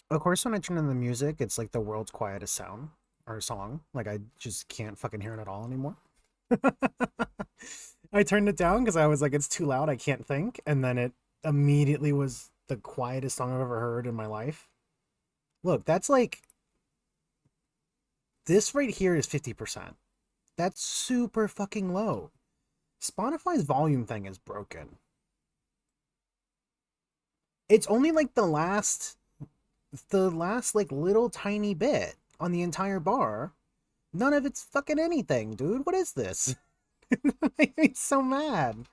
Of course, when I turn on the music, it's like the world's quietest sound or song. Like I just can't fucking hear it at all anymore. I turned it down because I was like, it's too loud. I can't think. And then it immediately was the quietest song I've ever heard in my life. Look, that's like, this right here is 50%. That's super fucking low. Spotify's volume thing is broken. It's only like the last like little tiny bit on the entire bar. None of it's fucking anything, dude. What is this? It makes me so mad.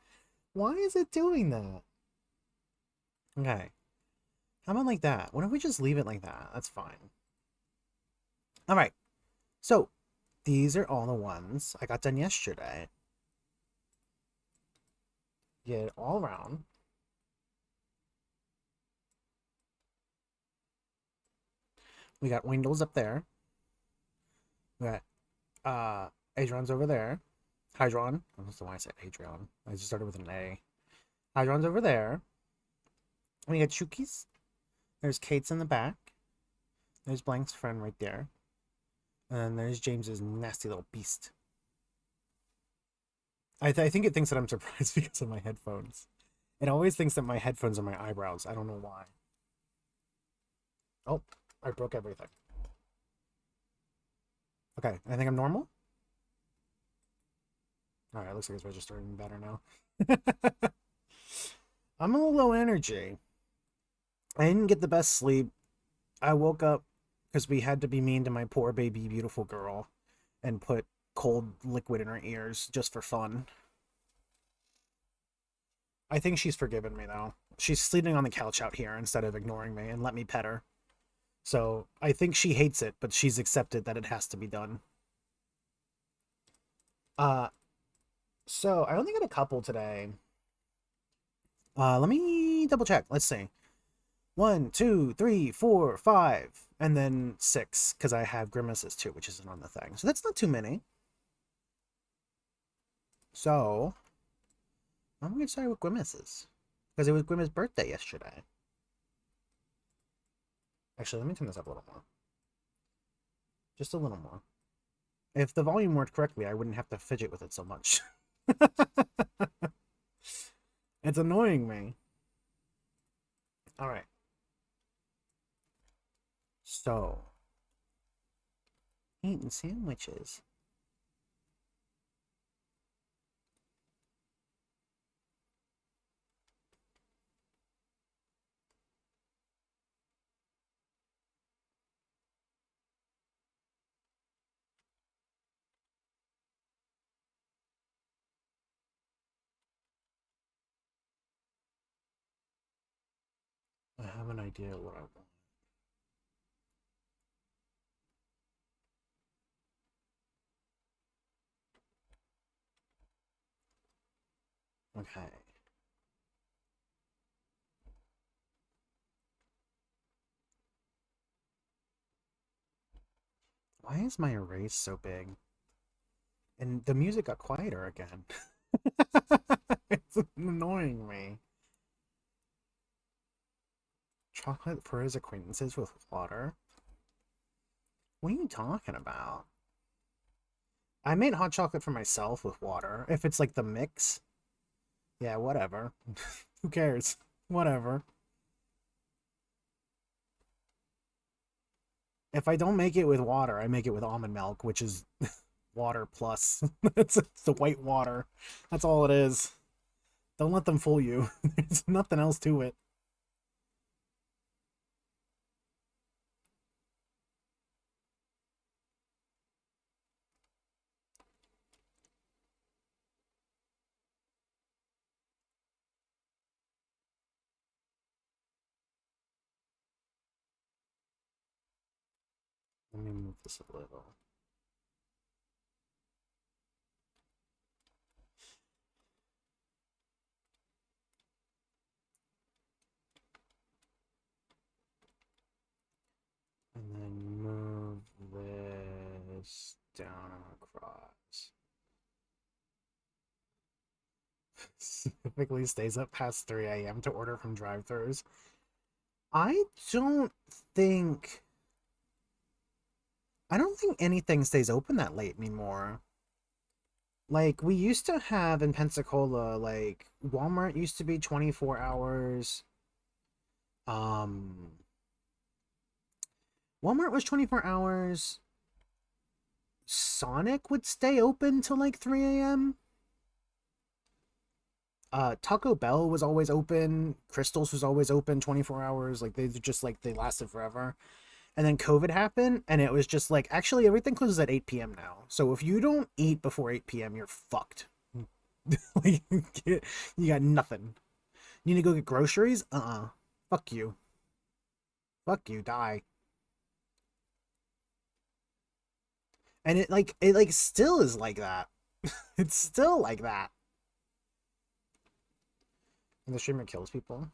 Why is it doing that? Okay. How about like that? What if we just leave it like that? That's fine. All right. So these are all the ones I got done yesterday. Get it all around. We got Windows up there. We got Hadron's over there. Hydron. I don't know why I said Hadron. I just started with an A. Hydron's over there. We got Chuki's. There's Kate's in the back. There's Blank's friend right there. And then there's James's nasty little beast. I think it thinks that I'm surprised because of my headphones. It always thinks that my headphones are my eyebrows. I don't know why. Oh, I broke everything. Okay, I think I'm normal. All right, looks like it's registering better now. I'm a little low energy. I didn't get the best sleep. I woke up because we had to be mean to my poor baby, beautiful girl, and put cold liquid in her ears just for fun. I think she's forgiven me though. She's sleeping on the couch out here instead of ignoring me and let me pet her. So I think she hates it, but she's accepted that it has to be done. Uh, so I only got a couple today. Let me double check. Let's see. One, two, three, four, five, and then six because I have grimaces too, which isn't on the thing. So that's not too many. So I'm gonna start with grimaces because it was Grimace's birthday yesterday. Actually, let me turn this up a little more. Just a little more. If the volume worked correctly, I wouldn't have to fidget with it so much. It's annoying me. All right. So, eating sandwiches. I have an idea what I want. Okay. Why is my erase so big? And the music got quieter again. It's annoying me. Chocolate for his acquaintances with water? What are you talking about? I made hot chocolate for myself with water. If it's like the mix, yeah, whatever. Who cares? Whatever. If I don't make it with water, I make it with almond milk, which is water plus. It's the white water. That's all it is. Don't let them fool you. There's nothing else to it. Let me move this a little. And then move this down across. Typically stays up past 3 a.m. to order from drive-thrus. I don't think I don't think anything stays open that late anymore. Like we used to have in Pensacola, like Walmart used to be 24 hours. Um Walmart was 24 hours. Sonic would stay open till like 3 a.m. Taco Bell was always open. Crystals was always open 24 hours. Like they just like they lasted forever. And then COVID happened, and it was just like actually everything closes at 8 p.m. now. So if you don't eat before 8 p.m., you're fucked. Like you got nothing. You need to go get groceries? Fuck you. Fuck you. Die. And it like still is like that. It's still like that. And the streamer kills people.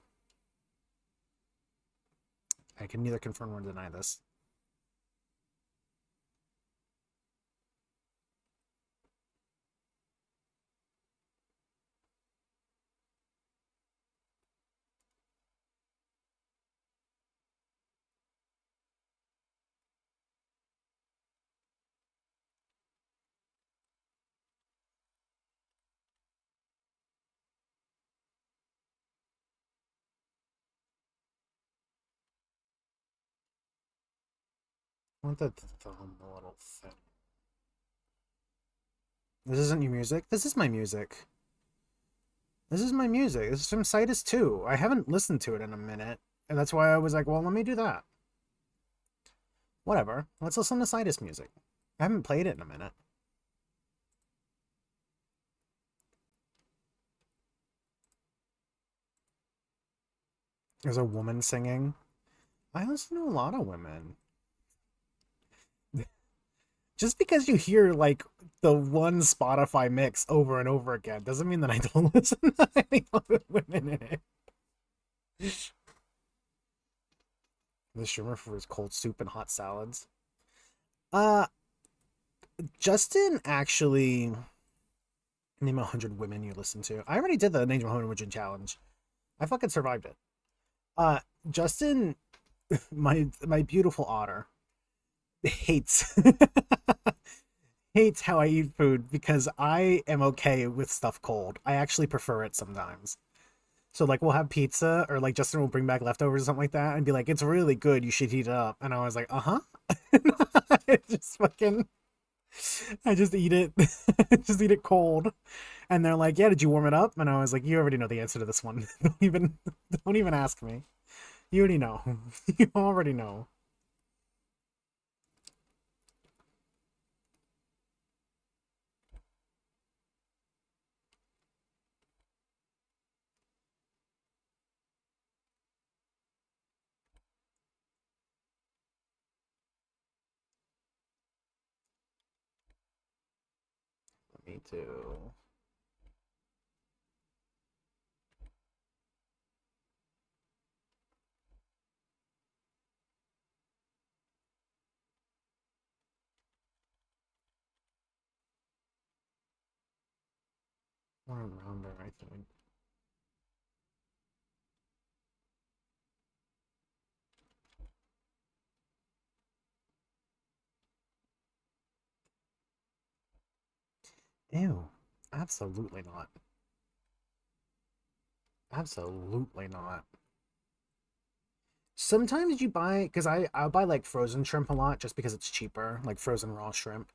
I can neither confirm nor deny this. I want the thumb a little thin. This isn't your music? This is my music. This is my music. This is from Citus 2. I haven't listened to it in a minute. And that's why I was like, well, let me do that. Whatever. Let's listen to Citus music. I haven't played it in a minute. There's a woman singing. I listen to a lot of women. Just because you hear like the one Spotify mix over and over again doesn't mean that I don't listen to any other women in it. The streamer for his cold soup and hot salads. Uh, Justin actually name 100 women you listen to. I already did the name 100 women challenge. I fucking survived it. Uh, Justin, my beautiful otter, hates hates how I eat food because I am okay with stuff cold. I actually prefer it sometimes. So like we'll have pizza or like Justin will bring back leftovers or something like that and be like, it's really good, you should heat it up. And I was like, uh-huh. I just fucking I just eat it. Just eat it cold. And they're like, yeah, did you warm it up? And I was like, you already know the answer to this one. Don't even ask me. You already know. You already know. Me too. More rounder, I think. Ew. Absolutely not. Absolutely not. Sometimes you buy because I'll buy like frozen shrimp a lot just because it's cheaper, like frozen raw shrimp.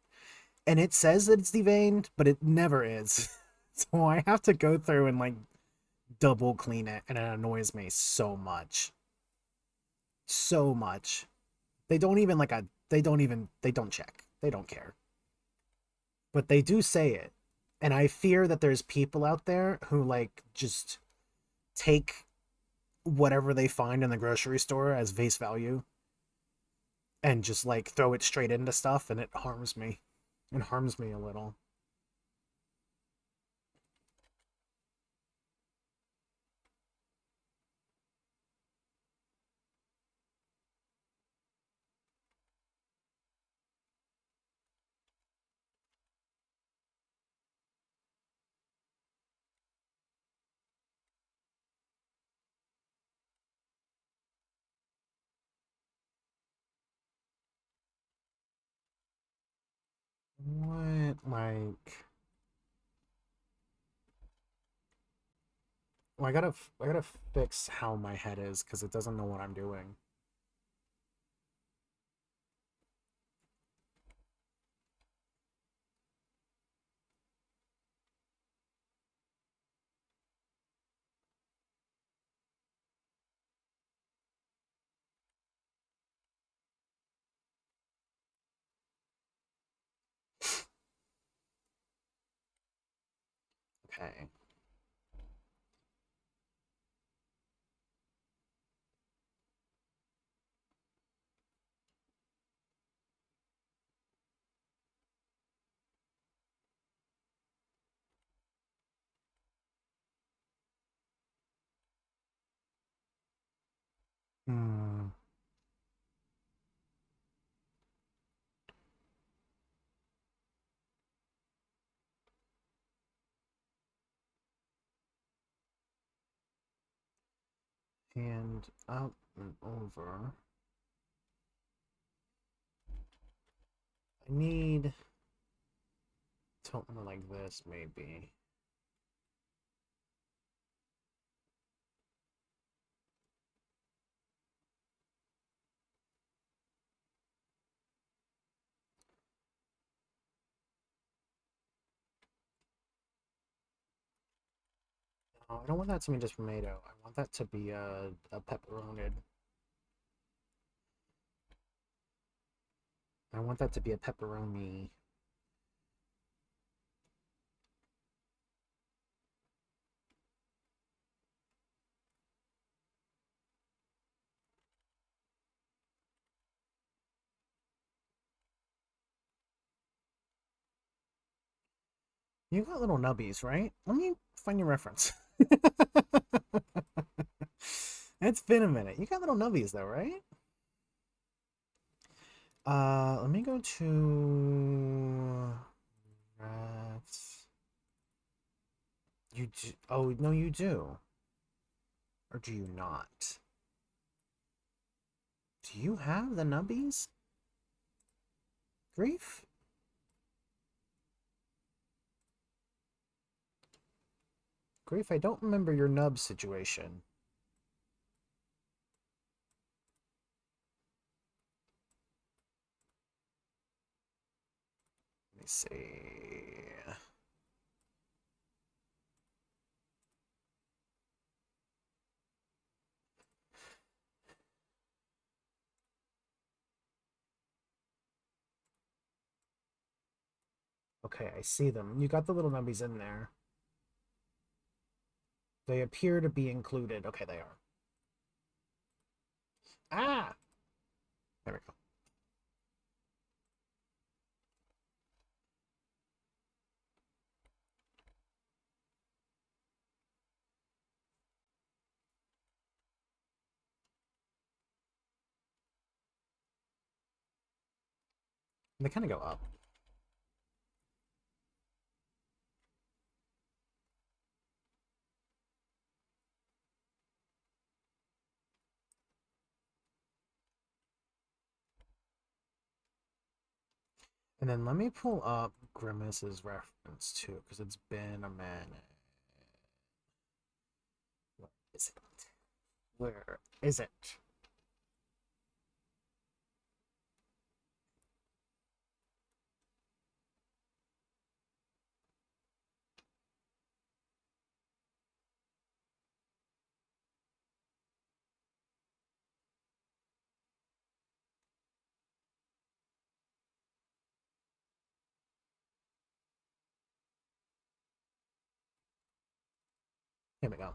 And it says that it's deveined, but it never is. So I have to go through and like double clean it, and it annoys me so much. So much. They don't even like a they don't check. They don't care. But they do say it. And I fear that there's people out there who like just take whatever they find in the grocery store as face value and just like throw it straight into stuff, and it harms me. It harms me a little. What, like... Well, I gotta fix how my head is, because it doesn't know what I'm doing. Okay. Hmm. And up and over. I need something like this, maybe. No, I don't want that to be just tomato. I want that to be a pepperoni. I want that to be a pepperoni. You got little nubbies, right? Let me find your reference. It's been a minute. You got little nubbies though, right? Let me go to refs. You do, oh no, you do. Or do you not? Do you have the nubbies? Grief? Grief, I don't remember your nub situation. Let me see. Okay, I see them. You got the little nubbies in there. They appear to be included. Okay, they are. Ah! There we go. They kind of go up. And then let me pull up Grimace's reference too, because it's been a minute. What is it? Where is it? Here we go.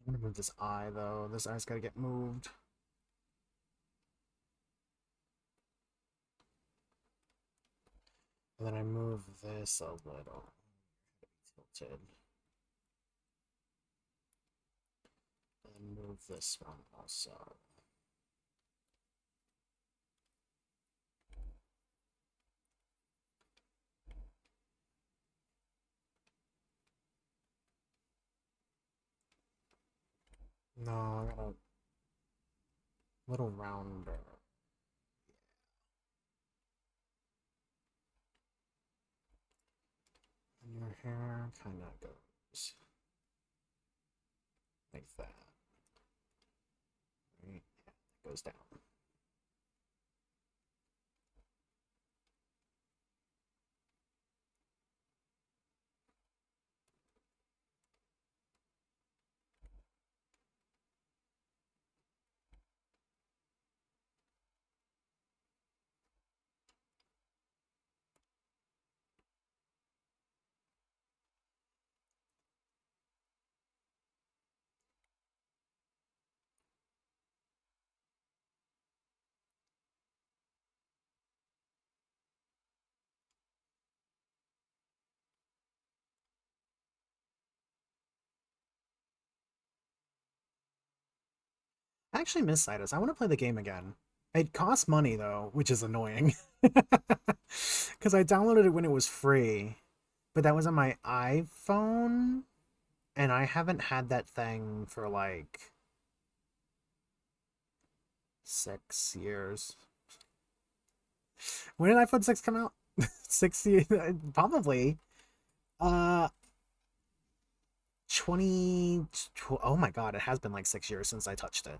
I'm gonna move this eye though. This eye's gotta get moved. And then I move this a little. Tilted. And move this one also. No, I got a little rounder. And your hair kind of goes like that. Right? Yeah, it goes down. I actually miss Citus. I want to play the game again. It costs money though, which is annoying. Because I downloaded it when it was free, but that was on my iPhone, and I haven't had that thing for like 6 years. When did iPhone 6 come out? 60 probably. Uh 20 oh my god, it has been like 6 years since I touched it.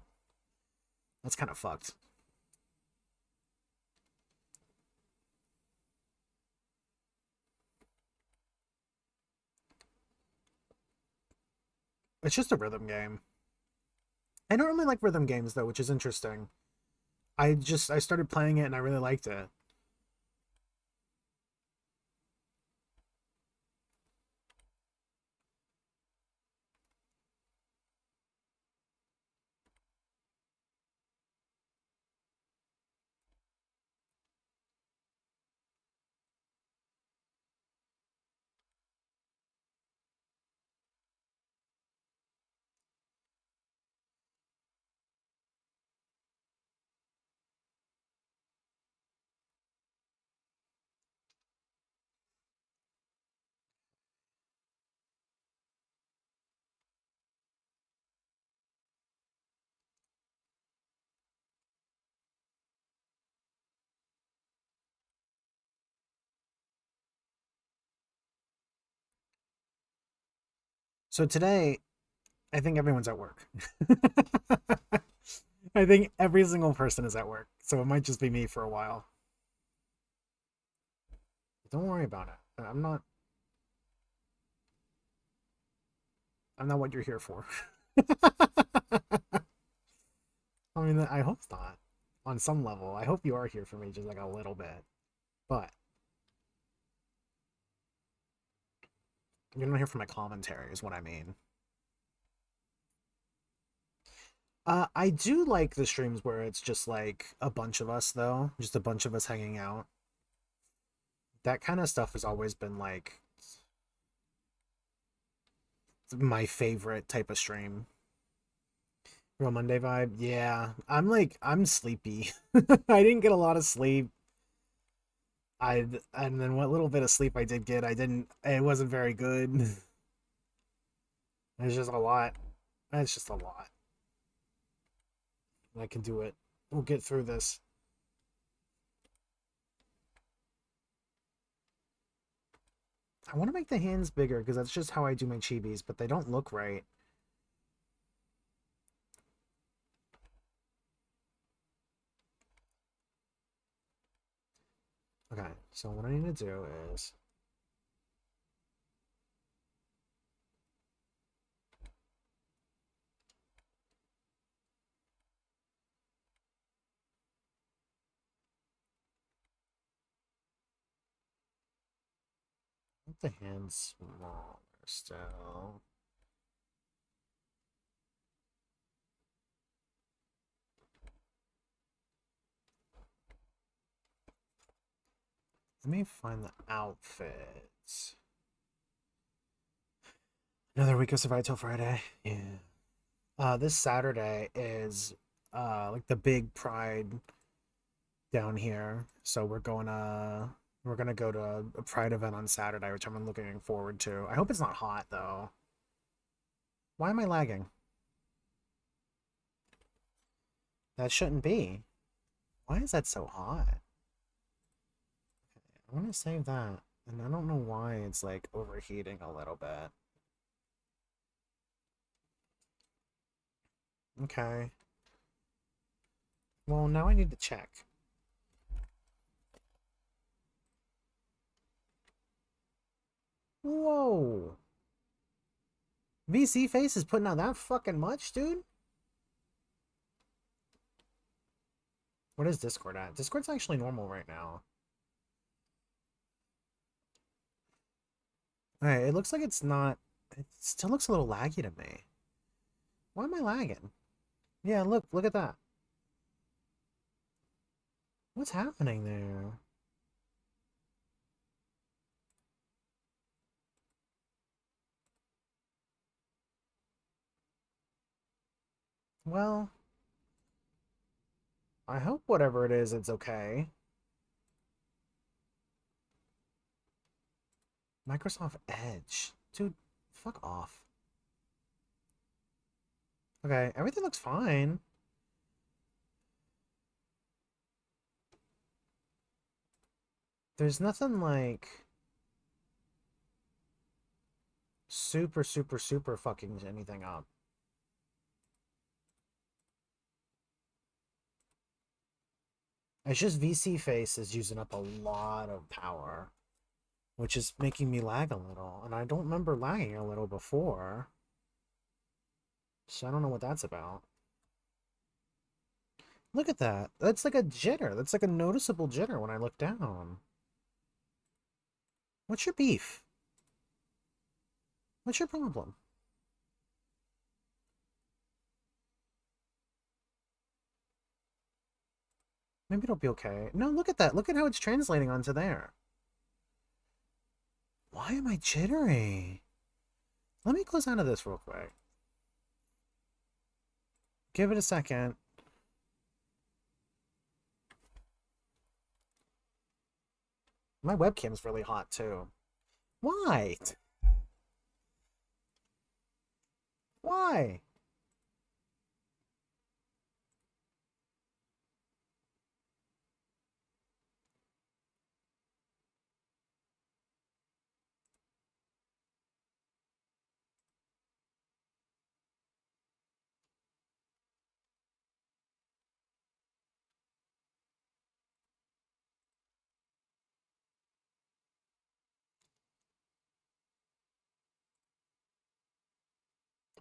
That's kind of fucked. It's just a rhythm game. I don't really like rhythm games though, which is interesting. I started playing it and I really liked it. So today, I think everyone's at work. I think every single person is at work. So it might just be me for a while. Don't worry about it. I'm not what you're here for. I mean, I hope not. On some level, I hope you are here for me just like a little bit. But you're not here for my commentary, is what I mean. I do like the streams where it's just like a bunch of us, though, just a bunch of us hanging out. That kind of stuff has always been like my favorite type of stream. Real Monday vibe, yeah. I'm sleepy. I didn't get a lot of sleep. And then what little bit of sleep I did get, I didn't. It wasn't very good. It's just a lot. It's just a lot. I can do it. We'll get through this. I want to make the hands bigger because that's just how I do my chibis, but they don't look right. Okay, so what I need to do is make the hands smaller still. Let me find the outfits. Another week of Survive Till Friday. Yeah. This Saturday is like the big Pride down here, so we're gonna go to a Pride event on Saturday, which I'm looking forward to. I hope it's not hot though. Why am I lagging? That shouldn't be. Why is that so hot? I want to save that, and I don't know why it's like overheating a little bit. Okay. Well, now I need to check. Whoa. VC Face is putting out that fucking much, dude? What is Discord at? Discord's actually normal right now. Alright, it looks like it's not... It still looks a little laggy to me. Why am I lagging? Yeah, look at that. What's happening there? Well, I hope whatever it is, it's okay. Microsoft Edge. Dude, fuck off. Okay, everything looks fine. There's nothing like super fucking anything up. It's just VC Face is using up a lot of power, which is making me lag a little. And I don't remember lagging a little before. So I don't know what that's about. Look at that. That's like a jitter. That's like a noticeable jitter when I look down. What's your beef? What's your problem? Maybe it'll be okay. No, look at that. Look at how it's translating onto there. Why am I jittery? Let me close out of this real quick. Give it a second. My webcam's really hot too. Why? Why?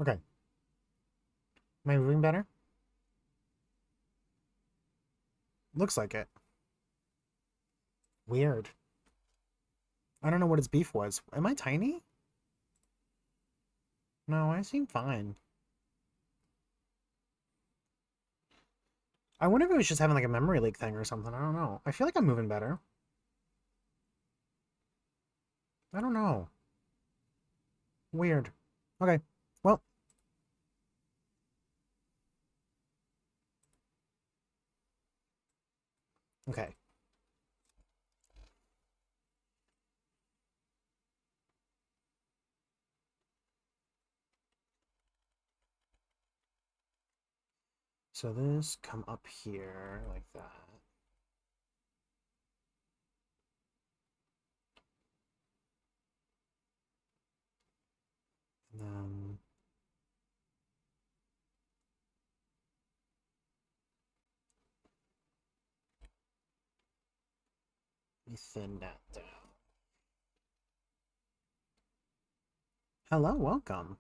Okay. Am I moving better? Looks like it. Weird. I don't know what his beef was. Am I tiny? No, I seem fine. I wonder if it was just having like a memory leak thing or something. I don't know. I feel like I'm moving better. I don't know. Weird. Okay. Well. Okay. So this come up here like that. And then we thin that down. Hello, welcome.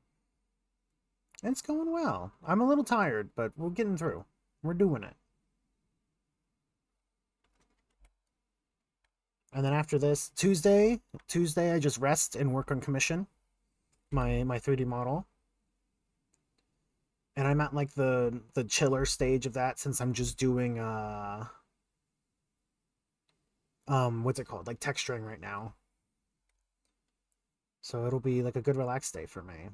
It's going well. I'm a little tired, but we're getting through. We're doing it. And then after this, Tuesday, I just rest and work on commission my 3D model. And I'm at like the chiller stage of that since I'm just doing what's it called? Like texturing right now. So it'll be like a good relaxed day for me.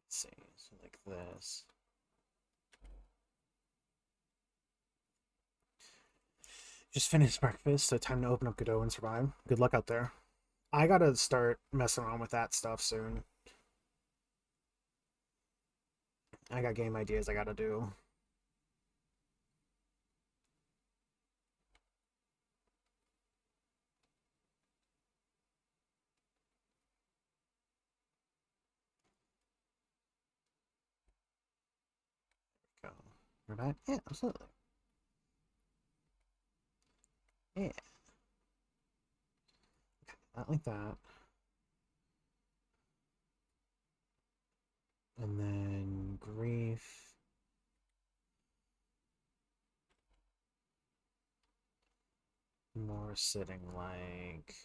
Let's see. So like this. Just finished breakfast, so time to open up Godot and survive. Good luck out there. I gotta start messing around with that stuff soon. I got game ideas I gotta do. Go. You're back? Yeah, absolutely. Yeah. Not like that. And then grief. More sitting like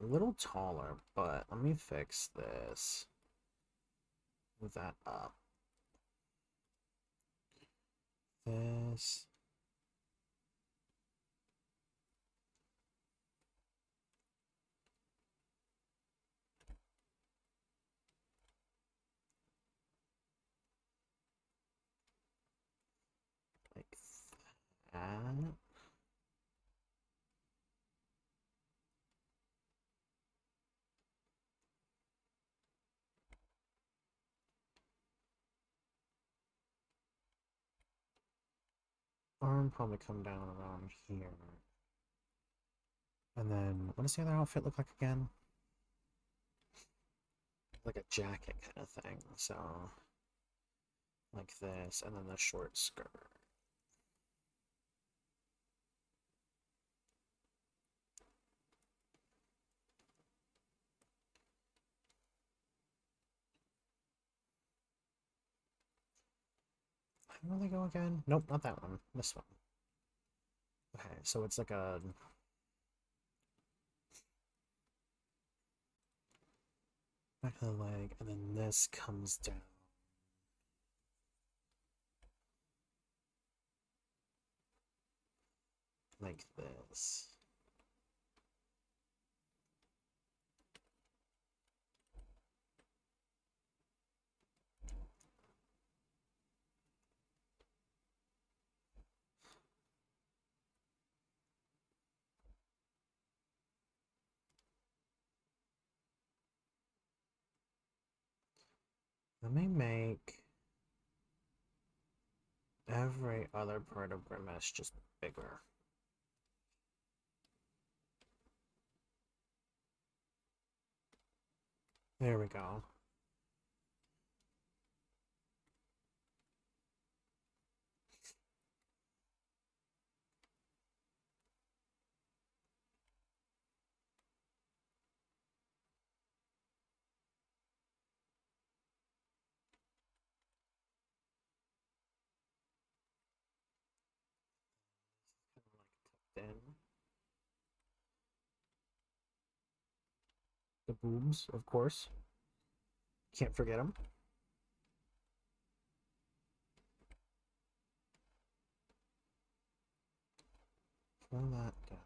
a little taller, but let me fix this. Move that up. This. Like that. Arm probably come down around here. And then, what does the other outfit look like again? Like a jacket kind of thing. So, like this, and then the short skirt. Where do they go again? Nope, not that one. This one. Okay, so it's like a back of the leg, and then this comes down like this. Let me make every other part of Grimace just bigger. There we go. Kind of like tucked in. The boobs, of course. Can't forget them. Pull that down.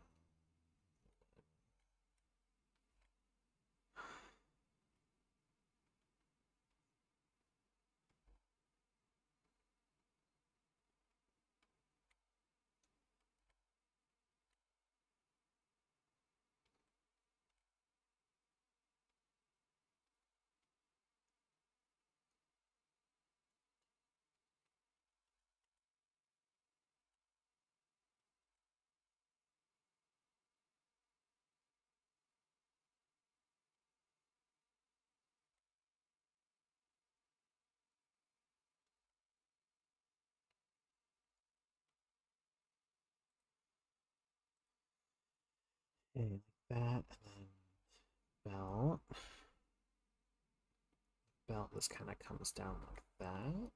Okay, like that, and then belt, belt, this kind of comes down like that.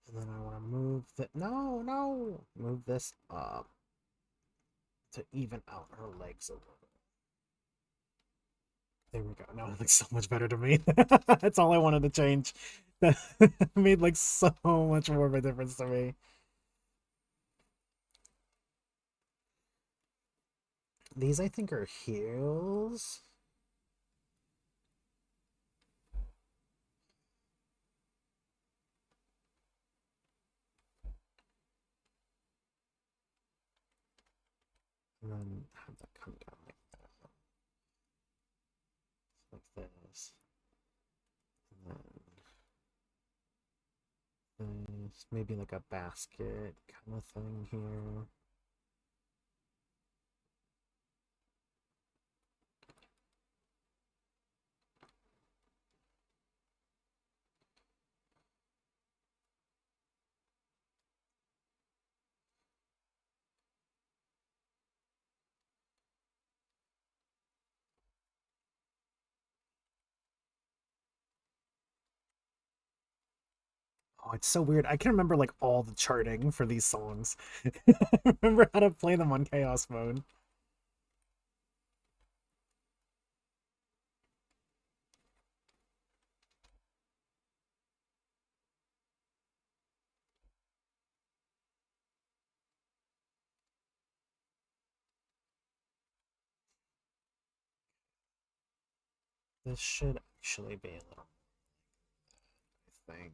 And then I want to move that. No! Move this up to even out her legs a little. There we go. Now it looks so much better to me. That's all I wanted to change. That made like so much more of a difference to me. These I think are heels. And then have that come down like that. Like this. And then this. Maybe like a basket kind of thing here. Oh, it's so weird. I can remember like all the charting for these songs. I remember how to play them on Chaos mode. This should actually be a little, I think.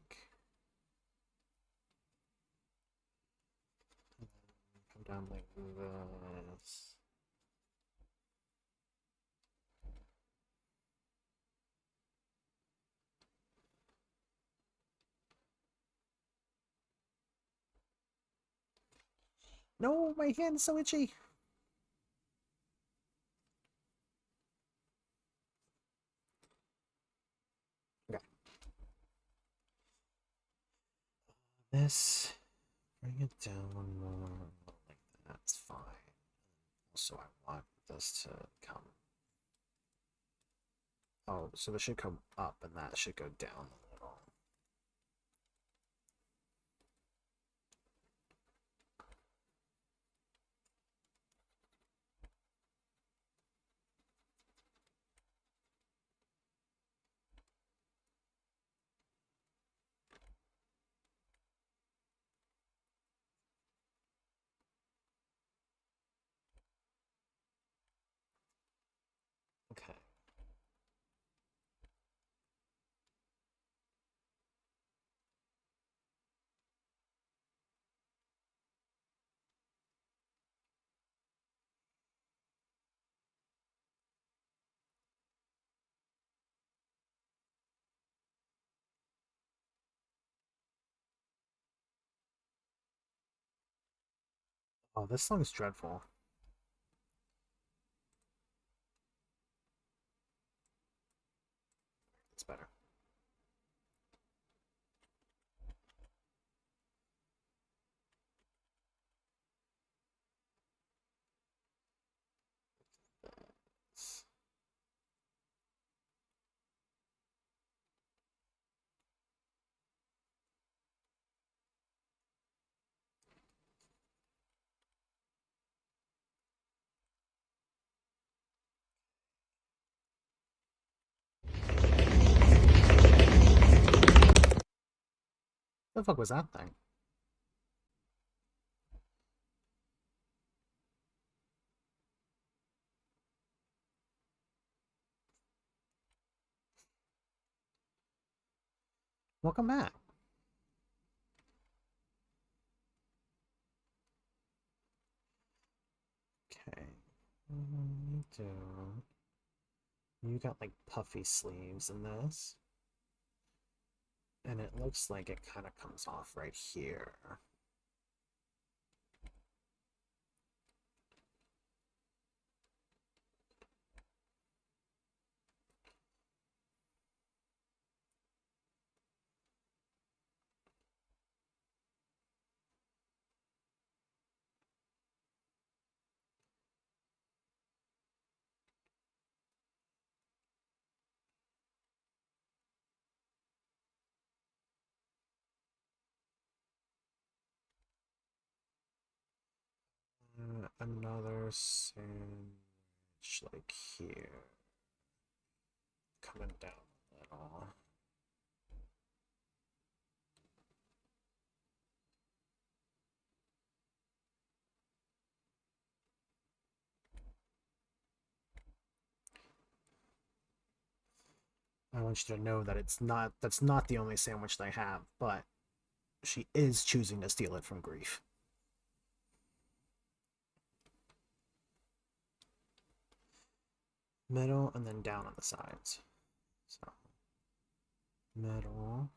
Come down like this. No, my hand's so itchy. Okay. This, bring it down more like that's fine. Also, I want this to come. Oh, so this should come up and that should go down a little. Okay. Oh, this song's dreadful. It's better. What the fuck was that thing? Welcome back. Okay. You do. You got like puffy sleeves in this. And it looks like it kind of comes off right here. another sandwich like here, coming down a little. I want you to know that that's not the only sandwich they have, but she is choosing to steal it from Grief. Middle and then down on the sides. So middle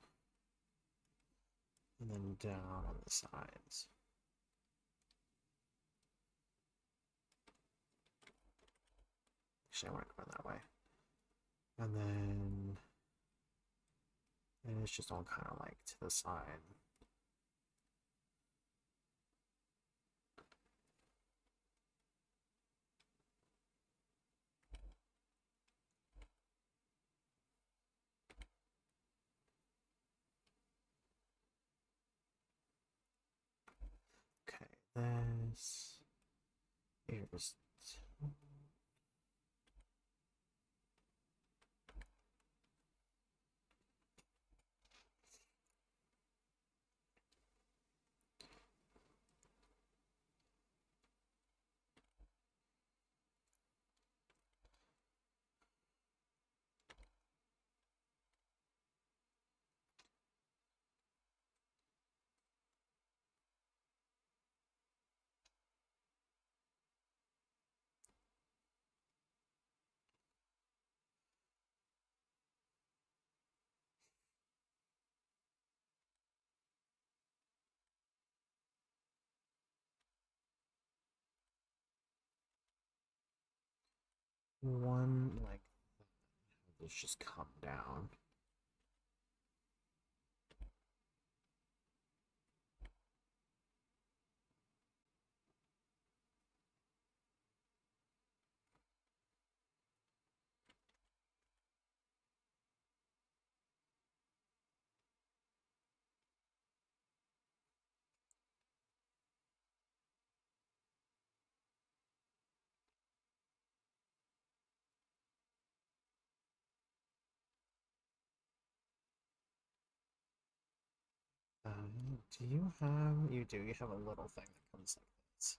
and then down on the sides. Actually, I want to go that way. And then it's just all kind of like to the side. Okay, this here's one like this just come down. Do you have you do you have a little thing that comes like this?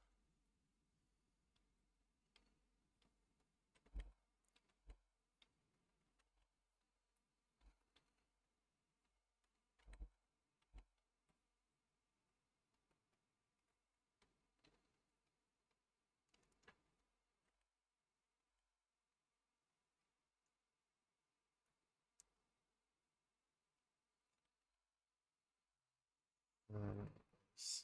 Nice.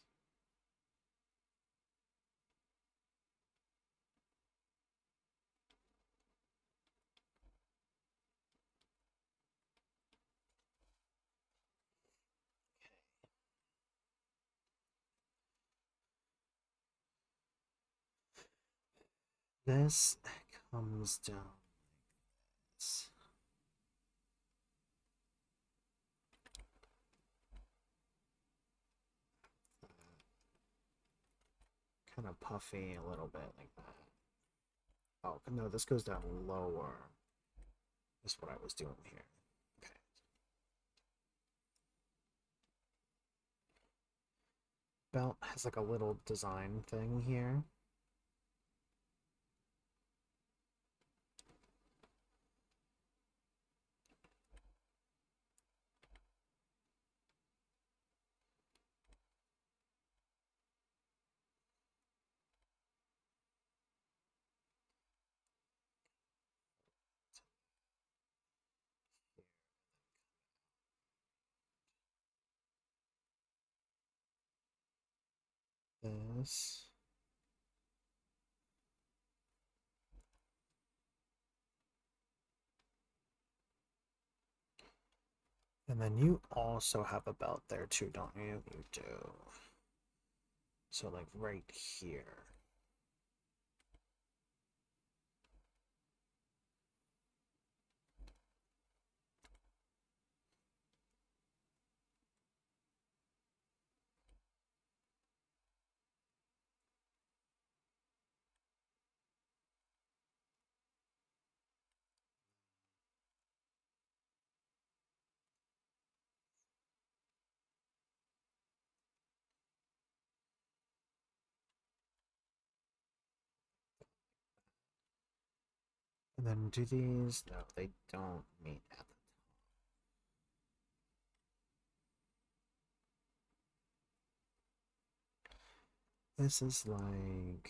This comes down like this. Kind of puffy a little bit like that. Oh, no, this goes down lower. That's what I was doing here. Okay. Belt has like a little design thing here. This. And then you also have a belt there too, don't you? You do. So like right here. And then do these? No, they don't meet at the top. This is like...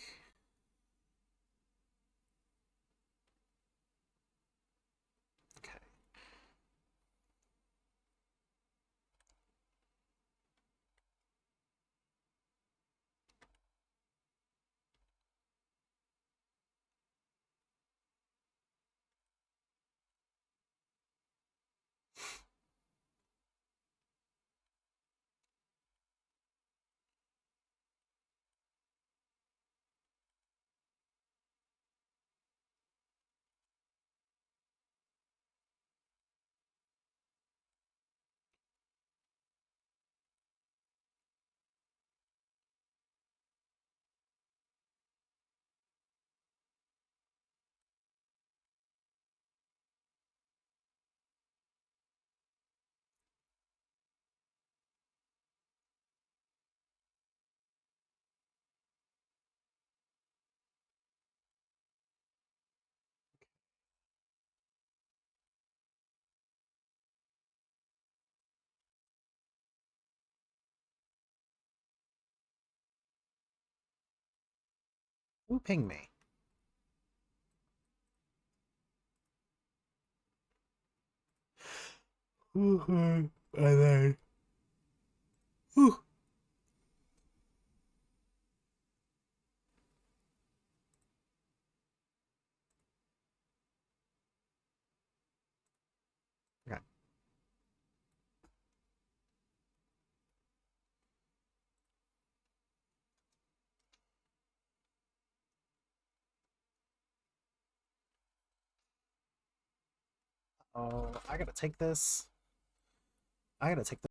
Okay. Who pinged me? And then... Whew. Okay. Oh, I gotta take this. I gotta take this.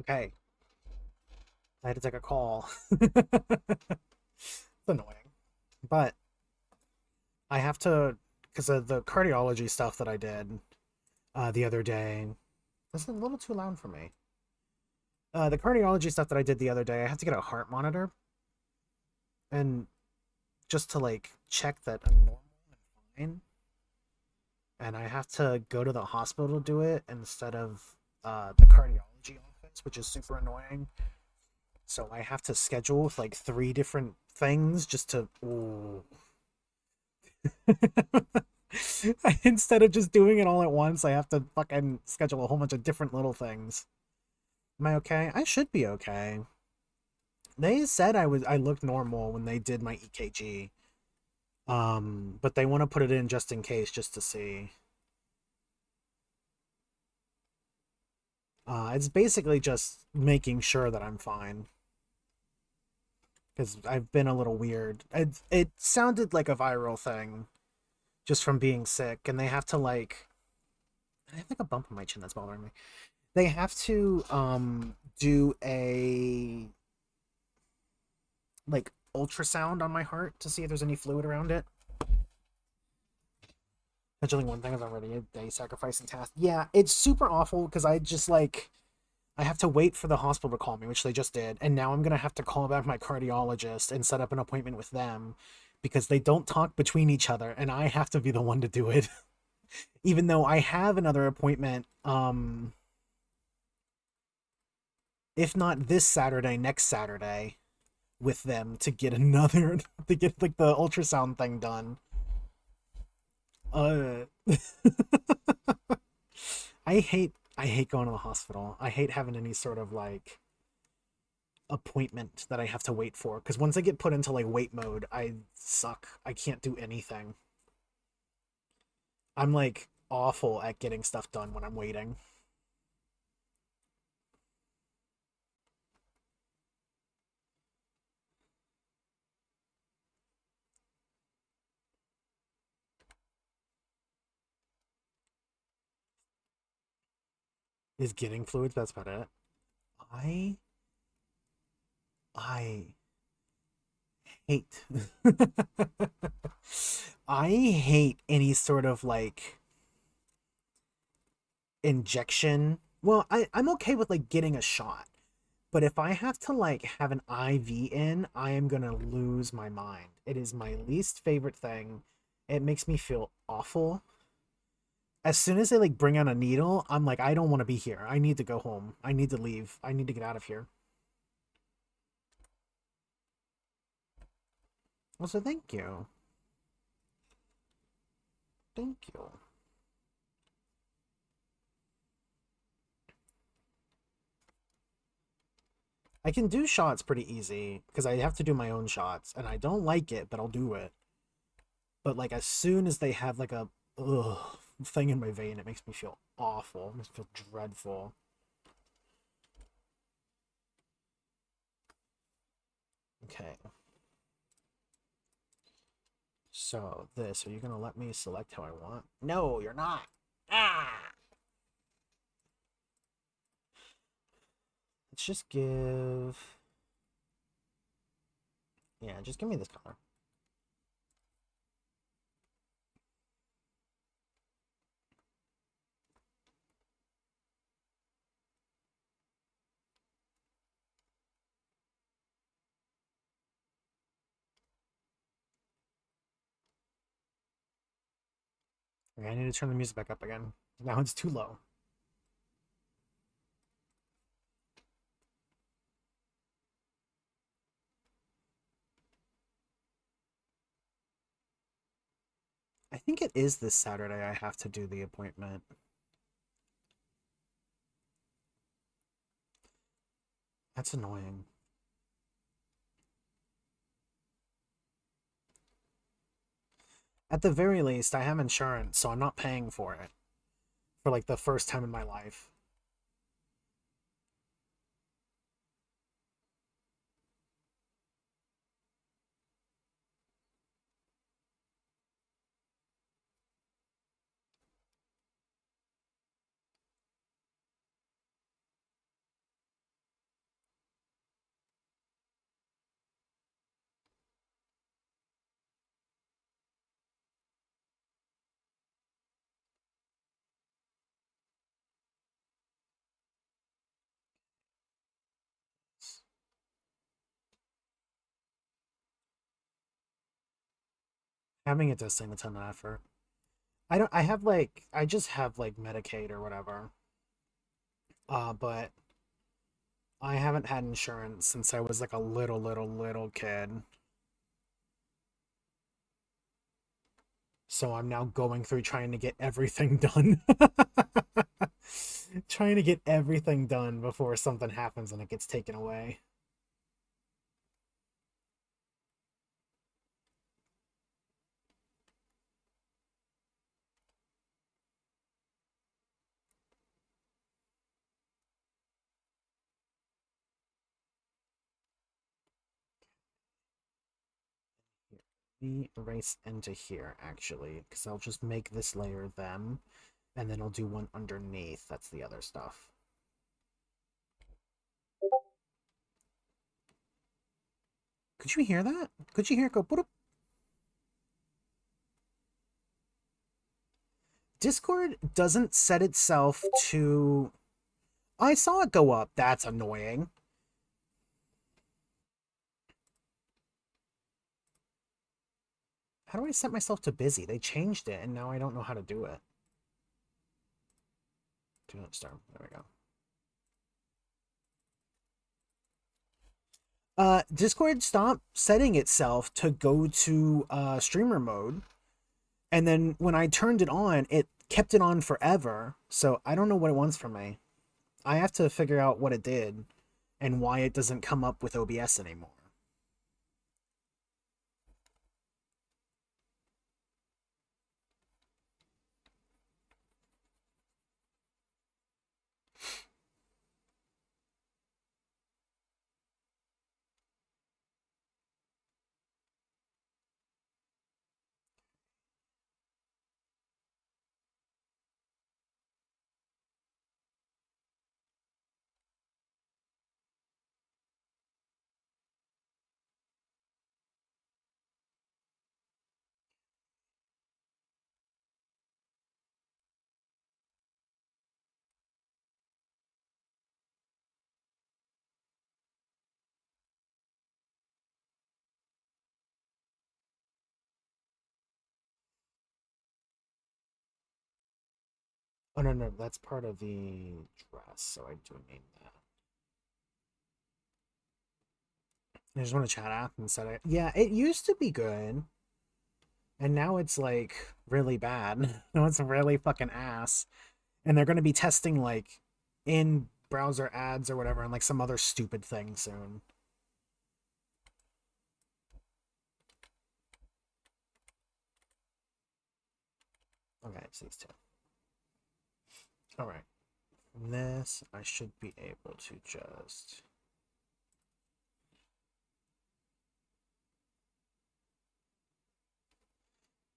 Okay. I had to take a call. It's annoying. But I have to, because of the cardiology stuff that I did the other day. This is a little too loud for me. The cardiology stuff that I did the other day, I have to get a heart monitor. And just to like check that I'm normal and fine. And I have to go to the hospital to do it instead of the cardiology office, which is super annoying. So I have to schedule like 3 different things just to. Ooh. Instead of just doing it all at once, I have to fucking schedule a whole bunch of different little things. Am I okay? I should be okay. They said I looked normal when they did my EKG. But they want to put it in just in case, just to see. It's basically just making sure that I'm fine. Because I've been a little weird. It sounded like a viral thing just from being sick, and they have to like. I have like a bump on my chin that's bothering me. They have to do a like ultrasound on my heart to see if there's any fluid around it. Scheduling one thing is already a day sacrificing task. Yeah, it's super awful because I just like I have to wait for the hospital to call me, which they just did, and now I'm gonna have to call back my cardiologist and set up an appointment with them because they don't talk between each other, and I have to be the one to do it. Even though I have another appointment, if not this Saturday, next Saturday, with them to get another to get like the ultrasound thing done. Uh, I hate going to the hospital. I hate having any sort of like appointment that I have to wait for because once I get put into like wait mode, I suck. I can't do anything. I'm like awful at getting stuff done when I'm waiting. Is getting fluids, that's about it. I I hate I hate any sort of like injection. Well, I'm okay with like getting a shot. But if I have to like have an IV in, I am gonna lose my mind. It is my least favorite thing. It makes me feel awful. As soon as they like bring out a needle, I'm like, I don't want to be here. I need to go home. I need to leave. I need to get out of here. Also, thank you. Thank you. I can do shots pretty easy because I have to do my own shots, and I don't like it, but I'll do it. But like as soon as they have like a thing in my vein, it makes me feel awful. It makes me feel dreadful. Okay. So this, are you gonna let me select how I want? No, you're not. Ah! Let's just give. Yeah, just give me this color. Okay, I need to turn the music back up again. Now it's too low. I think it is this Saturday I have to do the appointment. That's annoying. At the very least, I have insurance, so I'm not paying for it for like the first time in my life. Having it does seem a ton of effort. I have like I just have like Medicaid or whatever. But I haven't had insurance since I was like a little kid. So I'm now going through trying to get everything done. Trying to get everything done before something happens and it gets taken away. We erase into here actually, because I'll just make this layer them, and then I'll do one underneath. That's the other stuff. Could you hear that? Could you hear it go boop? Discord doesn't set itself to... I saw it go up. That's annoying. How do I set myself to busy? They changed it, and now I don't know how to do it. Do not start. There we go. Discord stopped setting itself to go to streamer mode, and then when I turned it on, it kept it on forever. So I don't know what it wants from me. I have to figure out what it did and why it doesn't come up with OBS anymore. Oh, no, no, that's part of the dress, so I do need that. I just want to chat app and set it. Yeah, it used to be good, and now it's like really bad. Now it's really fucking ass. And they're going to be testing like in browser ads or whatever and like some other stupid thing soon. Okay, it's these two. All right. This I should be able to just...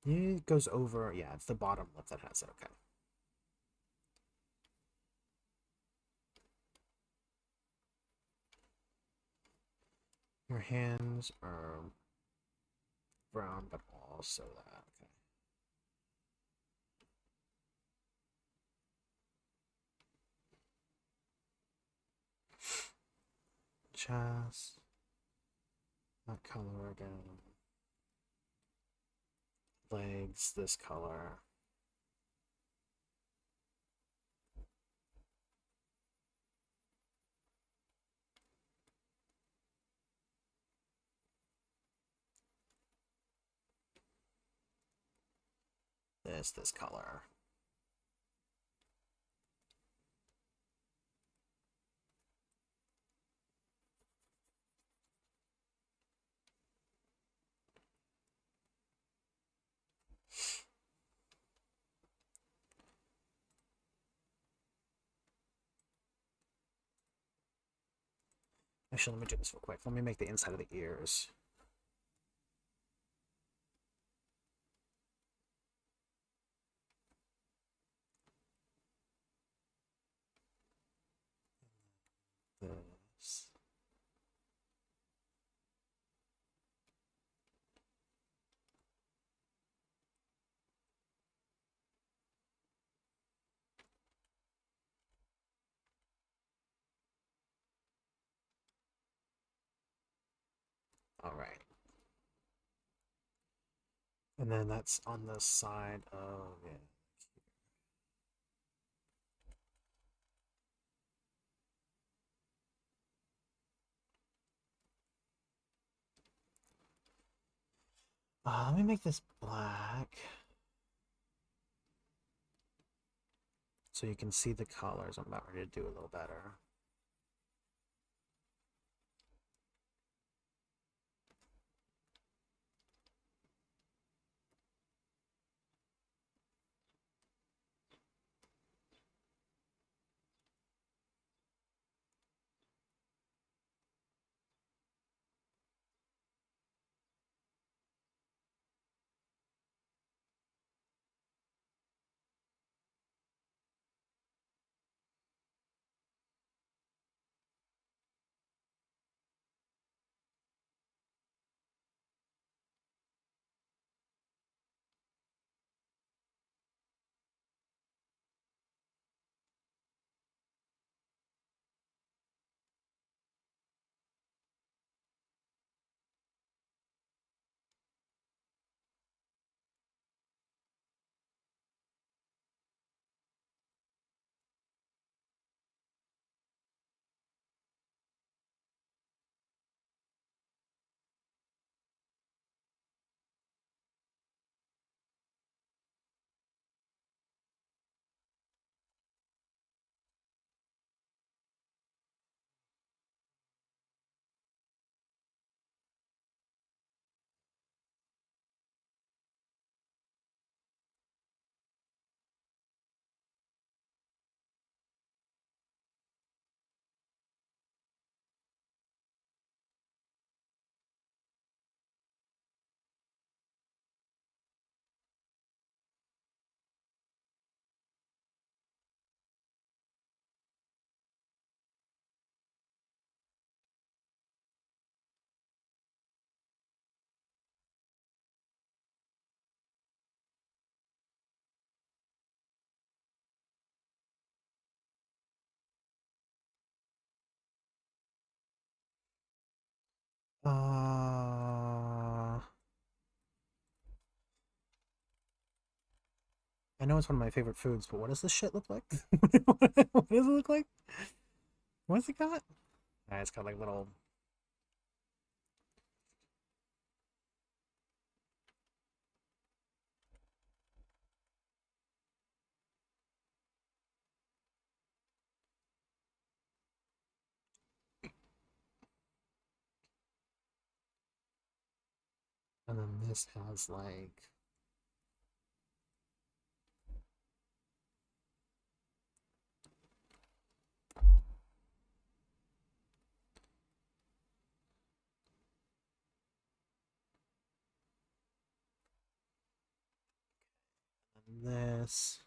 It goes over... Yeah, it's the bottom lip that has it. Okay. Your hands are brown, but also that. Okay. Chest. That color again. Legs, this color. This color. Actually, let me do this real quick. Let me make the inside of the ears. This. All right. And then that's on the side of it. Let me make this black so you can see the colors. I'm about ready to do a little better. I know it's one of my favorite foods, but what does this shit look like? What does it look like? What's it got? It's got like little. And then this has like. And this.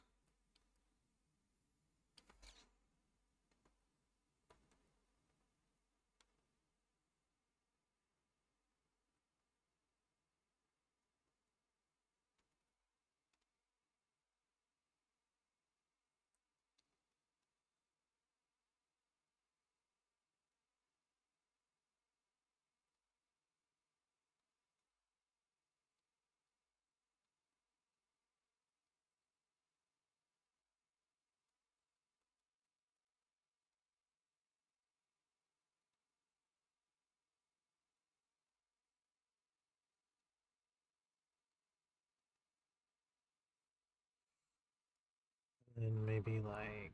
And maybe like.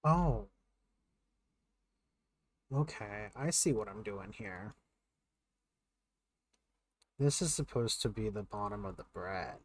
Oh, okay. I see what I'm doing here. This is supposed to be the bottom of the bread.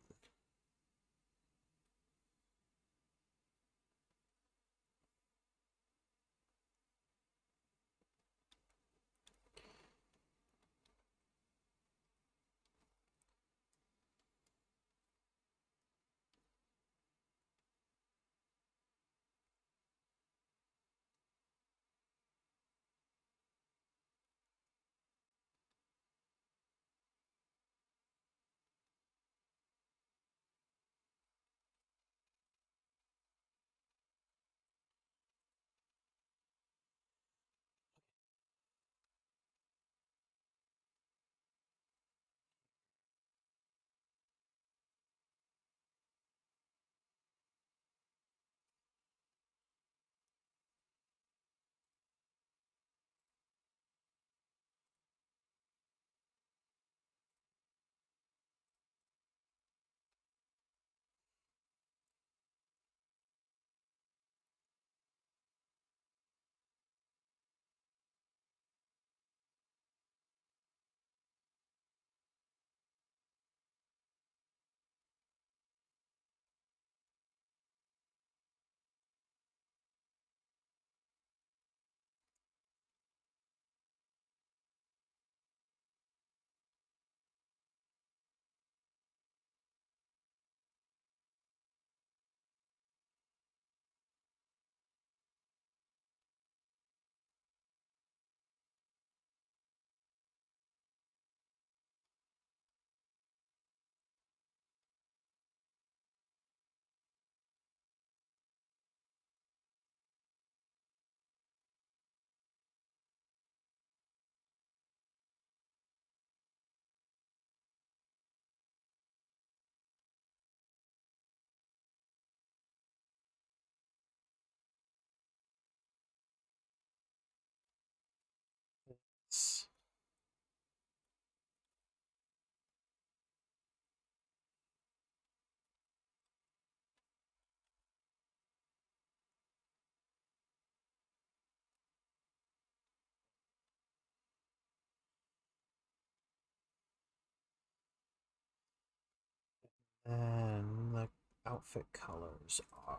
perfect colors are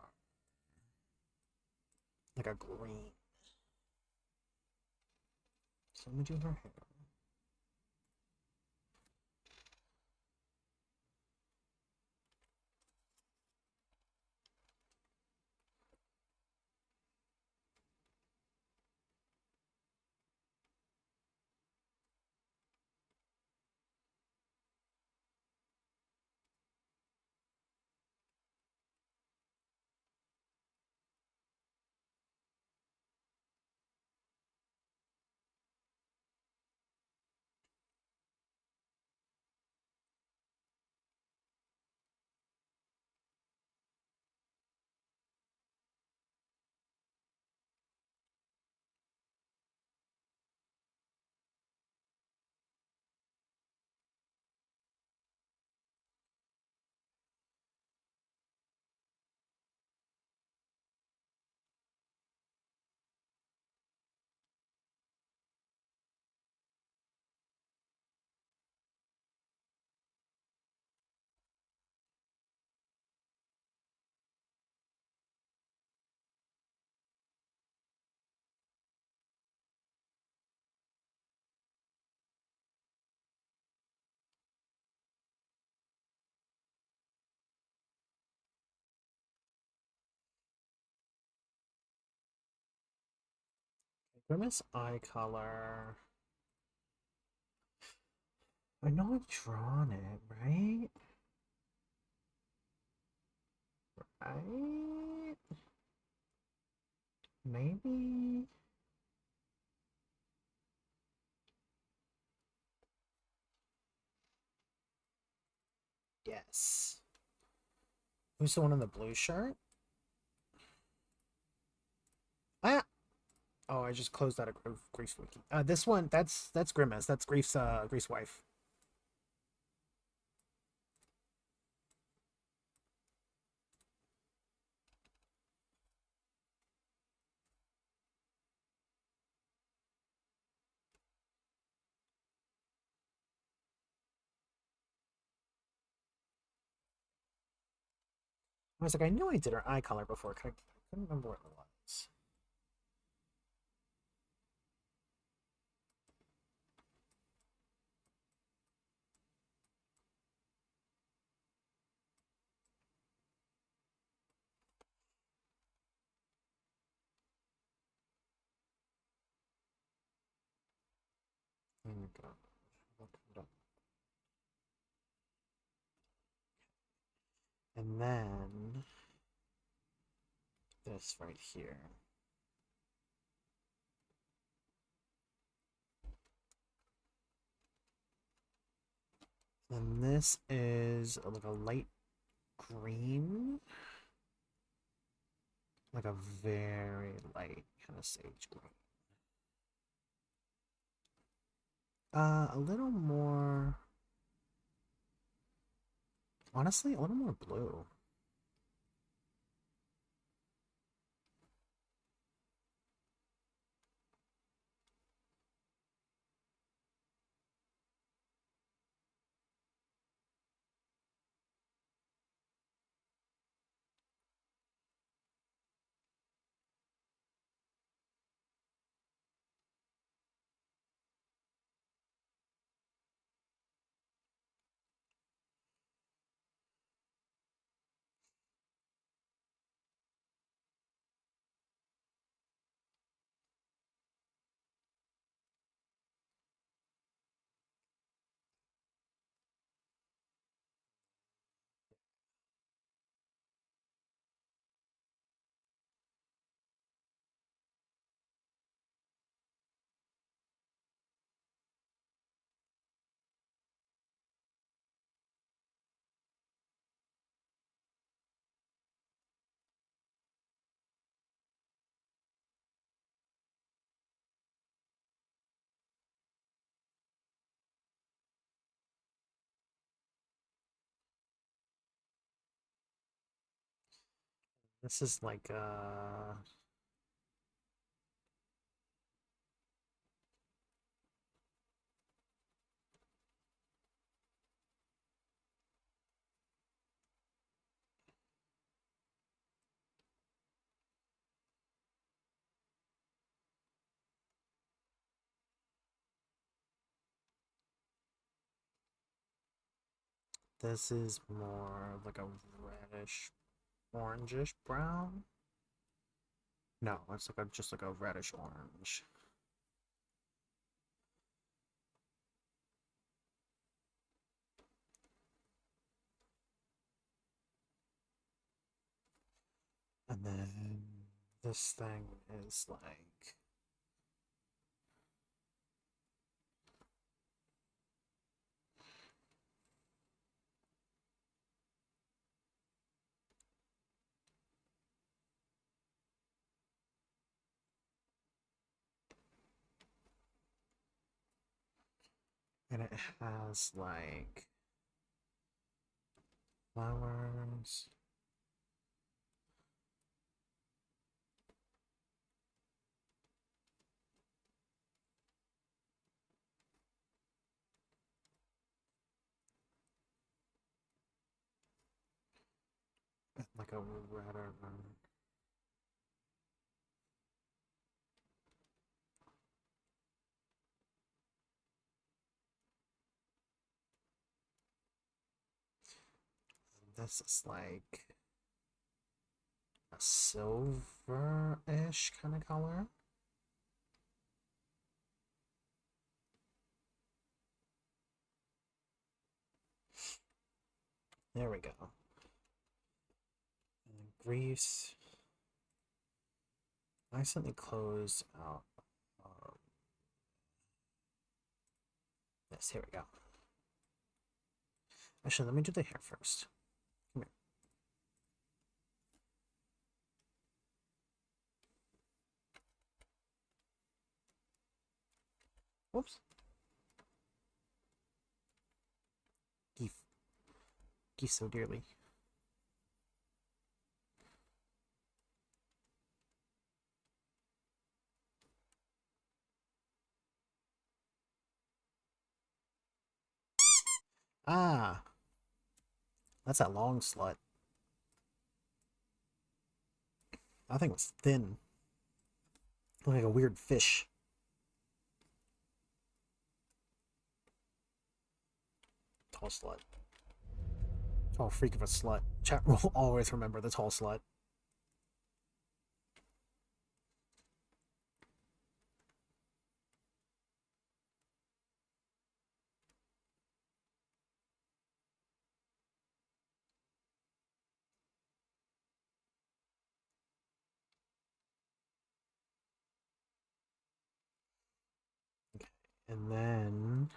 like a green. So let me do her hair. Grimace eye color. I know I've drawn it, right? Right? Maybe. Yes. Who's the one in the blue shirt? Ah! Oh, I just closed out a Grief's wiki. This one, that's Grimace. That's Grief's wife. I was like, I knew I did her eye color before. I couldn't remember what it was. There we go. Look it up. And then this right here. And this is like a light green, like a very light kind of sage green. A little more, honestly, a little more blue. This is like This is more of like a reddish, orangish brown. No, it's like just like a reddish orange. And then this thing is like and it has like flowers. Like a redder. This is like a silver-ish kind of color. There we go. And grease. I accidentally closed out this. Here we go. Actually, let me do the hair first. Come here. Whoops. Geef. Geef so dearly. Ah, that's that long slut. I think it was thin. Looked like a weird fish. Tall slut. Oh, freak of a slut. Chat will always remember the tall slut. Okay, and then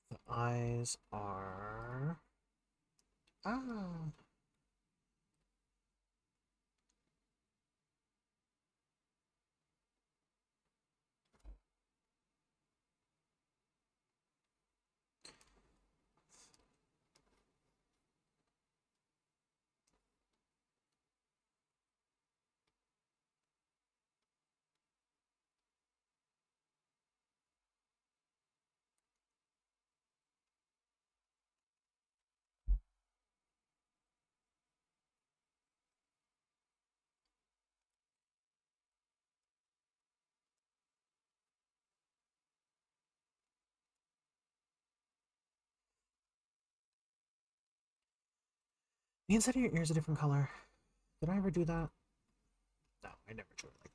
the eyes are. Ah. The inside of your ear is a different color. Did I ever do that? No, I never drew it like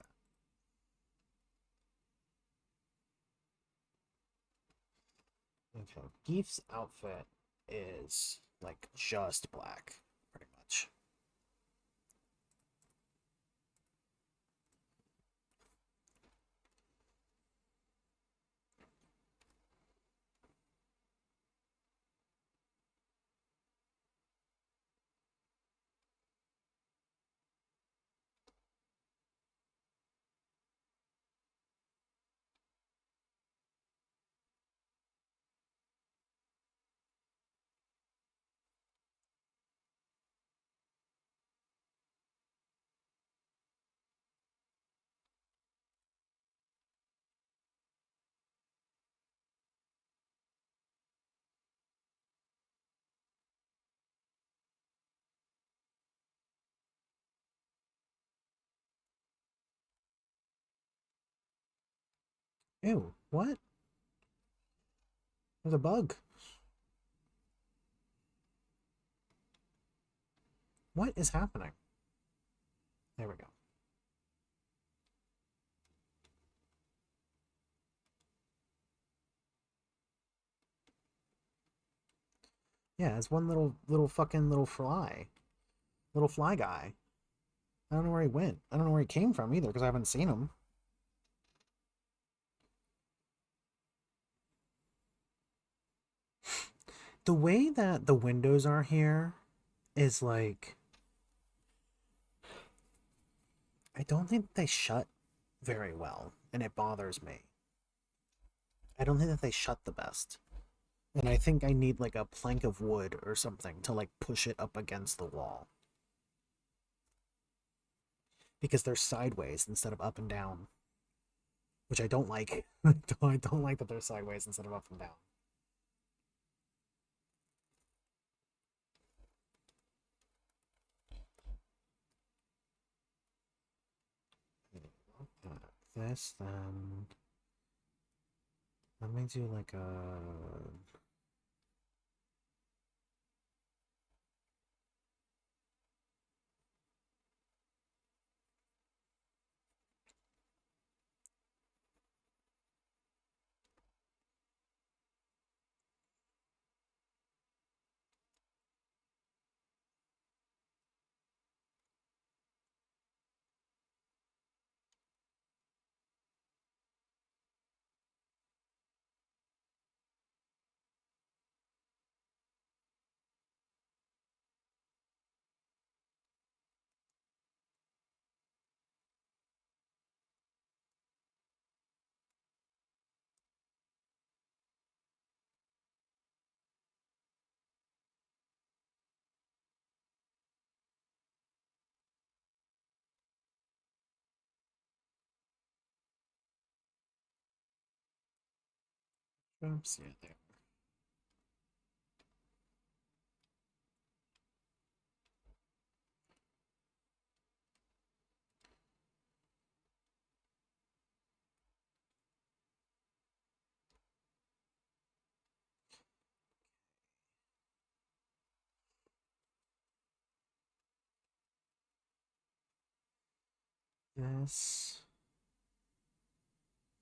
that. Okay, Geef's outfit is like just black, pretty much. Ew, what? There's a bug. What is happening? There we go. Yeah, it's one little fucking little fly guy. I don't know where he went. I don't know where he came from either because I haven't seen him. The way that the windows are here is like I don't think they shut very well, and it bothers me. I don't think that they shut the best. And I think I need like a plank of wood or something to like push it up against the wall. Because they're sideways instead of up and down, which I don't like. I don't like that they're sideways instead of up and down. This, then let me do like a oops, yeah, there. This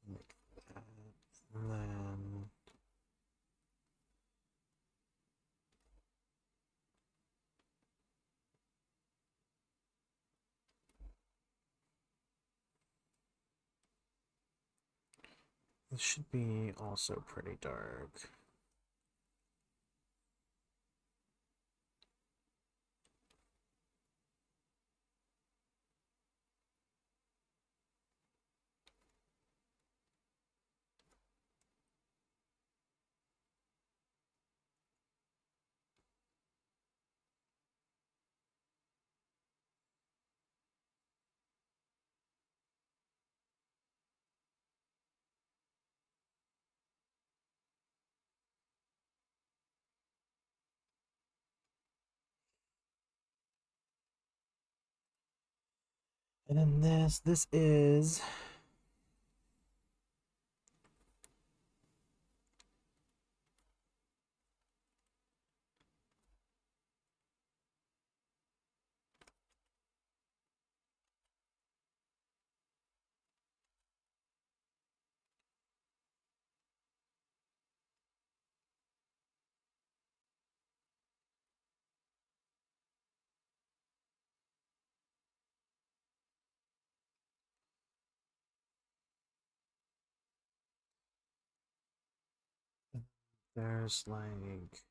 like that, and then this should be also pretty dark. And then this is there's like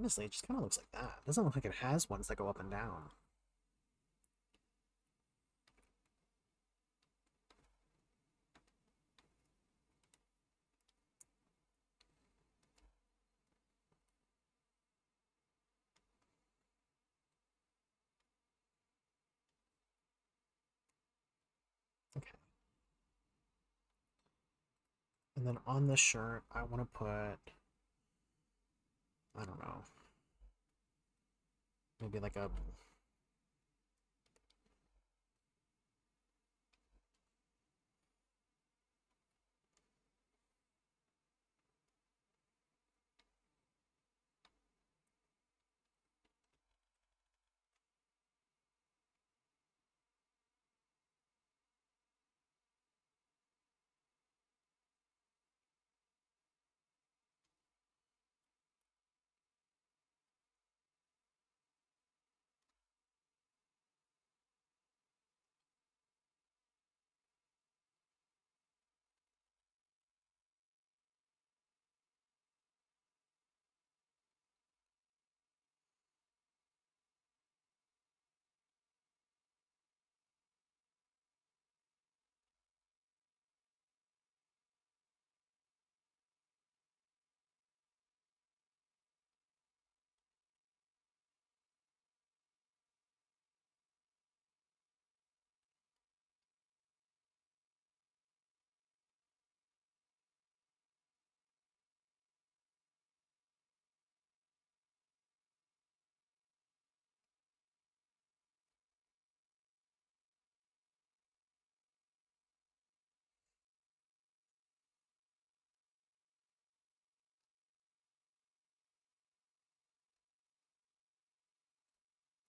Honestly, it just kind of looks like that. It doesn't look like it has ones that go up and down. Okay. And then on the shirt, I want to put, I don't know, maybe like a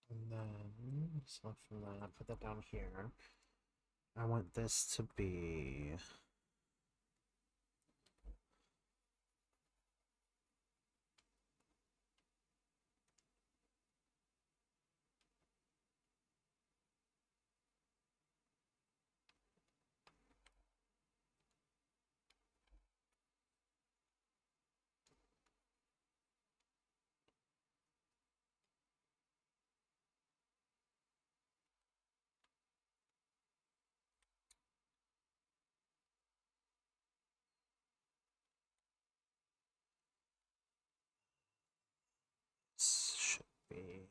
and then select from that, put that down here. I want this to be should be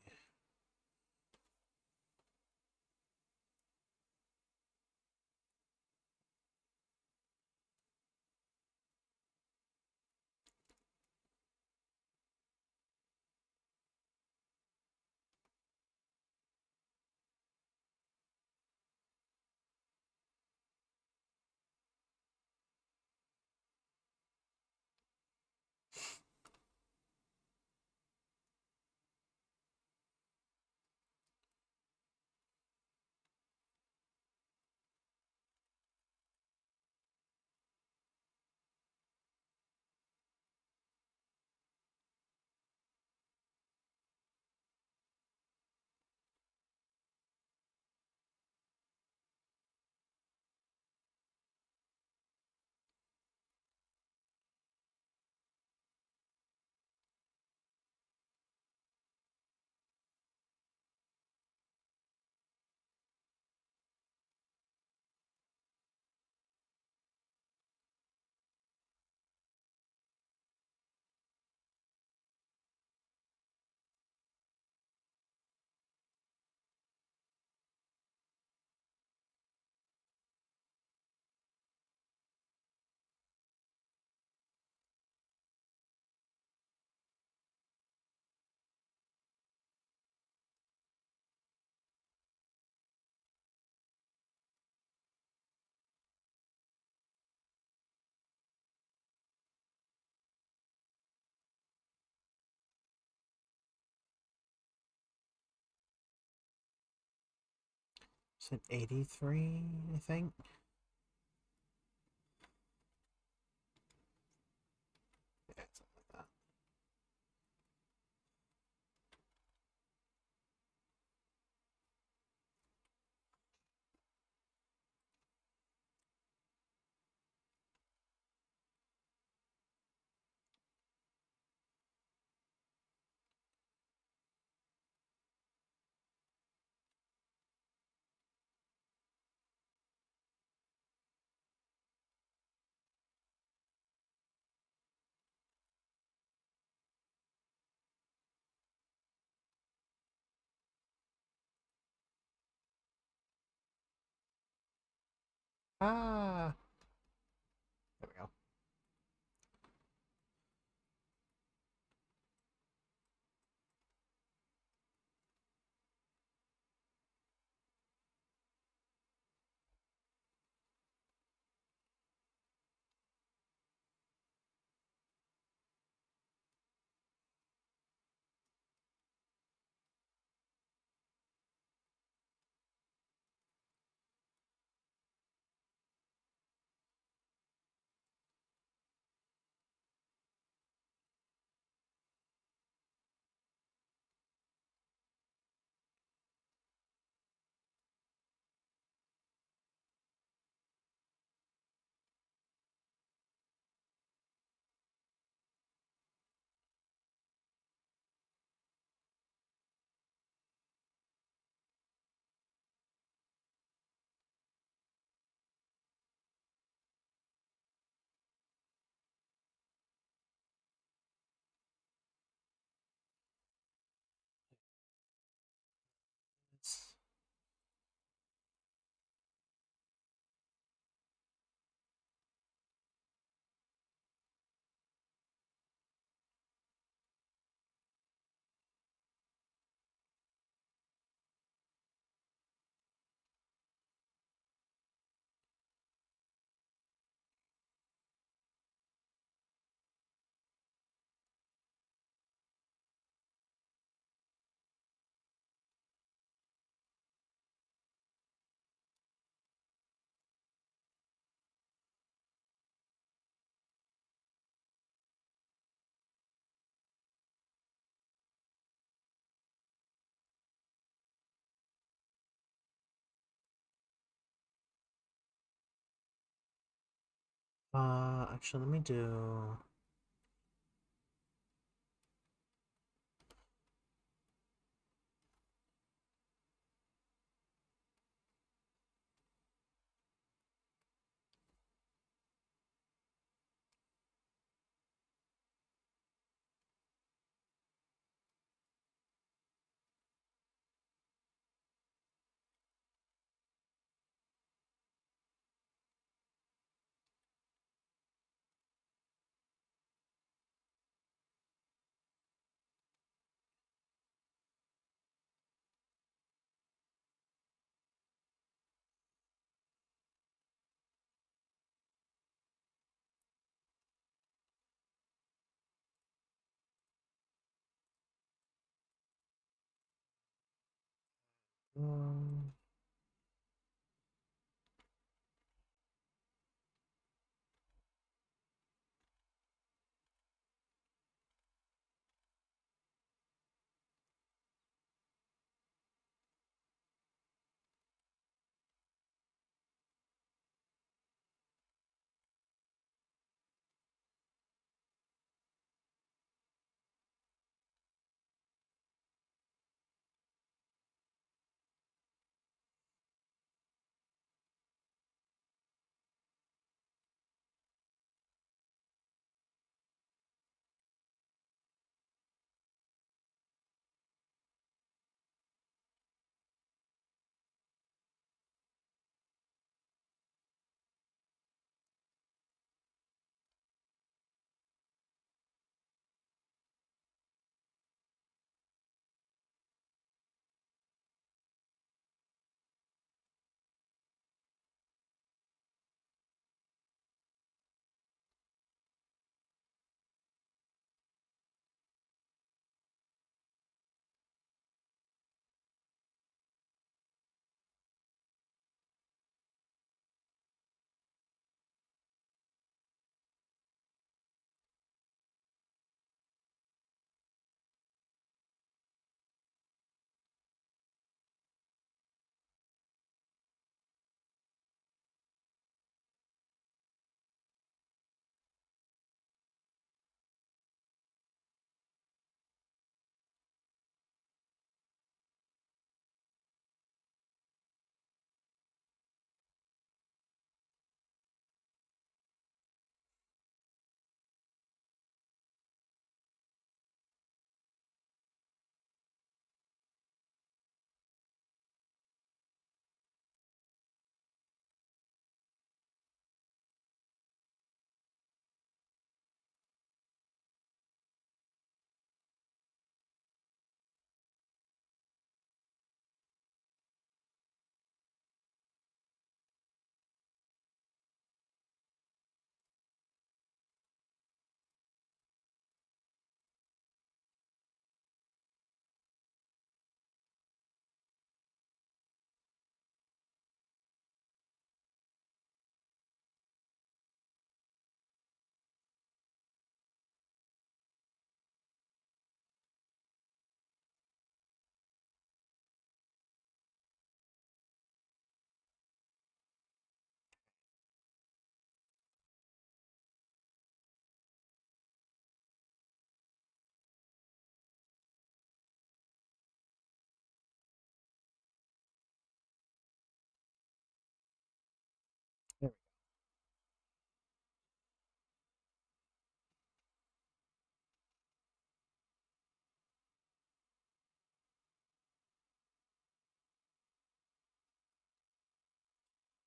is it 83, I think? Yeah, something like that. Ah, there we go. Actually, let me do. Um,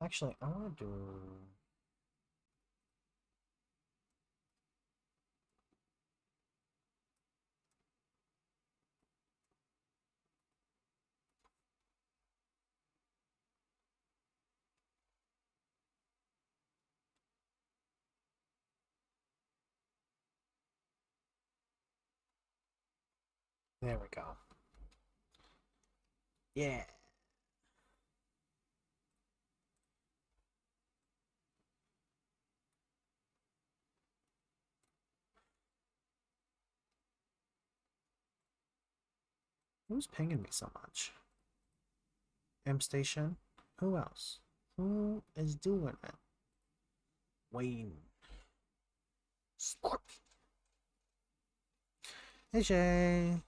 Actually, I want to do... There we go. Yeah. Who's pinging me so much? M Station? Who else? Who is doing it? Wayne. Scorp. Hey Shay.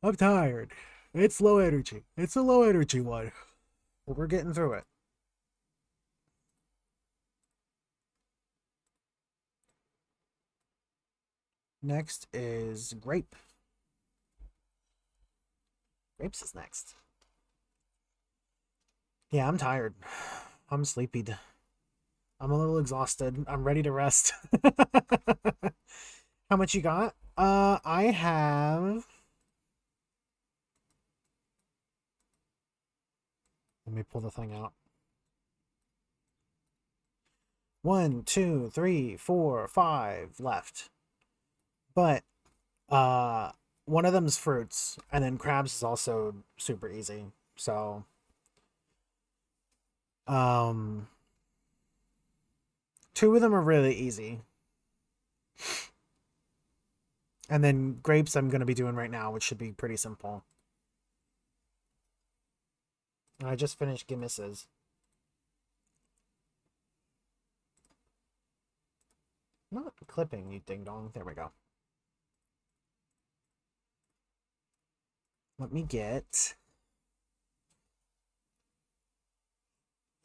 I'm tired. It's low energy. It's a low energy one. But we're getting through it. Next is Grape. Grapes is next. Yeah, I'm tired. I'm sleepy. I'm a little exhausted. I'm ready to rest. How much you got? I have... Let me pull the thing out. 1, 2, 3, 4, 5 left. But one of them's fruits, and then crabs is also super easy. So two of them are really easy. And then grapes I'm going to be doing right now, which should be pretty simple. And I just finished Gimmis's. Not clipping, you ding dong. There we go. Let me get...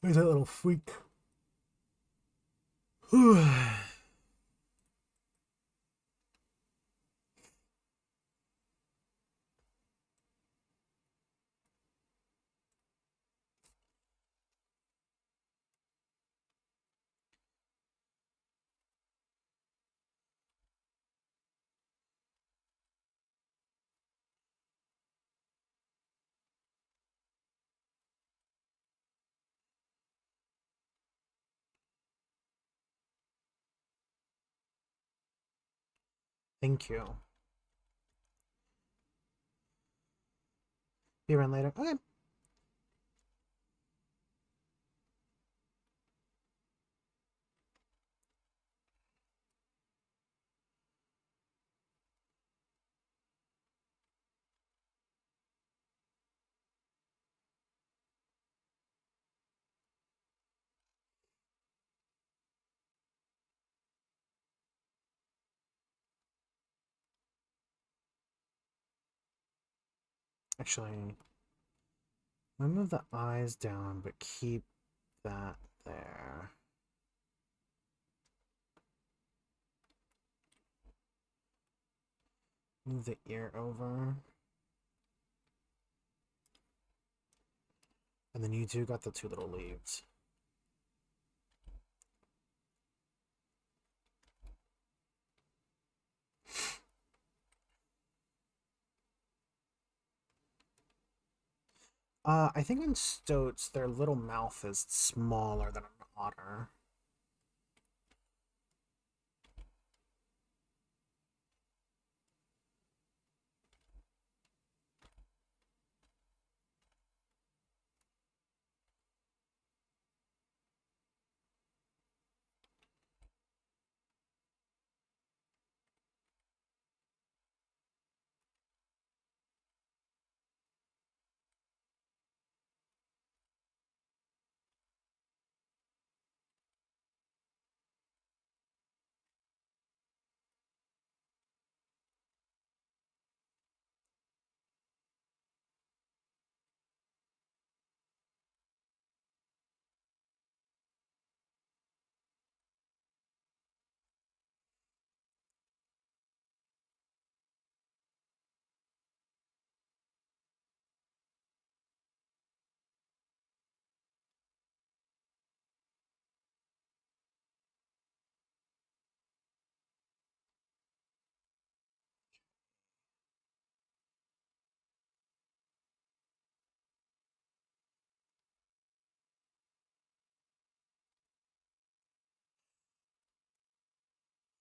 Where's that little freak? Thank you. Be around later. Okay. Actually, let me move the eyes down, but keep that there. Move the ear over. And then you two got the two little leaves. I think on stoats, their little mouth is smaller than an otter.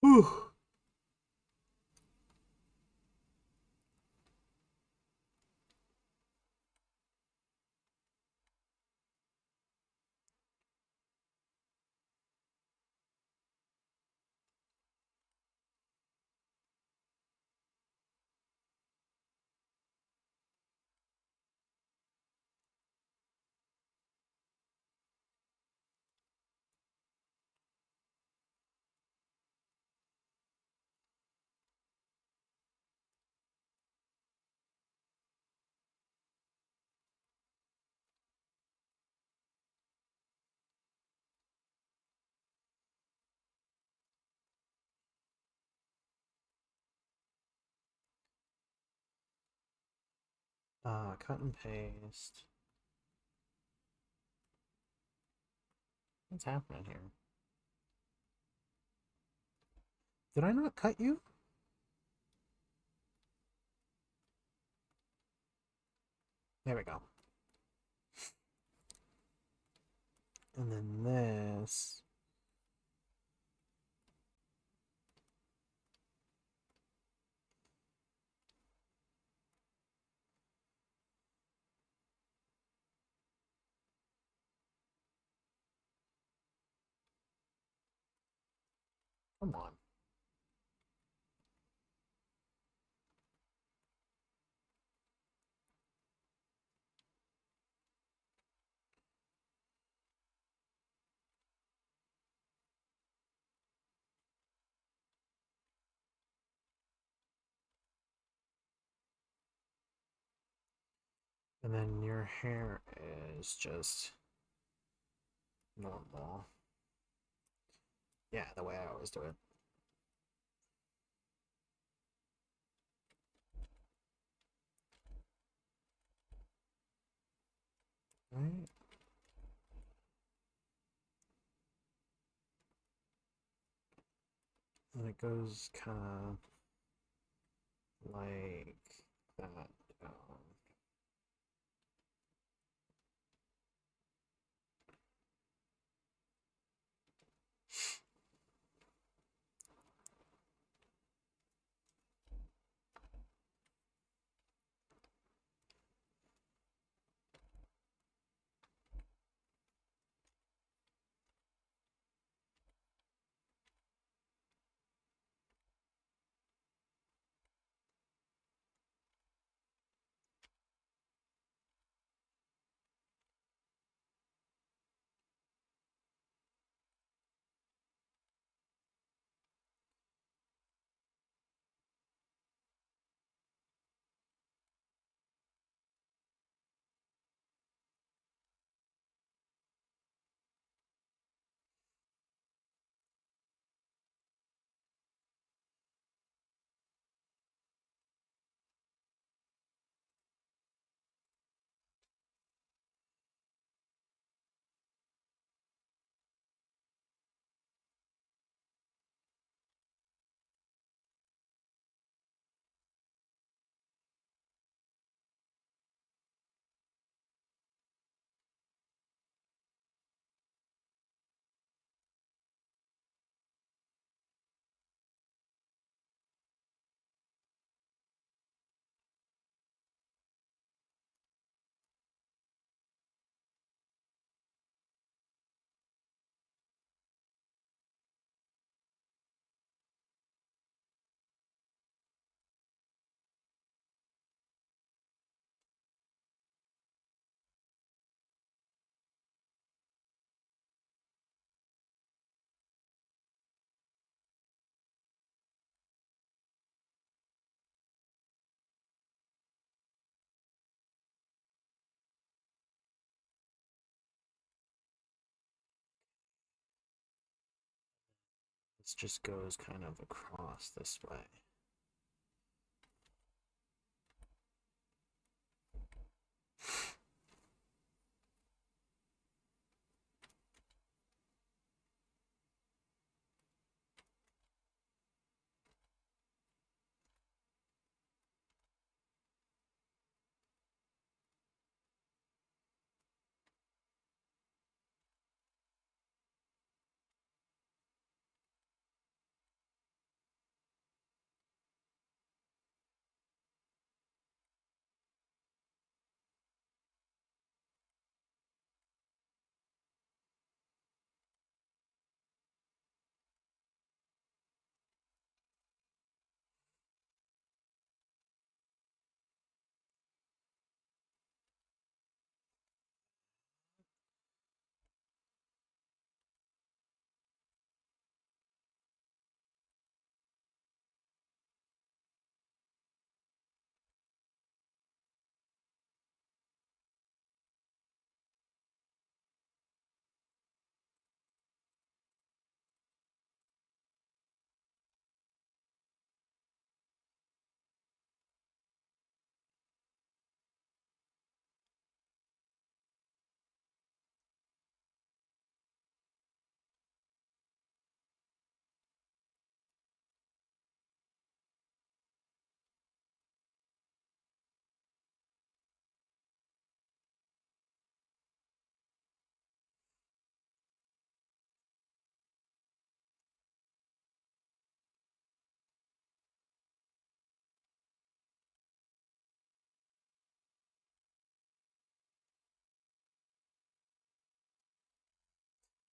Whew. Cut and paste. What's happening here? Did I not cut you? There we go. And then this. Come on. And then your hair is just normal. Yeah, the way I always do it. Right? And it goes kind of like that down. This just goes kind of across this way.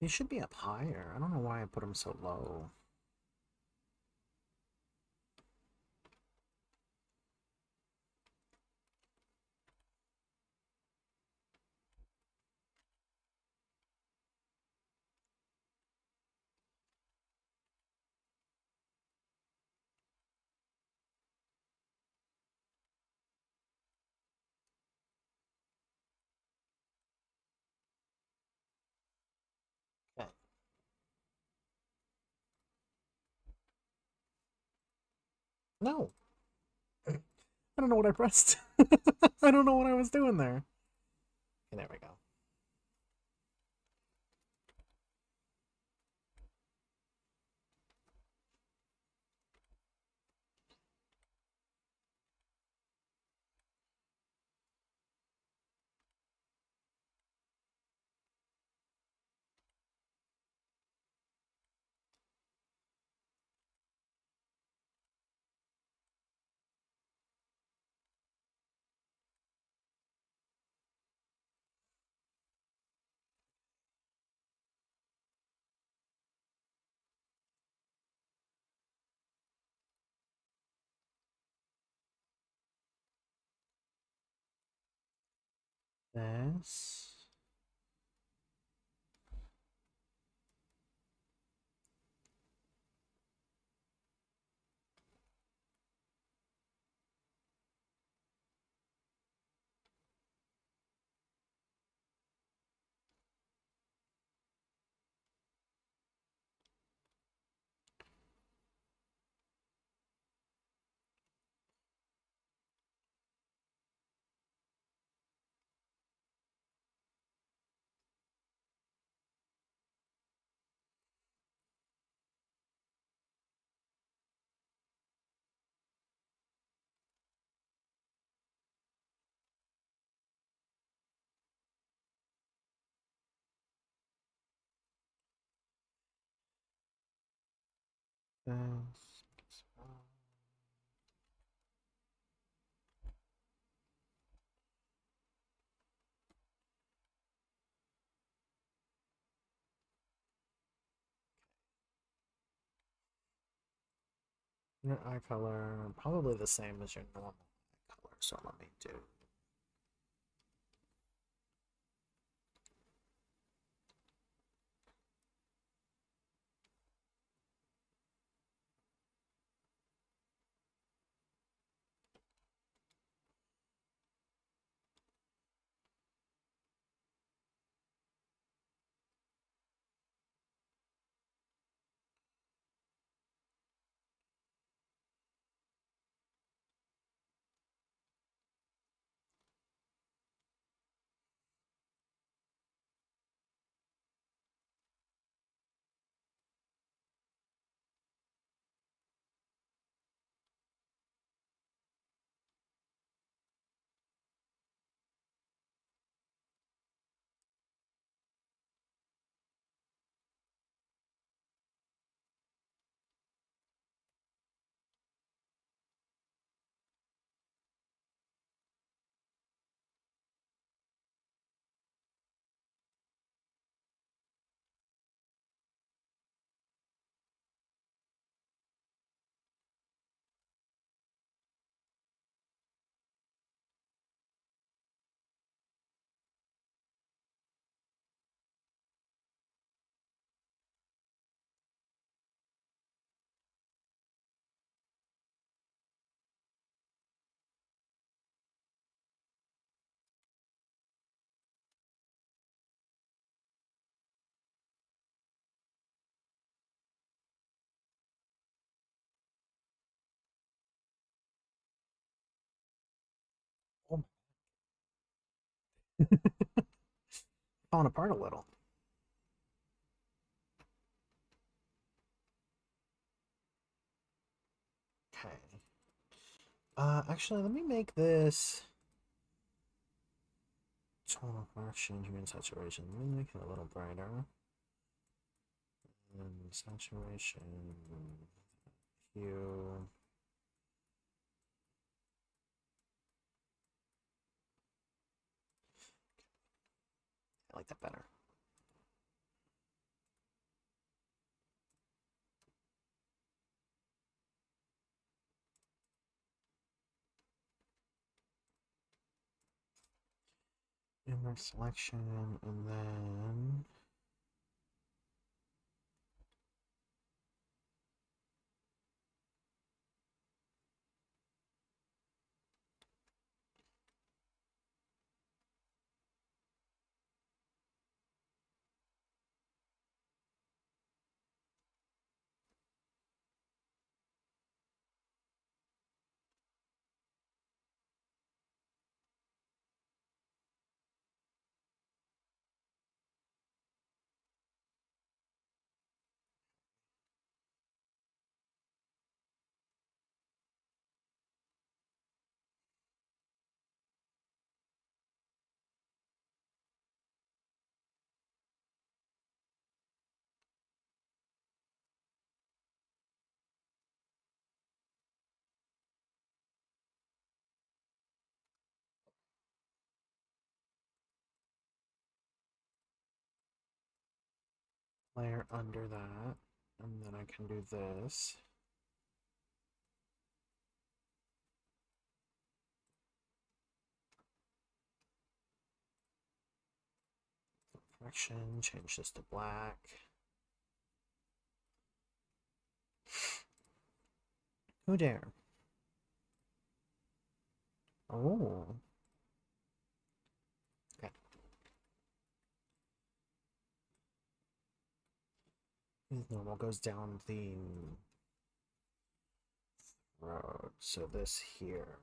He should be up higher. I don't know why I put him so low. Okay. No. I don't know what I pressed. I don't know what I was doing there. Okay, there we go. This. This. Your eye color, probably the same as your normal eye color, so let me do. Oh, falling apart a little. Okay. Actually, let me make this tonal correction, hue and saturation. Let me make it a little brighter. And saturation, hue. I like that better. Inner selection, and then layer under that, and then I can do this. Correction, change this to black. Who dare? Oh. Okay. Normal goes down the road, so this here.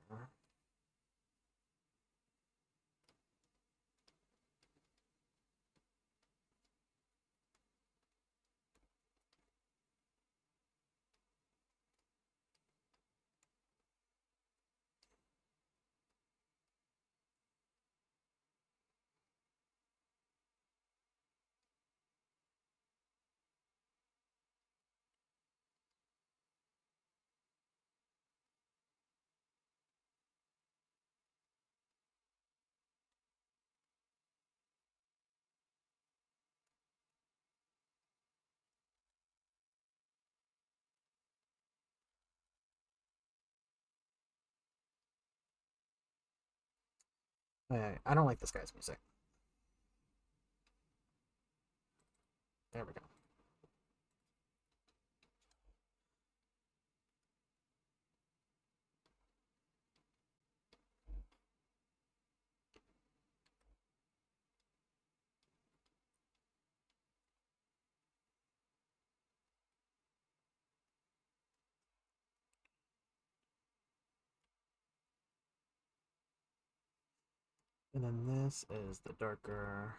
I don't like this guy's music. There we go. And then this is the darker.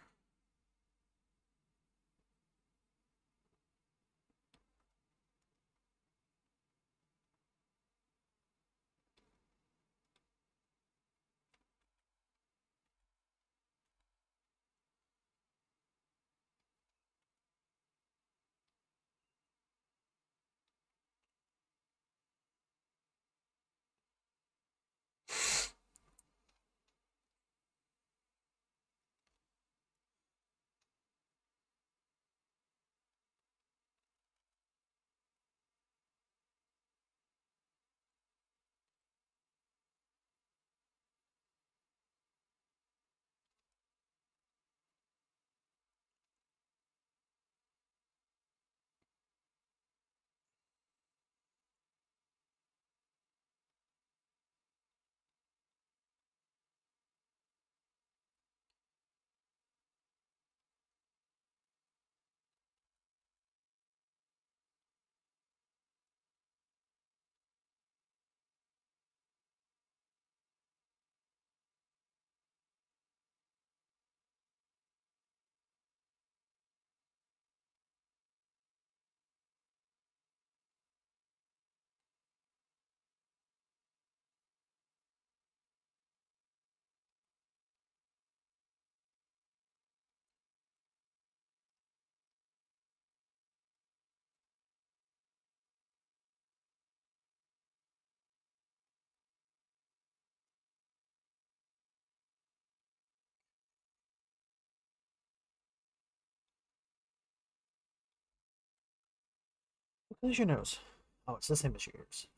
What is your nose? Oh, it's the same as yours.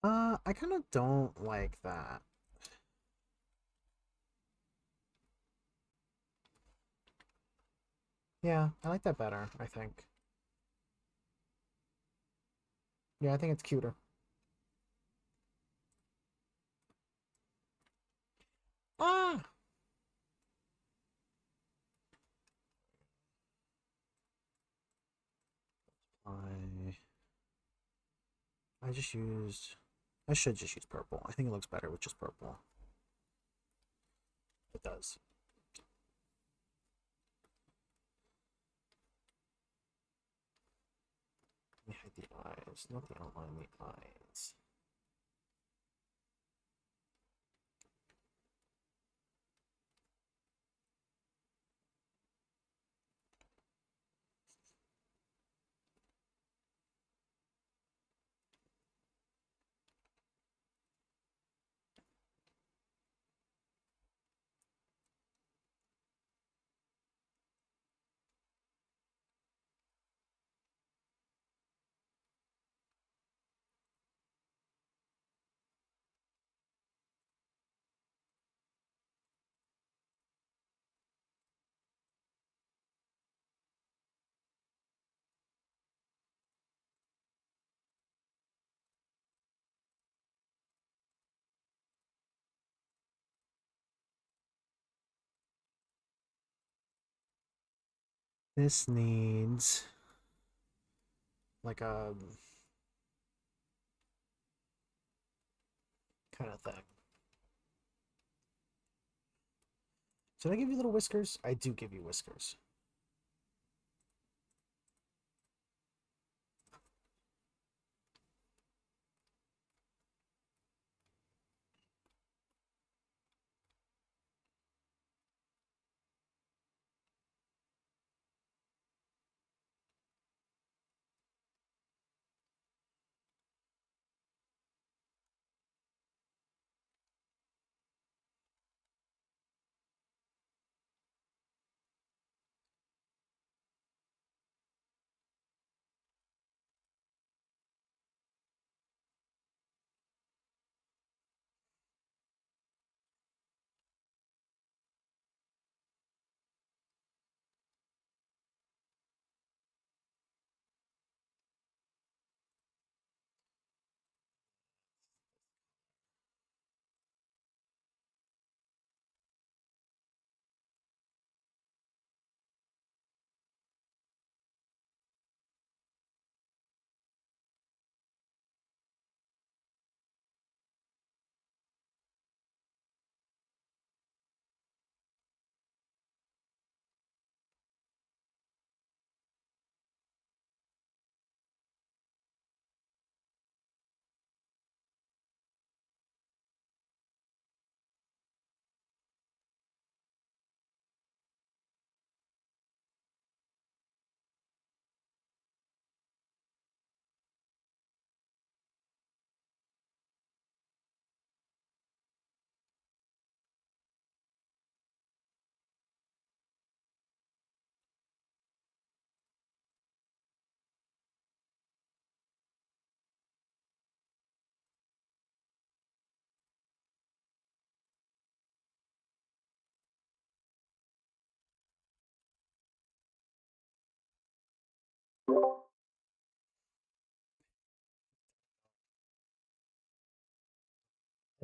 I kind of don't like that. Yeah, I like that better, I think. Yeah, I think it's cuter. Ah! I I just used I should just use purple. I think it looks better with just purple. It does. Let me hide the eyes, not the outline, the eyes. This needs like a kind of thing. Did I give you little whiskers? I do give you whiskers.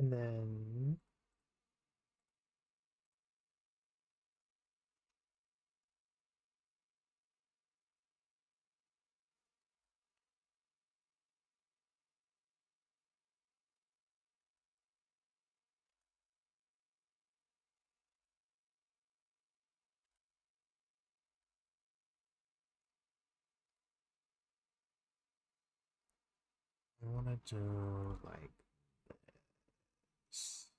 And then I want to do like this.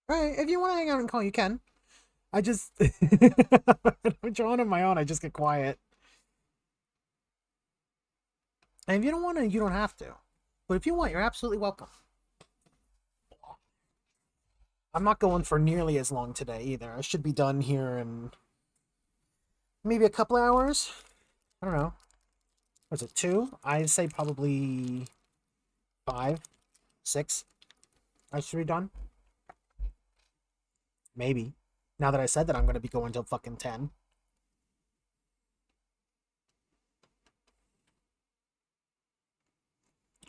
Alright, if you want to hang out and call, you can. I just... I'm drawing on my own, I just get quiet. And if you don't want to, you don't have to. But if you want, you're absolutely welcome. I'm not going for nearly as long today either. I should be done here in maybe a couple hours. I don't know. Was it 2? I'd say probably 5, 6. I should be done. Maybe. Now that I said that, I'm going to be going till fucking 10.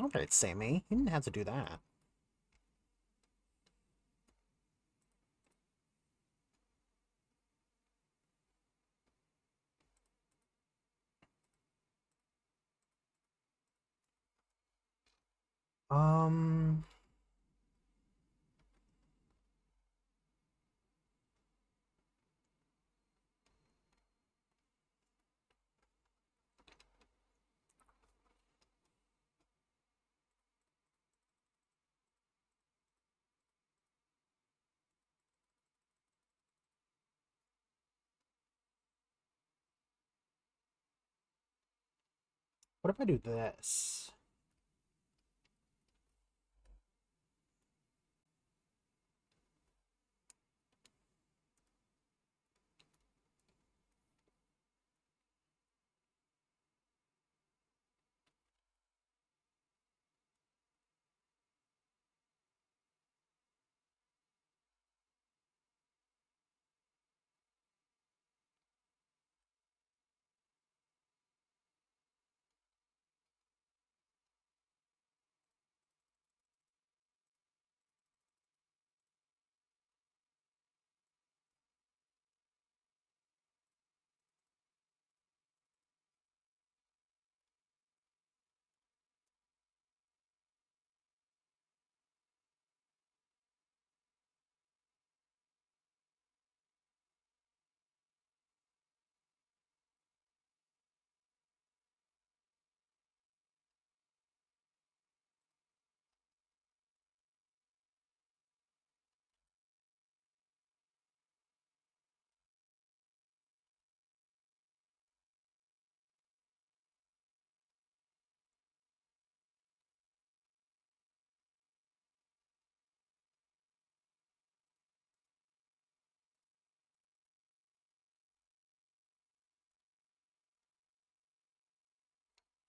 Okay, Sammy. You didn't have to do that. Um... What if I do this?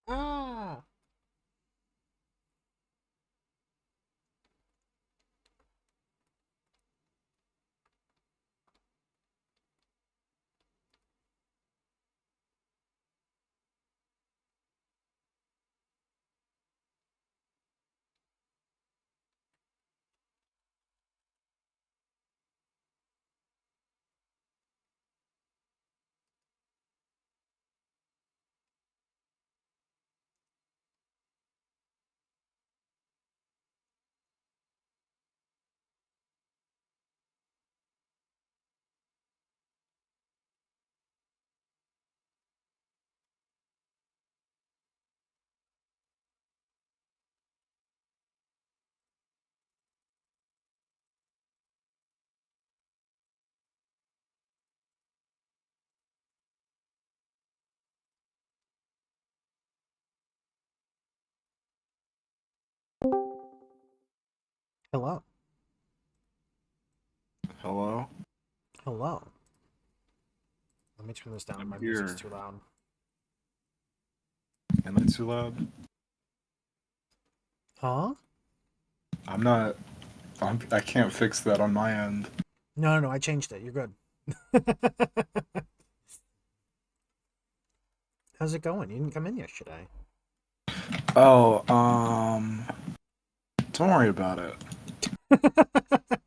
Ah! Hello. Hello? Hello. Let me turn this down. I'm My music's here. too loud. Am I too loud? Huh? I'm not. I can't fix that on my end. No, no, no. I changed it. You're good. How's it going? You didn't come in yesterday. Oh, don't worry about it.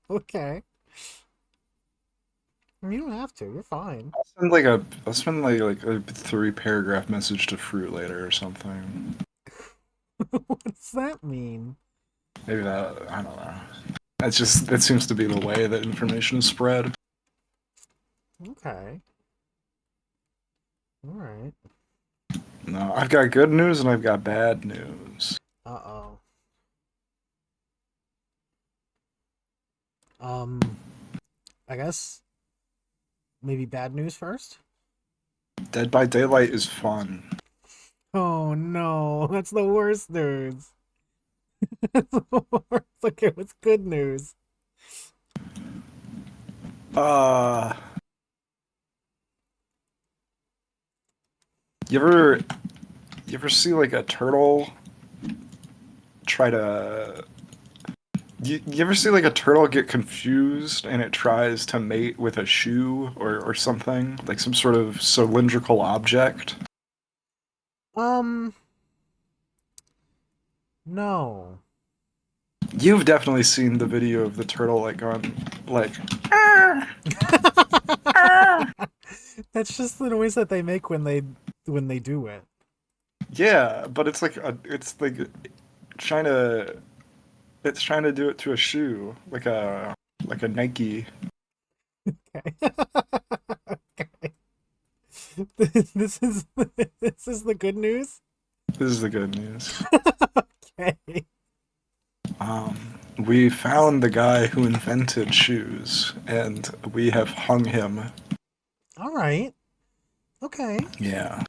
Okay. You don't have to. You're fine. I'll send like a 3 paragraph message to Fruit later or something. What does that mean? Maybe that, I don't know. That seems to be the way that information is spread. Okay. All right. No, I've got good news and I've got bad news. Uh-oh. I guess maybe bad news first. Dead by Daylight is fun. Oh no, that's the worst news. That's the worst. Okay, what's good news? Uh, you ever you ever see like a turtle try to you ever see like a turtle get confused and it tries to mate with a shoe or something? Like some sort of cylindrical object? Um, no. You've definitely seen the video of the turtle like on like That's just the noise that they make when they do it. yeah, but it's like trying to it's trying to do it to a shoe, like a Nike. Okay. Okay. This is this is the good news. This is the good news. Okay. We found the guy who invented shoes, and we have hung him. All right. Okay. Yeah.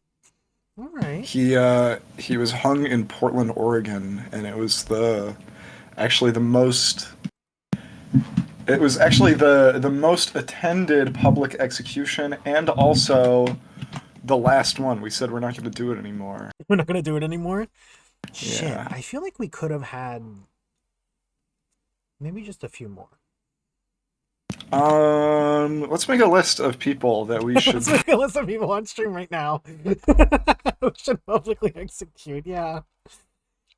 All right. He was hung in Portland, Oregon, and it was the actually the most it was actually the most attended public execution and also the last one. We said we're not going to do it anymore. We're not gonna do it anymore. Shit. Yeah. I feel like we could have had maybe just a few more. Let's make a list of people that we should Let's make a list of people on stream right now. We should publicly execute. Yeah.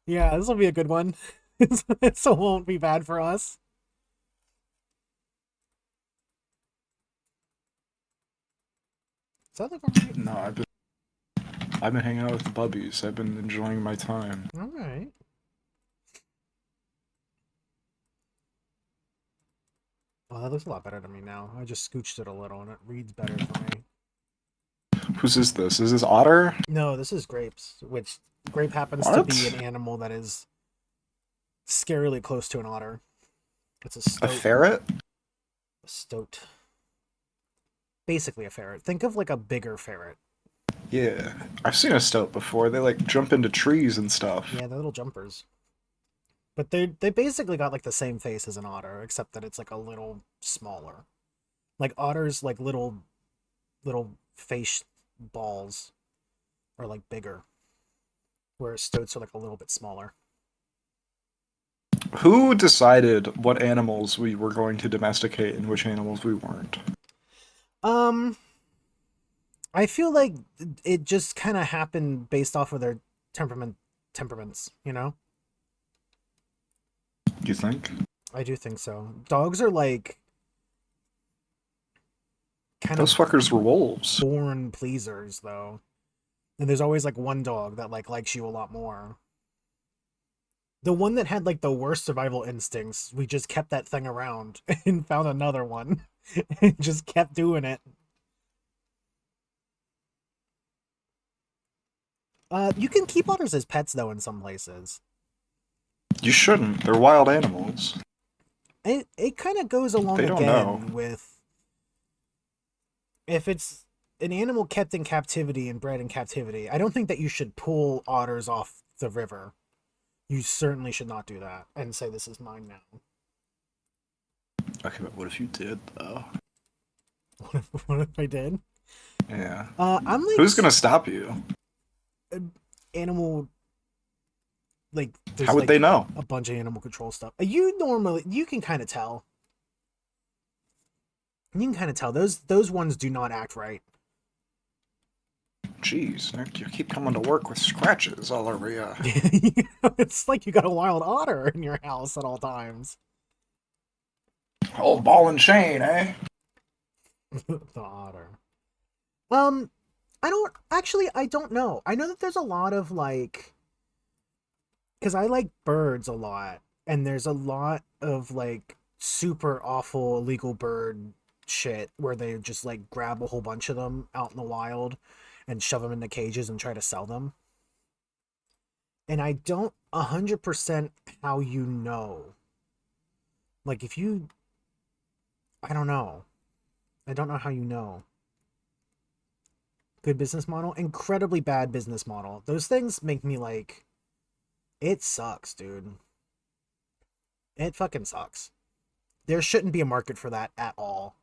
Yeah, this will be a good one. This won't be bad for us. Is that like alright? No, I've been hanging out with the bubbies. I've been enjoying my time. Alright. Oh, that looks a lot better to me now. I just scooched it a little and it reads better for me. Whose is this? Is this Otter? No, this is grapes, which grape happens to What? be an animal that is scarily close to an otter. It's a A stoat. ferret? A stoat. Basically a ferret. Think of like a bigger ferret. Yeah. I've seen a stoat before. They like jump into trees and stuff. Yeah, they're little jumpers. But they basically got like the same face as an otter, except that it's like a little smaller. Like otters, like little face balls are like bigger, whereas stoats are like a little bit smaller. Who decided what animals we were going to domesticate and which animals we weren't? Um, I feel like it just kind of happened based off of their temperaments, you know? You think? I do think so. Dogs are like kind Those of fuckers were wolves. born pleasers though. And there's always like one dog that like likes you a lot more. The one that had like the worst survival instincts, we just kept that thing around and found another one and just kept doing it. You can keep otters as pets though in some places. You shouldn't. They're wild animals. It kind of goes along They don't again know. with if it's an animal kept in captivity and bred in captivity. I don't think that you should pull otters off the river. You certainly should not do that and say this is mine now. Okay, but what if you did though? What if I did? Yeah. I'm like Who's gonna stop you? animal like there's How would like they know? a bunch of animal control stuff. You can kind of tell. You can kind of tell those ones do not act right. Jeez, Nick, you keep coming to work with scratches all over you. It's like you got a wild otter in your house at all times. Old ball and chain, eh? The otter. I don't know. I know that there's a lot of like because I like birds a lot, and there's a lot of like super awful illegal bird shit where they just like grab a whole bunch of them out in the wild and shove them into cages and try to sell them. And I don't 100% how you know. Like if you I don't know. I don't know how you know. Good business model, incredibly bad business model. Those things make me like, it sucks, dude. It fucking sucks. There shouldn't be a market for that at all.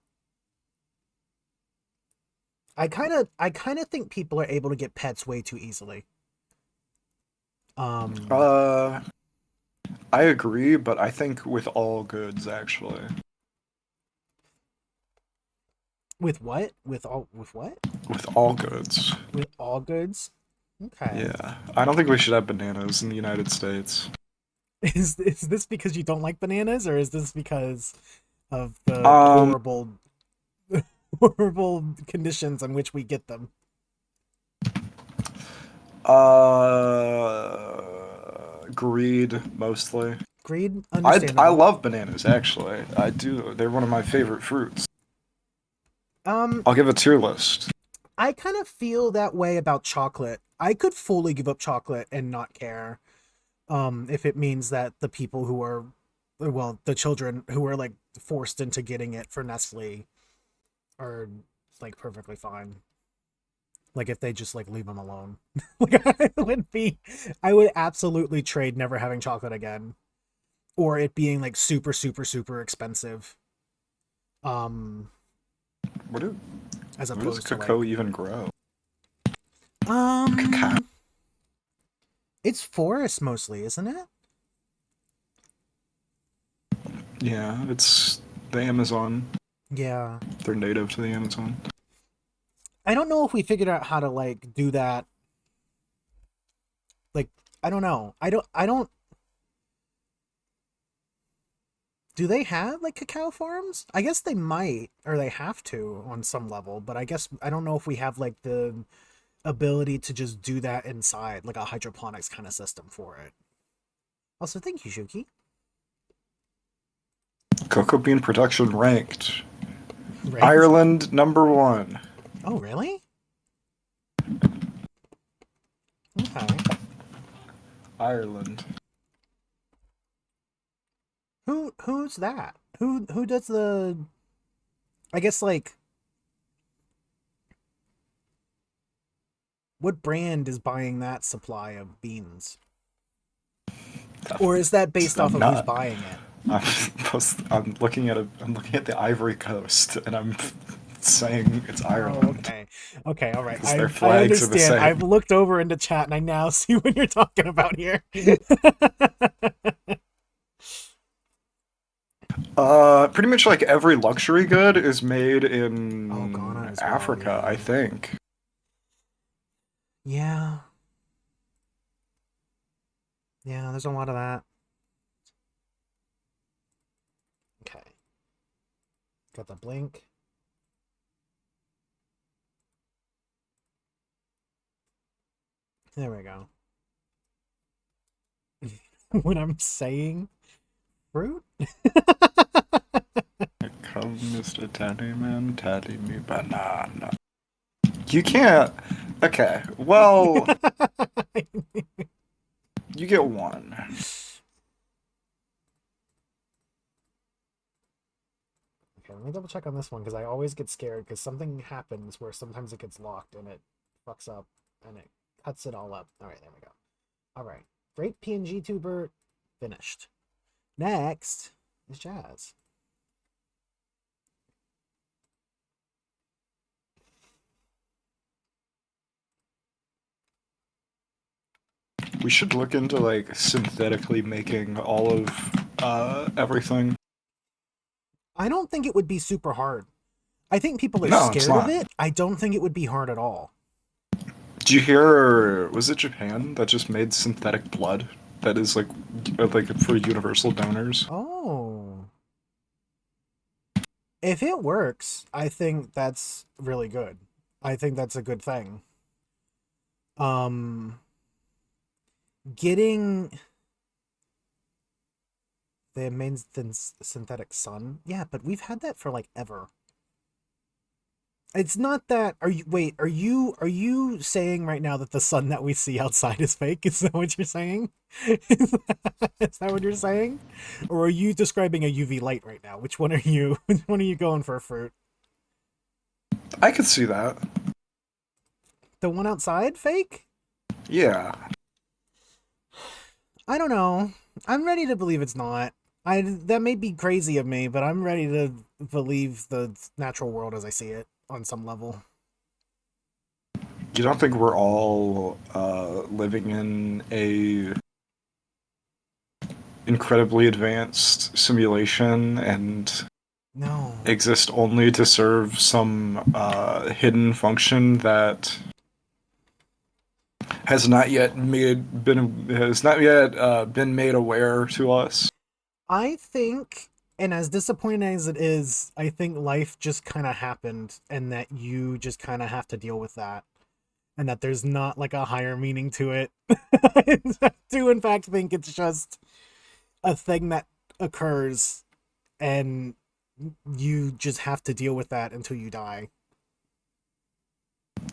I kind of think people are able to get pets way too easily. Um, Uh, I agree, but I think with all goods, actually. with what? With what? With all goods. With all goods? Okay. Yeah. I don't think we should have bananas in the United States. Is this because you don't like bananas, or is this because of the Um, horrible horrible conditions in which we get them? greed, mostly. Greed, I understandable. love bananas, actually. I do. They're one of my favorite fruits. Um, I'll give a tier list. I kind of feel that way about chocolate. I could fully give up chocolate and not care. If it means that the people who are, well, the children who are like forced into getting it for Nestle are like perfectly fine. Like if they just like leave them alone. Like I would absolutely trade never having chocolate again, or it being like super super super expensive. Um, Where, do, as where does opposed to cocoa like, even grow? Cacao. um, it's forest mostly, isn't it? Yeah, it's the Amazon. Yeah. They're native to the Amazon. I don't know if we figured out how to like do that. Like, I don't know. I don't do they have like cacao farms? I guess they might, or they have to on some level, but I guess I don't know if we have like the ability to just do that inside, like a hydroponics kind of system for it. Also, thank you, Shuki. Cocoa bean production ranked. Right? Ireland #1. Oh, really? Okay. Ireland. Who's that? Who does the? I guess like what brand is buying that supply of beans? Or is that based off I'm of who's not. buying it? I'm looking at I'm looking at the Ivory Coast, and I'm saying it's Oh, Ireland okay. Okay, all right. because their I flags are the understand. I've same. looked over into chat and I now see what you're talking about here. Pretty much like every luxury good is made Oh, Ghana in as well, Africa, I yeah. think. Yeah. Yeah, there's a lot of that. Okay. Got the blink. There we go. When I'm saying fruit? Come, Mr. Teddyman, teddy me banana. You can't. Okay, well, you get one. Okay, let me double check on this one because I always get scared because something happens where sometimes it gets locked and it fucks up and it cuts it all up. All right, there we go. All right, great PNG tuber finished. Next is Jazz. We should look into like synthetically making all of everything. I don't think it would be super hard. I think people are No, it's scared of not. it. I don't think it would be hard at all. Did you hear? Was it Japan that just made synthetic blood that is like for universal donors? Oh, if it works, I think that's really good. I think that's a good thing. Um, getting the main synthetic sun, yeah, but we've had that for like ever. It's not that. Are you wait? Are you saying right now that the sun that we see outside is fake? Is that what you're saying? Is that what you're saying? Or are you describing a UV light right now? Which one are you? Which one are you going for, fruit? I could see that. The one outside fake? Yeah. I don't know. I'm ready to believe it's not. I that may be crazy of me, but I'm ready to believe the natural world as I see it on some level. You don't think we're all living in a incredibly advanced simulation and No. exist only to serve some hidden function that has not yet been made aware to us? I think, and as disappointing as it is, I think life just kind of happened and that you just kind of have to deal with that. And that there's not like a higher meaning to it. I do, in fact, think it's just a thing that occurs and you just have to deal with that until you die.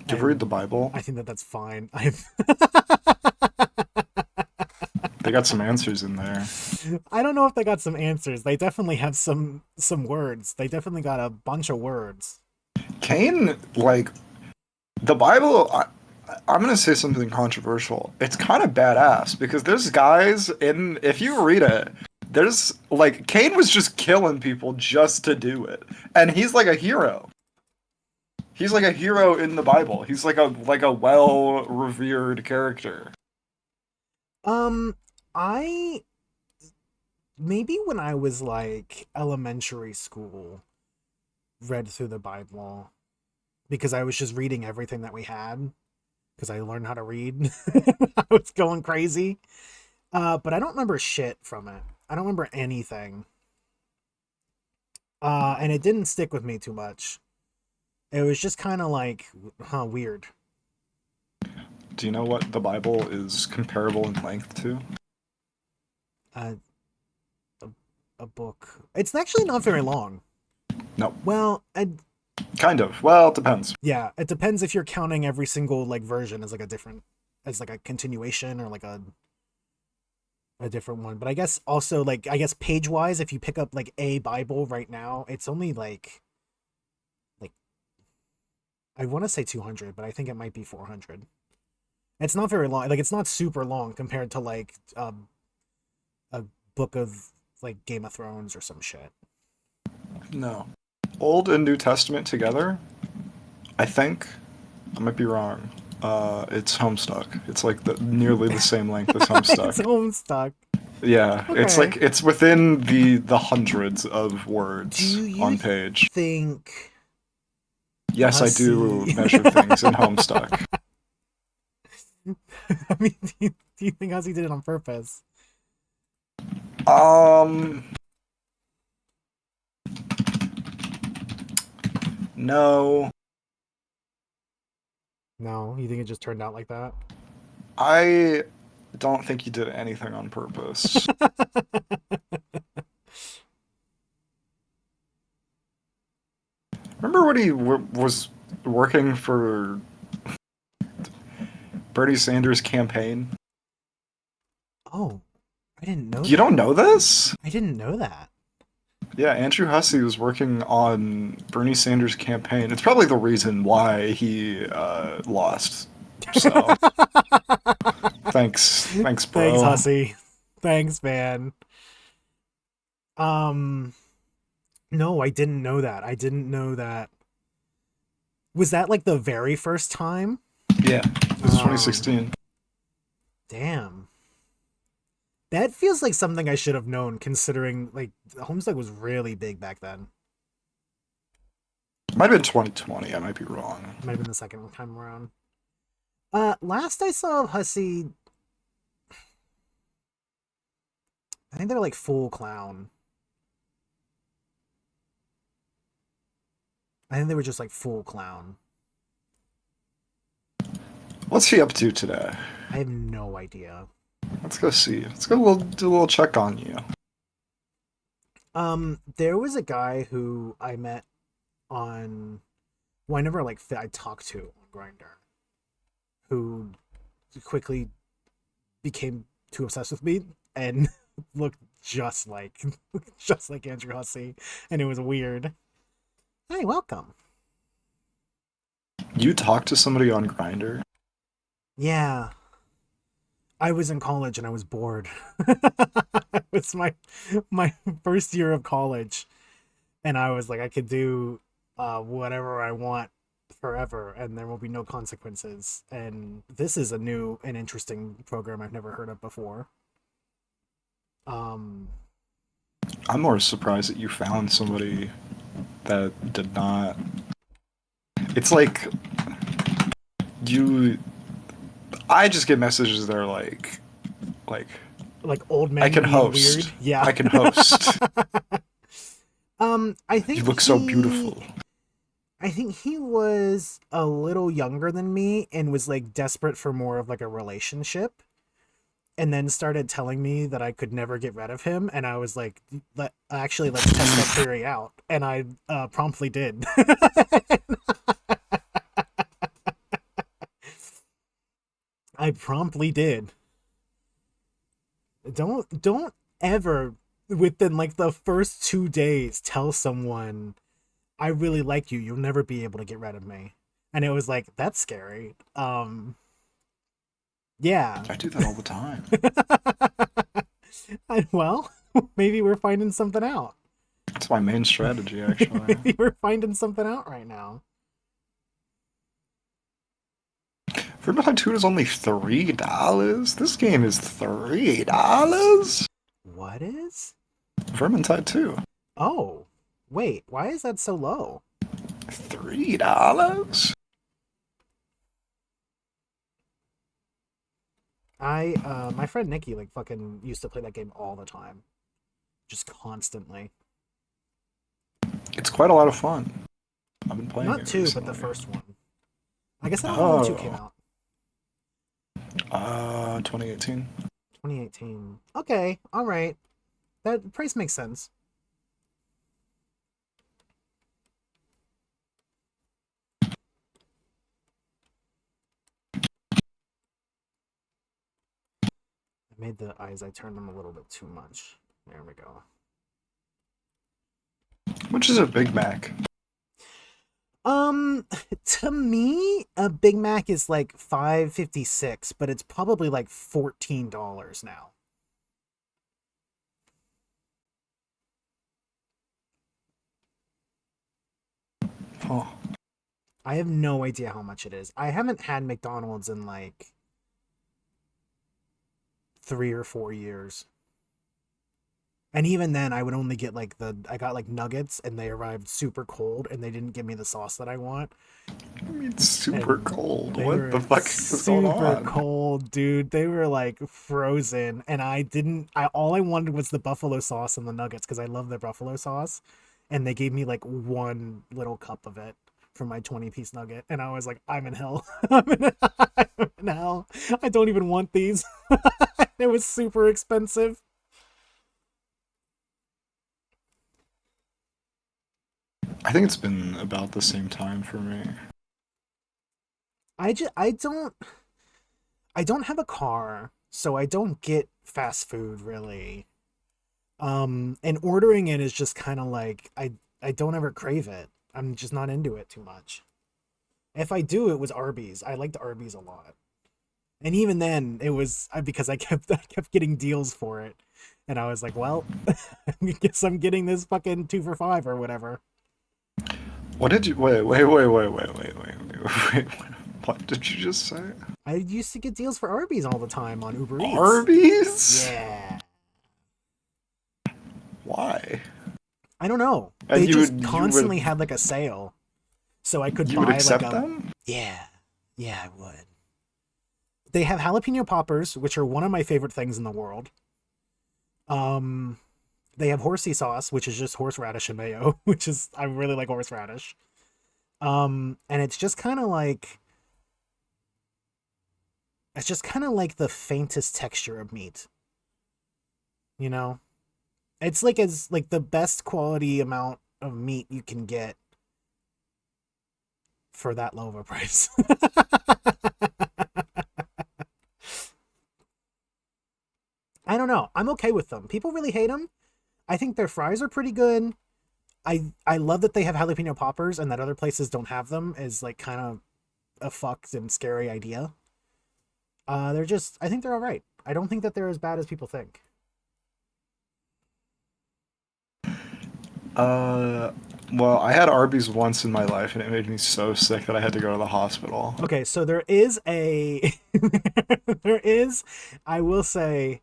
Do you ever read And the Bible? I think that that's fine. I've They got some answers in there. I don't know if they got some answers. They definitely have some words. They definitely got a bunch of words. Cain, like, the Bible, I'm gonna say something controversial. It's kind of badass because there's guys in. If you read it, there's like Cain was just killing people just to do it, and he's like a hero. He's like a hero in the Bible. He's like a well revered character. Um, I maybe when I was like elementary school, read through the Bible because I was just reading everything that we had because I learned how to read. I was going crazy. But I don't remember shit from it. I don't remember anything. And it didn't stick with me too much. It was just kind of like, huh, weird. Do you know what the Bible is comparable in length to? Uh, a, a book. It's actually not very long. No, Well, kind of. Well, it depends. yeah, it depends if you're counting every single like version as like a different, as like a continuation or like a different one. But I guess also like I guess page wise, if you pick up like a Bible right now, it's only like I want to say 200, but I think it might be 400. It's not very long. Like it's not super long compared to like a book of like Game of Thrones or some shit. No. Old and New Testament together, I think. I might be wrong. It's Homestuck. It's like nearly the same length as It's Homestuck. Homestuck. Yeah, it's Okay. like it's within the hundreds of Do words you on page. think Yes, I do Hussey? measure things in Homestuck. I mean, do you think Hussey did it on purpose? Um, no. No, you think it just turned out like that? I don't think he did anything on purpose. Remember when he was working for Bernie Sanders' campaign? Oh, I didn't know You don't that. know this? I didn't know that. Yeah, Andrew Hussey was working on Bernie Sanders' campaign. It's probably the reason why he lost. So, thanks, Thanks, bro. Hussey. Thanks, man. Um, no, I didn't know that. I didn't know that. Was that like the very first time? Yeah, it was Um, 2016. damn. That feels like something I should have known, considering like Homestuck was really big back then. Might have been 2020. I might be wrong. Might have been the second time around. Last I saw of Hussey, I think they were like full clown. I think they were just like full clown. What's he up to today? I have no idea. Let's go see. Let's go do a little check on you. There was a guy who I met on well, I never like I talked to on Grinder, who quickly became too obsessed with me and looked just like just like Andrew Hussey, and it was weird. Hey, welcome. You talked to somebody on Grinder? Yeah, I was in college and I was bored. It was my first year of college, and I was like, I could do whatever I want forever, and there will be no consequences. And this is a new and interesting program I've never heard of before. Um, I'm more surprised that you found somebody that did not. It's like you. I just get messages that are like, like old I men can being weird. host. Yeah. I can host. I You think look so beautiful. I think he was a little younger than me and was like desperate for more of like a relationship, and then started telling me that I could never get rid of him, and I was like, actually, let's test that theory out," and I promptly did. I promptly did. Don't ever within like the first 2 days tell someone I really like you. You'll never be able to get rid of me. And it was like, that's scary. Yeah. I do that all the time. Well, maybe we're finding something out. It's my main strategy, actually. Maybe we're finding something out right now. Vermintide 2 is only $3. This game is $3. What is? Vermintide 2. Oh, wait, why is that so low? $3? My friend Nikki like fucking used to play that game all the time. Just constantly. It's quite a lot of fun. I've been playing Not it two, recently. but the first one. I guess I don't know when two came out. 2018. 2018. Okay, all right. That price makes sense. I made the eyes, I turned them a little bit too much. There we go. Which is a Big Mac. To me, a Big Mac is like $5.56, but it's probably like $14 now. Oh. I have no idea how much it is. I haven't had McDonald's in like 3 or 4 years. And even then, I would only get like I got like nuggets and they arrived super cold and they didn't give me the sauce that I want. I mean, it's super And cold. they What were the fuck is going super on? cold, dude. They were like frozen. And all I wanted was the buffalo sauce and the nuggets because I love the buffalo sauce. And they gave me like one little cup of it for my 20-piece nugget. And I was like, I'm in hell. I'm in hell. I don't even want these. It was super expensive. I think it's been about the same time for me. I just I don't have a car, so I don't get fast food really. And ordering it is just kind of like I don't ever crave it. I'm just not into it too much. If I do, it was Arby's. I liked Arby's a lot. And even then, it was because I kept getting deals for it. And I was like, well, I guess I'm getting this fucking 2 for $5 or whatever. What did you wait. What did you just say? I used to get deals for Arby's all the time on Uber Eats. Arby's? Yeah. Why? I don't know. And They you just would constantly had like a sale. So I could you buy would accept like a them? Yeah. Yeah, I would. They have jalapeno poppers, which are one of my favorite things in the world. Um they have horsey sauce, which is just horseradish and mayo, which is I really like horseradish. And it's just kind of like the faintest texture of meat, you know? It's like as like the best quality amount of meat you can get for that low of a price. I don't know. I'm okay with them. People really hate them. I think their fries are pretty good. I love that they have jalapeno poppers and that other places don't have them is like kind of a fucked and scary idea. They're just I think they're all right. I don't think that they're as bad as people think. Uh, well, I had Arby's once in my life, and it made me so sick that I had to go to the hospital. Okay, so there is a there is I will say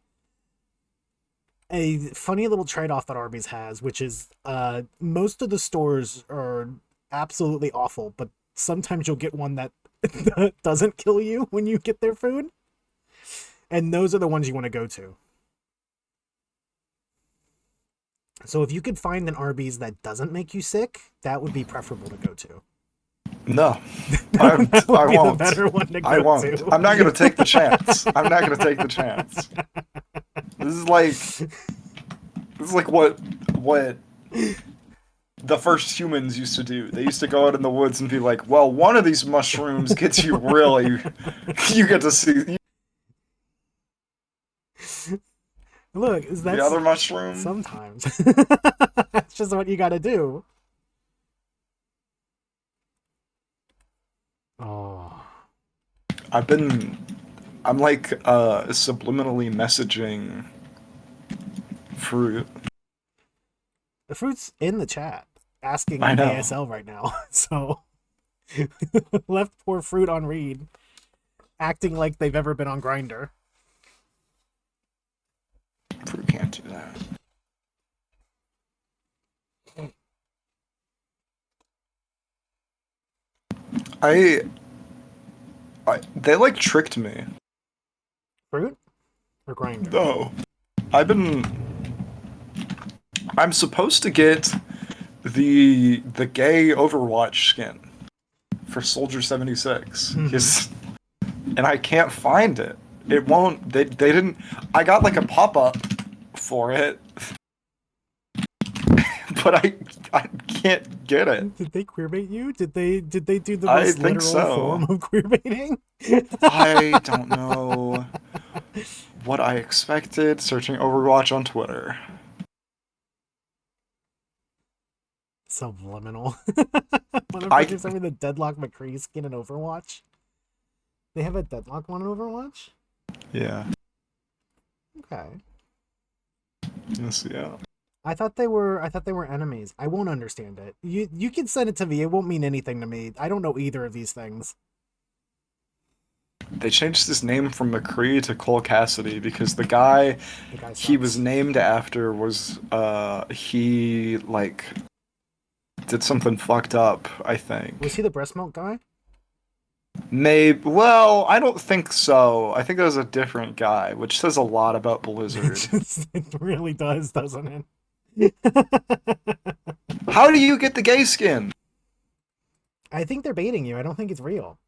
a funny little trade-off that Arby's has, which is most of the stores are absolutely awful, but sometimes you'll get one that doesn't kill you when you get their food, and those are the ones you want to go to. So if you could find an Arby's that doesn't make you sick, that would be preferable to go to. No, That would I be the won't. better one to I go won't. to. I'm not going to take the chance. I'm not going to take the chance. This is like what the first humans used to do. They used to go out in the woods and be like, "Well, one of these mushrooms gets you really. You get to see Look, is that the other mushroom." sometimes that's just what you got to do. Oh, I'm like subliminally messaging fruit. the fruit's in the chat asking I know. ASL right now. So left poor fruit on read, acting like they've ever been on Grinder. Fruit can't do that. I, they like tricked me. Fruit or Grinder? No, I've been. I'm supposed to get the gay Overwatch skin for Soldier 76. And I can't find it. It won't. They didn't. I got like a pop up for it, but I can't get it. Did they queerbait you? Did they do the I most think literal so. form of queerbaiting? I don't know what I expected searching Overwatch on Twitter. Subliminal. Whenever I they sent me the Deadlock McCree skin in Overwatch. They have a Deadlock one in Overwatch? yeah. Okay. Yes, yeah. I thought they were enemies. I won't understand it. You can send it to me. It won't mean anything to me. I don't know either of these things. They changed his name from McCree to Cole Cassidy because the guy he sucks. was named after was he like did something fucked up, I think. Was he the breast milk guy? Maybe. Well, I don't think so. I think that was a different guy, which says a lot about Blizzard. It really does, doesn't it? How do you get the gay skin? I think they're baiting you. I don't think it's real.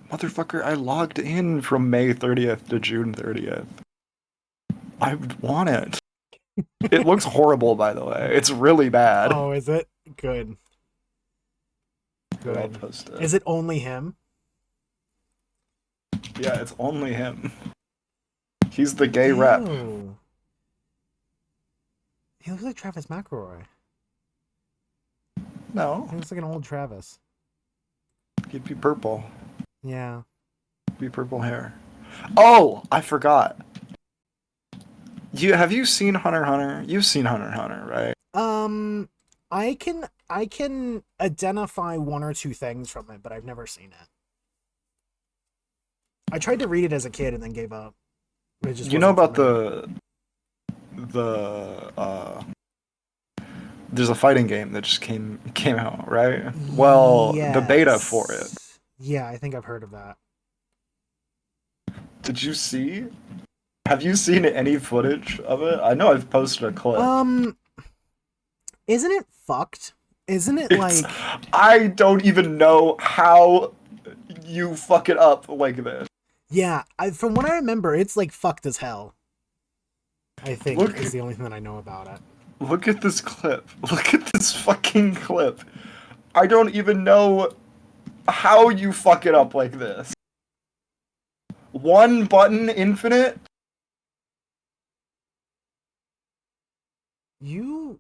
Motherfucker, I logged in from May 30th to June 30th. I want it. It looks horrible, by the way. It's really bad. Oh, is it? Good. I'll Good. post it. Is it only him? Yeah, it's only him. He's the gay rep. Ew. He looks like Travis McElroy. No, He looks like an old Travis. he'd be purple. Yeah. Be purple hair. Oh, I forgot. Have you seen Hunter x Hunter? You've seen Hunter x Hunter, right? I can identify one or two things from it, but I've never seen it. I tried to read it as a kid and then gave up. It just You know wasn't about for me. there's a fighting game that just came out, right? Well, the beta for it. Yes. Yeah, I think I've heard of that. Did you see? Have you seen any footage of it? I know I've posted a clip. Isn't it fucked? Isn't it It's like, I don't even know how you fuck it up like this. yeah, from what I remember, it's like fucked as hell. I think Look is the only thing that I know about it. look at this clip. Look at this fucking clip. I don't even know how you fuck it up like this. One button infinite? You,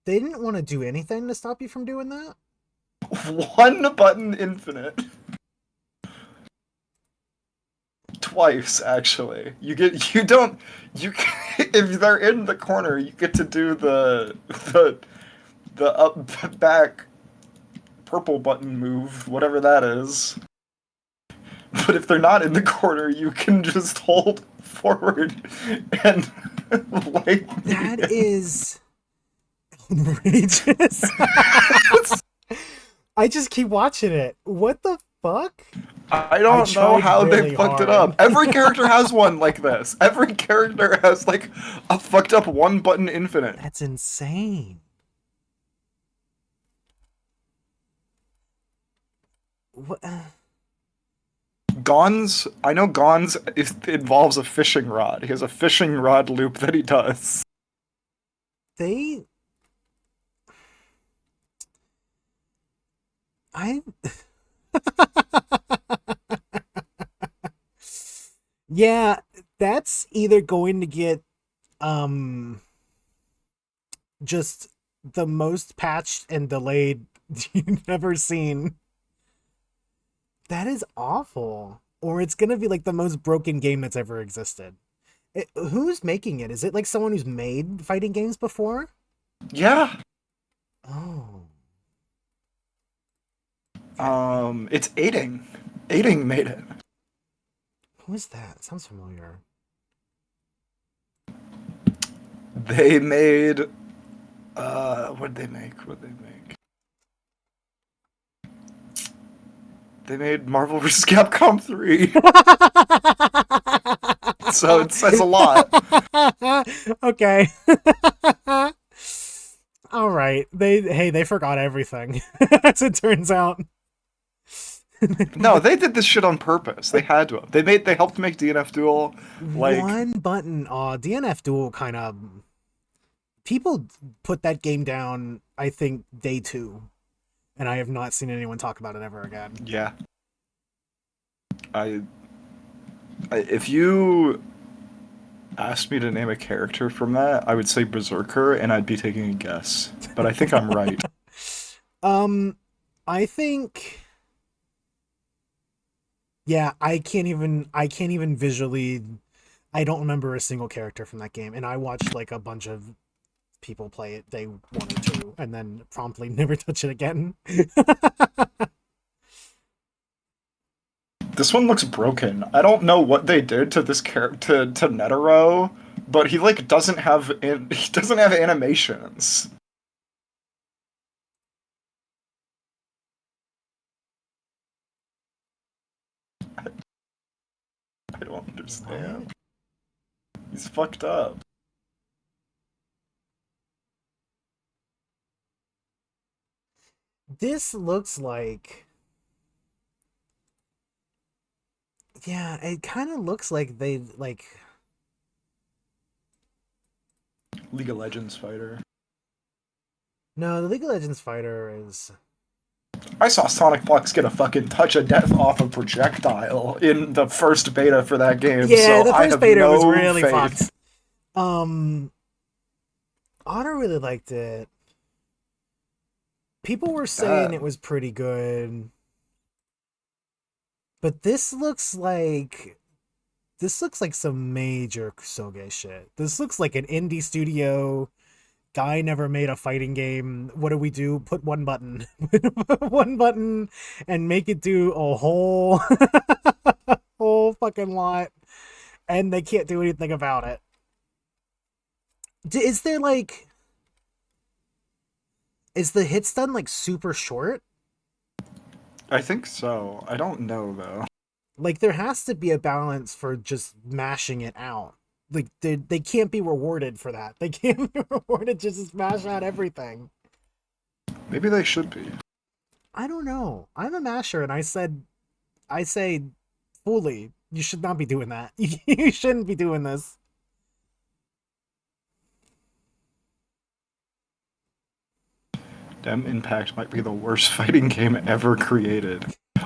they didn't want to do anything to stop you from doing that? One button infinite. Twice, actually. You don't you if they're in the corner, you get to do the up back purple button move, whatever that is. But if they're not in the corner, you can just hold forward and like That is outrageous. I just keep watching it. What the fuck? I I don't know tried how they really fucked it hard. up. Every character has one like this. Every character has like a fucked up one button infinite. That's insane. What? I know involves a fishing rod. He has a fishing rod loop that he does. They, I, yeah, that's either going to get, um, just the most patched and delayed you've ever seen. That is awful. Or it's gonna be like the most broken game that's ever existed. Who's making it? Is it like someone who's made fighting games before? Yeah. Oh, It's Aiding. Aiding made it. who is that? Sounds familiar. They made what did they make? What did they make? They made Marvel vs. Capcom 3. So it says a lot. Okay. All right. They forgot everything. As it turns out. No, they did this shit on purpose. They had to have. They helped make DNF Duel like One button. DNF Duel kind of, people put that game down, I think, day 2, and I have not seen anyone talk about it ever again. yeah. I, if you asked me to name a character from that, I would say Berserker and I'd be taking a guess. But I think I'm right. um I think, yeah, I can't even visually, I don't remember a single character from that game, and I watched like a bunch of people play it day 1 or 2 and then promptly never touch it again. This one looks broken. I don't know what they did to this character to Netero, but he like he doesn't have animations. I don't What? understand. He's fucked up. This looks like, yeah, it kind of looks like they like, League of Legends fighter. no, the League of Legends fighter is, I saw Sonic Fox get a fucking touch of death off a projectile in the first beta for that game, yeah, so the I first have beta was no really faith. fucked. um Otter really liked it. People were saying That it was pretty good, but this looks like some major Kusoge shit. This looks like an indie studio. Guy never made a fighting game. What do we do? Put one button. One button and make it do a whole whole fucking lot, and they can't do anything about it. Is there like, is the hit stun like super short? I think so. I don't know though. Like there has to be a balance for just mashing it out. like they can't be rewarded for that. They can't be rewarded just to smash out everything. Maybe they should be. I don't know. I'm a masher, and I say fully, you should not be doing that. You shouldn't be doing this. Dem Impact might be the worst fighting game ever created.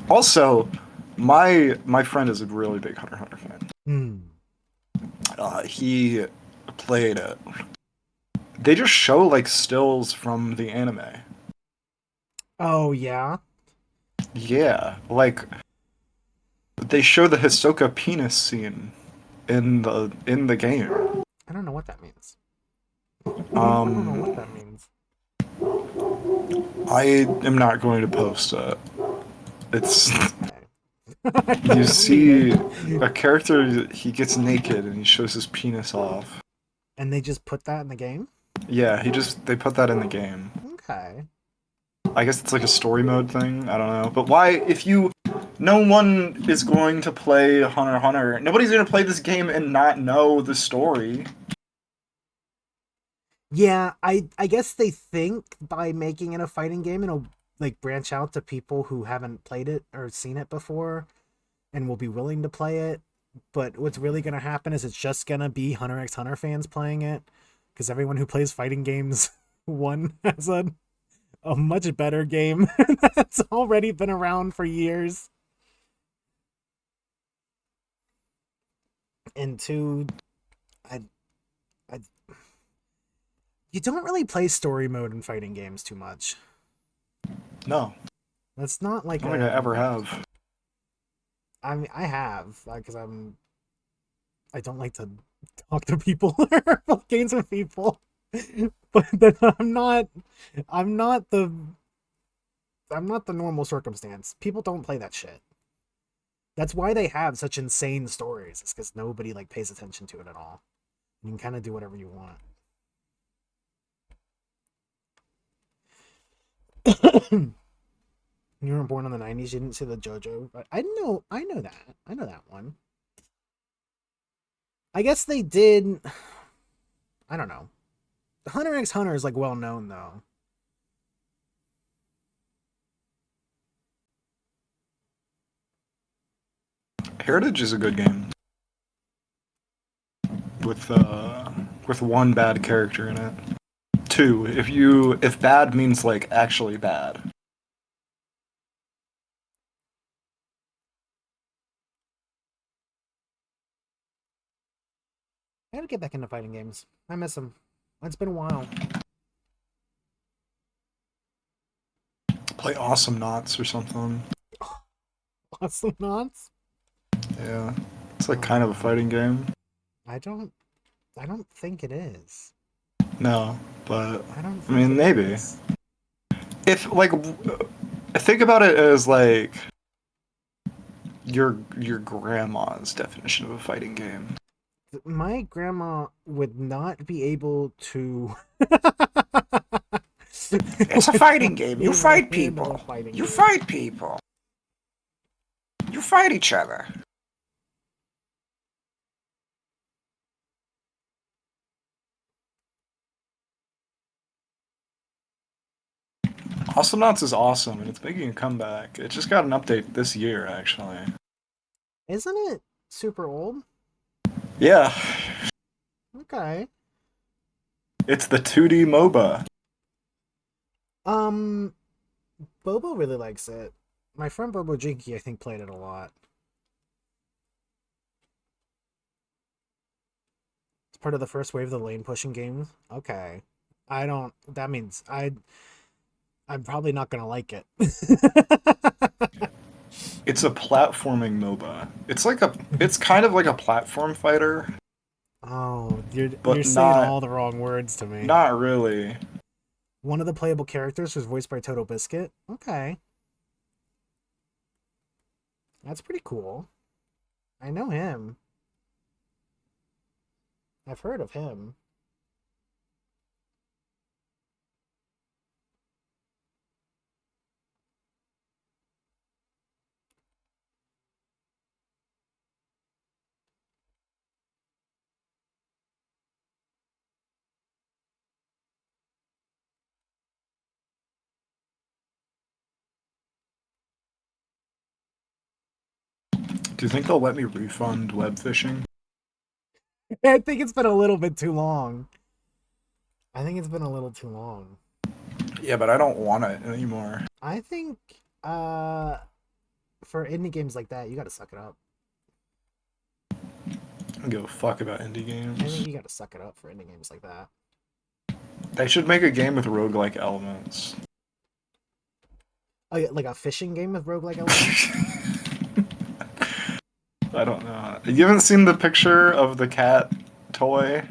Also, my friend is a really big Hunter x Hunter fan. Hmm. He played it. They just show like stills from the anime. Oh yeah. Yeah, like they show the Hisoka penis scene in the game. I don't know what that means. I don't know what Um, that means. I am not going to post it. It's Okay. I you don't see even. a character, he gets naked and he shows his penis off. And they just put that in the game? Yeah, they put that in the game. Okay. I guess it's like a story mode thing. I don't know. But why, if you, no one is going to play Hunter x Hunter. Nobody's going to play this game and not know the story. Yeah, I guess they think by making it a fighting game it'll like branch out to people who haven't played it or seen it before and will be willing to play it. But what's really going to happen is it's just going to be Hunter x Hunter fans playing it because everyone who plays fighting games one has a much better game that's already been around for years. And two, I I you don't really play story mode in fighting games too much. No, That's not I like don't think I a. ever have. I mean, I have because I don't like to talk to people or play games with people, but then I'm not the I'm not the normal circumstance. People don't play that shit. That's why they have such insane stories. It's because nobody like pays attention to it at all. You can kind of do whatever you want. You weren't born in the '90s. You didn't see the JoJo. But I know that. I know that one. I guess they did. I don't know. Hunter x Hunter is like well known though. Heritage is a good game with one bad character in it. Two, if bad means like actually bad. I gotta get back into fighting games. I miss them. It's been a while. Play Awesome Knots or something. Awesome knots. Yeah, it's like kind of a Um, fighting game. I don't. I don't think it is. No, but I don't I think mean it maybe. is. If like think about it as like your grandma's definition of a fighting game. My grandma would not be able to. It's a would fighting not game. be You able to fight handle a people. fighting You game. fight people. You fight each other. Awesome Knots is awesome, and it's making a comeback. It just got an update this year, actually. Isn't it super old? Yeah, Okay. it's the 2D MOBA. Um, Bobo really likes it. My friend Bobo Jinky, I think, played it a lot. It's part of the first wave of the lane pushing games. Okay. I don't. That means I'm probably not gonna like it. It's a platforming MOBA. It's kind of like a platform fighter, Oh, you're but saying all the wrong words to me. not really. One of the playable characters was voiced by Toto Biscuit. Okay, that's pretty cool. I know him. I've heard of him. Do you think they'll let me refund web fishing? I think it's been a little bit too long. I think it's been a little too long. Yeah, but I don't want it anymore. I think uh for indie games like that, you gotta suck it up. I don't give a fuck about indie I think games. you gotta suck it up for indie games like that. They should make a game with roguelike elements. Like a fishing game with roguelike elements? I don't know. You haven't seen the picture of the cat toy?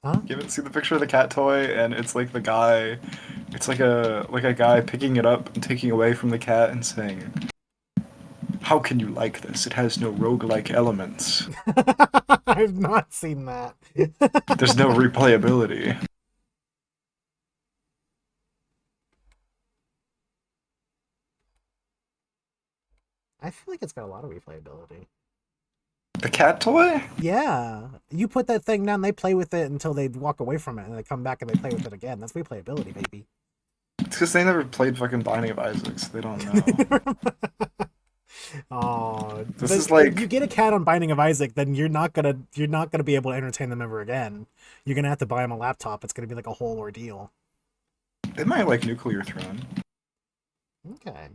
Huh? You haven't seen the picture of the cat toy, and it's like the guy, it's like a guy picking it up and taking away from the cat and saying, "How can you like this? It has no roguelike elements. I've not seen that. There's no replayability." I feel like it's got a lot of replayability. The cat toy? Yeah. You put that thing down, they play with it until they walk away from it, and they come back and they play with it again. That's replayability, baby. It's because they never played fucking Binding of Isaac, so they don't know. Oh, This is like if you get a cat on Binding of Isaac, then you're not gonna be able to entertain them ever again. You're gonna have to buy them a laptop. It's gonna be like a whole ordeal. they might like Nuclear Throne Okay.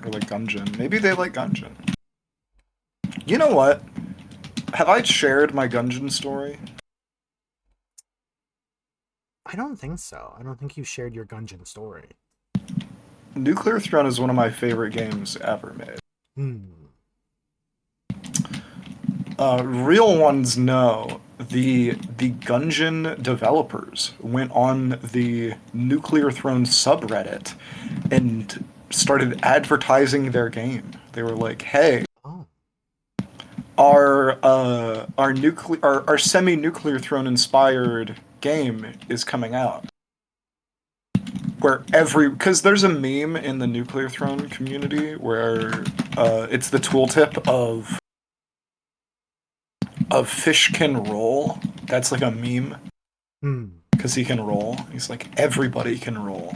or like Gungeon. Maybe they like Gungeon. You know what? Have I shared my Gungeon story? I don't think so. I don't think you shared your Gungeon story. Nuclear Throne is one of my favorite games ever made. Hmm. Real ones know the Gungeon developers went on the Nuclear Throne subreddit and started advertising their game. They were like, "Hey, Oh. our semi-nuclear throne inspired game is coming out." Where because there's a meme in the Nuclear Throne community where it's the tooltip of fish can roll. That's like a meme Hmm. because he can roll. He's like everybody can roll.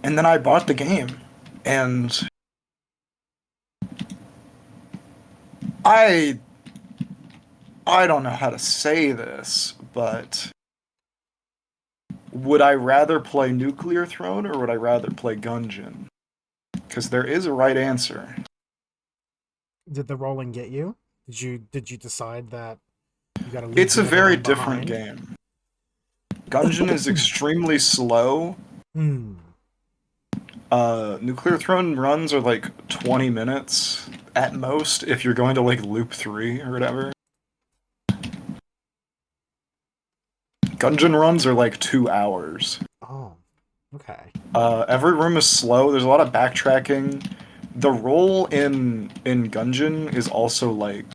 And then I bought the game, and I I don't know how to say this, but would I rather play Nuclear Throne or would I rather play Gungeon? Because there is a right answer. Did the rolling get you? Did you decide that you got to leave It's a the other very one different behind? game. Gungeon is extremely slow. Hmm. Nuclear Throne runs are like 20 minutes at most if you're going to like loop 3 or whatever. Gungeon runs are like 2 hours. Oh. Okay. Every room is slow. There's a lot of backtracking. The roll in Gungeon is also like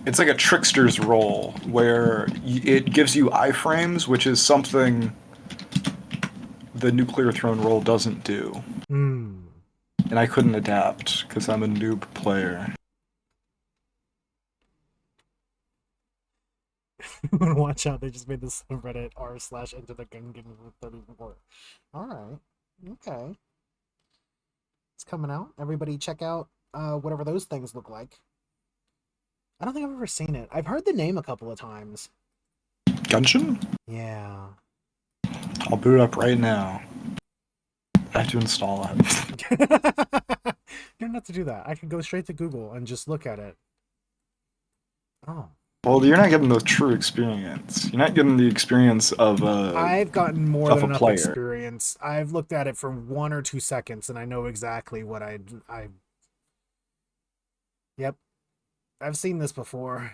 it's like a trickster's roll where it gives you iframes, which is something the Nuclear Throne roll doesn't do. Hmm. And I couldn't adapt because I'm a noob player. Watch out! They just made this subreddit r/ into the Gungan 34. All right. Okay. It's coming out. Everybody check out whatever those things look like. I don't think I've ever seen it. I've heard the name a couple of times. Gungeon? Yeah. I'll boot it up right now. I have to install it. You don't have to do that. I can go straight to Google and just look at it. Oh. Well, you're not getting the true experience. You're not getting the experience of I've gotten more of than a enough player. experience. I've looked at it for 1 or 2 seconds and I know exactly what I Yep. I've seen this before.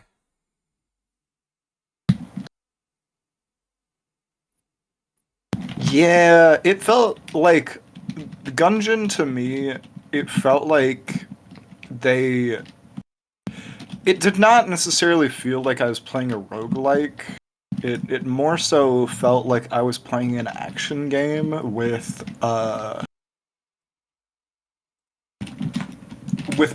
Yeah, it felt like Gungeon to me. It felt like they. It did not necessarily feel like I was playing a roguelike. It more so felt like I was playing an action game with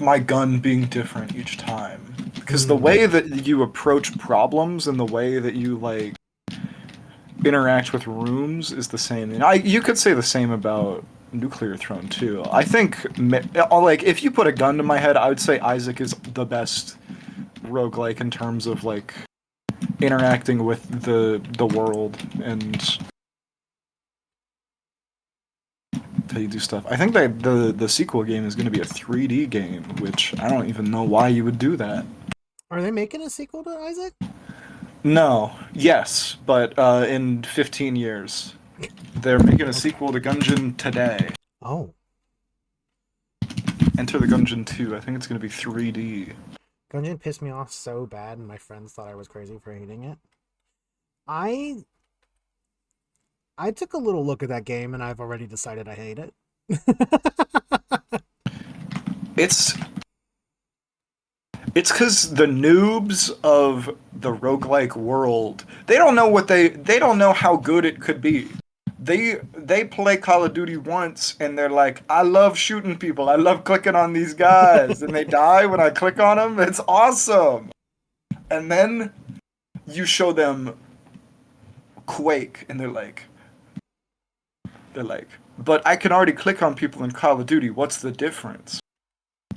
my gun being different each time. because the way that you approach problems and the way that you like interact with rooms is the same. And you could say the same about Nuclear Throne too. I think like if you put a gun to my head, I would say Isaac is the best roguelike in terms of like interacting with the world and how you do stuff. I think that the sequel game is going to be a 3D game, which I don't even know why you would do that. Are they making a sequel to Isaac? No, yes, but in 15 years. They're making a sequel to Gungeon today. Oh. Enter the Gungeon 2. I think it's going to be 3D. Gungeon pissed me off so bad, and my friends thought I was crazy for hating it. I took a little look at that game, and I've already decided I hate it. It's because the noobs of the roguelike world, they don't know how good it could be. They play Call of Duty once and they're like, I love shooting people. I love clicking on these guys. And they die when I click on them. It's awesome. And then you show them Quake and they're like, but I can already click on people in Call of Duty. What's the difference?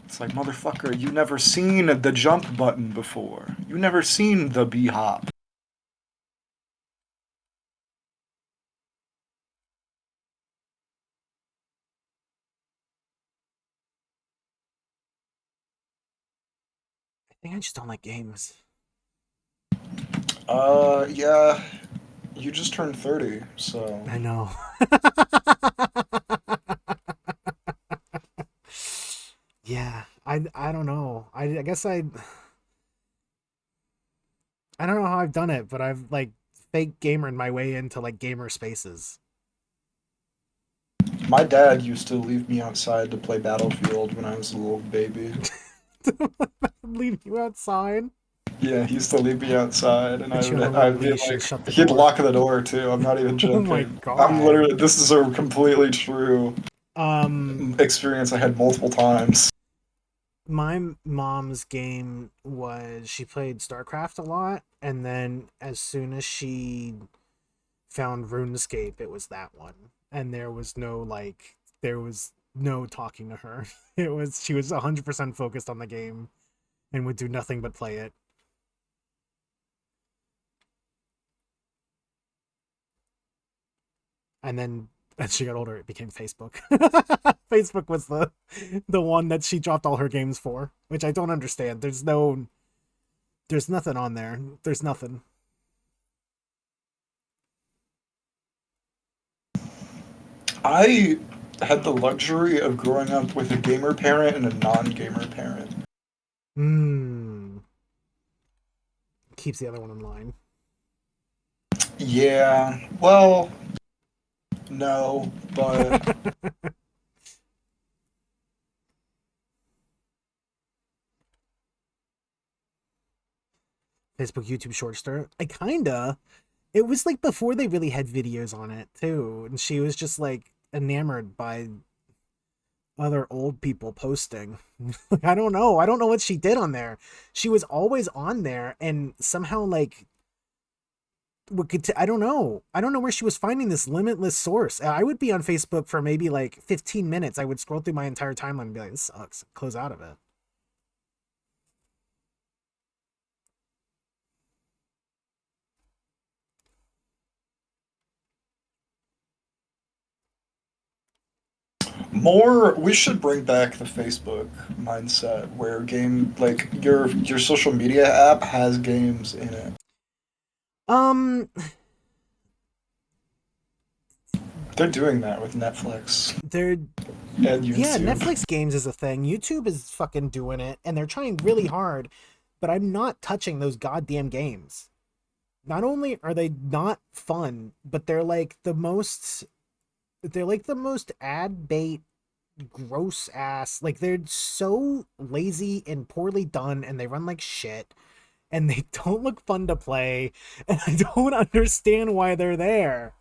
It's like, motherfucker, you never seen the jump button before. You never seen the B-hop. I think I just don't like games. Yeah. You just turned 30, so... I know. Yeah, I don't know. I guess I don't know how I've done it, but I've like fake gamered my way into like gamer spaces. My dad used to leave me outside to play Battlefield when I was a little baby. Leave you outside. Yeah, he used to leave me outside, and Put you on a I'd little be leash and like, shut the he'd door. lock the door too. I'm not even Oh joking. my I'm god. literally, this is a completely true Um, experience I had multiple times. my mom's game was she played StarCraft a lot, and then as soon as she found RuneScape, it was that one, and there was no talking to her. She was 100% focused on the game and would do nothing but play it. And then as she got older, it became Facebook. Facebook was the one that she dropped all her games for, which I don't understand. There's nothing on there. There's nothing. I had the luxury of growing up with a gamer parent and a non-gamer parent. Hmm. Keeps the other one in line. Yeah, well, no, but Facebook, YouTube short story. It was like before they really had videos on it too, and she was just like enamored by other old people posting. I don't know. I don't know what she did on there. She was always on there, and somehow like I don't know. I don't know where she was finding this limitless source. I would be on Facebook for maybe like 15 minutes. I would scroll through my entire timeline and be like, this sucks. Close out of it. we should bring back the Facebook mindset where game like your social media app has games in it. Um, They're doing that with Netflix they're and yeah, YouTube. Netflix games is a thing. YouTube is fucking doing it, and they're trying really hard, but I'm not touching those goddamn games. Not only are they not fun, but they're like the most ad bait gross ass, like they're so lazy and poorly done, and they run like shit, and they don't look fun to play, and I don't understand why they're there.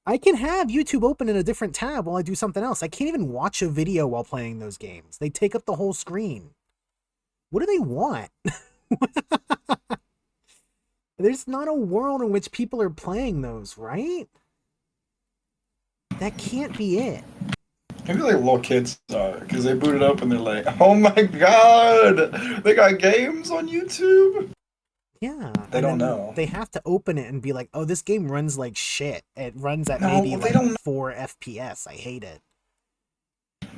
I can have YouTube open in a different tab while I do something else. I can't even watch a video while playing those games. They take up the whole screen. What do they want? There's not a world in which people are playing those, right? That can't be it. Maybe like little kids are, because they boot it up and they're like, "Oh my god, they got games on YouTube." Yeah, They and don't then know. they have to open it and be like, "Oh, this game runs like shit. It runs at maybe No, they like don't. 4 FPS. I hate it."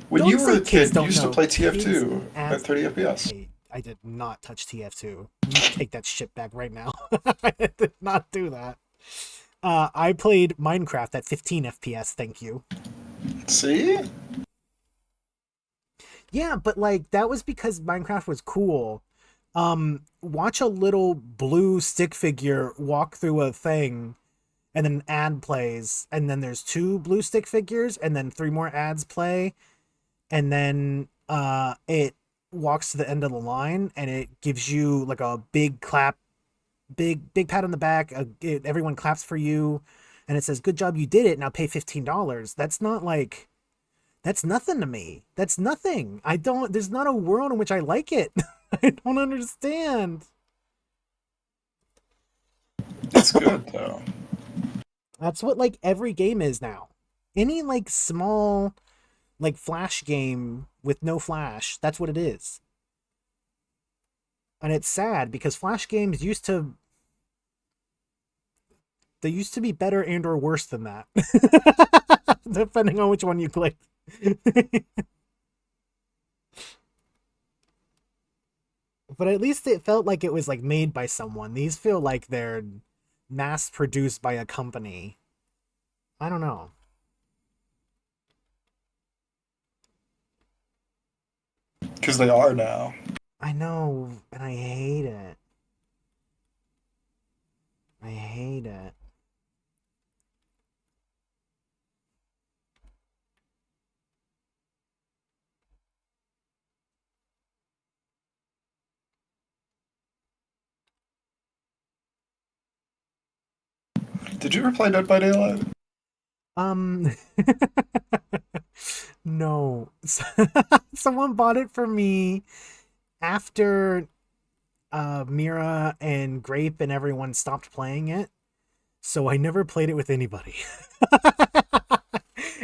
When Don't you were say a kids kid, you don't used to know. play Kids TF2 at as 30 FPS. Hey, I did not touch TF2. You take that shit back right now. I did not do that. I played Minecraft at 15 FPS, thank you. See? Yeah, but like that was because Minecraft was cool. Watch a little blue stick figure walk through a thing and then an ad plays and then there's 2 blue stick figures and then 3 more ads play and then it walks to the end of the line and it gives you like a big clap, big pat on the back. Everyone claps for you and it says good job, you did it, now pay $15. That's not like, that's nothing to me. That's nothing. I don't, there's not a world in which I like it. I don't understand. It's good, though. That's what like every game is now. Any like small like flash game with no flash, that's what it is. And it's sad because flash games they used to be better and or worse than that. Depending on which one you click. But at least it felt like it was like made by someone. These feel like they're mass produced by a company. I don't know. Because they are now. I know, and I hate it. I hate it. Did you ever play Dead by Daylight? Um, no. Someone bought it for me after Mira and Grape and everyone stopped playing it. So I never played it with anybody.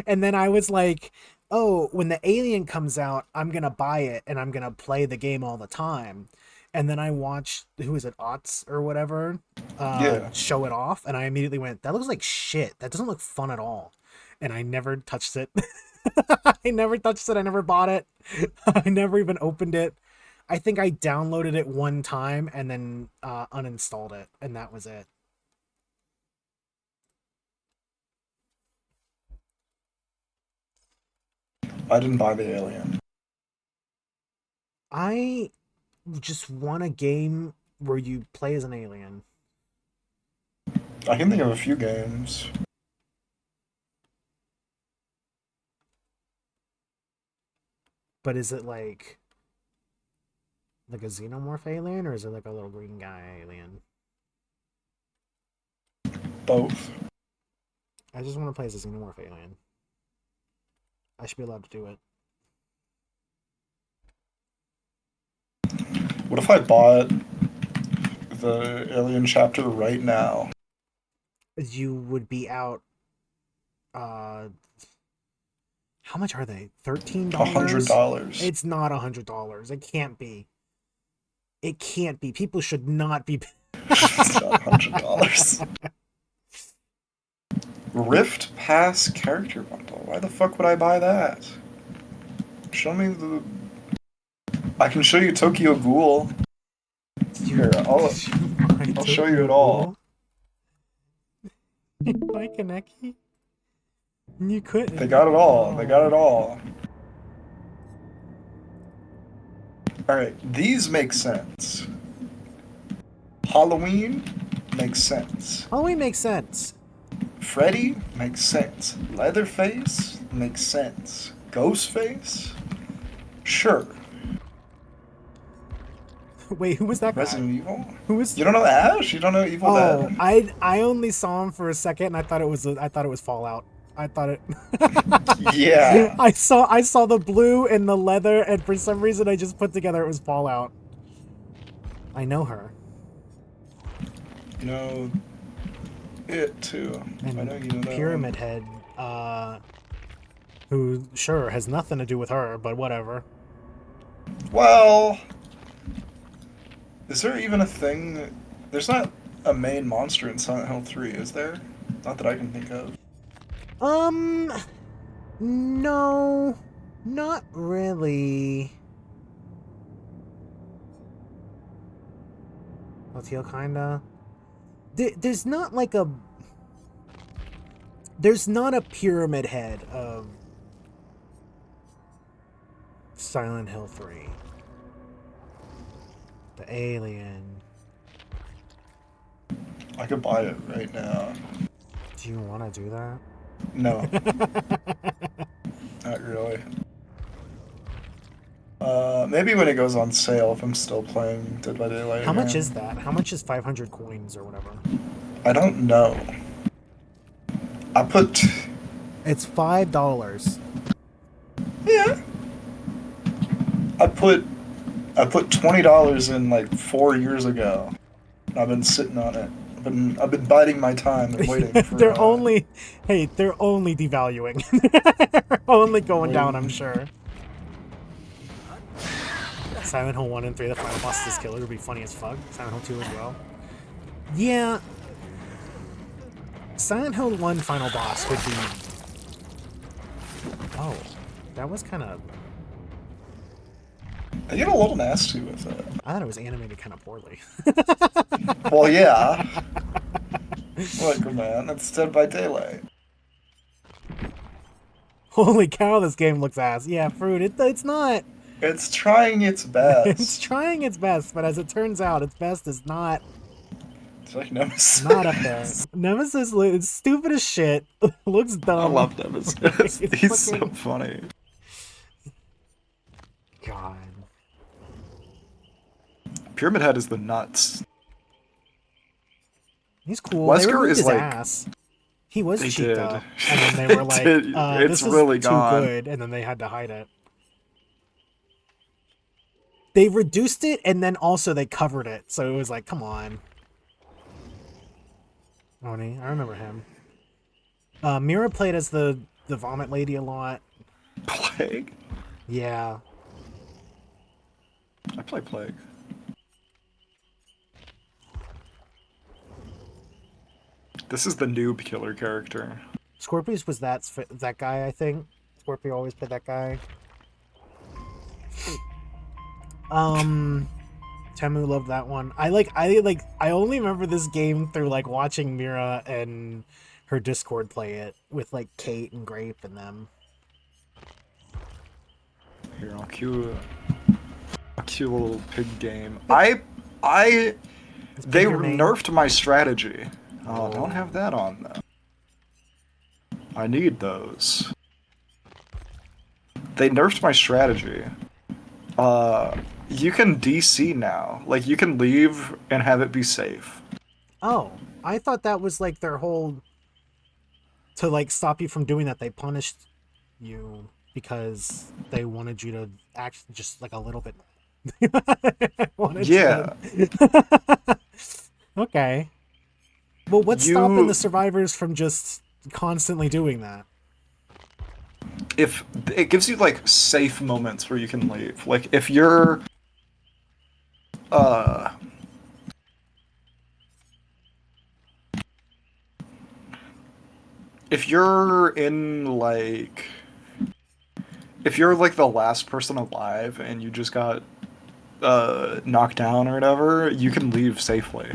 And then I was like, oh, when the Alien comes out, I'm going to buy it and I'm going to play the game all the time. And then I watched, who is it, Otts or whatever, Yeah. show it off. And I immediately went, that looks like shit. That doesn't look fun at all. And I never touched it. I never touched it. I never bought it. I never even opened it. I think I downloaded it one time and then uninstalled it. And that was it. I didn't buy the Alien. I just want a game where you play as an alien. I can think of a few games. But is it like a xenomorph alien or is it like a little green guy alien? Both. I just want to play as a xenomorph alien. I should be allowed to do it. What if I bought the Alien chapter right now? You would be out uh how much are they? $13? $100. It's not $100. It can't be. It can't be. People should not be. It's not $100. Rift Pass character bundle. Why the fuck would I buy that? Show me the. I can show you Tokyo Ghoul. Here, I'll show you it all. You buy Kaneki? You couldn't. They got it all. They got it all. Alright, these make sense. Halloween makes sense. Halloween makes sense. Freddy makes sense. Leatherface makes sense. Ghostface? Sure. Wait, who was that guy? Resident Evil? Who was? You don't know Ash? You don't know Evil Oh, Dead? I only saw him for a second, and I thought it was Fallout. I thought it. Yeah. I saw the blue and the leather, and for some reason I just put together it was Fallout. I know her. You know it too. I know And you know that Pyramid one. Head, who, sure, has nothing to do with her, but whatever. Well, is there even a thing? There's not a main monster in Silent Hill 3, is there? Not that I can think of. Um, no, not really. Lotio, kinda. There's not like a. There's not a Pyramid Head of Silent Hill 3. The alien. I could buy it right now. Do you want to do No, that? not really. Maybe when it goes on sale, if I'm still playing Dead by Daylight How much is again. that? How much is 500 coins or whatever? I don't know. I put. It's $5. Yeah. I put. I put $20 in like 4 years ago. I've been sitting on it. I've been biding my time and waiting for They're only, hey, they're only devaluing. They're only going down, I'm waiting. sure. Silent Hill 1 and 3, the final boss is this killer, would be funny as fuck. Silent Hill 2 as well. Yeah, Silent Hill 1 final boss would be... Oh, that was kind of... They get a little nasty with it. I thought it was animated kind of poorly. Well, yeah. Look, man, it's Dead by Daylight. Holy cow, this game looks ass. Yeah, Fruit, it's not... It's trying its It's best. trying its best, but as it turns out, its best is not It's like Nemesis. not up there. Nemesis is stupid as shit. Looks I dumb. love Nemesis. He's so Fucking... funny. God. Pyramid Head is the nuts. He's cool. They Wesker removed is his like ass. He was they cheaped did. up. And then they They were like, did. It's this is really too gone. good, and then they had to hide it. They reduced it, and then also they covered it, so it was like, come on. Oni, I remember him. Mira played as the vomit lady a lot. Plague. Yeah. I play Plague. This is the noob killer character. Scorpius was that guy, I think. Scorpio always played that guy. Temu loved that one. I only remember this game through like watching Mira and her Discord play it with like Kate and Grape and them. Here, I'll cue a little pig game. They nerfed my strategy. Oh, Oh. don't have that on though. I need those. They nerfed my strategy. You can DC now. Like, you can leave and have it be safe. Oh, I thought that was like their whole to like stop you from doing that. They punished you because they wanted you to act just like a little bit. Wanted you Yeah. to- Okay. Well, what's stopping the You, survivors from just constantly doing that? if it gives you like safe moments where you can leave. Like, uh, if you're in like, if you're like the last person alive and you just got knocked down or whatever, you can leave safely.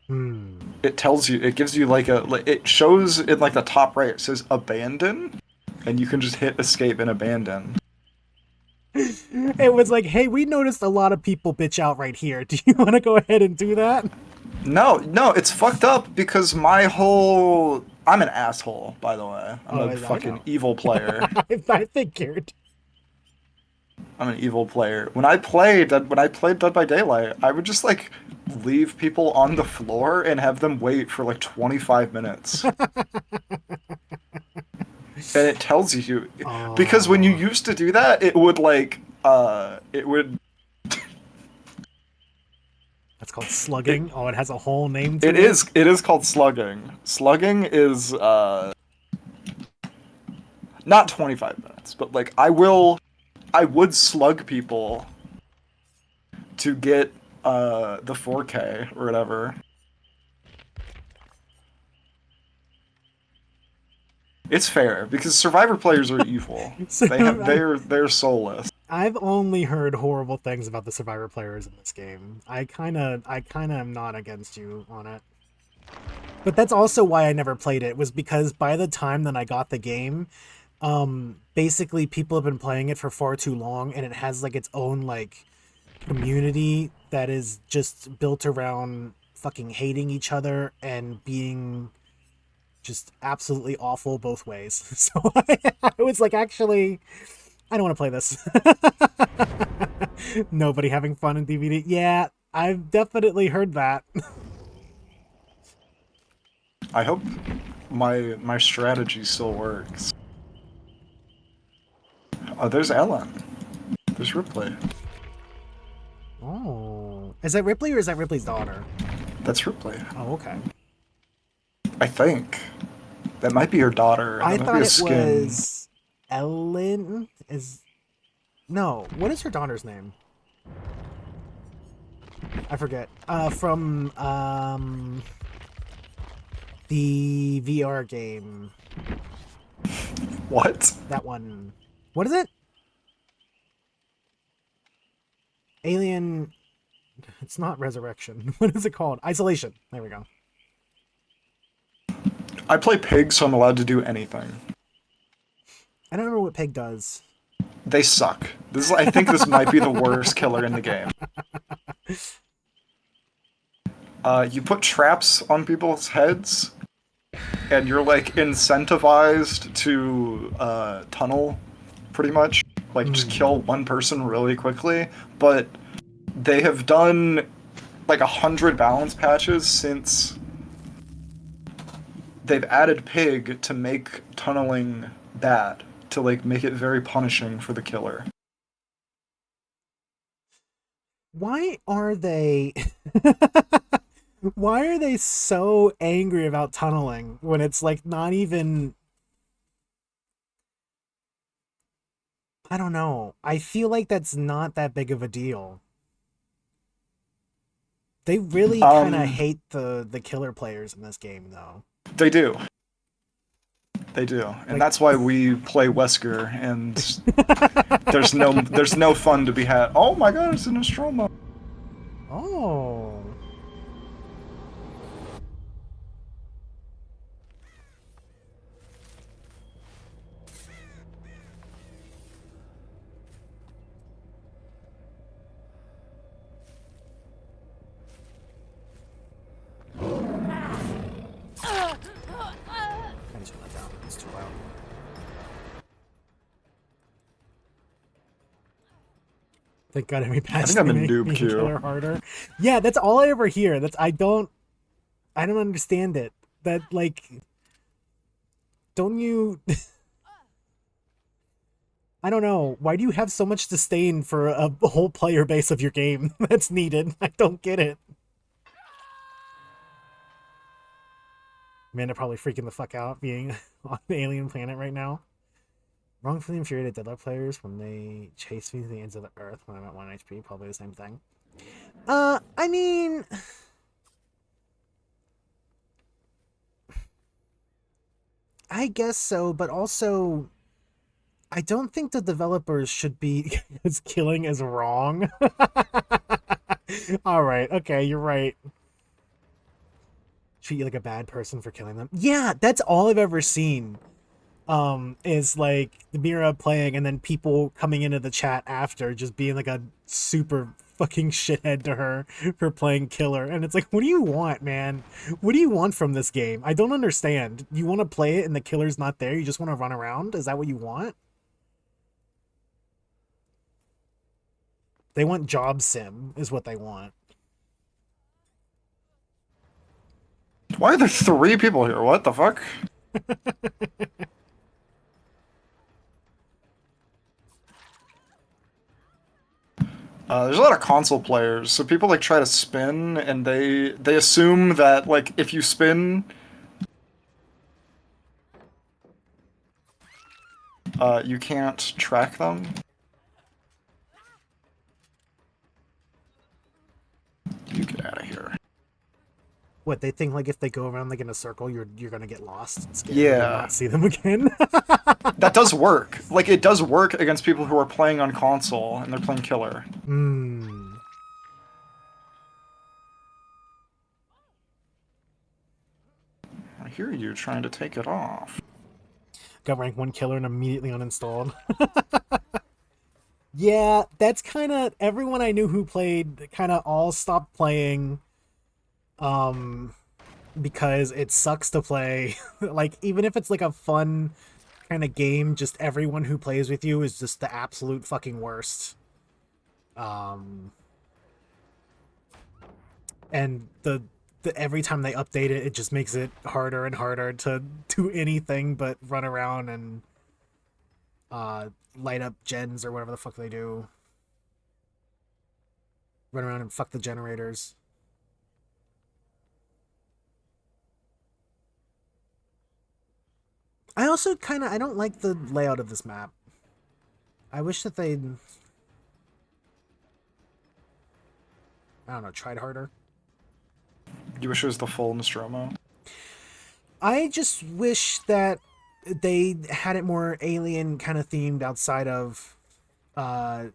Hmm. It tells you, it gives you like it shows in like the top right, it says abandon, and you can just hit escape and abandon. It was like, hey, we noticed a lot of people bitch out right here. Do you want to go ahead and do that? No, it's fucked up because I'm an asshole, by the way. I'm Oh, a I fucking know. evil player. I figured. I'm an evil player. When I played Dead by Daylight, I would just like leave people on the floor and have them wait for like 25 minutes. And it tells you because when you used to do that, it would That's called It slugging. Oh, it has a whole name it to it. is called slugging. Slugging is not 25 minutes, but like I would slug people to get the 4K or whatever. It's fair because Survivor players are evil. So They're soulless. I've only heard horrible things about the Survivor players in this game. I kind of am not against you on it. But that's also why I never played it, was because by the time that I got the game, basically people have been playing it for far too long, and it has like its own like community that is just built around fucking hating each other and being just absolutely awful both ways. So I was like, actually, I don't want to play this. Nobody having fun in DVD. Yeah, I've definitely heard that. I hope my strategy still works. Oh, there's Ellen. There's Ripley. Oh, is that Ripley or is that Ripley's daughter? That's Ripley. Oh, okay. I think that might be her daughter. I That might be thought a it skin. was Ellen. Is no. What is her daughter's name? I forget. From the VR game. What? That one. What is it? Alien. It's not Resurrection. What is it called? Isolation. There we go. I play Pig, so I'm allowed to do anything. I don't remember what Pig does. They suck. I think this might be the worst killer in the game. You put traps on people's heads, and you're like incentivized to tunnel, pretty much. Like just kill one person really quickly. But they have done like 100 balance patches since they've added Pig to make tunneling bad, to like make it very punishing for the killer. Why are they why are they so angry about tunneling when it's like not even, I don't know. I feel like that's not that big of a deal. They really kind of Um, hate the killer players in this game though. they do. They do, and Like that's why we play Wesker. And there's no fun to be had. Oh my God, it's a Nostromo. oh. I just shut that down. It's too loud. Thank God every I patch think they I'm in make noob being queue. killer harder. Yeah, that's all I ever hear. I don't understand it. That like don't you I don't know. Why do you have so much disdain for a whole player base of your game that's needed? I don't get it. Amanda probably freaking the fuck out being on the alien planet right now. Wrongfully infuriated deadlock players when they chase me to the ends of the earth when I'm at 1 HP. Probably the same thing. I mean, I guess so, but also, I don't think the developers should be as killing is wrong. All right, okay, you're right. Treat you like a bad person for killing them. Yeah, that's all I've ever seen. Is like the Mira playing and then people coming into the chat after just being like a super fucking shithead to her for playing killer. And it's like, what do you want, man? What do you want from this game? I don't understand. You want to play it and the killer's not there? You just want to run around? Is that what you want? They want job sim is what they want. Why are there three people here? What the fuck? There's a lot of console players, so people like try to spin, and they assume that like if you spin, you can't track them. You get out of here. What, they think like if they go around like in a circle, you're gonna get lost and scared and Yeah, not see them again? that does work. Like it does work against people who are playing on console and they're playing killer. Hmm. I hear you trying to take it off. Got rank 1 killer and immediately uninstalled. Yeah, that's kind of everyone I knew who played kind of all stopped playing um because it sucks to play. Like even if it's like a fun kind of game, just everyone who plays with you is just the absolute fucking worst. Um and the every time they update it, it just makes it harder and harder to do anything but run around and light up gens or whatever the fuck they do. Run around and fuck the generators. I also kind of I don't like the layout of this map. I wish that they'd I don't know tried harder. You wish it was the full Nostromo? I just wish that they had it more alien kind of themed outside of uh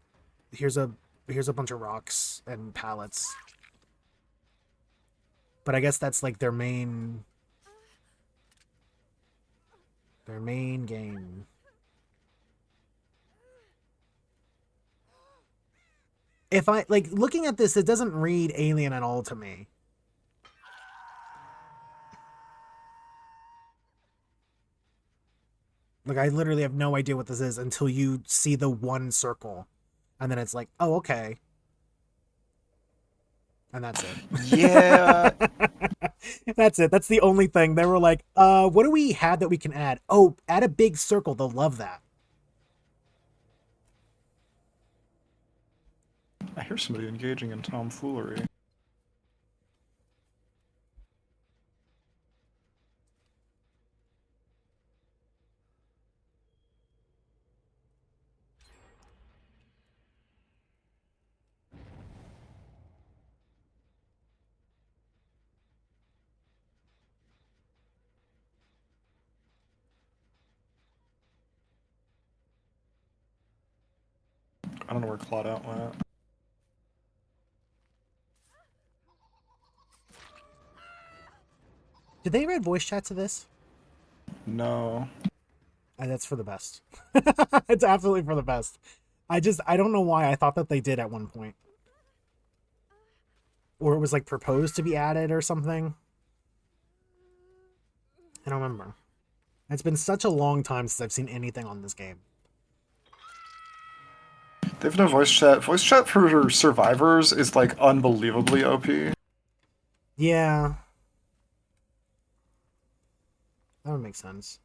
here's a here's a bunch of rocks and pallets. But I guess that's like their main game. If I like looking at this, it doesn't read alien at all to me. Like I literally have no idea what this is until you see the one circle. And then it's like, oh, okay. And that's Yeah, it. That's it. That's the only thing. They were like, what do we have that we can add? Oh, add a big circle. They'll love that. I hear somebody engaging in tomfoolery. I don't know where Claudette went. Did they add voice chat to this? No. That's for the best. It's absolutely for the best. I don't know why I thought that they did at one point. Or it was like proposed to be added or something. I don't remember. It's been such a long time since I've seen anything on this game. They have no voice chat. Voice chat for survivors is like unbelievably OP. Yeah, that would make sense.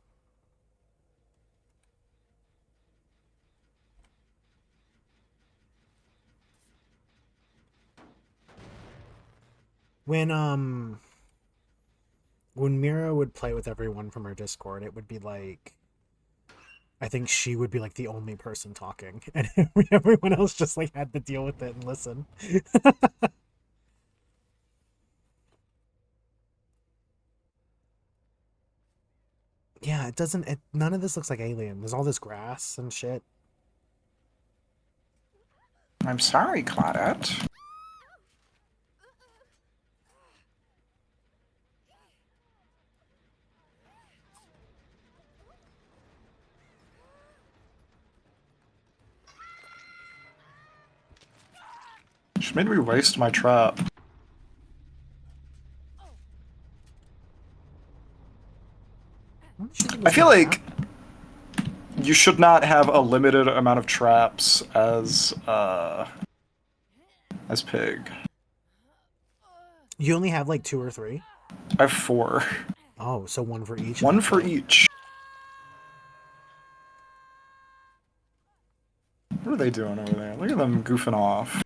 When when Mira would play with everyone from her Discord, it would be like I think she would be like the only person talking, and everyone else just like had to deal with it and listen. Yeah, it doesn't. None of this looks like Alien. There's all this grass and shit. I'm sorry, Claudette. She made me waste my trap. I feel like you should not have a limited amount of traps as pig. You only have like 2 or 3. I have 4. Oh, so one for each. One for each. What are they doing over there? Look at them goofing off.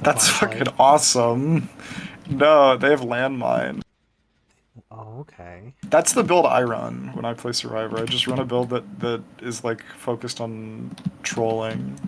That's flashlight. fucking awesome. No, they have landmine. Oh, okay. That's the build I run when I play Survivor. I just run a build that is like focused on trolling.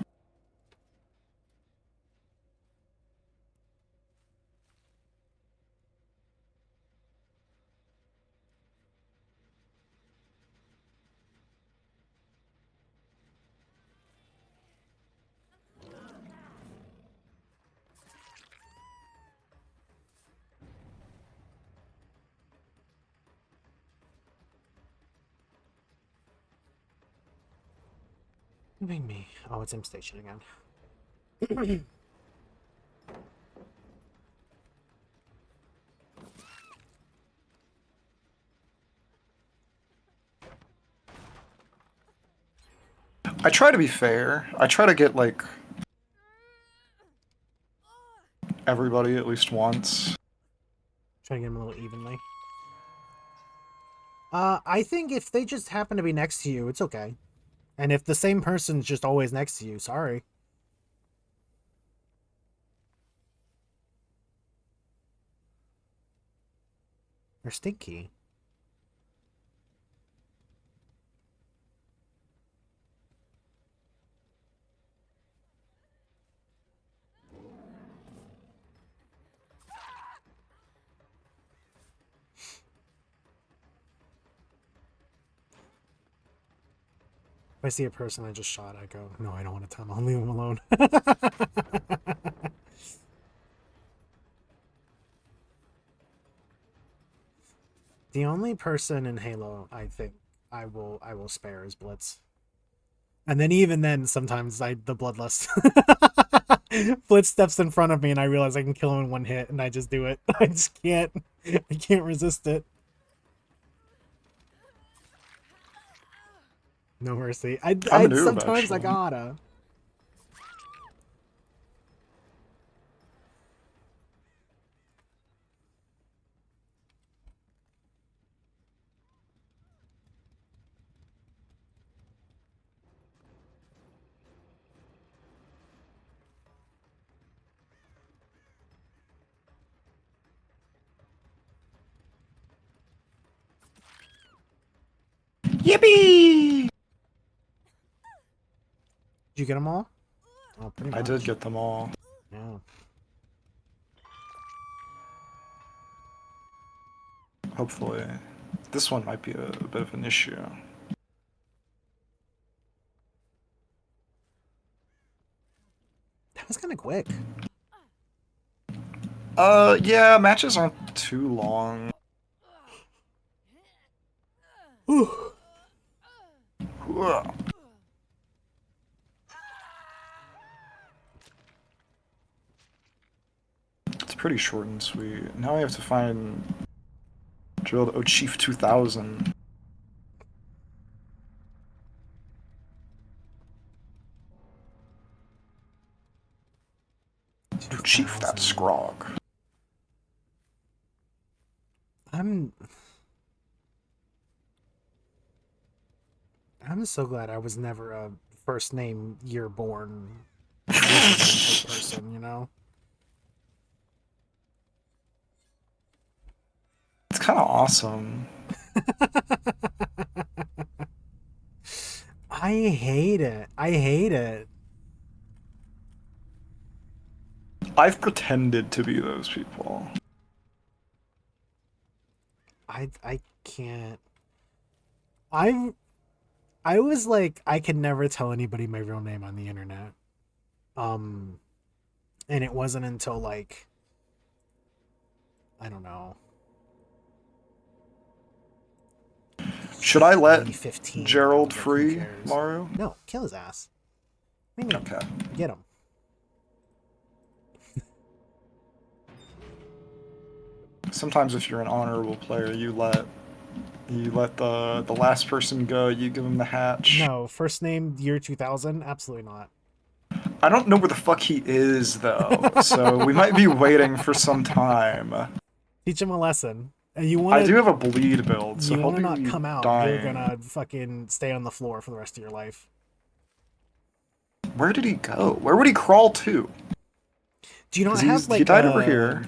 Moving me. Oh, it's M station again. I try to be fair. I try to get like everybody at least once. Try to get them a little evenly. I think if they just happen to be next to you, it's okay. And if the same person's just always next to you, sorry. They're stinky. If I see a person I just shot, I go, no, I don't want to tell them. I'll leave them alone. The only person in Halo I think I will spare is Blitz. And then even then, sometimes the bloodlust. Blitz steps in front of me and I realize I can kill him in one hit and I just do it. I just can't. I can't resist it. No mercy. I'm a noob, Sometimes I actually. gotta. Yippee! Did you get them all? Oh, pretty much. I did get them all. Yeah. Hopefully. This one might be a bit of an issue. That was kind of quick. Yeah, matches aren't too long. Whew. Ugh. It's pretty short and sweet. Now I have to find Gerald O'Chief 2000. O'Chief, that 2000. Scrog. I'm so glad I was never a first name year born person, you know? It's kind of awesome. I hate it. I hate it. I've pretended to be those people. I can't. I was like, I can never tell anybody my real name on the internet. And it wasn't until like, I don't know. Should I let 2015, Gerald like, who free, cares? Mario? No, kill his ass. What do you mean? Okay. Get him. Sometimes if you're an honorable player, you let the last person go, you give him the hatch. No, first name year 2000? Absolutely not. I don't know where the fuck he is though, so we might be waiting for some time. Teach him a lesson. And you want I do to have a bleed build, so you he'll want to not be come out. dying. You're gonna fucking stay on the floor for the rest of your life. Where did he go? Where would he crawl to? Do you not Because have he like died over here.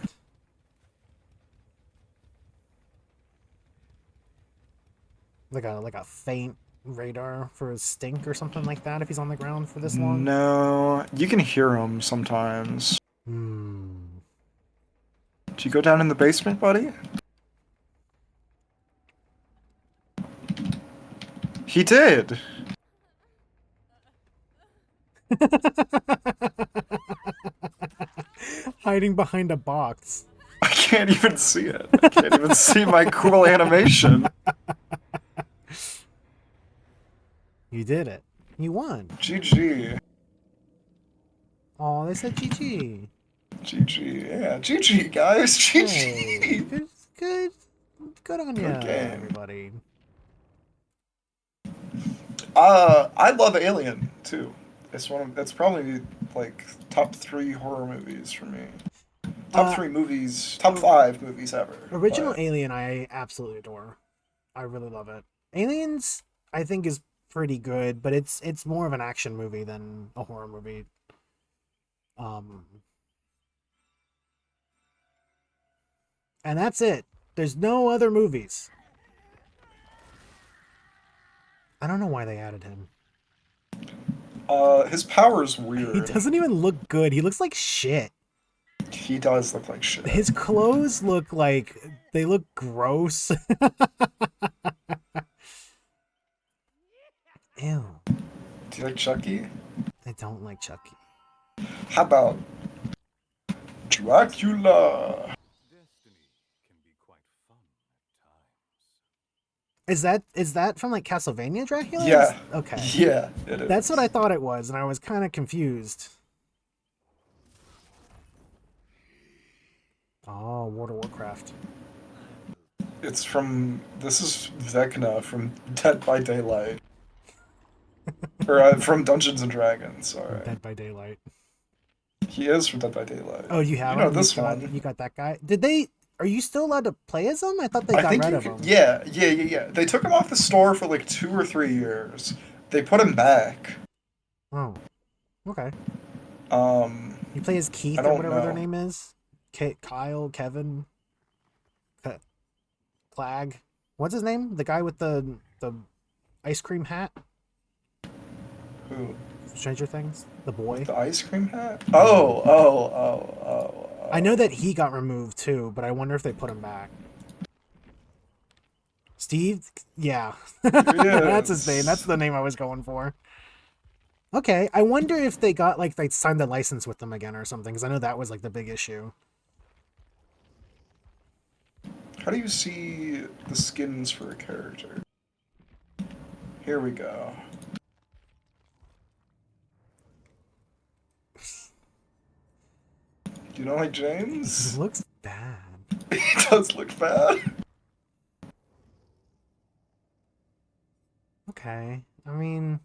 like a faint radar for his stink or something like that if he's on the ground for this long? No, you can hear him sometimes. Hmm. Did you go down in the basement, buddy? He did. Hiding behind a box. I can't even see it. I can't even see my cool animation. You did it. You won. GG. Oh, they said GG. GG. Yeah, GG, guys. Hey, GG. good, good on ya, Good game. everybody. I love Alien too. It's probably like top 3 horror movies for me. Top Uh, 3 movies, top 5 movies ever. Original But Alien, I absolutely adore. I really love it. Aliens, I think, is pretty good, but it's more of an action movie than a horror movie. Um, and that's it. There's no other movies. I don't know why they added him. his power's He weird. doesn't even look good. He looks like shit. He does look like shit. His clothes look like they look gross. Ew. Do you like Chucky? I don't like Chucky. How about Dracula? Is that from like Castlevania Dracula? Yeah. Okay. Yeah, it That's what is. I thought it was, and I was kind of confused. Oh, World of Warcraft. It's from. This is Vecna from Dead by Daylight. Or from Dungeons and Dragons, From sorry. Dead by Daylight. He is from Dead by Daylight. Oh, you You have know him? this one. You got that guy? Did they are you still allowed to play as him? I thought they I got think rid you of could. him. Yeah. They took him off the store for like 2 or 3 years. They put him back. Oh, okay. Um, You play as I Keith or don't whatever their know. name is? Kyle, Kevin, Clag. What's his name? The guy with the ice cream hat? Who? Stranger Things? The With boy? the ice cream hat? Yeah. I know that he got removed too, but I wonder if they put him back. Steve? Yeah. Here he That's his name. That's is. the name I was going for. Okay, I wonder if they got like they signed the license with them again or something, because I know that was like the big issue. How do you see the skins for a character? Here we go. Do you not like He James? looks bad. He does look bad. Okay, I mean,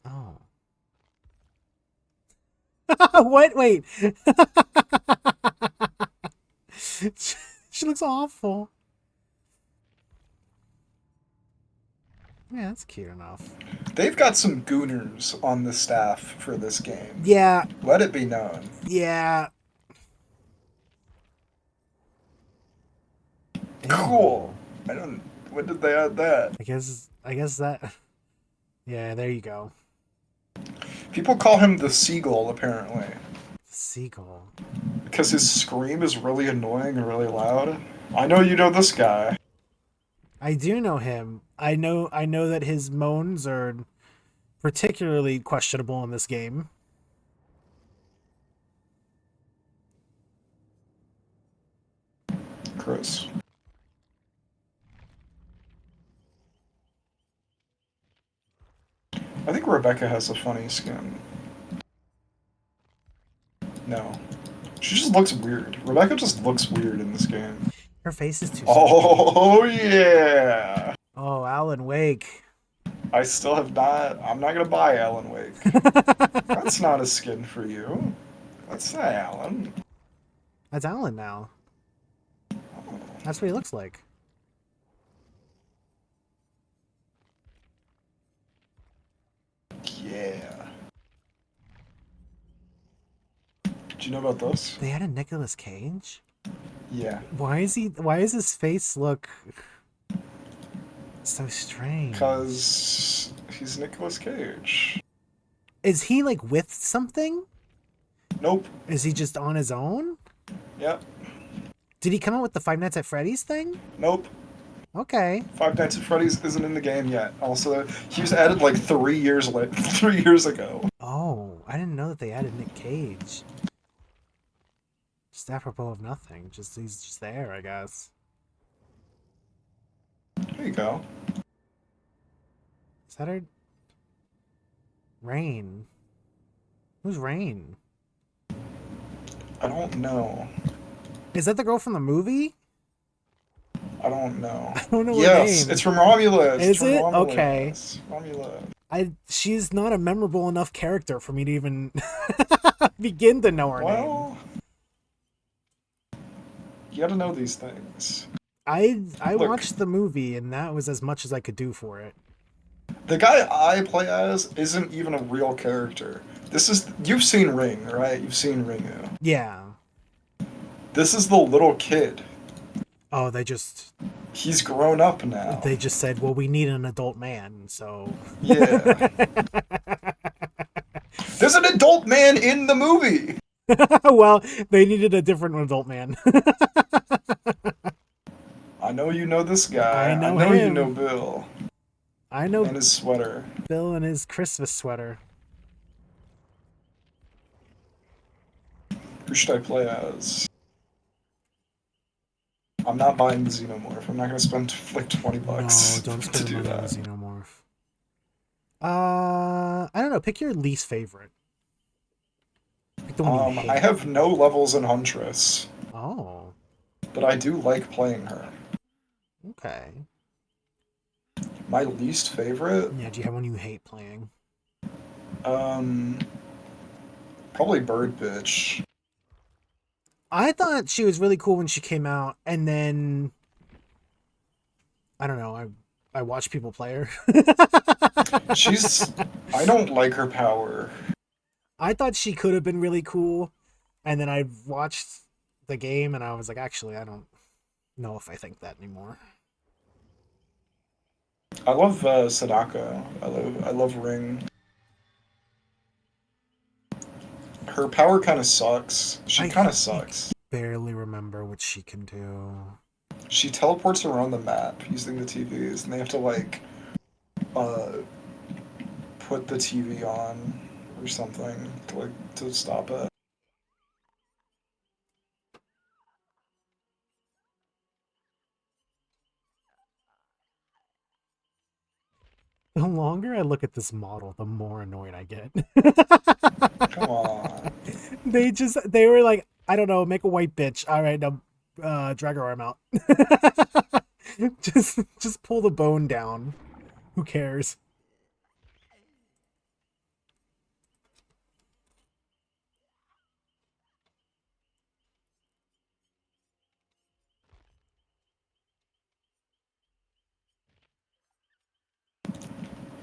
oh, what? Wait, she looks awful. Yeah, that's cute enough. They've got some gooners on the staff for this game. Yeah, Let it be known. yeah. Cool. Ew. I don't. When did they add that? I guess that. Yeah, there you go. People call him the Seagull, apparently. Seagull. Because his scream is really annoying and really loud. I know you know this guy. I do know him. I know that his moans are particularly questionable in this game. Chris. I think Rebecca has a funny skin. No. She just looks weird. Rebecca just looks weird in this game. Her face is too small. Oh, yeah! Oh, Alan Wake. I still have not. I'm not gonna buy Alan Wake. That's not a skin for you. That's not Alan. That's Alan now. That's what he looks like. Yeah. Do you know about this? They had a Nicolas Cage? Yeah. Why is his face look so strange? Because he's Nicolas Cage. Is he like with something? Nope. Is he just on his own? Yep. Did he come out with the Five Nights at Freddy's thing? Nope. Okay. Five Nights at Freddy's isn't in the game yet. Also, he was added like 3 years late, 3 years ago. Oh, I didn't know that they added Nick Cage. Just apropos of nothing. Just he's just there, I guess. There you go. Is that her? Rain. Who's Rain? I don't know. Is that the girl from the movie? I don't know. I don't know her Yes, name. it's from Romulus. Is It's from it? Romulus. Okay. Romulus. She's not a memorable enough character for me to even begin to know her name. Well, you gotta know these things. I Look. watched the movie and that was as much as I could do for it. The guy I play as isn't even a real character. You've seen Ring, right? You've seen Ringu. Yeah. This is the little kid. Oh, He's grown up now. they just said, well, we need an adult man, so Yeah. There's an adult man in the movie. well, they needed a different adult man. I know you know this guy. I know you him. know Bill. I know And his sweater. Bill and his Christmas sweater. Who should I play as? I'm not buying the Xenomorph. I'm not gonna spend like $20 No, don't spend to do money on that. the Xenomorph. I don't know. Pick your least favorite. Pick the one you hate. I have no levels in Huntress, Oh, but I do like playing her. okay. My least favorite? Yeah, do you have one you hate playing? Probably Bird Bitch. I thought she was really cool when she came out, and then I don't know. I watched people play her. I don't like her power. I thought she could have been really cool, and then I watched the game, and I was like, actually, I don't know if I think that anymore. I love Sadako. I love Ring. Her power kind of sucks. She kind of sucks. Barely remember what she can do. She teleports around the map using the TVs, and they have to like put the TV on or something to stop it. The longer I look at this model, the more annoyed I get. Come on. They were like, I don't know, make a white bitch. All right, now drag her arm out. just pull the bone down. Who cares?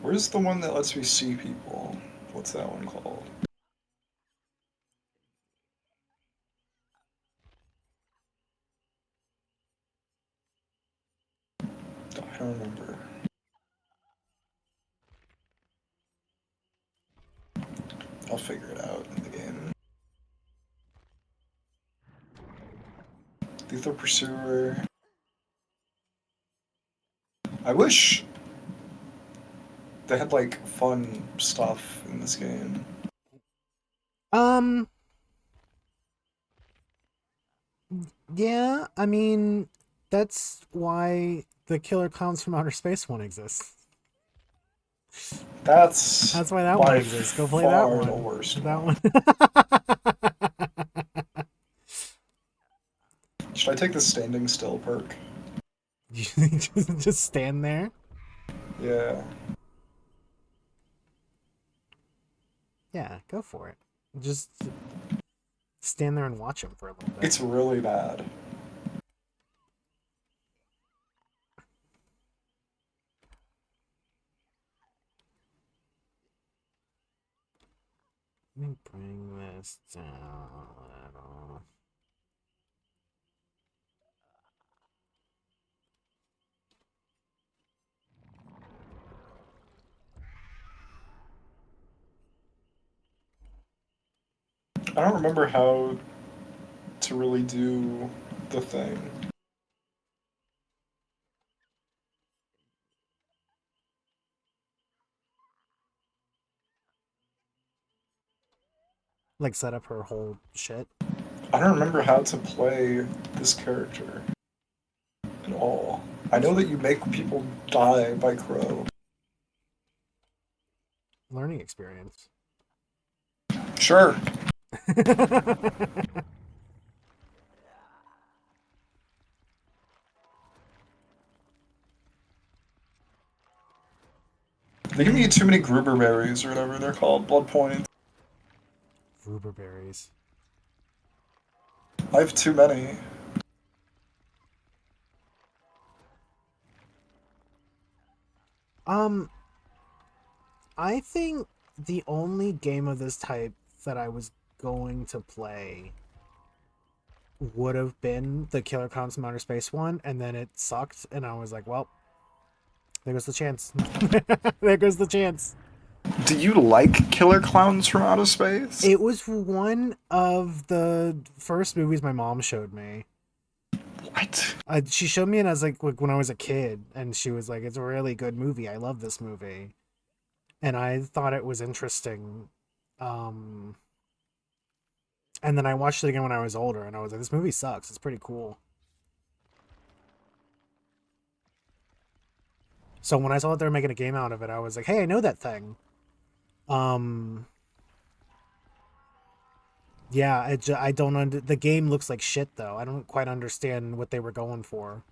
Where's the one that lets me see people? What's that one called? I don't remember. I'll figure it out in the game. Lethal Pursuer. I wish they had like fun stuff in this game. Yeah, I mean, that's why the Killer Clowns from Outer Space one exists. That's why that by one exists. Go play that far one. the worst That one. one. Should I take the standing still perk? just stand there. Yeah. Yeah, go for it. Just stand there and watch him for a little bit. It's really bad. Let me bring this down a little. I don't remember how to really do the thing. Like set up her whole shit. I don't remember how to play this character at all. I know that you make people die by Crow. Learning experience. Sure. They give me too many Gruber berries or whatever they're called, blood points. Ruber berries. I have too many. I think the only game of this type that I was going to play would have been the Killer Clowns from Outer Space one, and then it sucked, and I was like, well, there goes the chance. There goes the chance. Do you like Killer Clowns from Outer Space? It was one of the first movies my mom showed me. What? She showed me it as like when I was a kid, and she was like, "It's a really good movie. I love this movie," and I thought it was interesting. Um, and then I watched it again when I was older, and I was like, "This movie sucks. It's pretty cool." So when I saw that they were making a game out of it, I was like, "Hey, I know that thing." Um, yeah, I don't the game looks like shit though. I don't quite understand what they were going for.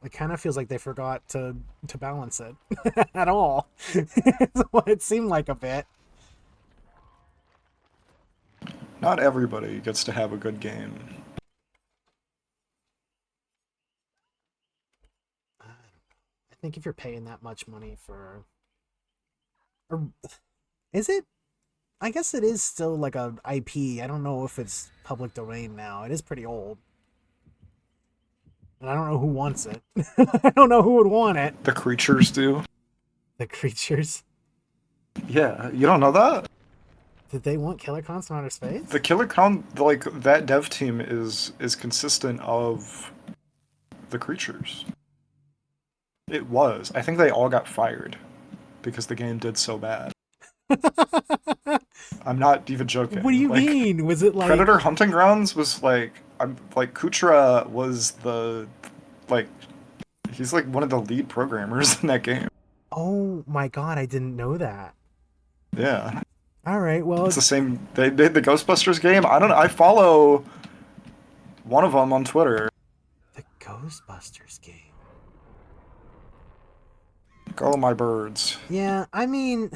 It kind of feels like they forgot to balance it at all. It's what it seemed like a bit. Not everybody gets to have a good game. I think if you're paying that much money for, or is it? I guess it is still like a IP. I don't know if it's public domain now. It is pretty old, and I don't know who wants it. I don't know who would want it. The creatures do. The creatures. Yeah, you don't know that? Did they want Killer Clowns from Outer Space? The Killer Clown, like that dev team is consistent of the creatures. It was. I think they all got fired because the game did so bad. I'm not even joking. What do you like, mean? Was it like Predator Hunting Grounds was like I'm like Kuchera was the like he's like one of the lead programmers in that game. Oh my god, I didn't know that. Yeah. All right, well, It's the same. They did the Ghostbusters game. I don't know. I follow one of them on Twitter. the Ghostbusters game. Go my birds. Yeah, I mean,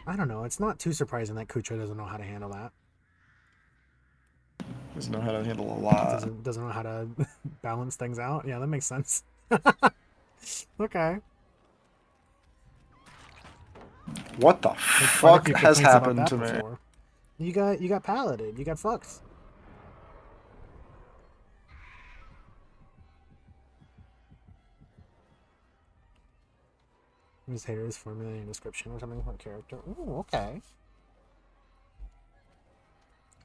I don't know. It's not too surprising that Kuchera doesn't know how to handle that. Doesn't know how to handle a lot. Doesn't know how to balance things out. Yeah, that makes sense. Okay. What the Like, quite a fuck few has complaints about happened that to me? before. You got paladed. You got fucked. His haters formulating a description or something about character. Ooh, okay.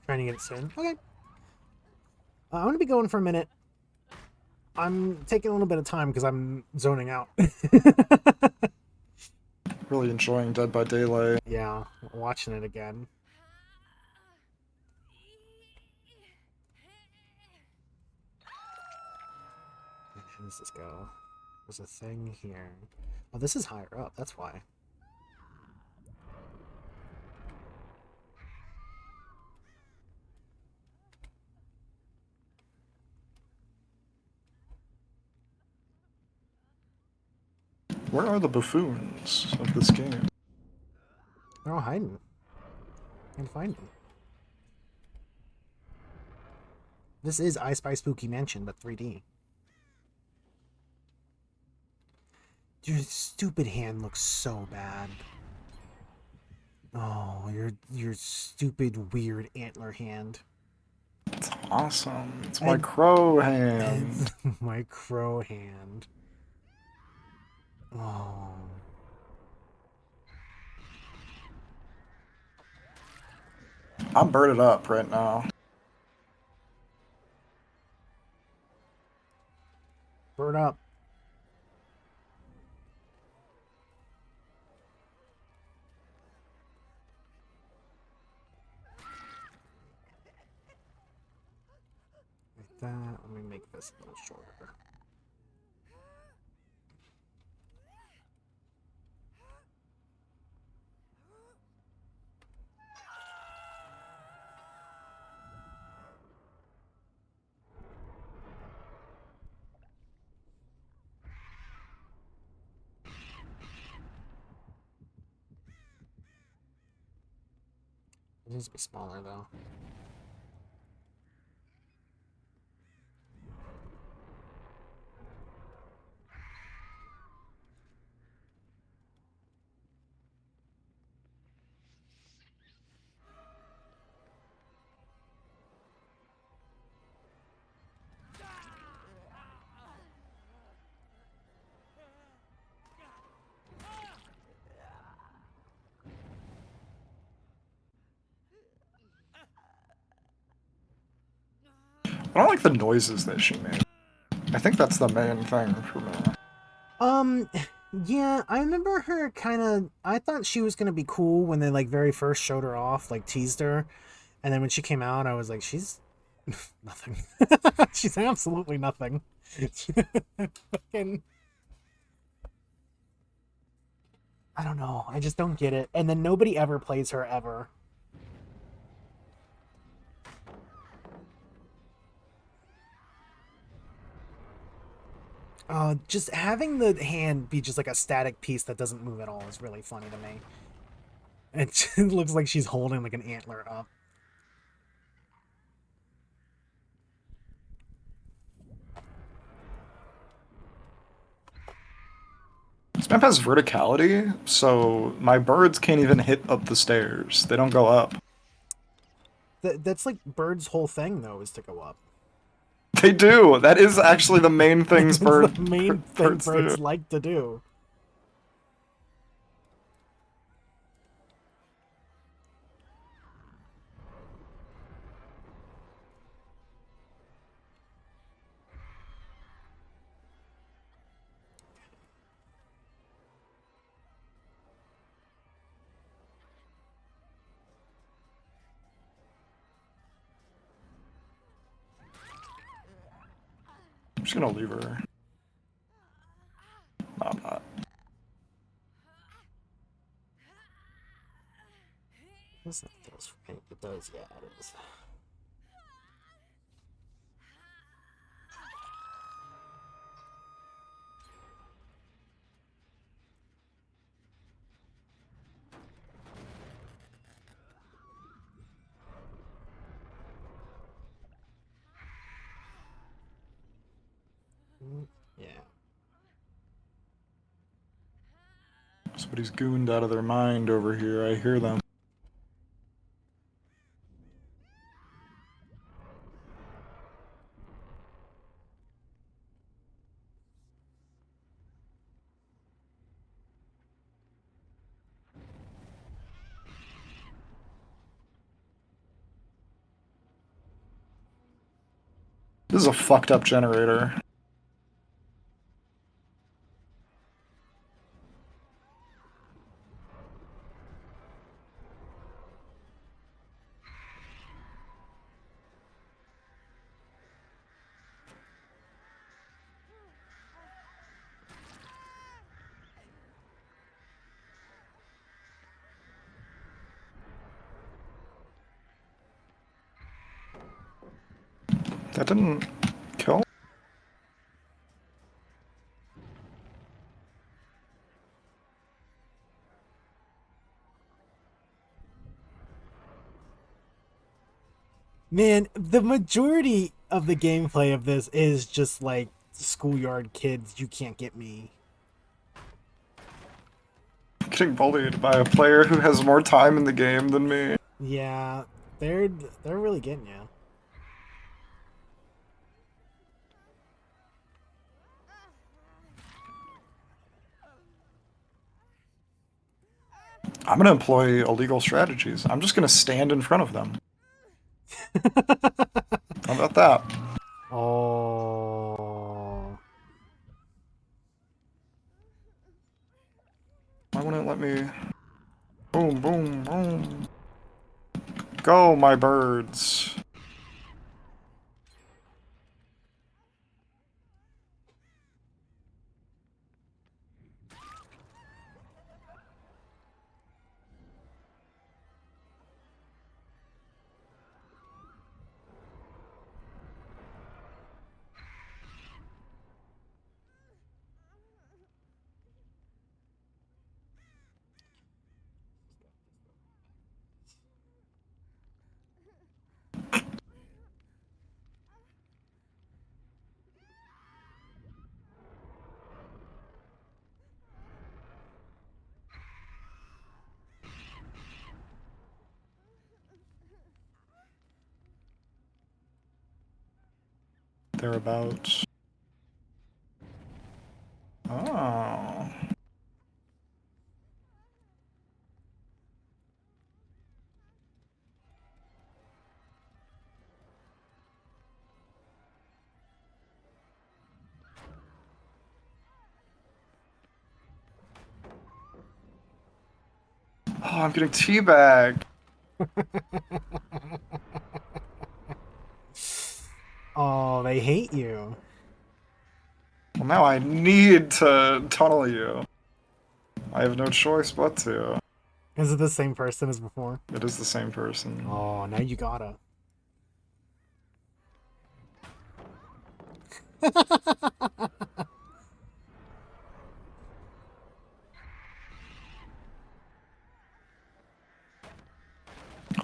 Trying to get it soon. Okay. I'm gonna be going for a minute. I'm taking a little bit of time because I'm zoning out. Really enjoying Dead by Daylight. Yeah, watching it again. How does this go? There's a thing here. Oh, this is higher up. That's why. Where are the buffoons of this game? They're all hiding. Can't find them. This is I Spy Spooky Mansion, but 3D. Your stupid hand looks so bad. Oh, your stupid weird antler hand. It's awesome. It's my And crow it's hand. my crow hand. Oh. I'm birded up right now. Bird up. Like that. Let me make this a little shorter. It needs to be smaller though. I don't like the noises that she made. I think that's the main thing for me. Um, yeah, I remember her kind of. I thought she was gonna be cool when they like very first showed her off, like teased her, and then when she came out, I was like, she's nothing. She's absolutely nothing. Fucking, I don't know. I just don't get it. And then nobody ever plays her ever. Just having the hand be just like a static piece that doesn't move at all is really funny to me. It looks like she's holding like an antler up. This map has verticality, so my birds can't even hit up the stairs. They don't go up. That's like Bird's whole thing, though, is to go up. They do. That is actually the main things It's the main thing birds do. birds like to do. I'm just gonna leave her. No, I'm not. Doesn't it feels right? It does, yeah, it is. Yeah. Somebody's gooned out of their mind over here. I hear them. This is a fucked up generator. That didn't kill? Man, the majority of the gameplay of this is just like schoolyard kids, you can't get me. getting bullied by a player who has more time in the game than me. Yeah, they're really getting you. I'm gonna employ illegal strategies. I'm just gonna stand in front of them. How about that? Oh. Why wouldn't it let me? Boom, boom, boom. Go, my birds. Thereabouts. Oh. Oh, I'm getting teabagged. Oh, they hate you. Well, now I need to tunnel you. I have no choice but to. Is it the same person as before? It is the same person. Oh, now you gotta. I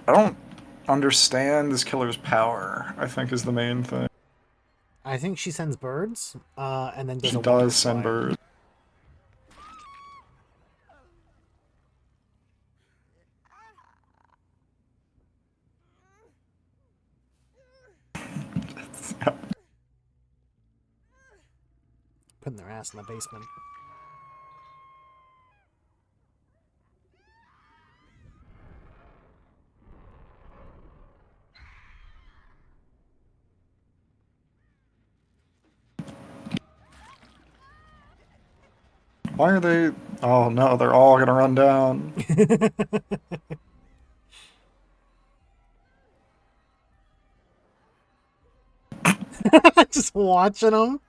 don't understand this killer's power, I think is the main thing. I think she sends birds, and then does She a wonder does send fly. birds. Putting their ass in the basement. Why are they... Oh no, they're all gonna run down. Just watching them.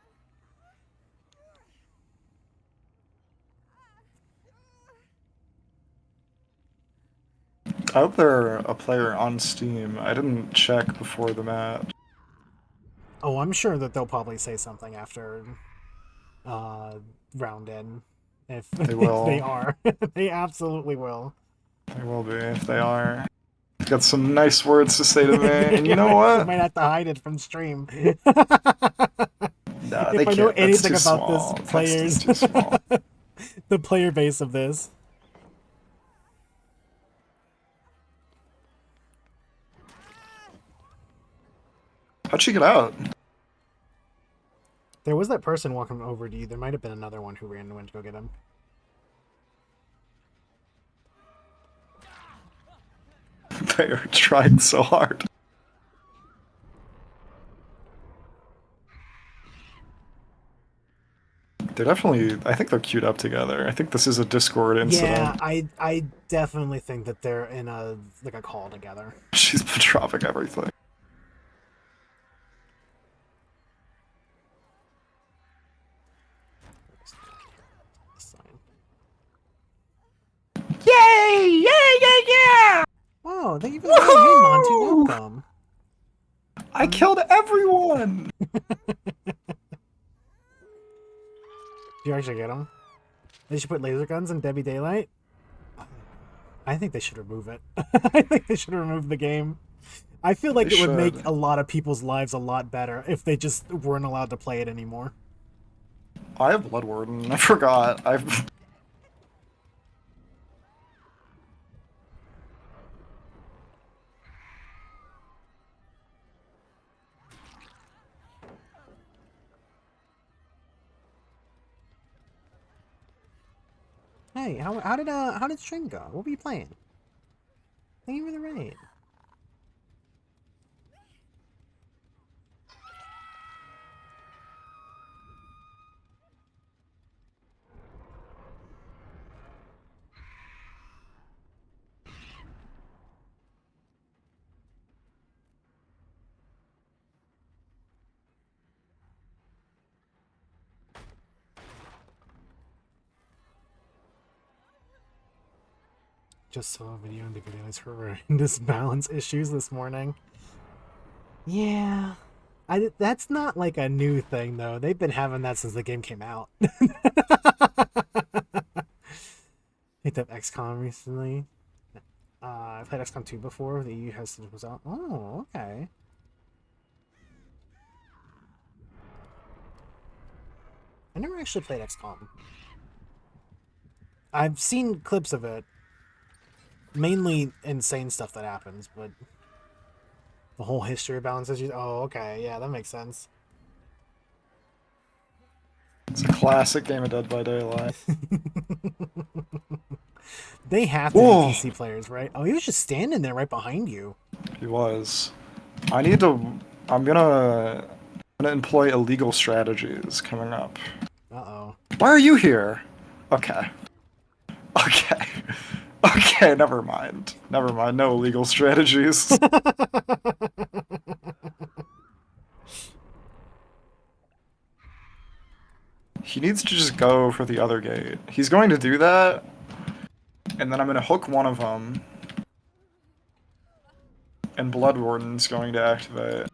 I hope they're a player on Steam. I didn't check before the match. Oh, I'm sure that they'll probably say something after round in. If, They if they will. are. They absolutely will. They will be if they are. They've got some nice words to say to me, and you know Yeah, you what? might have to hide it from stream. No, they If I know can't. That's anything too about this small. Text is players, too small. the player base of this. How'd she get out? There was that person walking over to you. There might have been another one who ran and went to go get him. They are trying so hard. They're definitely... I think they're queued up together. I think this is a Discord incident. Yeah, I definitely think that they're in a call together. She's been dropping everything. Yay! Yeah, yeah, yeah! Oh, thank you for the raid. Hey, Monty, welcome. I killed everyone! Did you actually get them? They should put laser guns in Debbie Daylight. I think they should remove it. I think they should remove the game. I feel like They it would make should. a lot of people's lives a lot better if they just weren't allowed to play it anymore. I have Blood Warden. I forgot. I've... hey, how did stream go? What were you playing? Thank you for the raid. Just saw a video on the videos for horrendous balance issues this morning. Yeah. That's not like a new thing though. They've been having that since the game came out. Picked up XCOM recently. I played XCOM 2 before. The EU has was out. Oh, okay. I never actually played XCOM. I've seen clips of it. Mainly insane stuff that happens, but the whole history of balance issues. Oh, okay. Yeah, that makes sense. It's a classic game of Dead by Daylight. They have to be PC players, right? Oh, he was just standing there right behind you. He was. I'm gonna employ illegal strategies coming up. Uh-oh. Why are you here? Okay. Okay. Okay, never mind. Never mind. No illegal strategies. He needs to just go for the other gate. He's going to do that, and then I'm going to hook one of them, and Blood Warden's going to activate.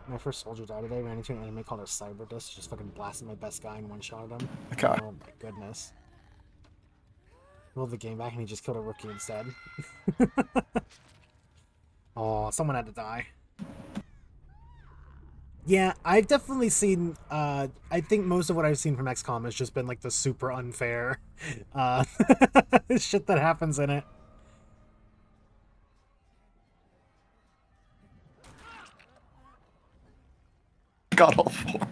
My first soldier died today. Ran into an enemy called a Cyberdisc. Just fucking blasted my best guy and one-shotted him. Okay. Oh my goodness. Rolled the game back and he just killed a rookie instead. Oh, someone had to die. Yeah, I've definitely seen, I think most of what I've seen from XCOM has just been like the super unfair shit that happens in it. God awful.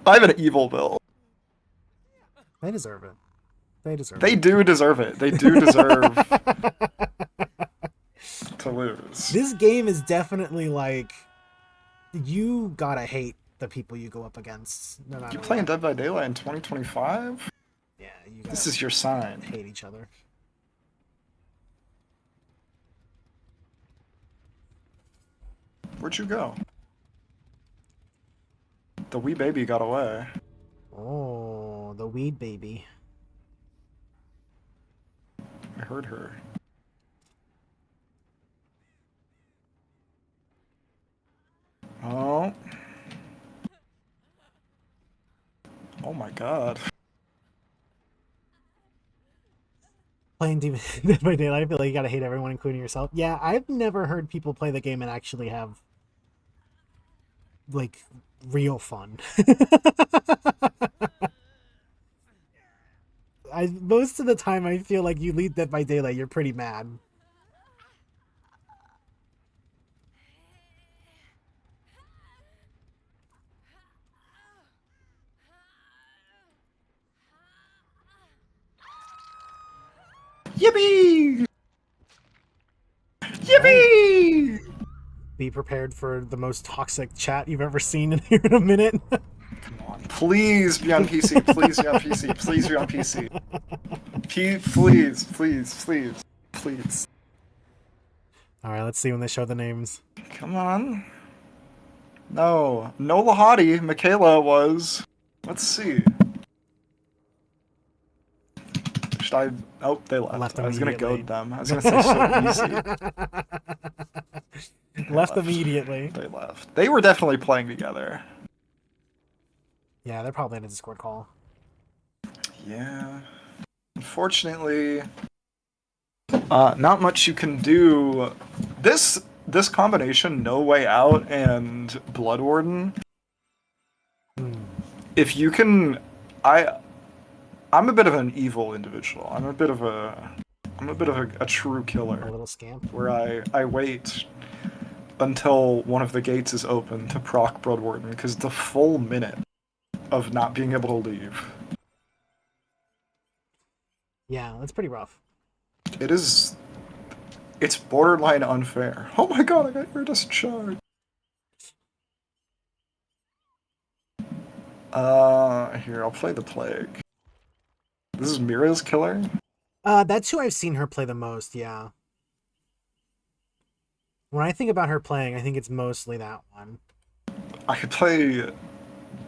I have an evil build. They deserve it. They deserve They it. do deserve it. They do deserve to lose. This game is definitely like, you gotta hate the people you go up against. No matter You playing what. Dead by Daylight in 2025? Yeah, you gotta This is your sign. hate each other. Where'd you go? The wee baby got away. Oh, the weed baby. I heard her. Oh. Oh my god. Playing Dead by Daylight, I feel like you gotta hate everyone, including yourself. Yeah, I've never heard people play the game and actually have, like, real fun. Most of the time, I feel like you lead Dead by Daylight, you're pretty mad. Yippee! Yippee! Be prepared for the most toxic chat you've ever seen in here in a minute. Come on. Please be on PC. Please be on PC. Please be on PC. Please, please, please, please. Alright, let's see when they show the names. Come on. No. No Lahadi. Michaela was. Let's see. Should I... Oh, they left. I was going to goad them. I was going to say so easy. Left immediately. They left. They were definitely playing together. Yeah, they're probably in a Discord call. Yeah. Unfortunately, not much you can do. This combination, No Way Out and Blood Warden. If you can, I'm a bit of an evil individual. I'm a bit of a true killer. A little scamp. Where I wait until one of the gates is open to proc Blood Warden, because the full minute of not being able to leave Yeah, that's pretty rough. It is. It's borderline unfair. Oh my god, I got iridescent shard. Here, I'll play the plague. This is Mira's killer? That's who I've seen her play the most, yeah. When I think about her playing, I think it's mostly that one. I could play.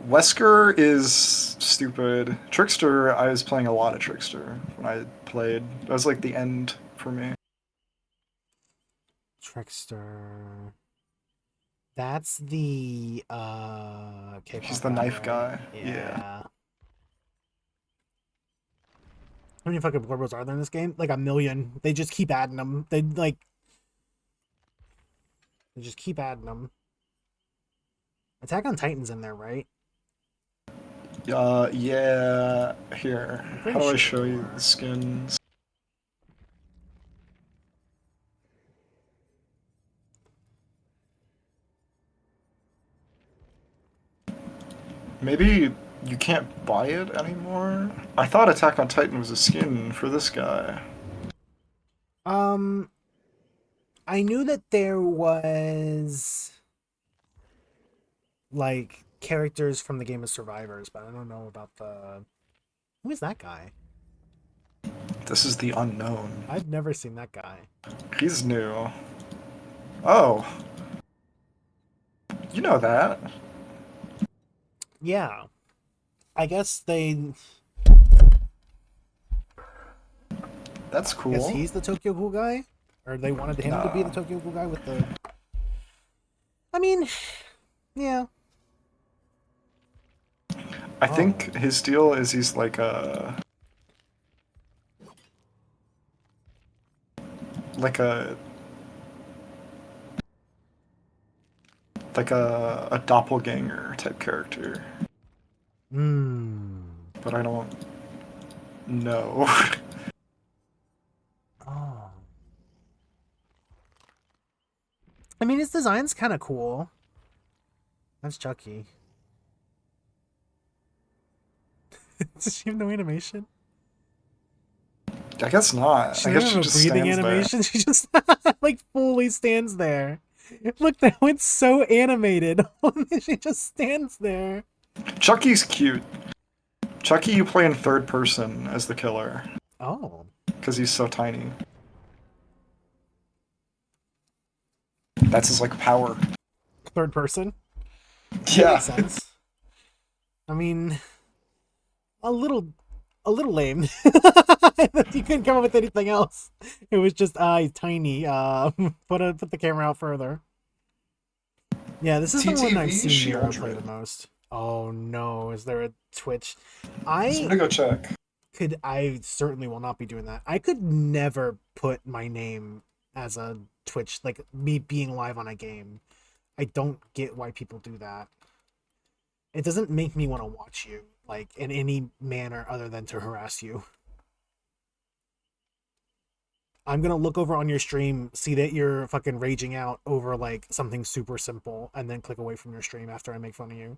Wesker is stupid. Trickster, I was playing a lot of Trickster when I played. That was like the end for me. Trickster. That's the He's K-pop the guy, knife right? guy. Yeah. Yeah. How many fucking Borbos are there in this game? Like a million. They just keep adding them. They just keep adding them. Attack on Titan's in there, right? Yeah. Here. I'm How pretty do I sure. show you the skins? Maybe you can't buy it anymore? I thought Attack on Titan was a skin for this guy. Um, I knew that there was like characters from the game of Survivors, but I don't know about the. Who is that guy? This is the unknown. I've never seen that guy. He's new. Oh, you know that. Yeah, I guess they. That's I guess cool. he's the Tokyo Ghoul guy, or they wanted him to be the No. Tokyo Ghoul guy with the. I mean, yeah. I Oh. think his deal is he's like a a doppelganger type character, Hmm. but I don't know. Oh. I mean, his design's kind of cool. That's Chucky. Does she have no animation? I guess not. She I doesn't guess have she a just breathing stands there. animation. She just like fully stands there. Look, that one's so animated. She just stands there. Chucky's cute. Chucky, you play in third person as the killer Oh, because he's so tiny. That's his like power. third person. That Yeah. makes sense. I mean, a little, a little lame. You couldn't come up with anything else. It was just he's tiny. Put the camera out further. Yeah, this is the one I've TTV seen Mira play Shieldred. the most. Oh no, is there a Twitch? I'm I gonna go check. I certainly will not be doing that. I could never put my name as a Twitch, like me being live on a game. I don't get why people do that. It doesn't make me want to watch you, like in any manner other than to harass you. I'm gonna look over on your stream, see that you're fucking raging out over like something super simple, and then click away from your stream after I make fun of you.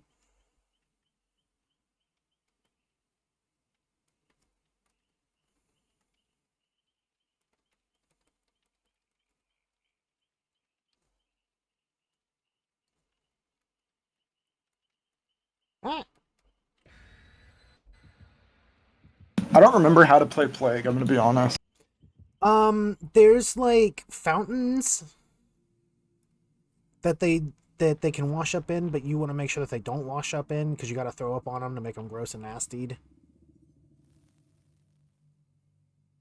Ah. I don't remember how to play Plague. I'm gonna be honest. There's like fountains that they can wash up in, but you want to make sure that they don't wash up in because you got to throw up on them to make them gross and nasty.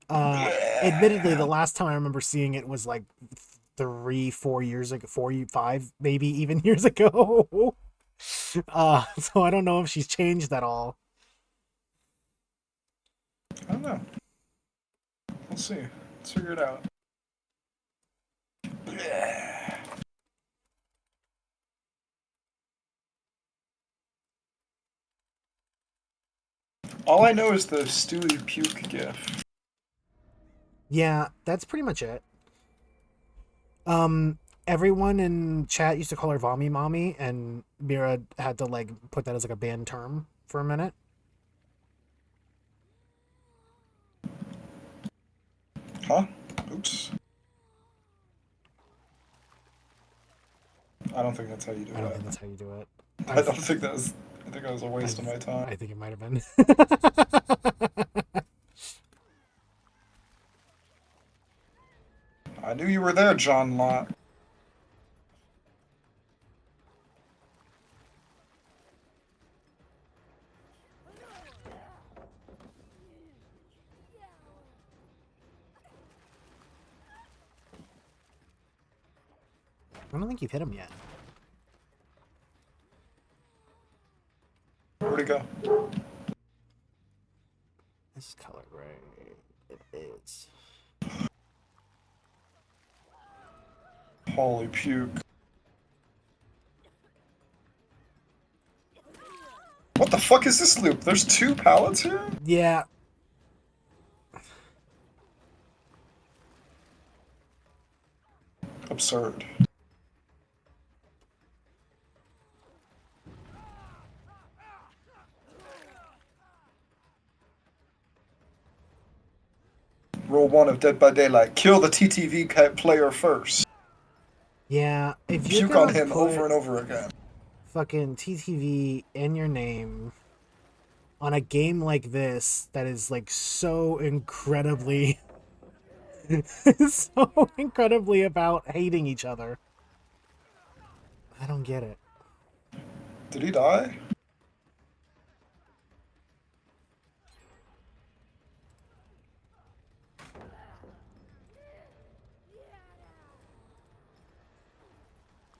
Admittedly, the last time I remember seeing it was like 3, 4 years ago, 4, 5, maybe even years ago. So I don't know if she's changed at all. I don't know. We'll see. Let's figure it out. All I know is the Stewie puke gif. Yeah, that's pretty much it. Everyone in chat used to call her Vommy Mommy, and Mira had to like put that as like a banned term for a minute. Huh? Oops. I don't think that's how you do I don't it. think that's how you do it. I don't think that was. I think that was a waste of my time. I think it might have been. I knew you were there, John Locke. I don't think you've hit him yet. Where'd he go? This color, right? It is. Holy puke. What the fuck is this loop? There's 2 pallets here? Yeah. Absurd. Rule 1 of Dead by Daylight. Kill the TTV player first. Yeah. If you're Puke on gonna him put over and over again. fucking TTV in your name on a game like this that is like so incredibly so incredibly about hating each other. I don't get it. Did he die?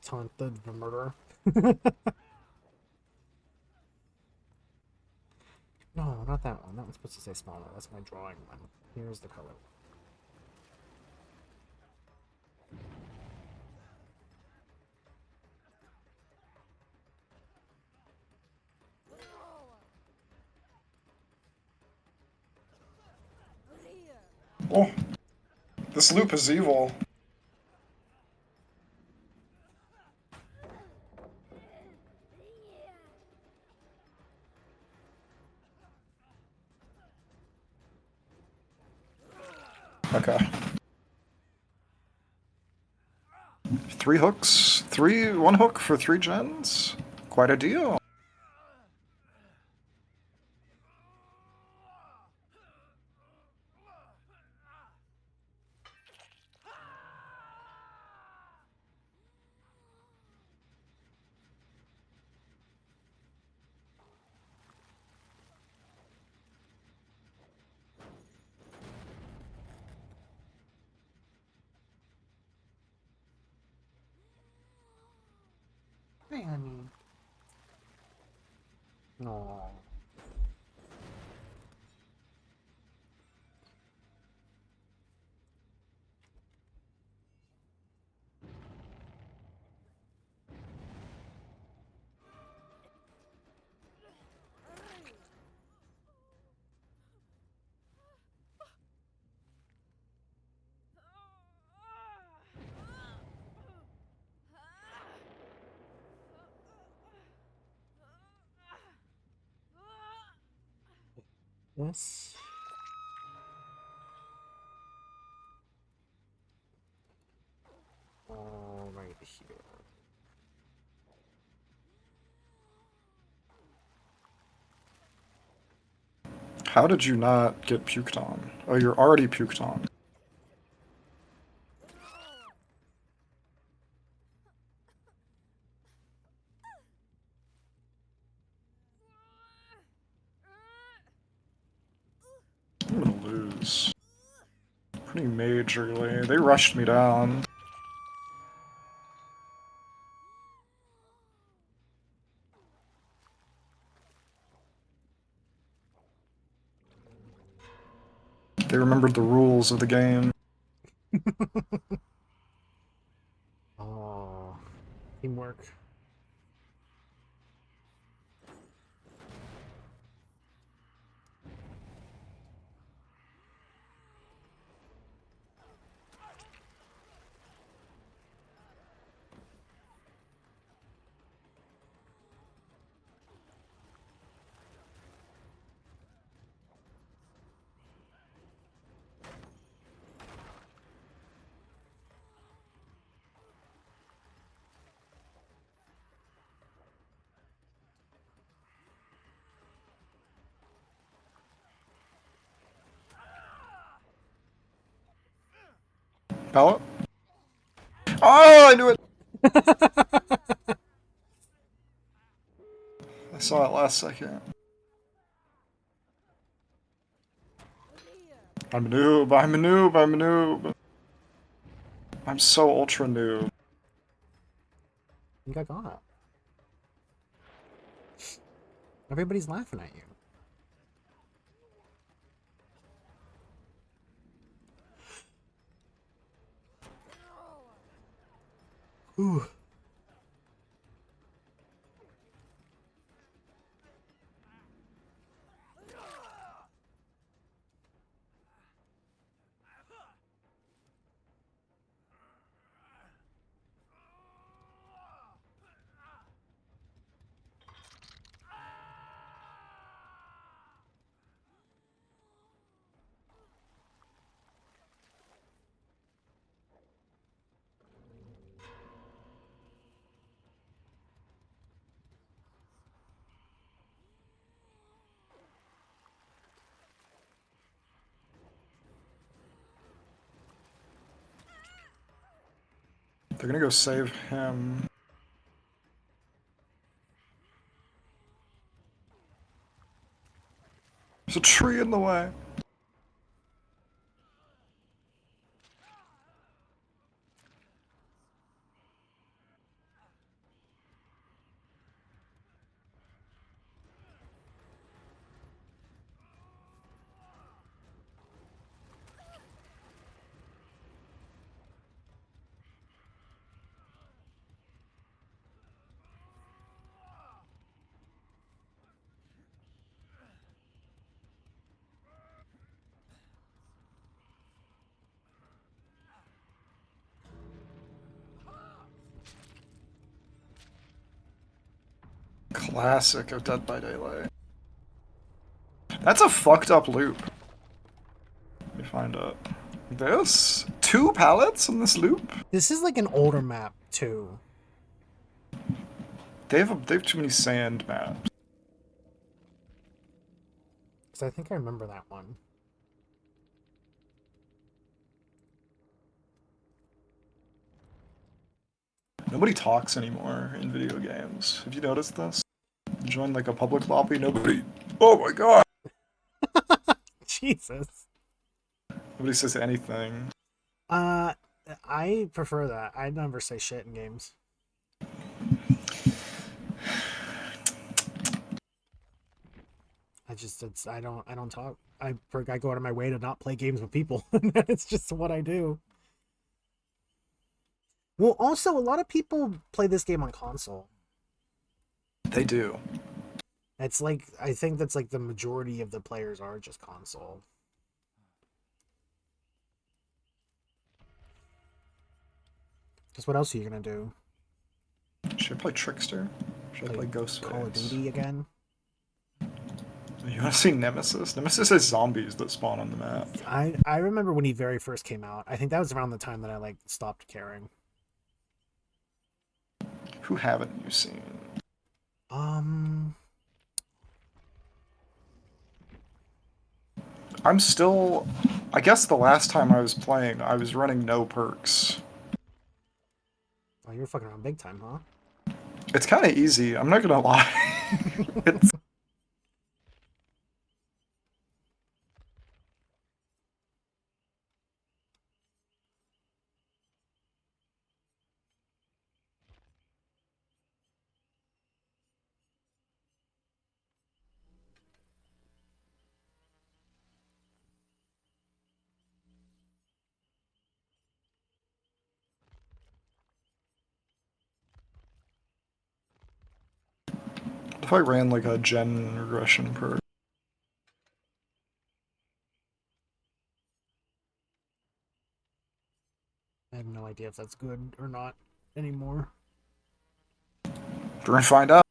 Taunted the murderer. No, not that one. That one's supposed to say smaller. That's my drawing one. Here's the color. Oh. This loop is evil. Okay. 3 hooks? 1 hook for 3 gens? Quite a deal. Hey, honey. No. This. All right here. How did you not get puked on? Oh, you're already puked on. I'm gonna lose. Pretty majorly. They rushed me down. They remembered the rules of the game. Oh, teamwork. Pallet? Oh, I knew it! I saw it last second. I'm a noob, I'm a noob, I'm a noob. I'm so ultra noob. You got got. Everybody's laughing at you. Ooh. They're gonna go save him. There's a tree in the way. Classic of Dead by Daylight. That's a fucked up loop. Let me find it. This? 2 pallets in this loop? This is like an older map too. They have too many sand maps. Because I think I remember that one. Nobody talks anymore in video games. Have you noticed this? You join like a public lobby, nobody. Oh my god! Jesus. Nobody says anything. Uh, I prefer that. I never say shit in games. I don't talk. I go out of my way to not play games with people. It's just what I do. Well, also a lot of people play this game on console. They do. It's like I think that's like the majority of the players are just console. Because what else are you gonna do? Should I play Trickster? Should I play Ghostface? Call of Duty again? You wanna see Nemesis? Nemesis is zombies that spawn on the map. I remember when he very first came out. I think that was around the time that I like stopped caring. Who haven't you seen? Um, I'm still... I guess the last time I was playing, I was running no perks. oh, you're fucking around big time, huh? It's kind of easy, I'm not gonna lie. It's... If I ran like a gen regression perk. I have no idea if that's good or not anymore. We're gonna find out.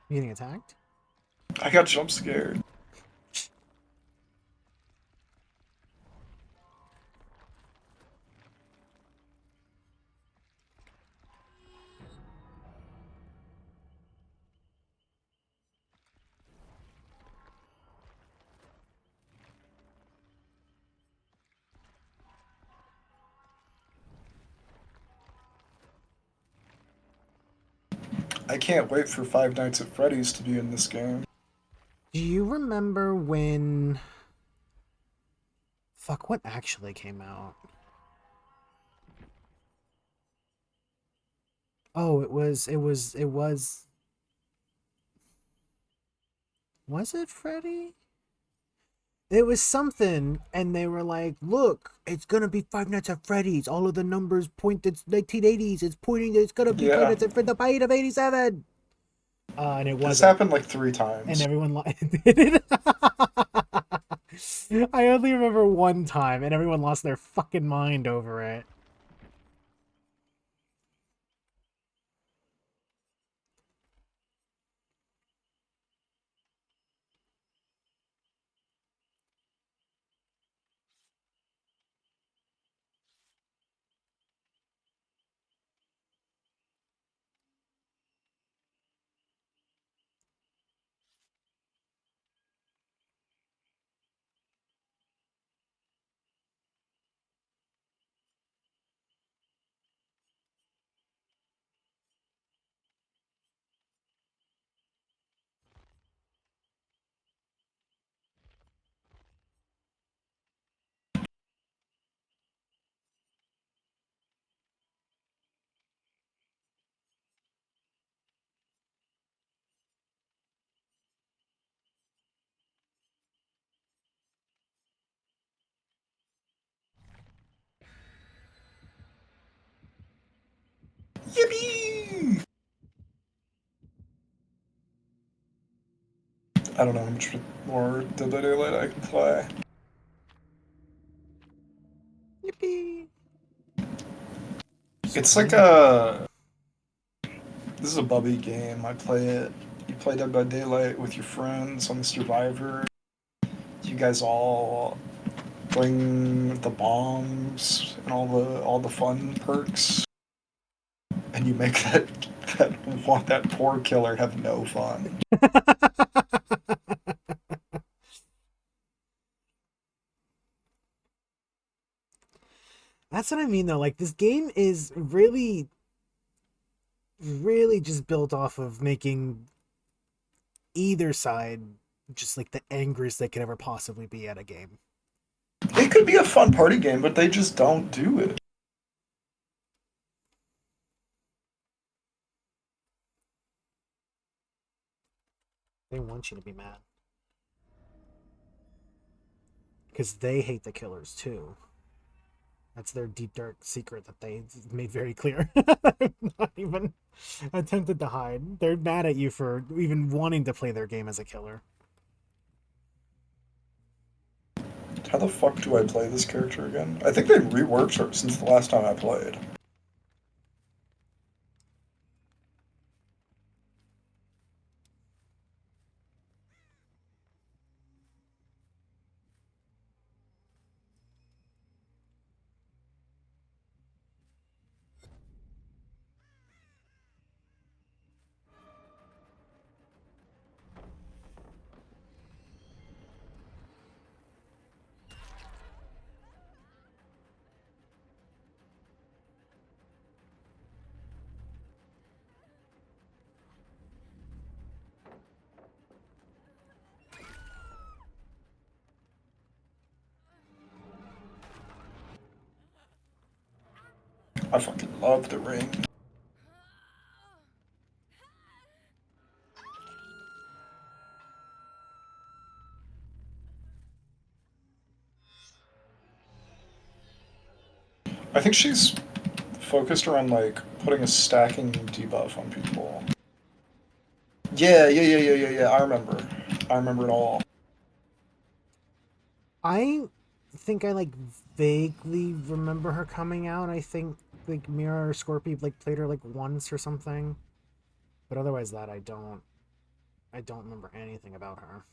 You getting attacked? I got jump scared. I can't wait for Five Nights at Freddy's to be in this game. Do you remember when... Fuck, what actually came out? Oh, it was... Was it Freddy? It was something, and they were like, look, it's gonna be Five Nights at Freddy's. All of the numbers point, it's 1980s. It's pointing, it's gonna be Five Yeah, Nights at Freddy's, the bite of 87. And it this wasn't. happened like 3 And times. everyone did it. I only remember one time, and everyone lost their fucking mind over it. Yippee! I don't know how much more Dead by Daylight I can play. Yippee! It's like Sweaty. a. This is a bubby game. I play it. You play Dead by Daylight with your friends on the Survivor. You guys all bring the bombs and all the fun perks, and you make that poor killer have no fun. That's what I mean, though. Like, this game is really, really just built off of making either side just like the angriest they could ever possibly be at a game. It could be a fun party game, but they just don't do it. They want you to be mad because they hate the killers too. That's their deep dark secret that they made very clear. Not even attempted to hide. They're mad at you for even wanting to play their game as a killer. How the fuck do I play this character again? I think they reworked her since the last time I played. I fucking love the ring. I think she's focused around like putting a stacking debuff on people. Yeah, yeah, yeah, yeah, yeah, yeah. I remember. I remember it all. I think I like vaguely remember her coming out. I think like Mira or Scorpio like played her like once or something. But otherwise that I don't. I don't remember anything about her.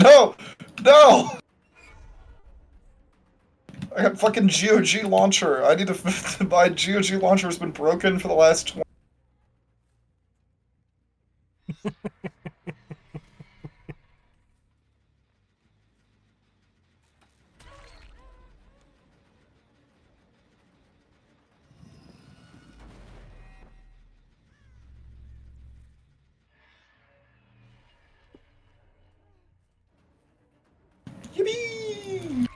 No! No! I got fucking GOG launcher. I need to buy GOG launcher has been broken for the last 20. Yippee!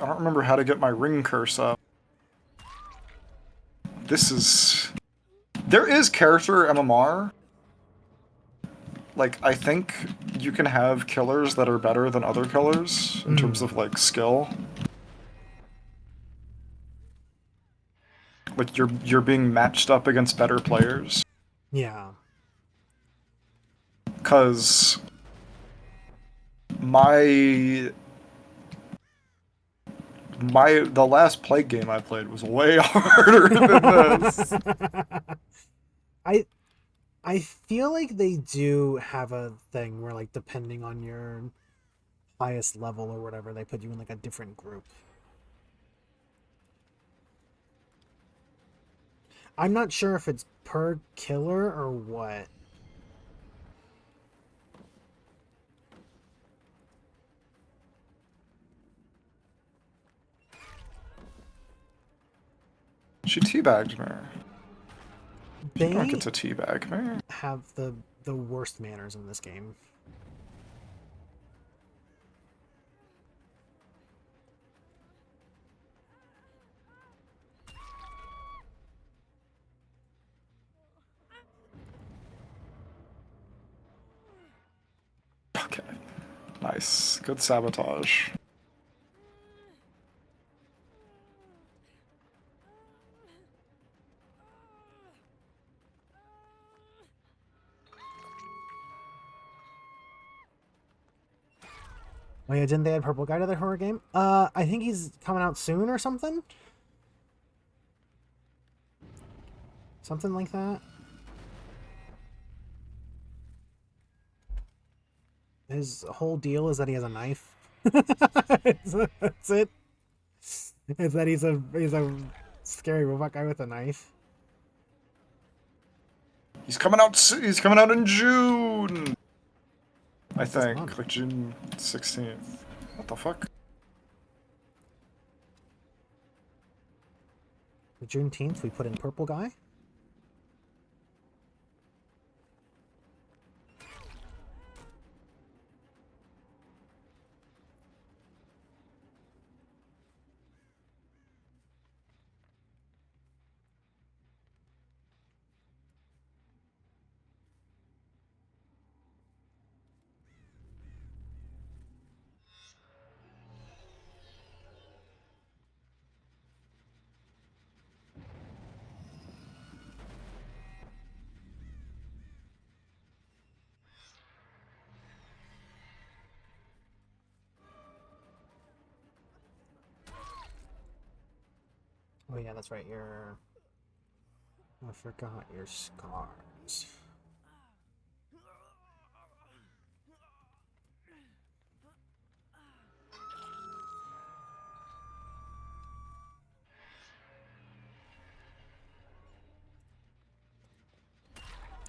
I don't remember how to get my ring curse up. This is... There is character MMR. Like, I think you can have killers that are better than other killers in terms of, like, skill. Like, you're being matched up against better players. Yeah. Because my the last Plague game I played was way harder than this. I I feel like they do have a thing where, like, depending on your highest level or whatever, they put you in like a different group. I'm not sure if it's per killer or what. She teabagged me. You don't They get to teabag me. have the worst manners in this game. Okay. Nice. Good sabotage. Oh yeah, didn't they add Purple Guy to the horror game? I think he's coming out soon or something. Something like that. His whole deal is that he has a knife. That's it. Is that he's a scary robot guy with a knife. He's coming out. He's coming out in June. I think like June 16th. What the fuck? The Juneteenth, we put in Purple Guy. Oh yeah, that's right. I forgot your scars.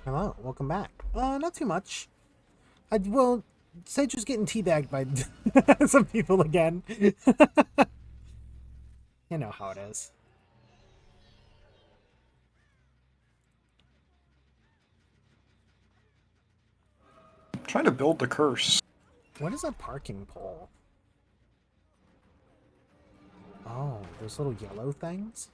Hello, welcome back. Not too much. Well, Sage was getting teabagged by some people again. You know how it is. I'm trying to build the curse. What is a parking pole? Oh, those little yellow things?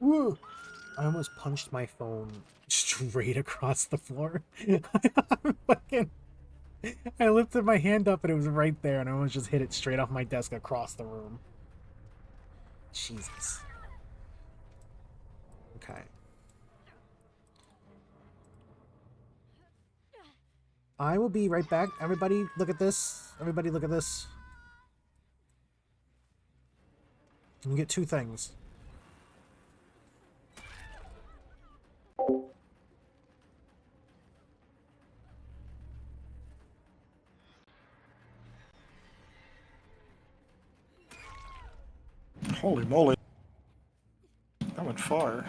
Woo! I almost punched my phone straight across the floor. Fucking, I lifted my hand up and it was right there, and I almost just hit it straight off my desk across the room. Jesus. Okay. I will be right back. Everybody, look at this. Everybody, look at this. You get two things. Holy moly. That went far.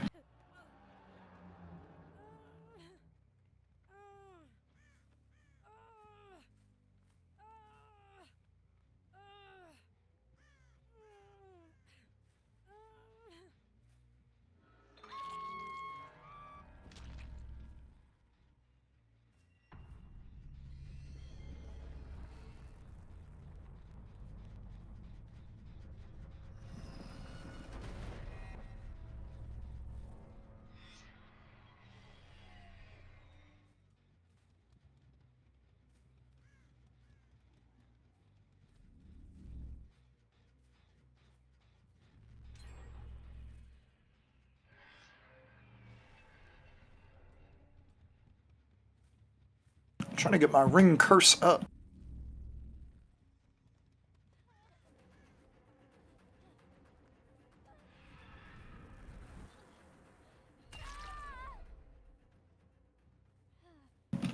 I'm trying to get my ring curse up.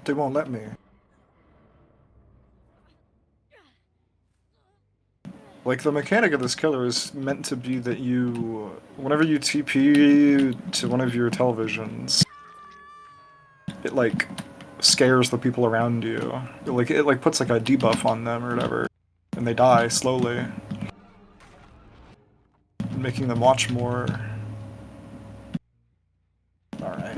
They won't let me. Like, the mechanic of this killer is meant to be that you, whenever you TP to one of your televisions, it, like, scares the people around you. It like, puts, like, a debuff on them or whatever, and they die slowly, making them watch more. Alright.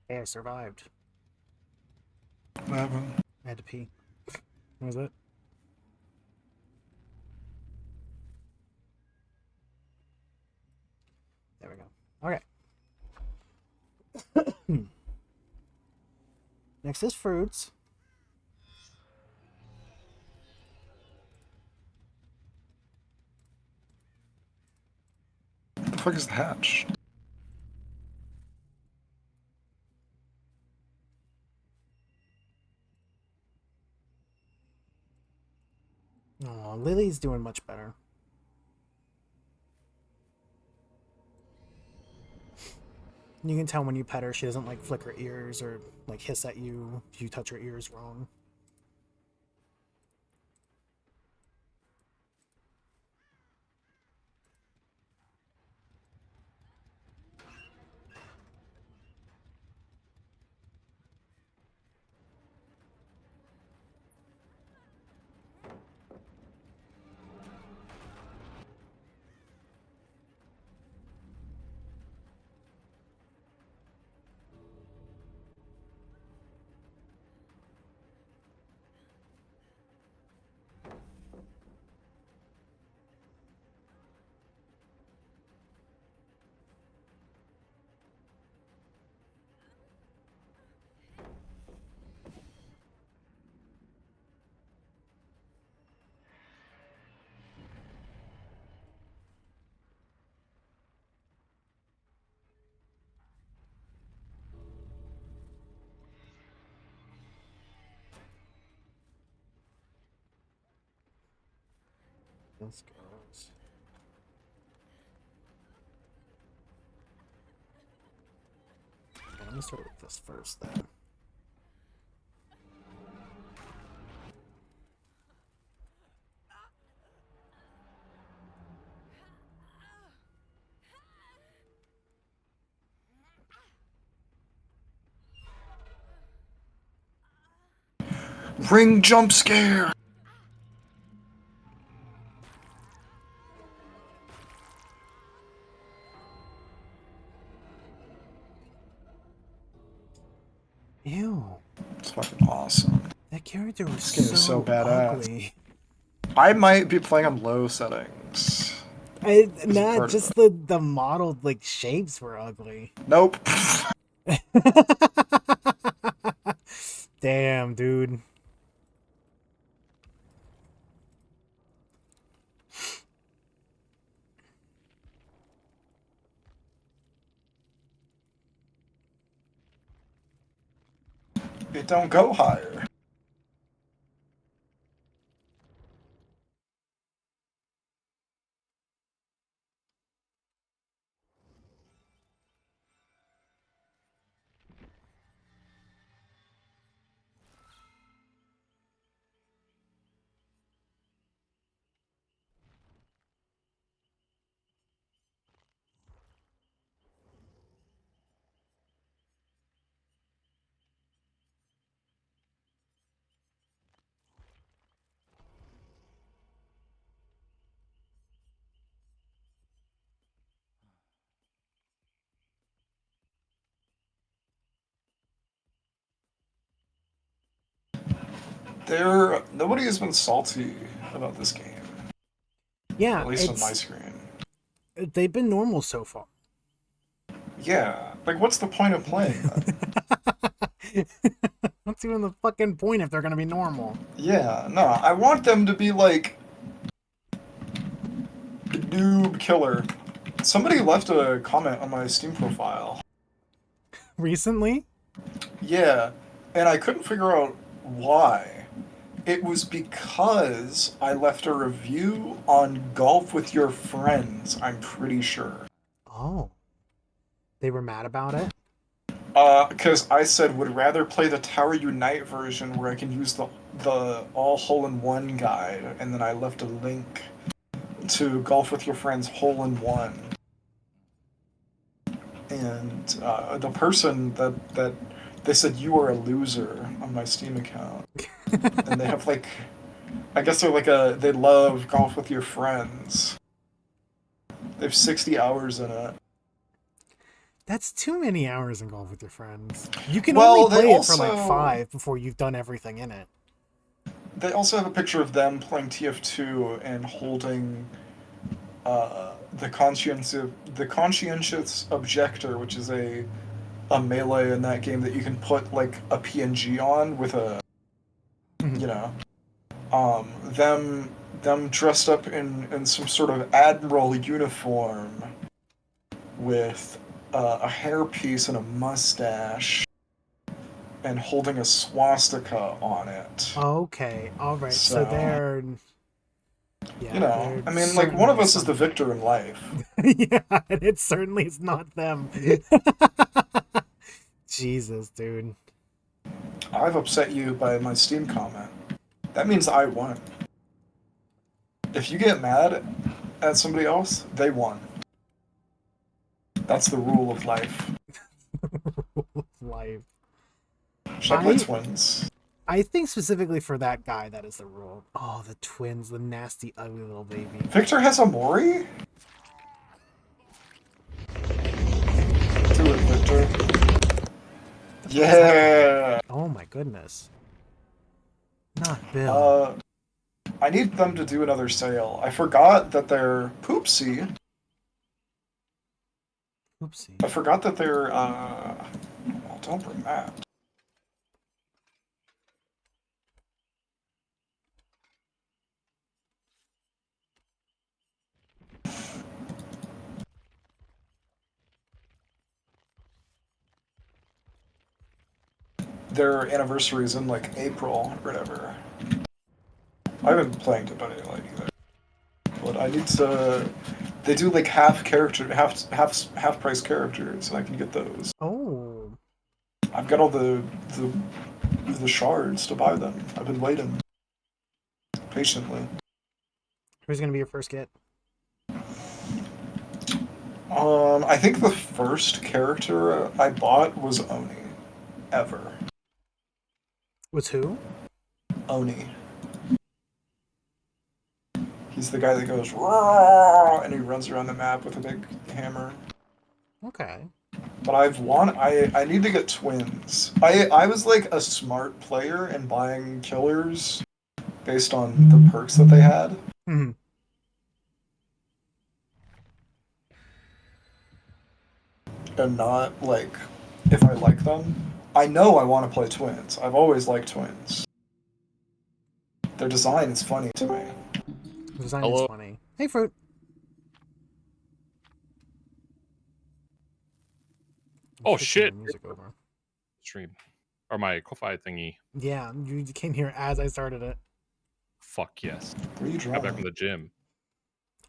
Hey, I survived. What happened? I had to pee. What was it? There we go. Okay. Next is fruits. fuck is the hatch? Oh, Lily's doing much better. You can tell when you pet her, she doesn't like flick her ears or like hiss at you if you touch her ears wrong. This goes. Okay, let me start with this first then. Ring jump scare! Ew. It's fucking awesome. That character was This game is so badass. ugly. I might be playing on low settings. Not just the modeled like shapes were ugly. Nope. Damn, dude. It don't go higher. Nobody has been salty about this game. Yeah, At least on my screen. they've been normal so far. Yeah. Like, what's the point of playing that? What's even the fucking point if they're gonna be normal? Yeah, no, I want them to be like noob killer. Somebody left a comment on my Steam profile. Recently? Yeah, and I couldn't figure out why. It was because I left a review on Golf with Your Friends, I'm pretty sure. Oh. They were mad about it? Because I said would rather play the Tower Unite version where I can use the all hole-in-one guide, and then I left a link to Golf with Your Friends hole-in-one. And the person that they said you are a loser on my Steam account, and they have like, I guess they're like they love Golf with Your Friends. They have 60 hours in it. That's too many hours in Golf with Your Friends. You can Well, only play they it for like also- 5 before you've done everything in it. They also have a picture of them playing TF2 and holding the conscientious objector, which is a melee in that game that you can put like a PNG on with a, you know, them dressed up in some sort of admiral uniform, with a hairpiece and a mustache and holding a swastika on it. Okay, all right. So So, they're, you yeah, know, they're I mean, like, one of certainly us is the something. victor in life. Yeah, and it certainly is not them. Jesus, dude. I've upset you by my Steam comment. That means I won. If you get mad at somebody else, they won. That's the rule of life. Life. Should I play I twins? I think specifically for that guy, that is the rule. Oh, the twins, the nasty, ugly little baby. Victor has a Mori? Do it, Victor. Yeah! Oh my goodness. Not Bill. Uh, I need them to do another sale. I forgot that they're poopsie. Oopsie. I forgot that they're, well, don't bring that. Their anniversary is in, like, April or whatever. I haven't been playing to Bunny Light either. But I need to... They do, like, half price characters, and I can get those. Oh. I've got all the shards to buy them. I've been waiting patiently. Who's gonna be your first get? I think the first character I bought was Oni. Ever. Was who? Oni. He's the guy that goes "Roar," and he runs around the map with a big hammer. Okay. But I need to get twins. I was like a smart player in buying killers based on the perks that they had. Hmm. And not like if I like them. I know I want to play twins. I've always liked twins. Their design is funny to me. The design is Hello. funny. Hey, Fruit. I'm Oh switching shit! my music over. Stream or my KOFI thingy. Yeah, you came here as I started it. Fuck yes. What are you Got back drawing? from the gym.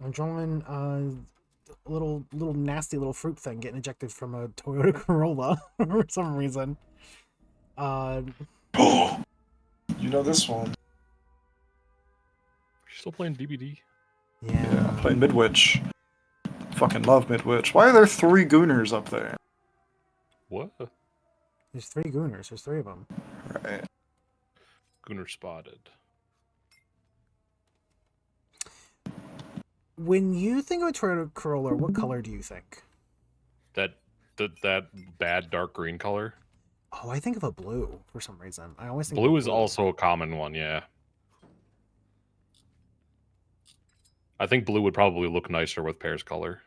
I'm drawing a little nasty little fruit thing getting ejected from a Toyota Corolla for some reason. You know this one. You still playing DBD? Yeah, I'm playing Midwich. Fucking love Midwich. Why are there 3 Gooners up there? What? There's 3 Gooners. There's 3 of them. Right. Gunner spotted. When you think of a Toyota Corolla, what color do you think? That bad dark green color. Oh, I think of a blue for some reason. I always think Blue of is also a common one, yeah. I think blue would probably look nicer with Pear's color.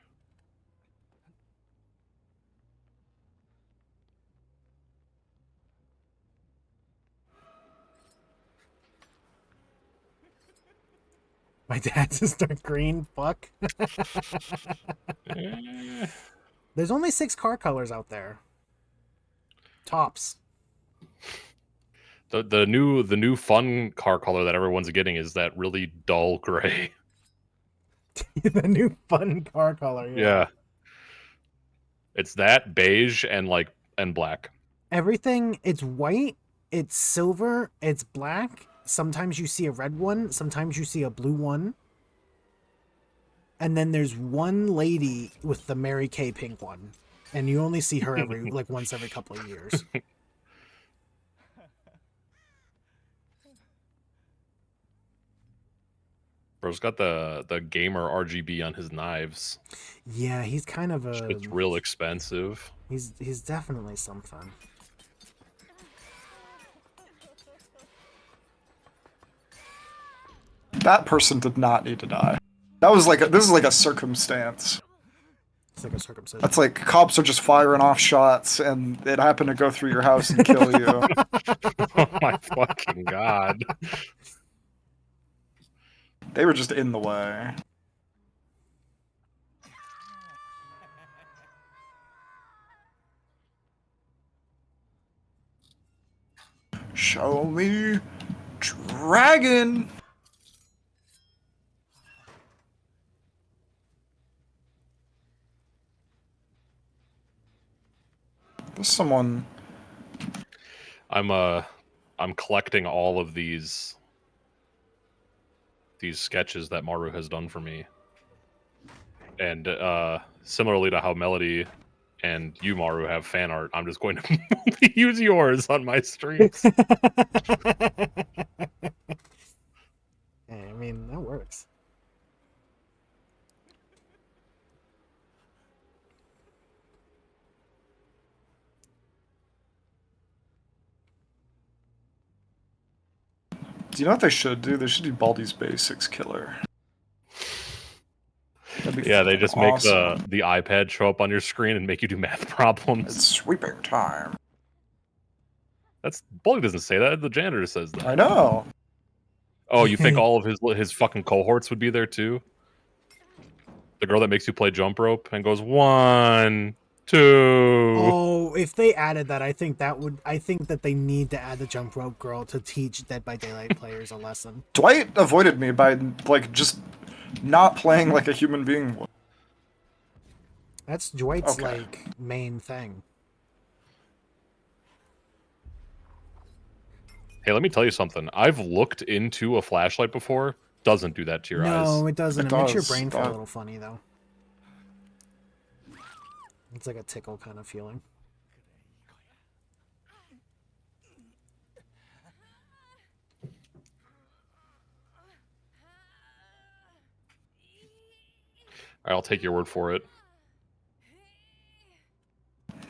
My dad's is dark green. Fuck. Eh. There's only 6 car colors out there. Tops. The new fun car color that everyone's getting is that really dull gray. The new fun car color. Yeah. It's that beige and black. Everything, it's white, it's silver, it's black. Sometimes you see a red one, sometimes you see a blue one. And then there's one lady with the Mary Kay pink one. And you only see her every once every couple of years. Bro's got the gamer RGB on his knives. Yeah, he's kind of a It's real expensive. he's definitely something. That person did not need to die. That was like this is like a circumstance. It's like a circumcision. That's like cops are just firing off shots and it happened to go through your house and kill you. Oh my fucking god. They were just in the way. Show me dragon. There's someone. I'm collecting all of these sketches that Maru has done for me. And similarly to how Melody and you, Maru, have fan art, I'm just going to use yours on my streams. I mean, that works. Do you know what they should do? They should do Baldi's Basics Killer. Yeah, they just awesome. make the iPad show up on your screen and make you do math problems. It's sweeping time. That's Baldi doesn't say that. The janitor says that. I know. Oh, you think all of his fucking cohorts would be there too? The girl that makes you play jump rope and goes 1, 2. Oh, if they added that, I think that they need to add the jump rope girl to teach Dead by Daylight players a lesson. Dwight avoided me by like just not playing like a human being would. That's Dwight's Okay. like main thing. Hey, let me tell you something. I've looked into a flashlight before. Doesn't do that to your eyes. No, it doesn't. It It makes your does. brain feel a little funny though. It's like a tickle kind of feeling. All right, I'll take your word for it.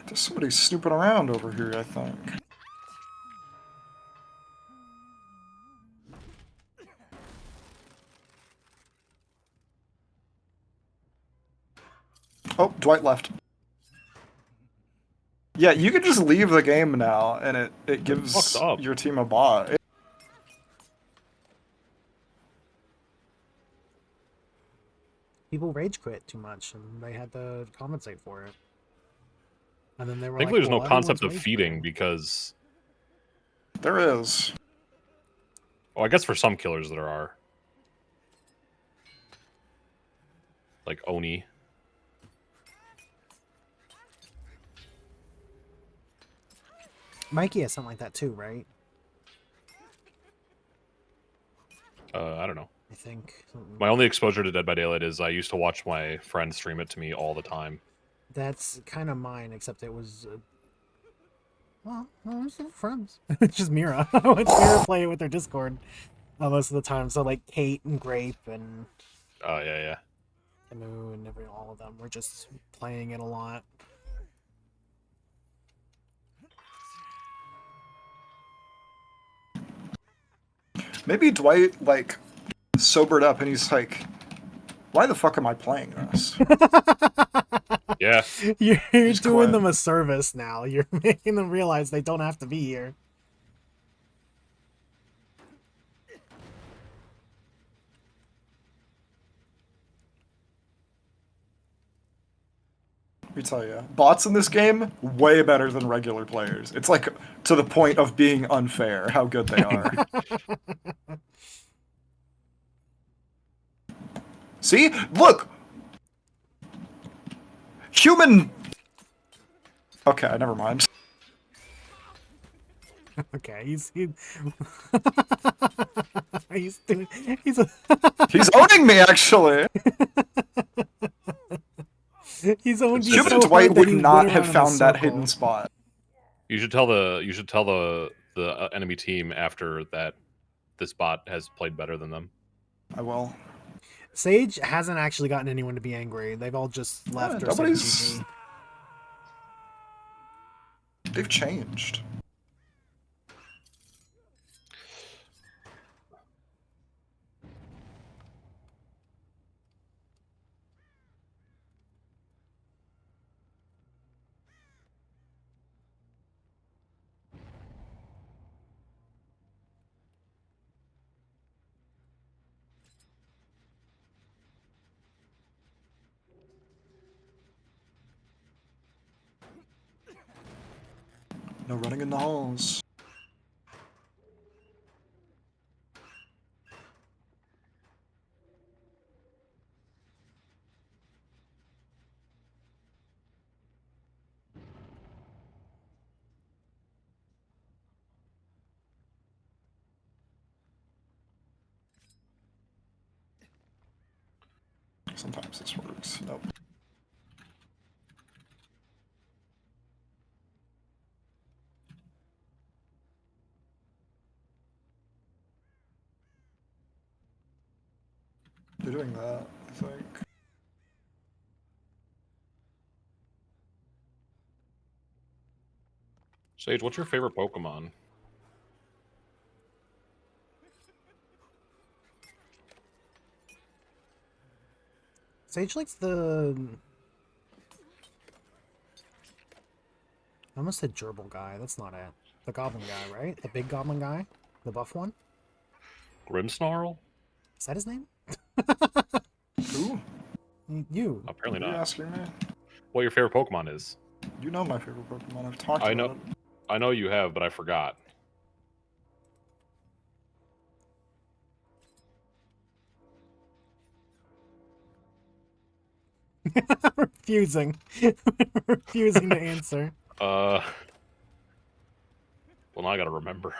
There's somebody snooping around over here, I think. Oh, Dwight left. Yeah, you can just leave the game now, and it gives fucked up. your team a bot. People rage quit too much, and they had to compensate for it. And then they were Thankfully, like, there's well, no concept of everyone's rage feeding quitting. because, There is. well, I guess for some killers there are. Like Oni. Mikey has something like that too, right? I don't know. I think. My only exposure to Dead by Daylight is I used to watch my friend stream it to me all the time. That's kind of mine, except it was. Well, it's not friends. It's just Mira. I watch Mira play it with their Discord most of the time. So like Kate and Grape and Oh, yeah. Camus and all of them were just playing it a lot. Maybe Dwight, like, sobered up and he's like, why the fuck am I playing this? Yeah. You're Just doing quit. them a service now. You're making them realize they don't have to be here. Let me tell you, bots in this game, way better than regular players. It's like to the point of being unfair how good they are. See? Look! Human! Okay, never mind. Okay, he's doing, he's a, He's owning me, actually! he's owned you Human so Dwight hard that would he not went have around in a found that circle. hidden spot. You should tell the enemy team after that this bot has played better than them. I will. Sage hasn't actually gotten anyone to be angry. They've all just left or said nobody's- GG. They've changed. No running in the halls. Sometimes this works. Nope. You're doing that, I think. Sage, what's your favorite Pokemon? Sage likes the... I almost said gerbil guy. That's not it. The goblin guy, right? The big goblin guy? The buff one? Grimmsnarl? Is that his name? Who? You. Apparently What are you not. asking me? What your favorite Pokemon is? You know my favorite Pokemon. I've talked I about know. it. I know you have, but I forgot. Refusing. Refusing to answer. Well, now I gotta remember.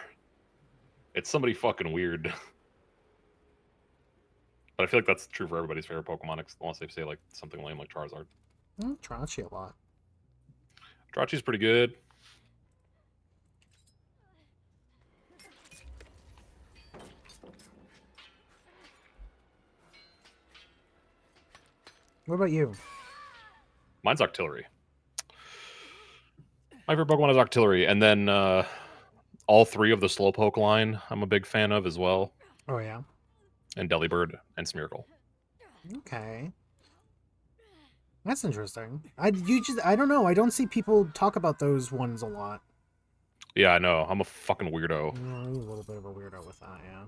It's somebody fucking weird. But I feel like that's true for everybody's favorite Pokemon, unless they say like something lame like Charizard. Traunchy a lot. Drachi's pretty good. What about you? Mine's Octillery. My favorite Pokemon is Octillery, and then all three of the Slowpoke line I'm a big fan of as well, Oh, yeah? and Delibird and Smeargle. Okay. That's interesting. I don't know. I don't see people talk about those ones a lot. Yeah, I know. I'm a fucking weirdo. Yeah, he's a little bit of a weirdo with that, yeah.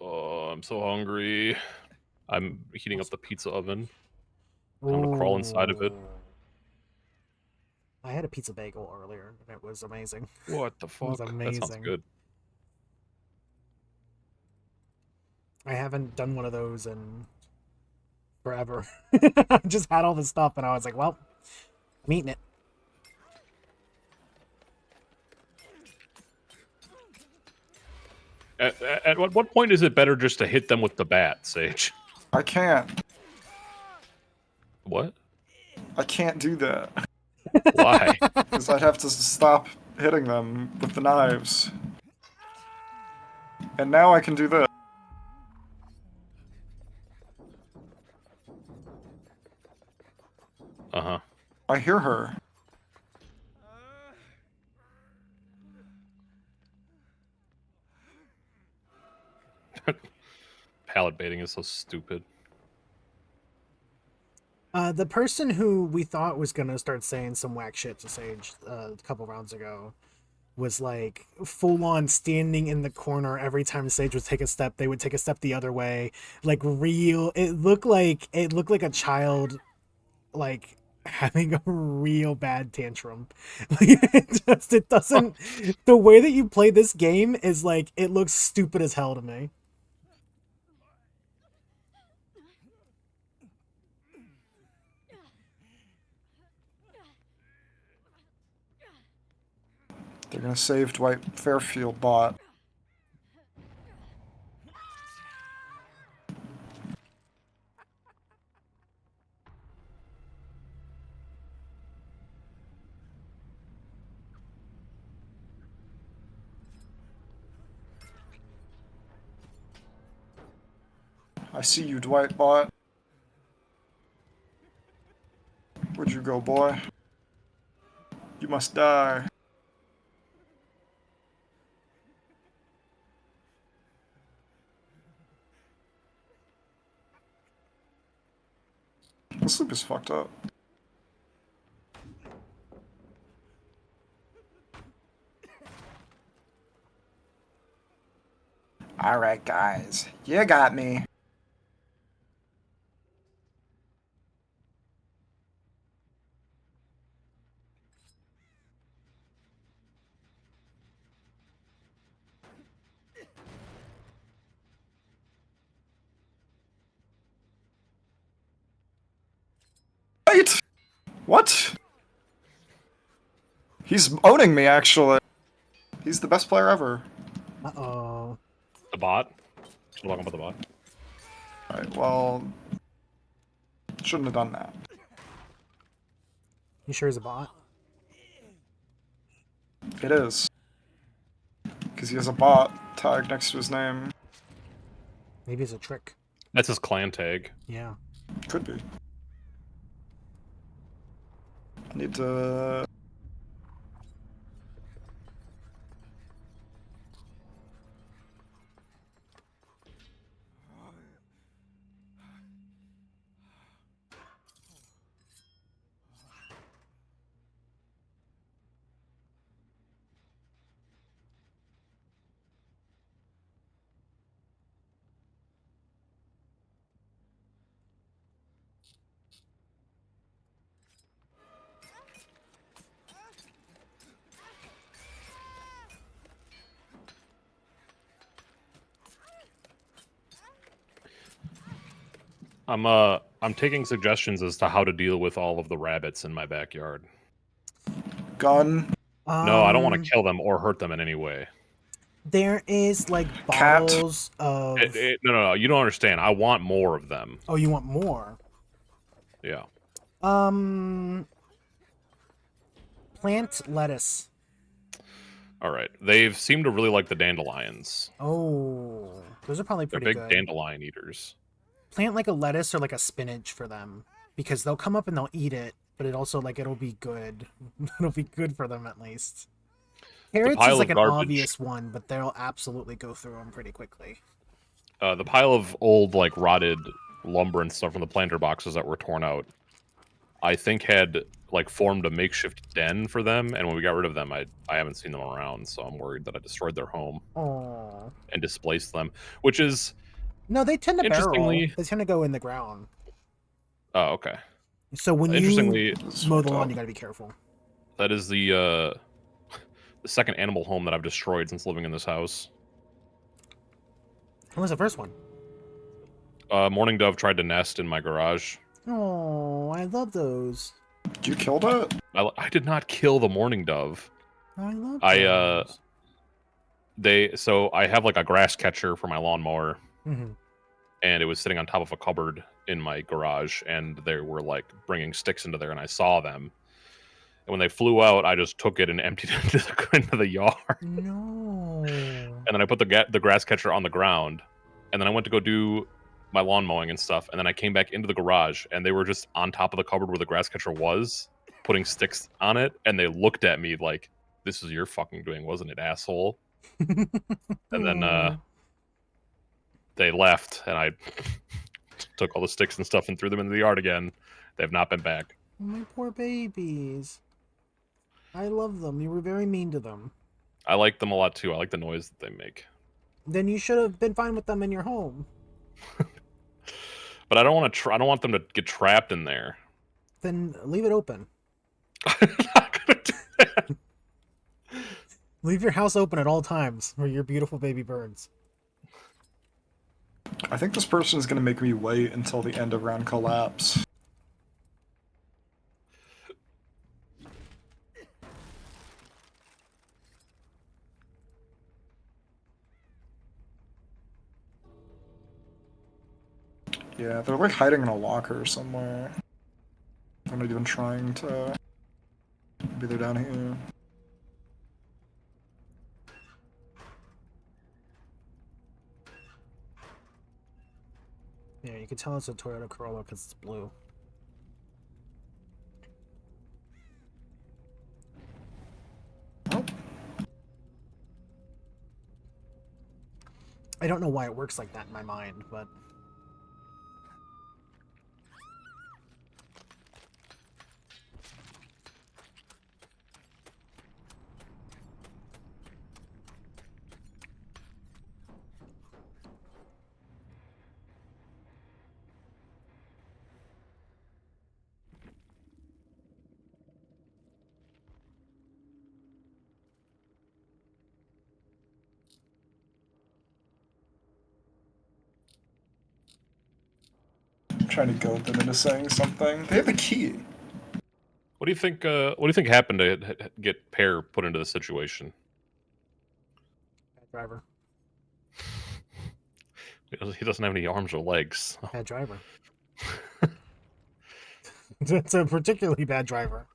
Oh, I'm so hungry. I'm heating up the pizza oven. I'm gonna crawl inside of it. Ooh. I had a pizza bagel earlier, and it was amazing. What the It was fuck? That sounds amazing. good. I haven't done one of those in forever. I just had all this stuff, and I was like, well, I'm eating it. At what point is it better just to hit them with the bat, Sage? I can't. What? I can't do that. Why? Because I'd have to stop hitting them with the knives. And now I can do this. Uh-huh. I hear her. Pallet baiting is so stupid. The person who we thought was gonna start saying some whack shit to Sage a couple rounds ago was like full on standing in the corner every time Sage would take a step. They would take a step the other way, like real. It looked like a child, like having a real bad tantrum. Like, it doesn't. The way that you play this game is like it looks stupid as hell to me. They're gonna save Dwight Fairfield bot. I see you, Dwight bot. Where'd you go, boy? You must die. This loop is fucked up. Alright, guys. You got me. What? He's owning me, actually. He's the best player ever. Uh-oh. The bot. Should talking about the bot. Alright, well... Shouldn't have done that. You sure he's a bot? It is. Because he has a bot tag next to his name. Maybe it's a trick. That's his clan tag. Yeah. Could be. I need to... I'm taking suggestions as to how to deal with all of the rabbits in my backyard. Gun. No, I don't want to kill them or hurt them in any way. There is like Cat. bottles of. No, you don't understand. I want more of them. Oh, you want more? Yeah. Plant lettuce. All right. They seem to really like the dandelions. Oh, those are probably They're pretty big good. dandelion eaters. Plant like a lettuce or like a spinach for them, because they'll come up and they'll eat it, but it also like it'll be good. It'll be good for them at least. Carrots pile is like of an garbage. obvious one, but they'll absolutely go through them pretty quickly. The pile of old, like, rotted lumber and stuff from the planter boxes that were torn out, I think had, like, formed a makeshift den for them, and when we got rid of them, I haven't seen them around, so I'm worried that I destroyed their home Oh. and displaced them, which is... No, they tend to barrel. Interestingly... They tend to go in the ground. Oh, okay. So when Interestingly, you mow the lawn, you gotta be careful. that is the second animal home that I've destroyed since living in this house. What was the first one? Mourning dove tried to nest in my garage. Oh, I love those. You killed it? I did not kill the mourning dove. I love those. So I have like a grass catcher for my lawnmower, Mm-hmm. and it was sitting on top of a cupboard in my garage, and they were like bringing sticks into there, and I saw them. And when they flew out, I just took it and emptied it into the yard. No. And then I put the grass catcher on the ground, and then I went to go do my lawn mowing and stuff, and then I came back into the garage, and they were just on top of the cupboard where the grass catcher was, putting sticks on it, and they looked at me like, "This is your fucking doing, wasn't it, asshole?" And then they left, and I took all the sticks and stuff and threw them into the yard again. They have not been back. My poor babies. I love them. You were very mean to them. I like them a lot too. I like the noise that they make. Then you should have been fine with them in your home. But I don't want to. I don't want them to get trapped in there. Then leave it open. I'm not gonna do that. Leave your house open at all times for your beautiful baby birds. I think this person is going to make me wait until the end of round collapse. Yeah, they're like hiding in a locker somewhere. They're not even trying to be there down here. Yeah, you can tell it's a Toyota Corolla because it's blue. Oh. I don't know why it works like that in my mind, but... I'm trying to goad them into saying something. They have the key. What do you think? What do you think happened to get Pear put into this situation? Bad driver. He doesn't have any arms or legs. So. Bad driver. It's a particularly bad driver.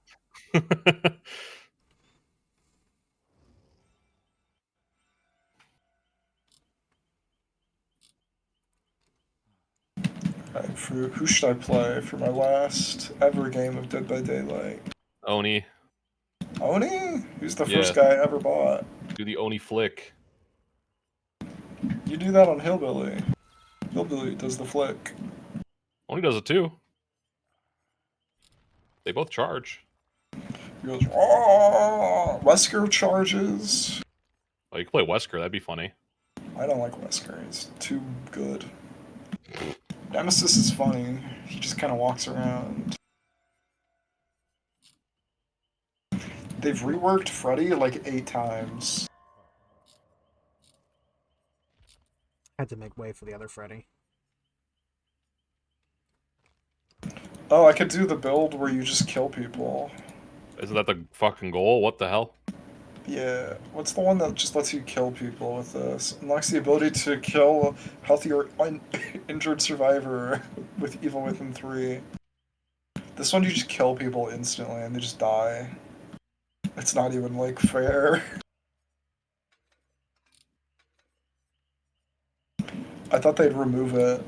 Alright, who should I play for my last ever game of Dead by Daylight? Oni, Oni? Who's the Yeah. first guy I ever bought? do the Oni flick. You do that on Hillbilly. Hillbilly does the flick. Oni does it too. They both charge. He goes, oh, Wesker charges. Oh, you could play Wesker. That'd be funny. I don't like Wesker. He's too good. Nemesis is funny. He just kind of walks around. They've reworked Freddy like 8 times. Had to make way for the other Freddy. Oh, I could do the build where you just kill people. Isn't that the fucking goal? What the hell? Yeah, what's the one that just lets you kill people with this? Unlocks the ability to kill a healthy or injured survivor with Evil Within 3. This one you just kill people instantly and they just die. It's not even, like, fair. I thought they'd remove it.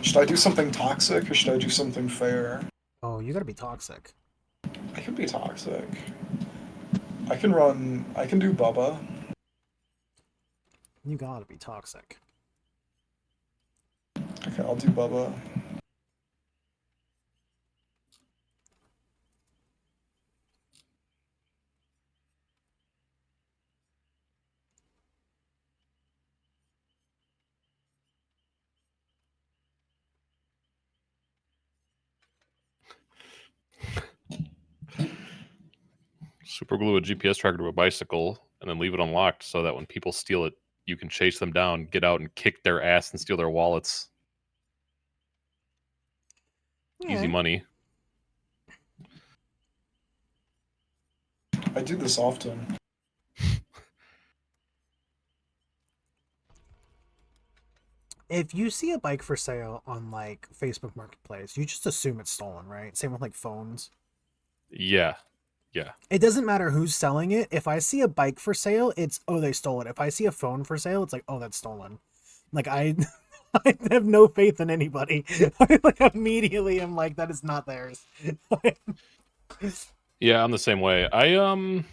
Should I do something toxic or should I do something fair? Oh, you gotta be toxic. I can be toxic. I can do Bubba. You gotta be toxic. Okay, I'll do Bubba. Super glue a GPS tracker to a bicycle and then leave it unlocked so that when people steal it, you can chase them down, get out and kick their ass and steal their wallets. Easy money. I do this often. If you see a bike for sale on like Facebook Marketplace, you just assume it's stolen, right? Same with like phones. Yeah. Yeah. It doesn't matter who's selling it. If I see a bike for sale, it's oh they stole it. If I see a phone for sale, it's like oh that's stolen. Like I I have no faith in anybody. I like immediately am like that is not theirs. Yeah, I'm the same way. I'm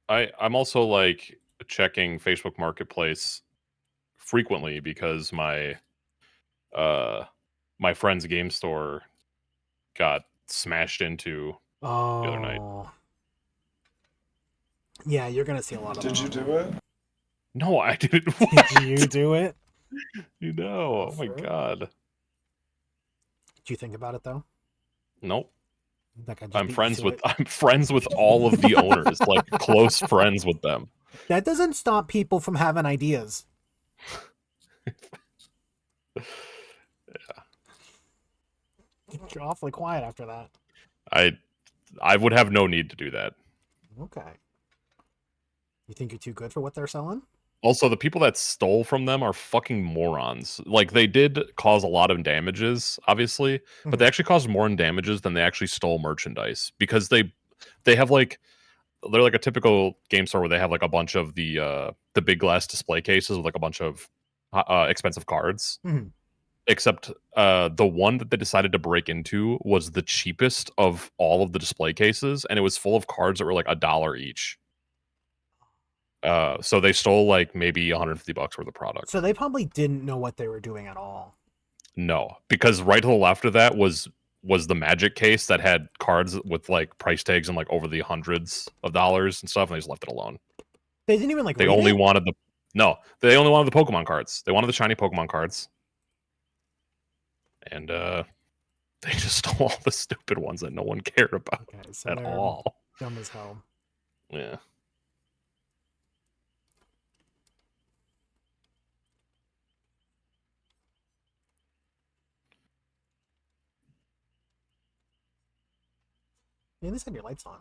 also like checking Facebook Marketplace frequently because my friend's game store got smashed into the other night. Yeah, you're gonna see a lot of Did that you on do there. it? No, I didn't. Did you do it? You know, oh my Sure. god. Do you think about it though? Nope. Like I'm friends with all of the owners, like close friends with them. That doesn't stop people from having ideas. Yeah. You're awfully quiet after that. I would have no need to do that. Okay. You think you're too good for what they're selling? Also, the people that stole from them are fucking morons. Like, they did cause a lot of damages, obviously, but they actually caused more damages than they actually stole merchandise because they have like they're like a typical game store where they have like a bunch of the big glass display cases with like a bunch of expensive cards. Mm-hmm. Except the one that they decided to break into was the cheapest of all of the display cases, and it was full of cards that were like $1 each. So they stole like maybe $150 worth of product. So they probably didn't know what they were doing at all. No, because right to the left of that was the Magic case that had cards with like price tags and like over the hundreds of dollars and stuff, and they just left it alone. They didn't even like. They only wanted the Pokemon cards. They wanted the shiny Pokemon cards, and they just stole all the stupid ones that no one cared about at all. Dumb as hell. Yeah. You at least had your lights on.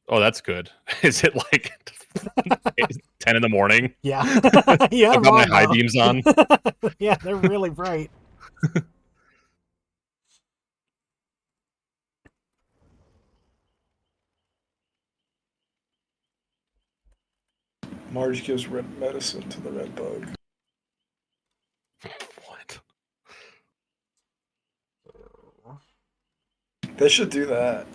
Oh, that's good. Is it like 10 in the morning? Yeah. Yeah, I've I'm got my wrong, high though. beams on. Yeah, they're really bright. Marge gives red medicine to the red bug. What? They should do that.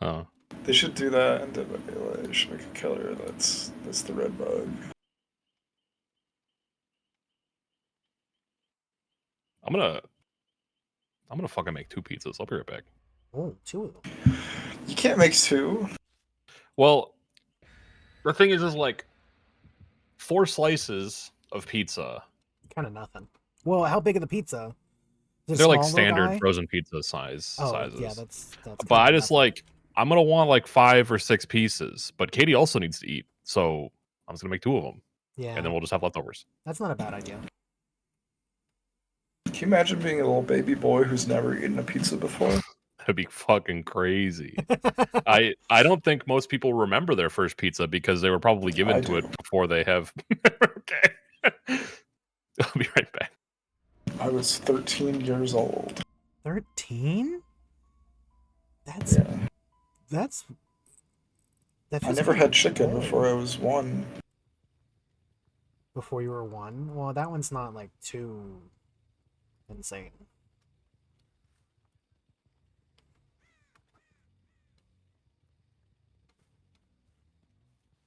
Oh. They should do that and they should make a killer that's the red bug. I'm gonna fucking make 2 pizzas. I'll be right back. Oh, 2 of them. You can't make 2. Well, the thing is like 4 slices of pizza. Kind of nothing. Well, how big are the pizza? Is it a They're like small little standard guy? frozen pizza sizes. Yeah, that's But kinda I just nothing. like I'm gonna want like 5 or 6 pieces. But Katie also needs to eat, so I'm just gonna make 2 of them, Yeah, and then we'll just have leftovers. that's not a bad idea. Can you imagine being a little baby boy who's never eaten a pizza before? That'd be fucking crazy. I don't think most people remember their first pizza because they were probably given I to do. it before they have. Okay, I'll be right back. I was 13 years old. 13? That I feels never kinda had chicken old. before I was 1. Before you were 1? Well, that one's not like too insane.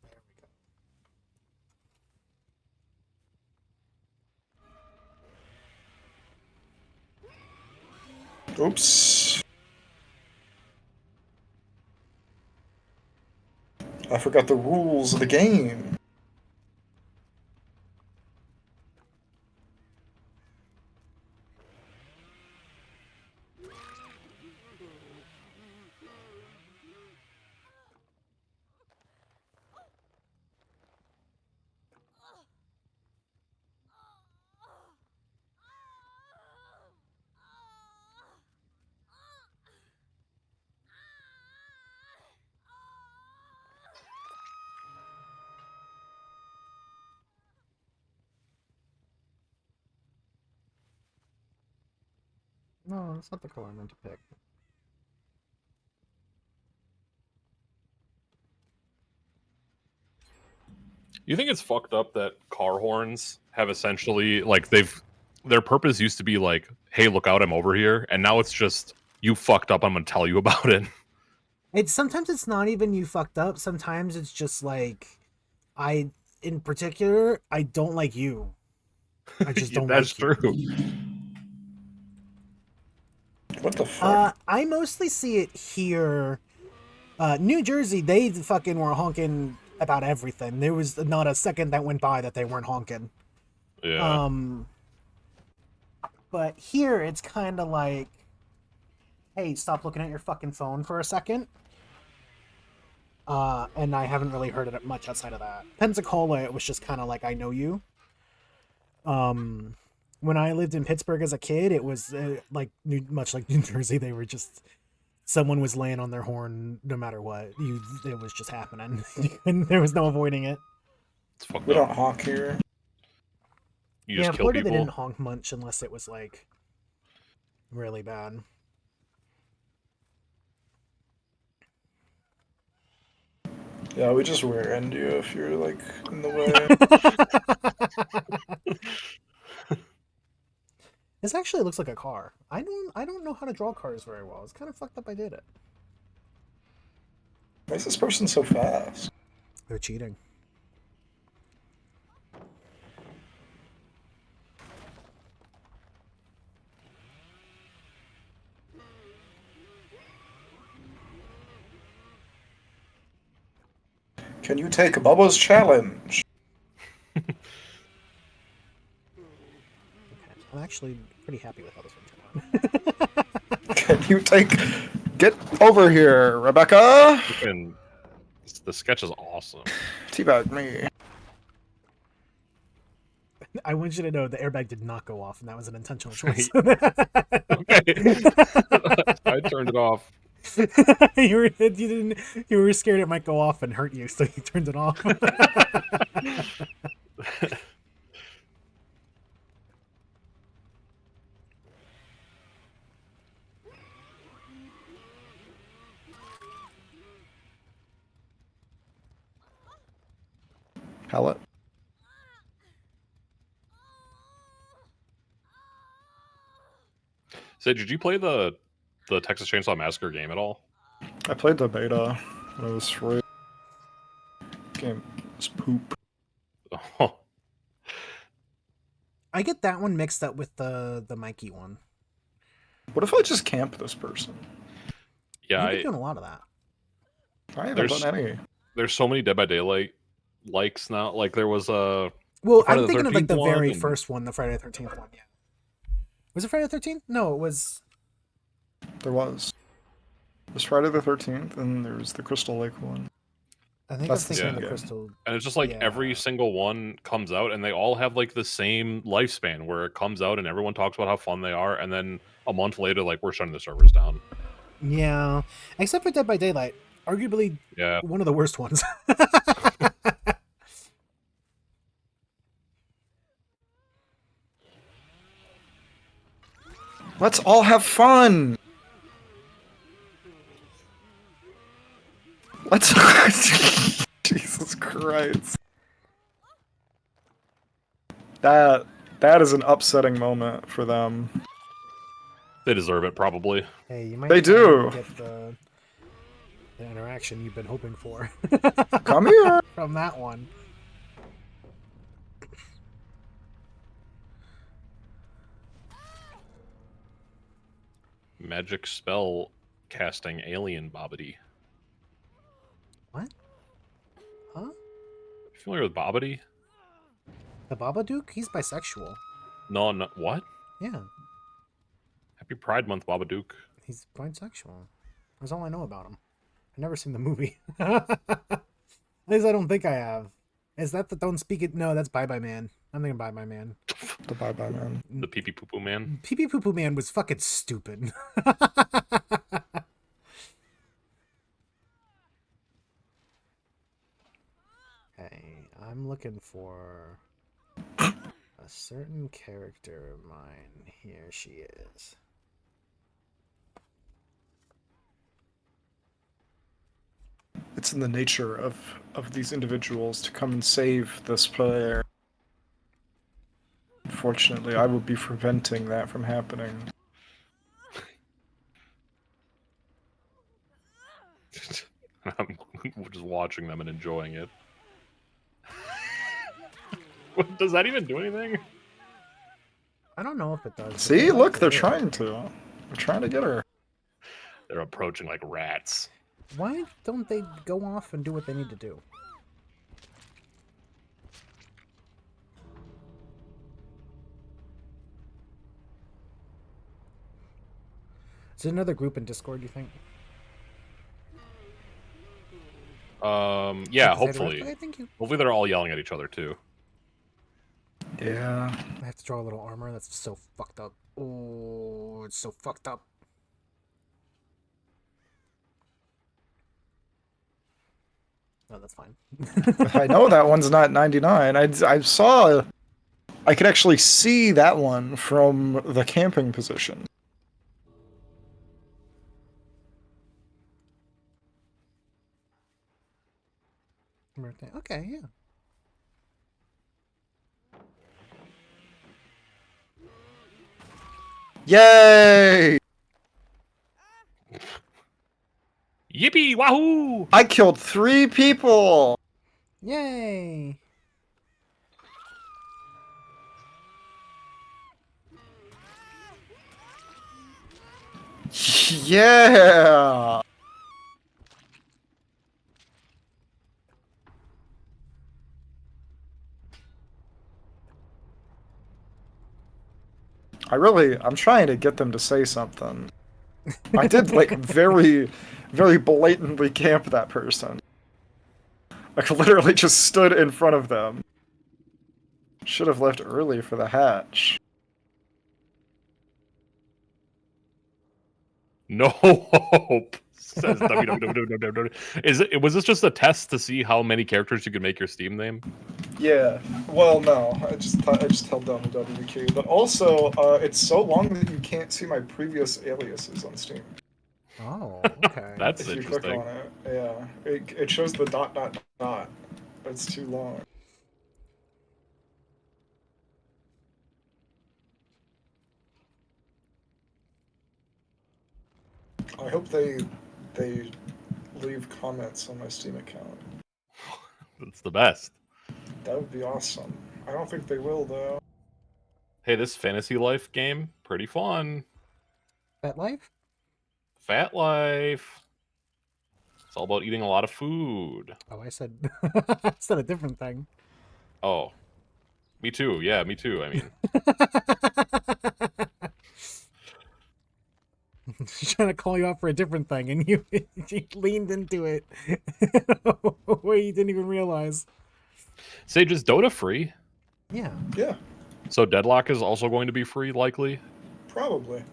There we go. Oops. I forgot the rules of the game. No, that's not the color I meant to pick. You think it's fucked up that car horns have essentially like their purpose used to be like, hey, look out, I'm over here, and now it's just you fucked up, I'm gonna tell you about it. Sometimes it's not even you fucked up. Sometimes it's just like in particular, I don't like you. I just don't That's like true. you. What the fuck? I mostly see it here. New Jersey, they fucking were honking about everything. There was not a second that went by that they weren't honking. Yeah. But here it's kind of like, hey, stop looking at your fucking phone for a second. And I haven't really heard it much outside of that. Pensacola, it was just kind of like, I know you. When I lived in Pittsburgh as a kid, it was much like New Jersey. They were just someone was laying on their horn no matter what. It was just happening, and there was no avoiding it. It's fucked We up. don't honk here. You just kill Florida, people. they didn't honk much unless it was like really bad. Yeah, we just rear end you if you're like in the way. This actually looks like a car. I don't know how to draw cars very well. It's kind of fucked up I did it. Why is this person so fast? They're cheating. Can you take Bubba's challenge? Okay. I'm actually pretty happy with how this one turned out. Can you take... Get over here, Rebecca! And the sketch is awesome. Teabag me. I want you to know the airbag did not go off, and that was an intentional choice. Okay. I turned it off. You were scared it might go off and hurt you, so you turned it off. Hell it. Sid, did you play the Texas Chainsaw Massacre game at all? I played the beta when it was free. Game was poop. Oh, I get that one mixed up with the Mikey one. What if I just camp this person? yeah. You've been doing a lot of that. I haven't There's- done any. There's so many Dead by Daylight likes now. Like there was a Well, Friday I'm the thinking of like the 13th one very and- first one, the Friday the 13th one. Yeah. Was it Friday the 13th? No, it was. There was. There's Friday the 13th, and there's the Crystal Lake one. I think That's I'm the thinking of same the game. Crystal. and it's just like Yeah. every single one comes out and they all have like the same lifespan where it comes out and everyone talks about how fun they are and then a month later like we're shutting the servers down. Yeah, except for Dead by Daylight, arguably Yeah. one of the worst ones. Let's all have fun! Let's... Jesus Christ. That is an upsetting moment for them. They deserve it probably. Hey, you might They do. get the interaction you've been hoping for Come here! from that one. Magic spell casting alien Bobbity. What? Huh? You familiar with Bobbity? The Babadook? He's bisexual. No, what? Yeah, Happy Pride Month, Babadook. he's bisexual. That's all I know about him. I've never seen the movie. At least I don't think I have. Is that the Don't Speak It? No, that's Bye Bye Man. I'm thinking Bye Bye Man. The bye-bye man. The pee pee poo poo man. Pee Pee Poo Poo Man was fucking stupid. Hey, I'm looking for a certain character of mine. Here she is. It's in the nature of these individuals to come and save this player. Unfortunately, I will be preventing that from happening. I'm just watching them and enjoying it. What, does that even do anything? I don't know if it does. but See, they like look, to they're do it. trying to. They're trying to get her. They're approaching like rats. Why don't they go off and do what they need to do? Is it another group in Discord, you think? Yeah, Is that hopefully. right? Thank you. Hopefully they're all yelling at each other too. Yeah. I have to draw a little armor. That's so fucked up. Oh, it's so fucked up. No, that's fine. I know that one's not 99. I saw... I could actually see that one from the camping position. Birthday. Okay, yeah. Yay! Yippee! Wahoo! I killed 3 people! Yay! Yeah! I'm trying to get them to say something. I did, like, very, very blatantly camp that person. Like, literally just stood in front of them. Should have left early for the hatch. No hope, says www. Was this just a test to see how many characters you could make your Steam name? Yeah. Well, no. I just held down the W key. But also, it's so long that you can't see my previous aliases on Steam. Oh, okay. That's If you interesting. click on it, yeah, it shows the ... It's too long. I hope they leave comments on my Steam account. That's the best. That would be awesome. I don't think they will though. Hey, this Fantasy Life game, pretty fun. Pet life? Fat Life. It's all about eating a lot of food. Oh, I said I said a different thing. Oh, me too. Yeah, me too. I mean, She's trying to call you out for a different thing, and you leaned into it where you didn't even realize. Sage, is Dota free? Yeah. Yeah, So Deadlock is also going to be free, likely. probably.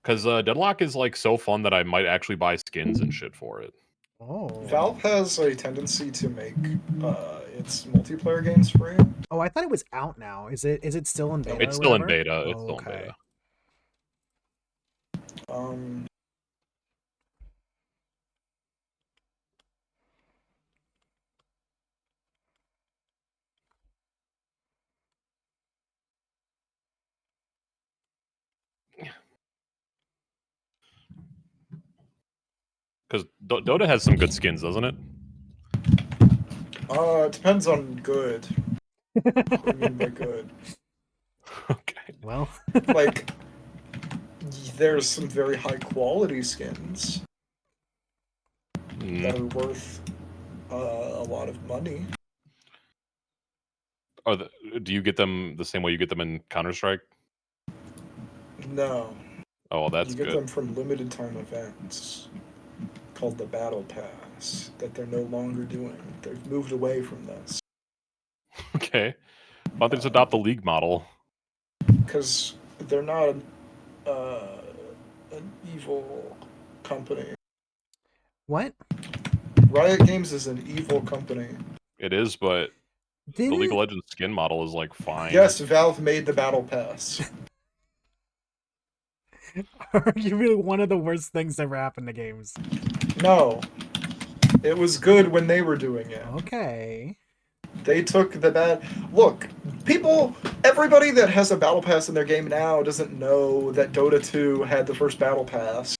Because Deadlock is like so fun that I might actually buy skins and shit for it. Oh. Valve has a tendency to make its multiplayer games free. Oh, I thought it was out now. Is it still in beta? It's or still in whatever? beta. It's Oh, still in okay. beta. Um, Because Dota has some good skins, doesn't it? it depends on good. What do you mean by good? Okay. Well, Like, there's some very high quality skins that are worth a lot of money. Do you get them the same way you get them in Counter-Strike? No, Oh, well, that's you get good. them from limited time events called the Battle Pass that they're no longer doing. They've moved away from this Okay. Why don't they just adopt the League model? because they're not an evil company. what? Riot Games is an evil company. It is, but the League of Didn't Legends skin model is like fine. Yes, Valve made the Battle Pass. arguably one of the worst things ever happened to games. No, it was good when they were doing it. Okay. They took the bad. Look, everybody that has a Battle Pass in their game now doesn't know that Dota 2 had the first Battle Pass.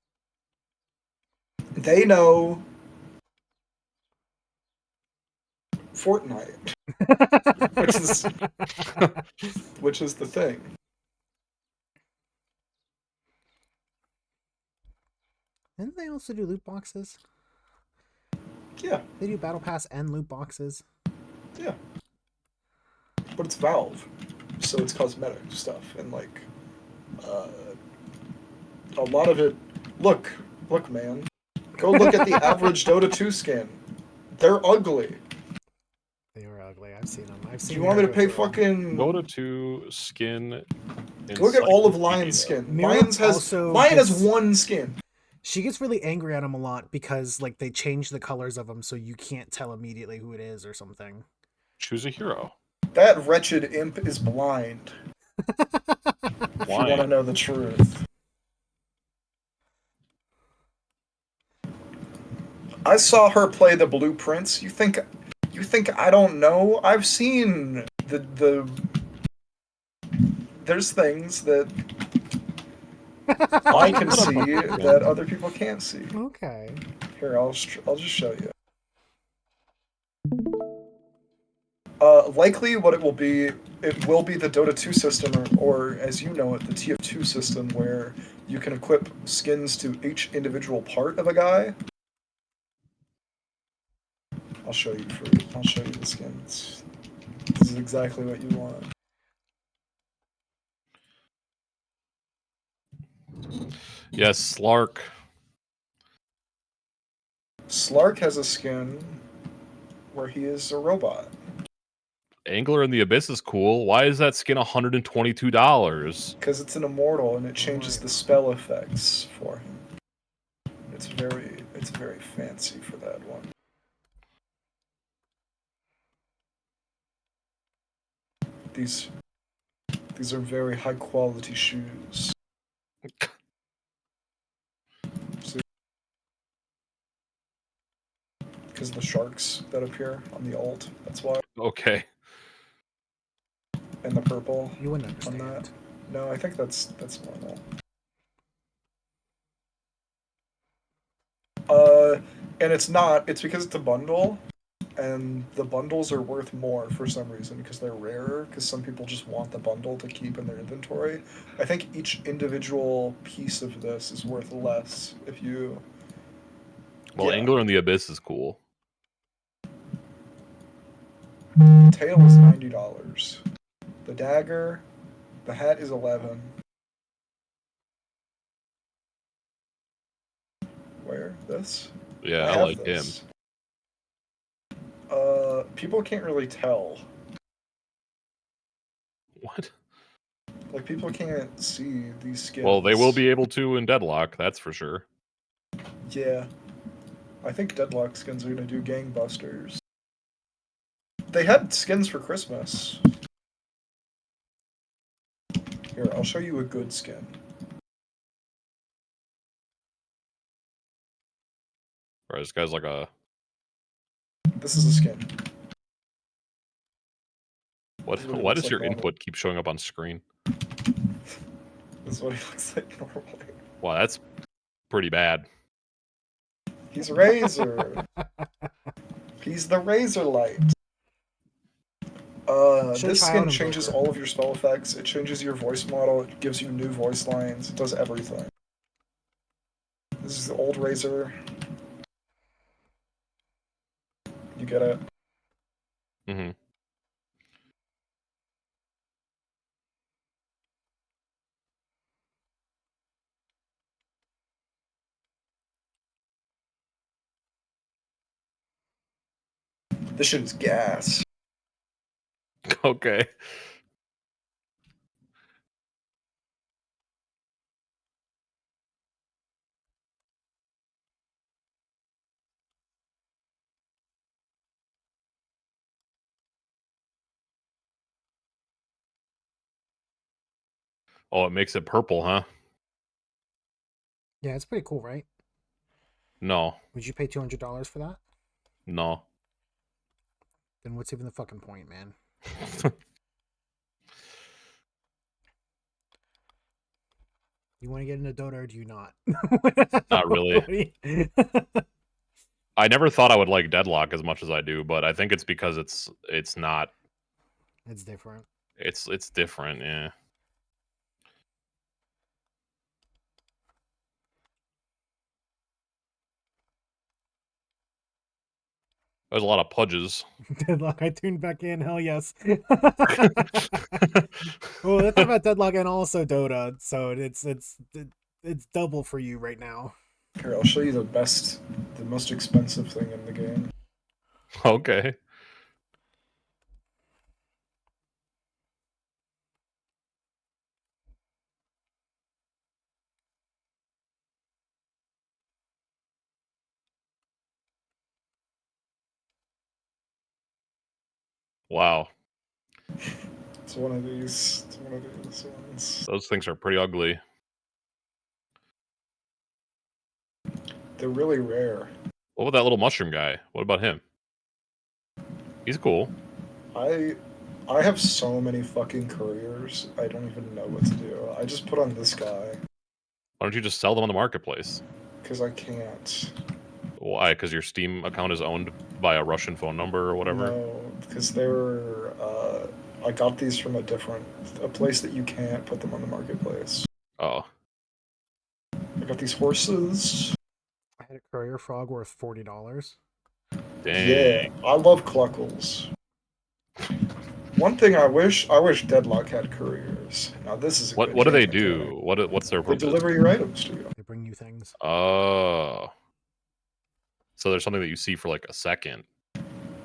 They know Fortnite, which is the thing. Didn't they also do loot boxes? Yeah, They do battle pass and loot boxes. yeah. But it's Valve, so it's cosmetic stuff and like a lot of it. Look, man. Go look at the average Dota 2 skin. They're ugly. They were ugly. I've seen them. I've Do seen. you want me to pay videos of them. fucking... Dota 2 skin. Look at all of encyclopedia. Lion's skin. Mira Lion has also has one skin. She gets really angry at him a lot because like they change the colors of them so you can't tell immediately who it is or something. Choose a hero. That wretched imp is blind. If you want to know the truth. I saw her play the Blueprints. You think I don't know? I've seen the there's things that I can see that other people can't see. Okay. Here, I'll just show you. Likely what it will be the Dota 2 system, or as you know it, the TF2 system, where you can equip skins to each individual part of a guy. I'll show you the skins. This is exactly what you want. Yes, Slark. Slark has a skin where he is a robot. Angler in the Abyss is cool. Why is that skin $122? Because it's an immortal and it changes the spell effects for him. It's very fancy for that one. These are very high quality shoes. See? Because of the sharks that appear on the ult. That's why. Okay. And the purple. You wouldn't on understand. that. No, I think that's normal. And it's not. It's because it's a bundle, and the bundles are worth more for some reason because they're rarer. Because some people just want the bundle to keep in their inventory. I think each individual piece of this is worth less if you. Well, Yeah. Angler in the Abyss is cool. The tail is $90. The dagger, the hat is $11. Where? This? Yeah, I have like this. him. People can't really tell. What? Like, people can't see these skins. Well, they will be able to in Deadlock, that's for sure. Yeah. I think Deadlock skins are gonna do gangbusters. They had skins for Christmas. Here, I'll show you a good skin. Right, this guy's like a... This is a skin. What? This is what he Why looks does like your normally. input keep showing up on screen? This is what he looks like normally. Wow, that's pretty bad. He's Razor. He's the Razor Light. Should This try skin out changes Invoker. all of your spell effects. It changes your voice model. It gives you new voice lines. It does everything. This is the old Razor. You get it? Mm-hmm. This shit is gas. Okay. Oh, it makes it purple, huh? Yeah, it's pretty cool, right? No. Would you pay $200 for that? No. Then what's even the fucking point, man? You want to get into Dota or do you not? Not really. I never thought I would like Deadlock as much as I do, but I think it's because it's not... It's different. It's different, yeah. There's a lot of pudges. Deadlock, I tuned back in. Hell yes. Well, let's talk about Deadlock and also Dota. So it's double for you right now. Here, I'll show you the most expensive thing in the game. Okay. Wow. It's one of these. It's one of these ones. Those things are pretty ugly. They're really rare. What about that little mushroom guy? What about him? He's cool. I have so many fucking couriers. I don't even know what to do. I just put on this guy Why don't you just sell them on the marketplace? because I can't. Why? Because your Steam account is owned by a Russian phone number or whatever? No, because they're. I got these from a place that you can't put them on the marketplace. Oh. I got these horses. I had a courier frog worth $40. Dang. Yeah, I love Cluckles. One thing I wish Deadlock had couriers. Now this is a What good do they game do? mechanic. What's their They purpose? deliver your items to you. They bring you things. Oh. So there's something that you see for like a second.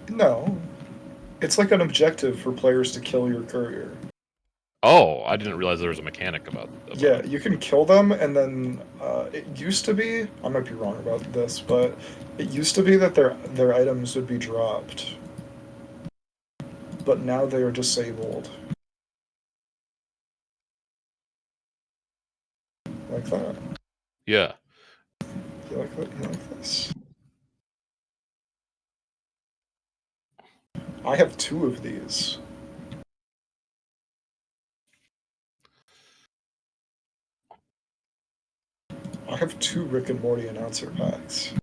No, It's like an objective for players to kill your courier. Oh, I didn't realize there was a mechanic about Yeah, it. you can kill them, and then it used to be. I might be wrong about this, but it used to be that their items would be dropped, but now they are disabled. Like that. Yeah. You like that? You like this? I have 2 of these. I have 2 Rick and Morty announcer packs.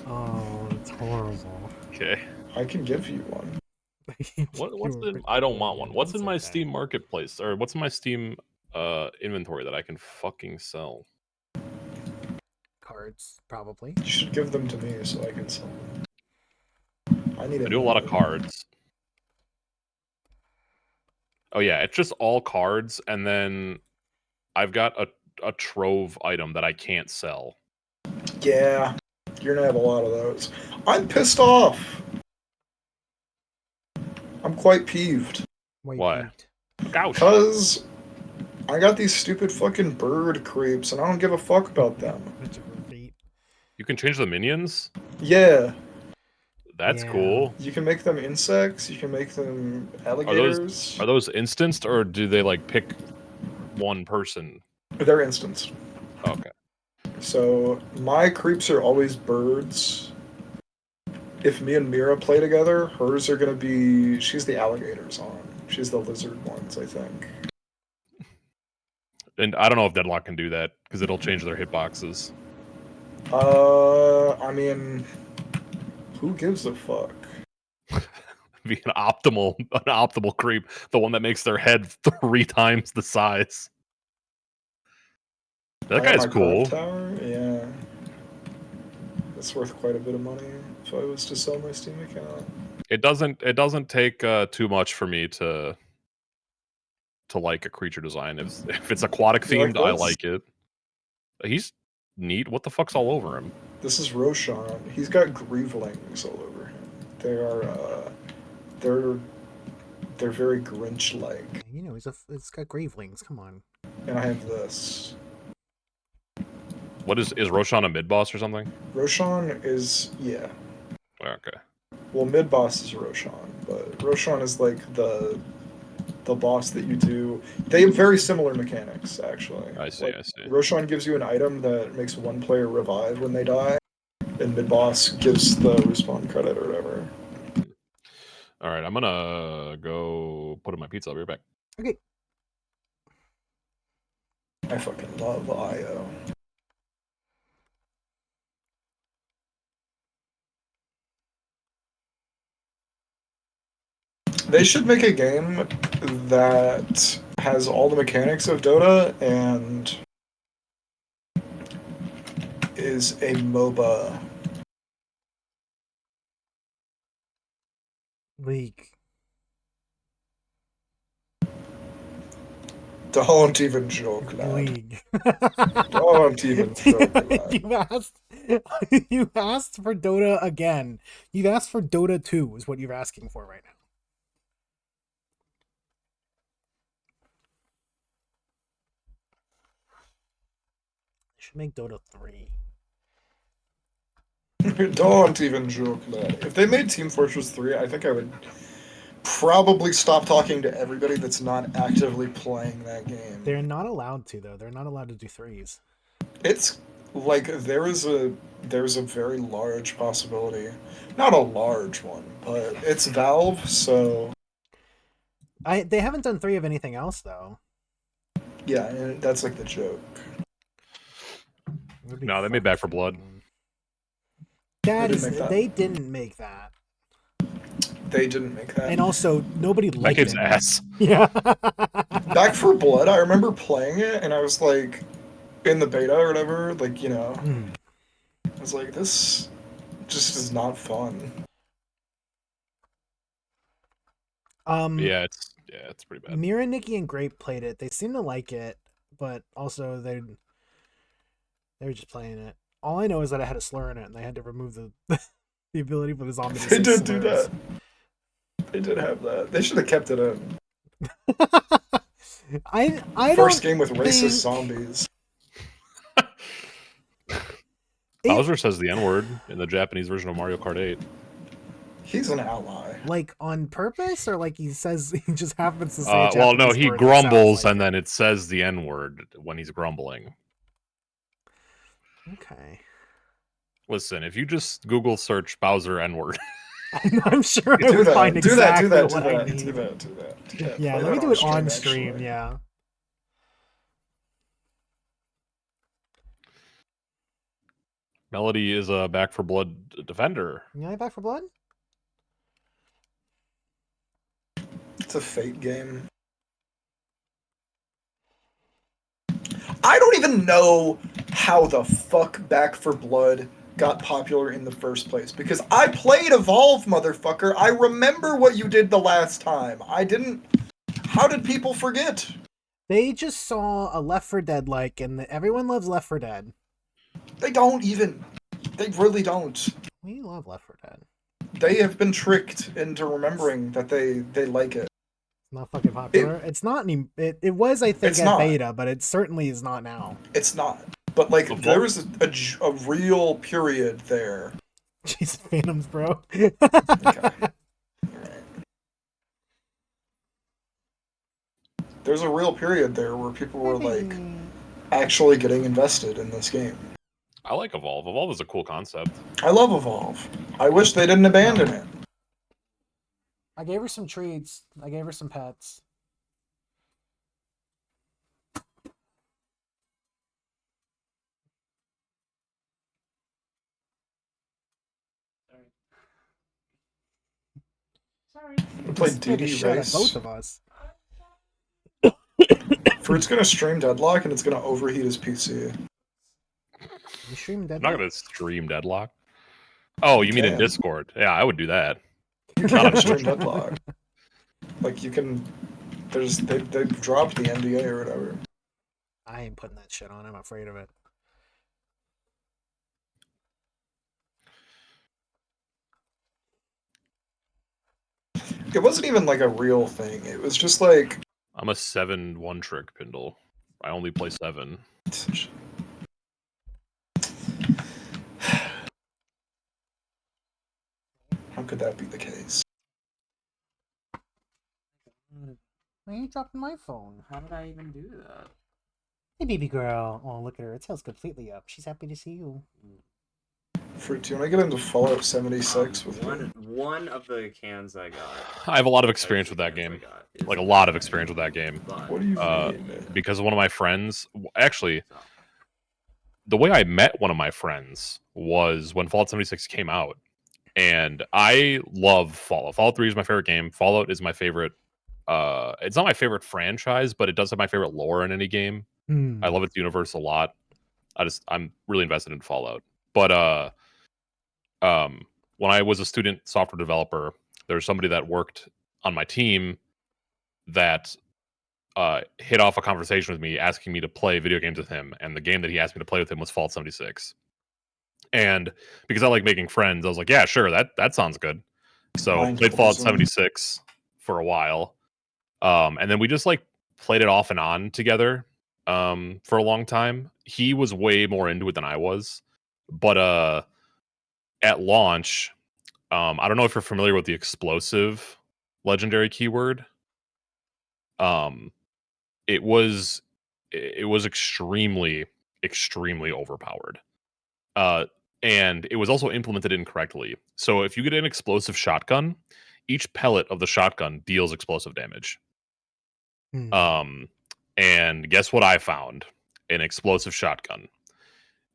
Oh, it's horrible. Okay. I can give you one. What's in? I don't want one. What's in my Steam marketplace, or what's in my Steam inventory that I can fucking sell? Cards, probably. You should give them to me so I can sell them. I need I do a lot of cards. Oh yeah, it's just all cards, and then I've got a trove item that I can't sell. Yeah, you're gonna have a lot of those. I'm pissed off. I'm quite peeved. Why? Ouch. Because I got these stupid fucking bird creeps, and I don't give a fuck about them. You can change the minions? Yeah. That's Yeah. cool. You can make them insects, you can make them alligators. Are those instanced, or do they like pick one person? They're instanced. Okay. So my creeps are always birds. If me and Mira play together, hers are gonna be. She's the alligators on. She's the lizard ones, I think. And I don't know if Deadlock can do that because it'll change their hitboxes. I mean, who gives a fuck? Be an optimal creep, the one that makes their head 3 times the size. That I got guy's my cool. clock tower, yeah. It's worth quite a bit of money if I was to sell my Steam account. It doesn't take too much for me to like a creature design. If it's aquatic themed, I like it. He's neat. What the fuck's all over him? This is Roshan. He's got Grievelings all over him. They are they're very Grinch-like. You know, it's got gravelings. Come on. And I have this. What is Roshan a mid boss or something? Roshan is yeah. Okay. Well, mid boss is Roshan, but Roshan is like the boss that you do. They have very similar mechanics, actually. I see. Like, I see. Roshan gives you an item that makes one player revive when they die, and mid boss gives the respawn credit or whatever. All right, I'm gonna go put in my pizza. I'll be right back. Okay. I fucking love IO. They should make a game that has all the mechanics of Dota and is a MOBA. League. Don't even joke, lad. League. Don't even joke, lad. You asked for Dota again. You've asked for Dota 2 is what you're asking for right now. They should make Dota 3. Don't even joke, lad. If they made Team Fortress 3, I think I would probably stop talking to everybody that's not actively playing that game. They're not allowed to, though. They're not allowed to do 3s. It's like there's a very large possibility. Not a large one, but it's Valve, so They haven't done 3 of anything else, though. yeah, and that's like the joke. No, they made Back for Blood. They didn't make that. They didn't make that. And also, nobody liked it. That kid's ass. Yeah. Back for Blood, I remember playing it, and I was like, in the beta or whatever, like, you know, I was like, this just is not fun. Yeah, it's pretty bad. Mira, Nikki, and Grape played it. They seem to like it, but also they were just playing it. All I know is that I had a slur in it, and they had to remove the The ability for the zombie to They say did do slurs. that. They did have that. They should have kept it in. I First don't game with racist think zombies. Bowser says the N-word in the Japanese version of Mario Kart 8. He's an ally. like on purpose or like he says he just happens to say a Well, no, Japanese he word that sounds grumbles like and it. then it says the N-word when he's grumbling. Okay. Listen, if you just Google search Bowser N-word, I'm sure I Do would that. find Do that. exactly Do that. Do what I that. need. Do that. Do that. Yeah, Yeah, play let me that do it on stream, stream, actually. yeah. Melody is a Back for Blood defender. You Back for Blood? It's a Fate game. I don't even know how the fuck Back for Blood got popular in the first place, because I played Evolve, motherfucker. I remember what you did the last time. I didn't. How did people forget? They just saw a Left 4 Dead like, and everyone loves Left 4 Dead. They don't even. They really don't. We love Left 4 Dead. They have been tricked into remembering that they like it. It's not fucking popular. It's not any. It was, I think, It's at not. beta, but it certainly is not now. It's not. But like, Evolve? there was a real period there. Jeez, Phantoms, bro. Okay. Alright. There's a real period there where people were like actually getting invested in this game. I like Evolve. Evolve is a cool concept. I love Evolve. I wish they didn't abandon it. I gave her some treats. I gave her some pets. Sorry. We played Scared the DD shit out of Race. both of us. Fruit's gonna stream Deadlock and it's gonna overheat his PC. You stream I'm Dead. not going to stream Deadlock. Oh, you mean in can. Discord? Yeah, I would do that. You Not on can stream Twitch. Deadlock. Like, you can. They've dropped the NDA or whatever. I ain't putting that shit on. I'm afraid of it. It wasn't even like a real thing. It was just like. I'm a 7 one-trick Pindle. I only play 7. How could that be the case? Why are you dropping my phone? How did I even do that? Hey, baby girl. Oh, look at her. Her tail's completely up. She's happy to see you. Fruit, do you want to get into Fallout 76 with me? One of the cans I got. I have a lot of experience with that game. Like, a lot of experience with that game. What do you mean? Because one of my friends... Actually, the way I met one of my friends was when Fallout 76 came out. And I love Fallout. Fallout 3 is my favorite game. Fallout is my favorite... it's not my favorite franchise, but it does have my favorite lore in any game. I love its universe a lot. I'm really invested in Fallout. But when I was a student software developer, there was somebody that worked on my team that hit off a conversation with me asking me to play video games with him, and the game that he asked me to play with him was Fallout 76. And because I like making friends, I was like, yeah, sure, that sounds good. So Mine's played Fallout awesome. 76 for a while. And then we just like played it off and on together for a long time. He was way more into it than I was. But at launch, I don't know if you're familiar with the explosive legendary keyword. It was extremely overpowered. And it was also implemented incorrectly. So if you get an explosive shotgun, each pellet of the shotgun deals explosive damage. And guess what I found? An explosive shotgun.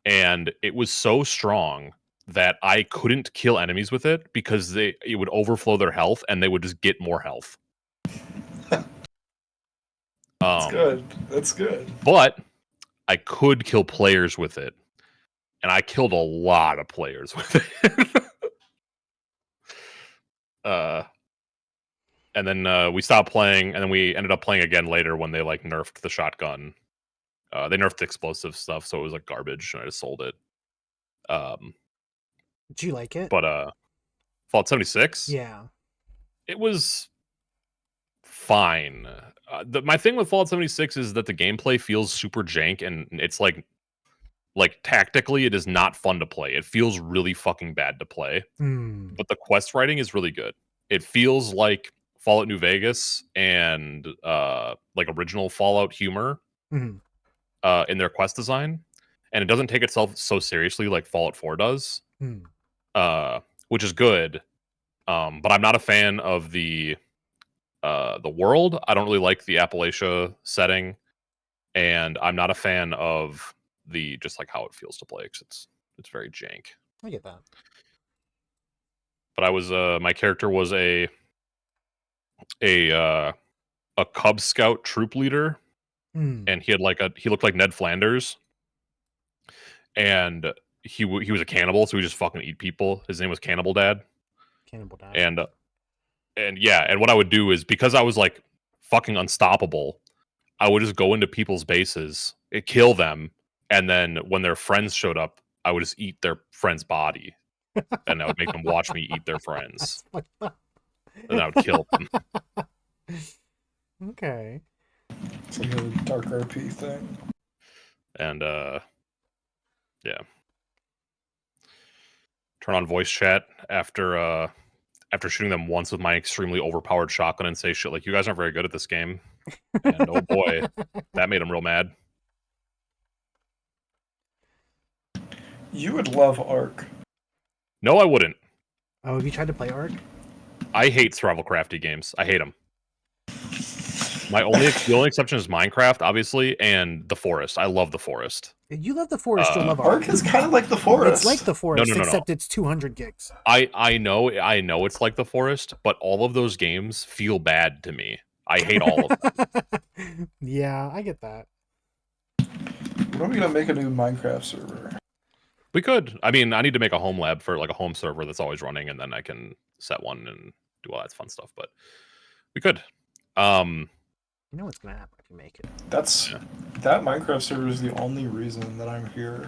And it was so strong that I couldn't kill enemies with it because it would overflow their health and they would just get more health. That's good. That's good. But I could kill players with it. And I killed a lot of players with it. And then we stopped playing, and then we ended up playing again later when they like nerfed the shotgun. They nerfed the explosive stuff, so it was like garbage, and I just sold it. Did you like it? But Fallout 76. Yeah. It was fine. My thing with Fallout 76 is that the gameplay feels super jank, and it's like tactically, it is not fun to play. It feels really fucking bad to play. Hmm. But the quest writing is really good. It feels like Fallout New Vegas and like original Fallout humor Mhm. in their quest design, and it doesn't take itself so seriously like Fallout 4 does, Hmm. which is good. But I'm not a fan of the world. I don't really like the Appalachia setting, and I'm not a fan of the just like how it feels to play because it's very jank. I get that. But I was my character was a Cub Scout troop leader, Hmm. and he looked like Ned Flanders, and he was a cannibal, so he just fucking eat people. His name was Cannibal Dad, Cannibal Dad. and yeah, and what I would do is because I was like fucking unstoppable, I would just go into people's bases, kill them, and then when their friends showed up, I would just eat their friend's body, and I would make them watch me eat their friends, That's fucked up. and I would kill them. Okay. It's like a dark RP thing. And yeah, turn on voice chat after shooting them once with my extremely overpowered shotgun and say shit like, "You guys aren't very good at this game," and oh boy, that made them real mad. You would love Ark. No, I wouldn't. Oh, have you tried to play Ark? I hate survival crafty games. I hate them. The only exception is Minecraft, obviously, and the Forest. I love the Forest. You love the Forest, you'll love Ark is kind of like the Forest. It's like the Forest, No. except it's 200 gigs. I know it's like the Forest, but all of those games feel bad to me. I hate all of them. Yeah, I get that. When are we gonna make a new Minecraft server? We could. I mean, I need to make a home lab for like a home server that's always running, and then I can set one and do all that fun stuff. But we could. You know what's gonna happen if you make it. That Minecraft server is the only reason that I'm here.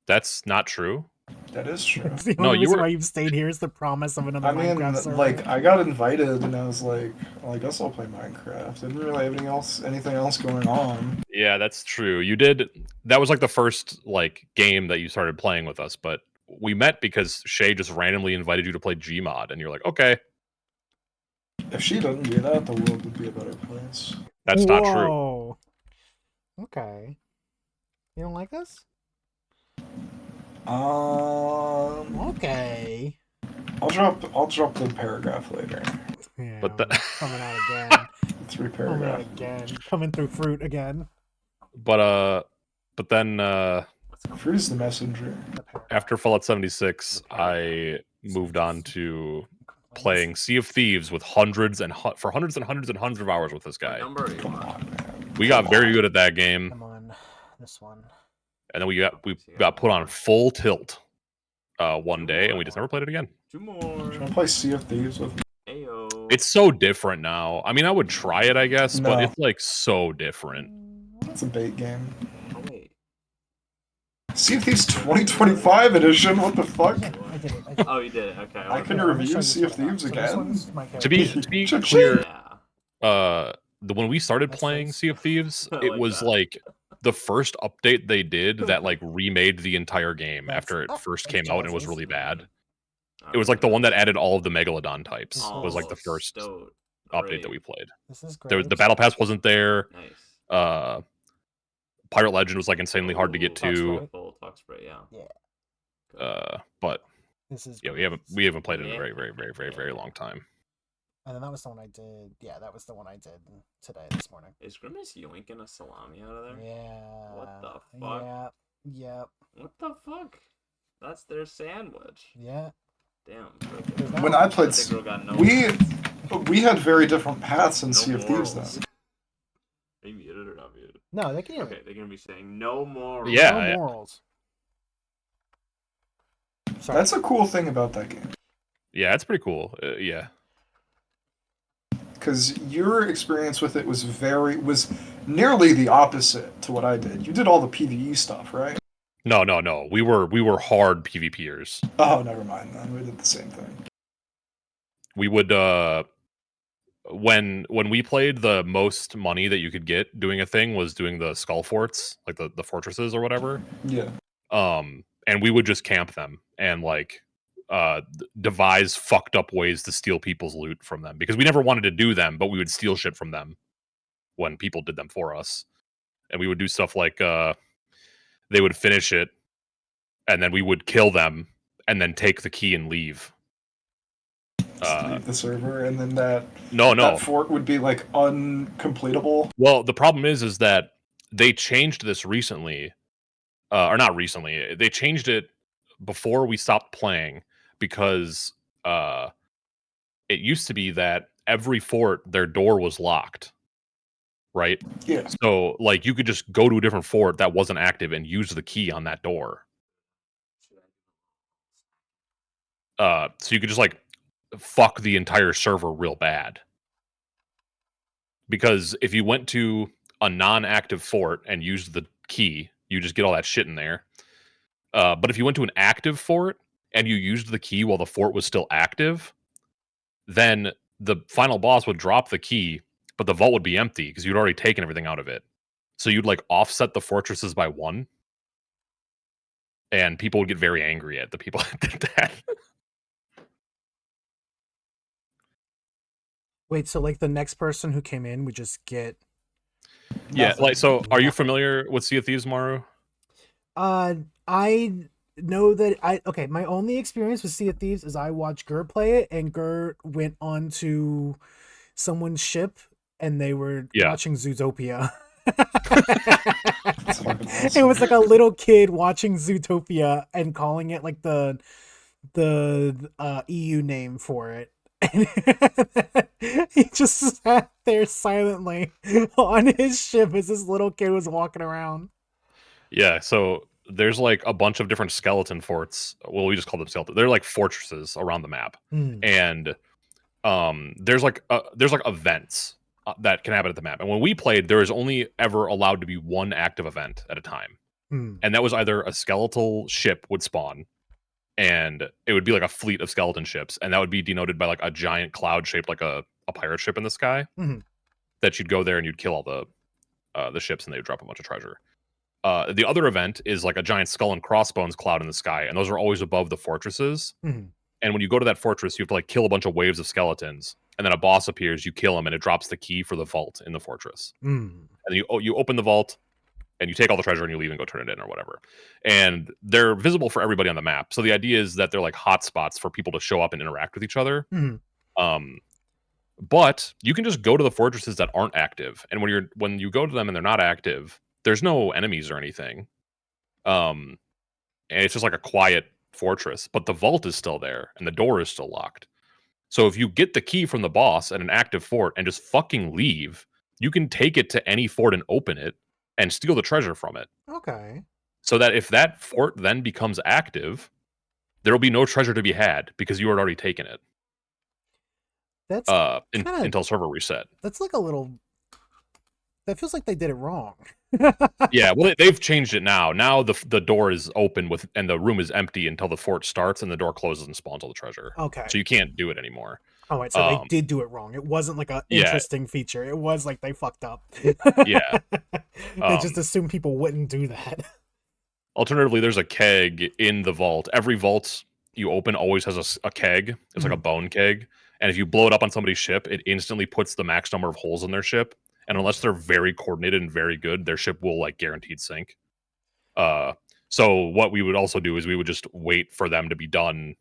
That's not true. That is true. That's the No, only you reason were- why you've stayed here is the promise of another I mean, Minecraft server. like, I got invited and I was like, well, I guess I'll play Minecraft. I didn't really have anything else going on. Yeah, that's true. You did. That was like the first like game that you started playing with us, but we met because Shay just randomly invited you to play Gmod, and you're like, okay, If she doesn't do that, the world would be a better place. that's not true. Whoa. Okay. You don't like us? Okay. I'll drop the paragraph later. Yeah, But the- coming out again. 3 Coming out paragraph. again. Coming through fruit again. But then Freeze the messenger. The paragraph. after Fallout 76, I moved on to playing Sea of Thieves with hundreds and hundreds of hours with this guy. Number Come on, man. We got very good at that game, Come on. This one. and then we got put on full tilt one day, and we just never played it again. 2 more. Do you want to play Sea of Thieves with me? Ayo. It's so different now. I mean, I would try it, I guess, but No. it's like so different. It's a bait game. Oh, wait. Sea of Thieves 2025 edition? What the fuck? I did it. Oh, you did it. Okay. I can Let me show review you Sea of what I got. Thieves So this again? one's my To be character. clear, Yeah. when we started That's playing nice. Sea of Thieves, I it like was that. like the first update they did that like remade the entire game That's- after it oh, first that's came out and it was Jazz's. really bad. It was like the one that added all of the Megalodon types. Oh, Was like the first stoked. update Great. that we played. This is great. The battle pass wasn't there. Nice. Pirate Legend was like insanely hard to get Ooh, to. Talk spray, yeah. Yeah. Good. But This is yeah, great. we haven't played it in a Yeah. very long time. And then that was the one I did. Yeah, that was the one I did today, this morning. Is Grimace yoinking a salami out of there? Yeah. What the fuck? Yeah. Yep. What the fuck? That's their sandwich. Yeah. Damn. There's that When one. I played, That girl got no we had very different paths in No Sea of Thieves morals. then. Are you muted or not muted? No, they can hear Okay, it. they're gonna be saying no more. Yeah. No morals. Sorry. That's a cool thing about that game. Yeah, it's pretty cool. Yeah. Because your experience with it was nearly the opposite to what I did. You did all the PvE stuff, right? No. We were hard PvPers. Oh, never mind then. We did the same thing. We would when we played, the most money that you could get doing a thing was doing the skull forts, like the fortresses or whatever. Yeah. And we would just camp them and like devise fucked up ways to steal people's loot from them, because we never wanted to do them, but we would steal shit from them when people did them for us. And we would do stuff like they would finish it and then we would kill them and then take the key and leave. Just leave the server, and then that fort would be like uncompletable. Well, the problem is that they changed this recently, or not recently. They changed it before we stopped playing, because it used to be that every fort, their door was locked, right? Yeah. So like you could just go to a different fort that wasn't active and use the key on that door. So you could just like fuck the entire server real bad. Because if you went to a non-active fort and used the key, you just get all that shit in there. But if you went to an active fort and you used the key while the fort was still active, then the final boss would drop the key, but the vault would be empty because you'd already taken everything out of it. So you'd like offset the fortresses by 1. And people would get very angry at the people that did that. Wait, so like the next person who came in would just get Yeah, Nothing. like, so are you familiar with Sea of Thieves, Maru? I know that my only experience with Sea of Thieves is I watched Gur play it, and Gur went on to someone's ship and they were watching Zootopia. It was like a little kid watching Zootopia and calling it like the EU name for it. And he just sat there silently on his ship as this little kid was walking around. Yeah, so there's like a bunch of different skeleton forts. Well, we just call them skeleton. They're like fortresses around the map, and there's like events that can happen at the map. And when we played, there was only ever allowed to be one active event at a time, and that was either a skeletal ship would spawn, and it would be like a fleet of skeleton ships, and that would be denoted by like a giant cloud shaped like a pirate ship in the sky. That you'd go there and you'd kill all the ships, and they would drop a bunch of treasure. The other event is like a giant skull and crossbones cloud in the sky, and those are always above the fortresses. And when you go to that fortress, you have to like kill a bunch of waves of skeletons, and then a boss appears. You kill him, and it drops the key for the vault in the fortress. And then you open the vault, and you take all the treasure, and you leave and go turn it in or whatever. And they're visible for everybody on the map. So the idea is that they're like hotspots for people to show up and interact with each other. But you can just go to the fortresses that aren't active, and when you go to them and they're not active, there's no enemies or anything. And it's just like a quiet fortress, but the vault is still there and the door is still locked. So if you get the key from the boss at an active fort and just fucking leave, you can take it to any fort and open it and steal the treasure from it. Okay. So that if that fort then becomes active, there will be no treasure to be had because you had already taken it. That's until server reset. That's like a little. That feels like they did it wrong. Yeah, well, they've changed it now. Now the door is open and the room is empty until the fort starts, and the door closes and spawns all the treasure. Okay. So you can't do it anymore. All right, so they did do it wrong. It wasn't like an interesting feature. It was like they fucked up. Yeah. They just assumed people wouldn't do that. Alternatively, there's a keg in the vault. Every vault you open always has a keg. It's like a bone keg. And if you blow it up on somebody's ship, it instantly puts the max number of holes in their ship. And unless they're very coordinated and very good, their ship will like guaranteed sink. So what we would also do is we would just wait for them to be done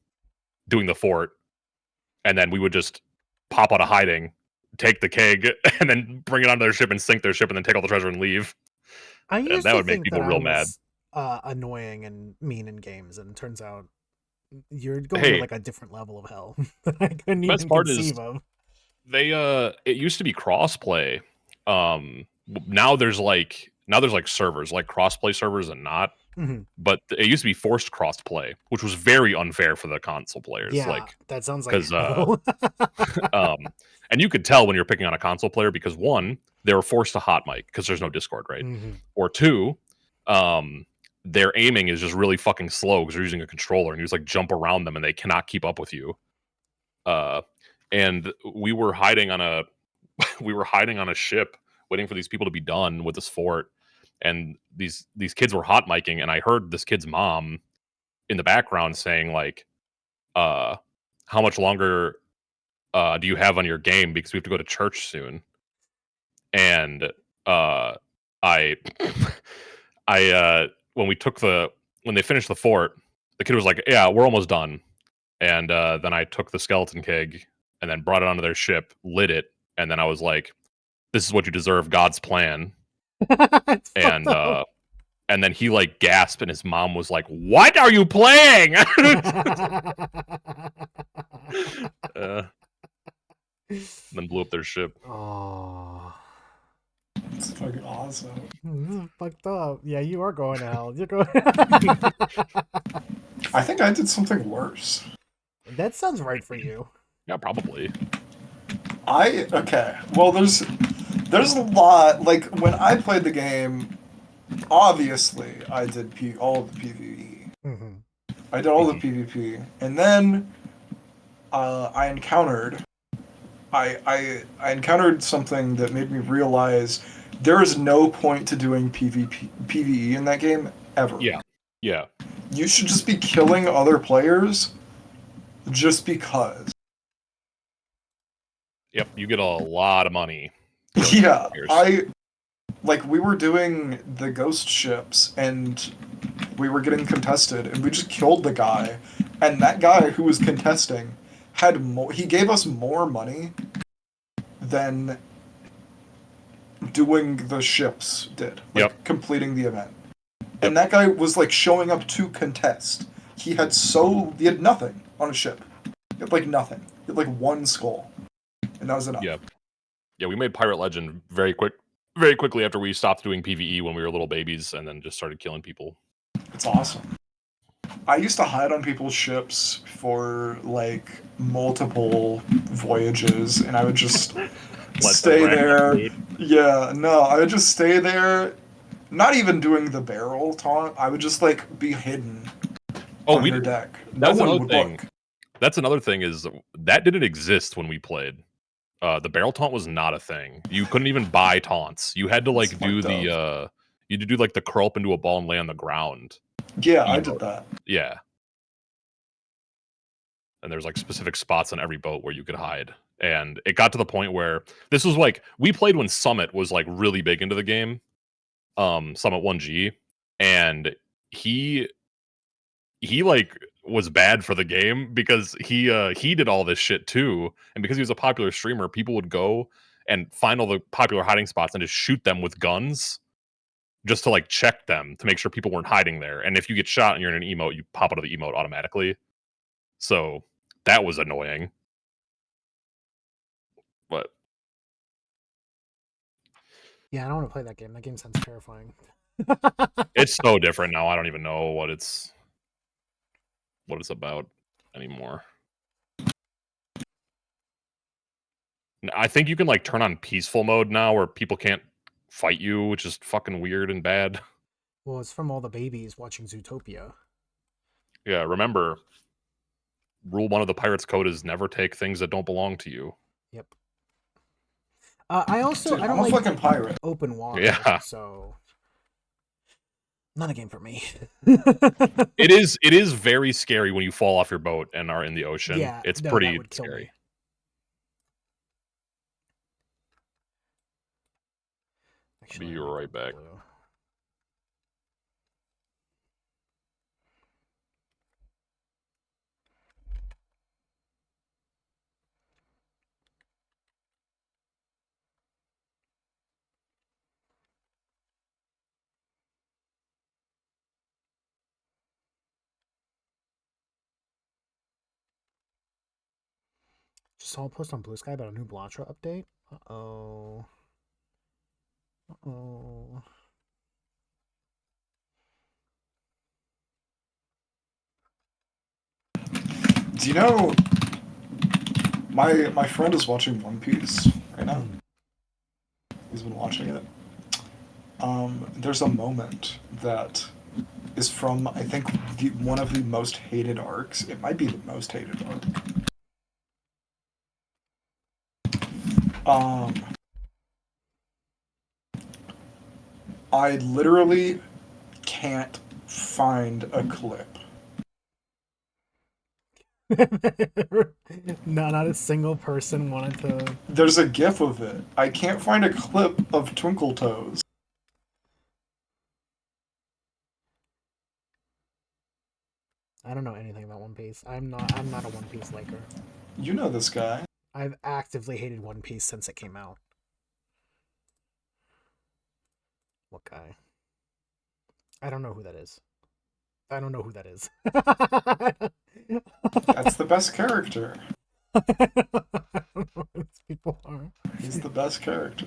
doing the fort, and then we would just pop out of hiding, take the keg, and then bring it onto their ship and sink their ship, and then take all the treasure and leave. And that would make people real mad. Annoying and mean in games, and it turns out you're going to like a different level of hell that I couldn't even conceive of. It used to be crossplay. Now there's like servers, like crossplay servers and not. But it used to be forced crossplay, which was very unfair for the console players. Yeah, like that sounds like and you could tell when you're picking on a console player because one, they were forced to hot mic because there's no Discord, right? Or two, their aiming is just really fucking slow because they're using a controller, and you just like jump around them and they cannot keep up with you. And we were hiding on a ship waiting for these people to be done with this fort, and these kids were hot micing, and I heard this kid's mom in the background saying like, how much longer do you have on your game, because we have to go to church soon. And I when they finished the fort, the kid was like, yeah, we're almost done. And then I took the skeleton keg and then brought it onto their ship, lit it, and then I was like, this is what you deserve, God's plan. It's fucked And up. and then he like gasped, and his mom was like, what are you playing? Then blew up their ship. Oh, It's fucking awesome. this is fucked up. Yeah, you are going to hell. You're going. I think I did something worse. That sounds right for you. Yeah, probably. Okay. Well, there's a lot. Like when I played the game, obviously I did all of the PvE. Mm-hmm. I did all the PvP, and then I encountered something that made me realize there is no point to doing PvE in that game ever. Yeah. Yeah. You should just be killing other players just because. Yep, you get a lot of money. Yeah, we were doing the ghost ships and we were getting contested and we just killed the guy, and that guy who was contesting had more. He gave us more money than doing the ships did. Like, completing the event. And that guy was like showing up to contest. He had nothing on his ship. He had like nothing. He had like one skull. And that was enough. Yeah. Yeah, we made Pirate Legend very quickly after we stopped doing PvE when we were little babies, and then just started killing people. It's awesome. I used to hide on people's ships for like multiple voyages, and I would just stay there. Yeah, no, I would just stay there, not even doing the barrel taunt. I would just like be hidden on their deck. No one would look. That's another thing, is that didn't exist when we played. The barrel taunt was not a thing. You couldn't even buy taunts. You had to like you had to do like the curl up into a ball and lay on the ground. Yeah, I did that. Yeah. And there's like specific spots on every boat where you could hide. And it got to the point where this was like, we played when Summit was like really big into the game. Summit 1G. And he like was bad for the game because he did all this shit too. And because he was a popular streamer, people would go and find all the popular hiding spots and just shoot them with guns just to like check them to make sure people weren't hiding there. And if you get shot and you're in an emote, you pop out of the emote automatically. So that was annoying. But yeah, I don't want to play that game. That game sounds terrifying. It's so different now. I don't even know what it's about anymore. I think you can like turn on peaceful mode now where people can't fight you, which is fucking weird and bad. Well, it's from all the babies watching Zootopia. Yeah, remember, rule 1 of the Pirates Code is never take things that don't belong to you. Yep. I don't I'm like a fucking pirate. open water. Yeah. So not a game for me. It is very scary when you fall off your boat and are in the ocean. Yeah, it's no, pretty that would kill scary. me. Actually, Be right back. blue. Just saw a post on Blue Sky about a new Blotcha update. Uh-oh. Uh-oh. Do you know my friend is watching One Piece right now. He's been watching it. There's a moment that is from, I think, one of the most hated arcs. It might be the most hated arc. I literally can't find a clip. No, not a single person wanted to. There's a gif of it. I can't find a clip of Twinkle Toes. I don't know anything about One Piece. I'm not a One Piece liker. You know this guy. I've actively hated One Piece since it came out. What guy? I don't know who that is. I don't know who that is. That's the best character. I don't know who these people are. He's the best character.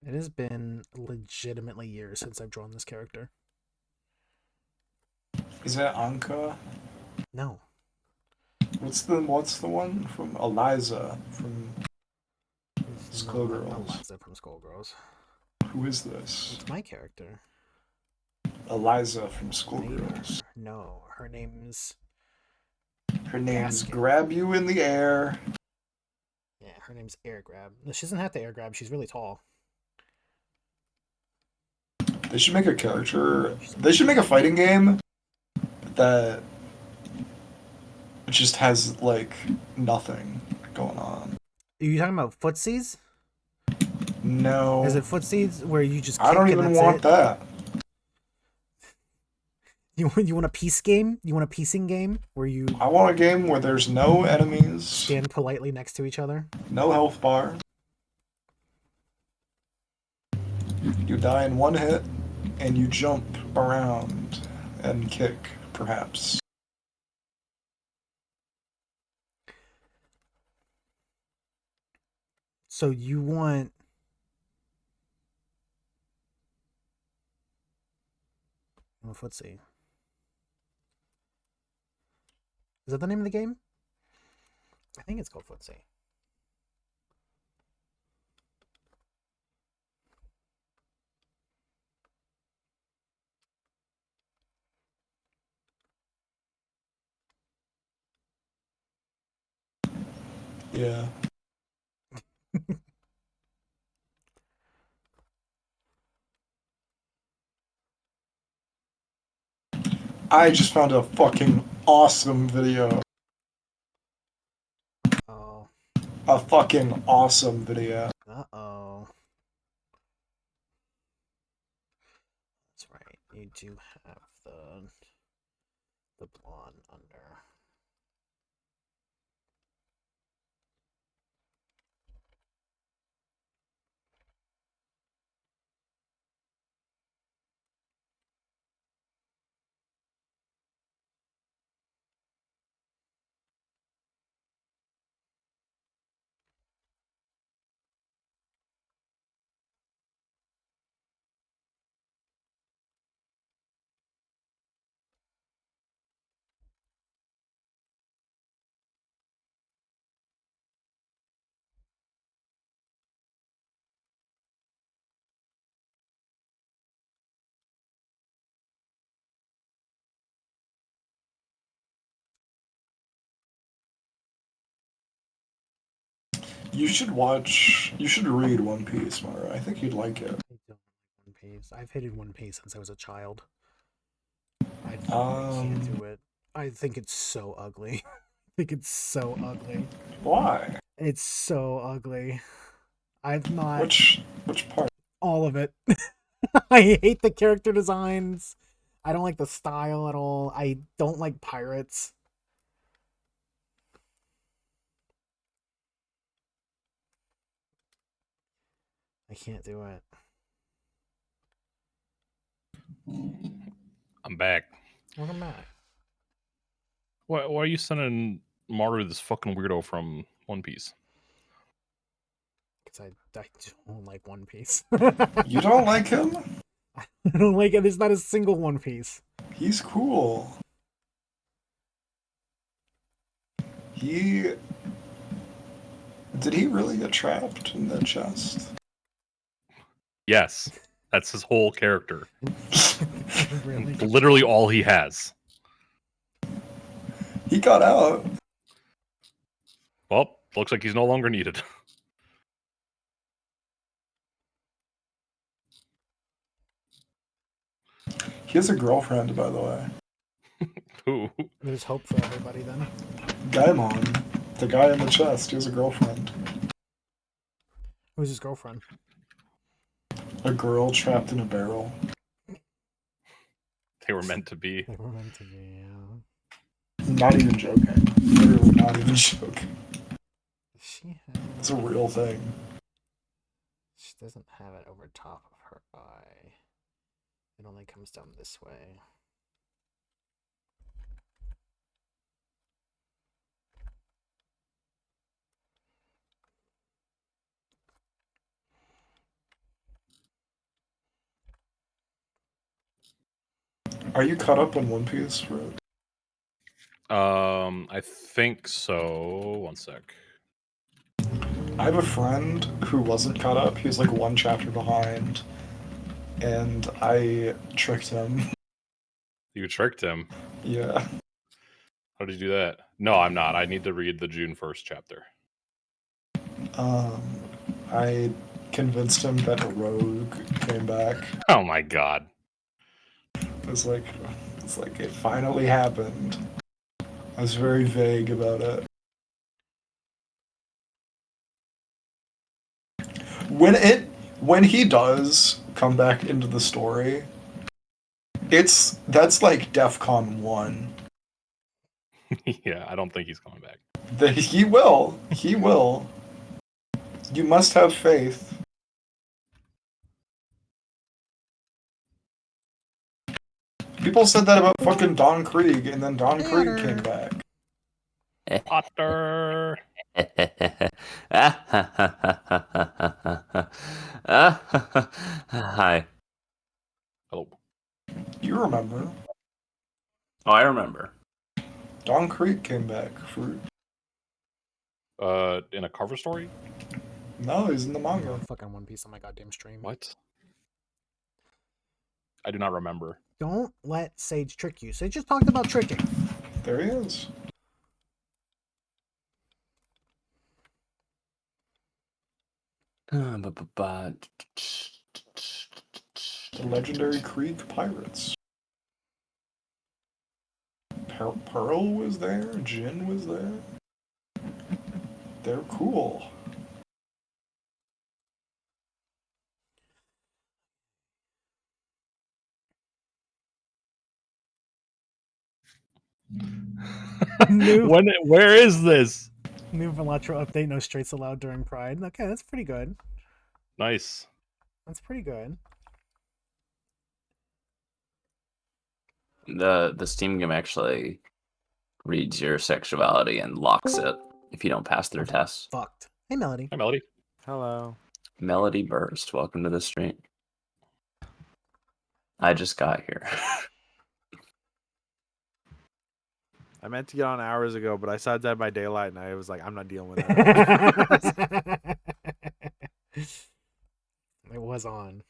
It has been legitimately years since I've drawn this character. Is that Anka? No. What's the one from Eliza from It's Skullgirls? not Eliza from Skullgirls. Who is this? It's my character. Eliza from Later. Skullgirls. No, her name's... Her name's Gasket. Grab You in the Air. Yeah, her name's Air Grab. No, she doesn't have to Air Grab. She's really tall. They should make a character. They should make a fighting game that just has like nothing going on. Are you talking about footsies? No, Is it footsies where you just kick I don't and even that's want it? that. You want a peace game? You want a piecing game where you I want a game where there's no enemies, stand politely next to each other? no health bar. You die in one hit, and you jump around and kick, perhaps. So you want a footsie. Is that the name of the game? I think it's called footsie. Yeah. I just found a fucking awesome video. Oh. A fucking awesome video. Uh-oh. That's right. You do have the blonde under. You should watch. You should read One Piece, Mara. I think you'd like it. I don't like One Piece. I've hated One Piece since I was a child. I can't do it. I think it's so ugly. I think it's so ugly. Why? It's so ugly. I've not Which part? all of it. I hate the character designs. I don't like the style at all. I don't like pirates. I can't do it. I'm back. Welcome back. Why are you sending Maru this fucking weirdo from One Piece? Because I don't like One Piece. You don't like him? I don't like it. There's not a single One Piece. He's cool. He did he really get trapped in that chest? Yes, that's his whole character. Really? Literally all he has. He got out. Well, looks like he's no longer needed. He has a girlfriend, by the way. Ooh. There's hope for everybody then. Gaimon, the guy in the chest, he has a girlfriend. Who's his girlfriend? A girl trapped in a barrel. They were meant to be. They were meant to be, yeah. Not even joking. Literally not even joking. Does she have... It's a real thing. She doesn't have it over top of her eye. It only comes down this way. Are you caught up on One Piece, Fred? I think so. One sec. I have a friend who wasn't caught up. He was like one chapter behind. And I tricked him. You tricked him. Yeah. How did you do that? No, I'm not. I need to read the June 1st chapter. I convinced him that a rogue came back. Oh my god. It's like it finally happened. I was very vague about it. When he does come back into the story, that's like DEFCON 1. Yeah, I don't think he's coming back. He will. He will. You must have faith. People said that about fucking Don Krieg, and then Don Krieg came back. Potter. Hi. Hello. You remember. Oh, I remember. Don Krieg came back for... In a cover story? No, he's in the manga. Fucking One Piece on my goddamn stream. What? I do not remember. Don't let Sage trick you. Sage just talked about tricking. There he is. The legendary Krieg pirates. Pearl was there. Jin was there. They're cool. Where is this? New Velatro update, no straights allowed during Pride. Okay, that's pretty good. Nice. That's pretty good. The Steam game actually reads your sexuality and locks it if you don't pass their tests. Fucked. Hey, Melody. Hi, Melody. Hello. Melody Burst, welcome to the stream. I just got here. I meant to get on hours ago, but I saw Dead by Daylight, and I was like, I'm not dealing with that. It was on.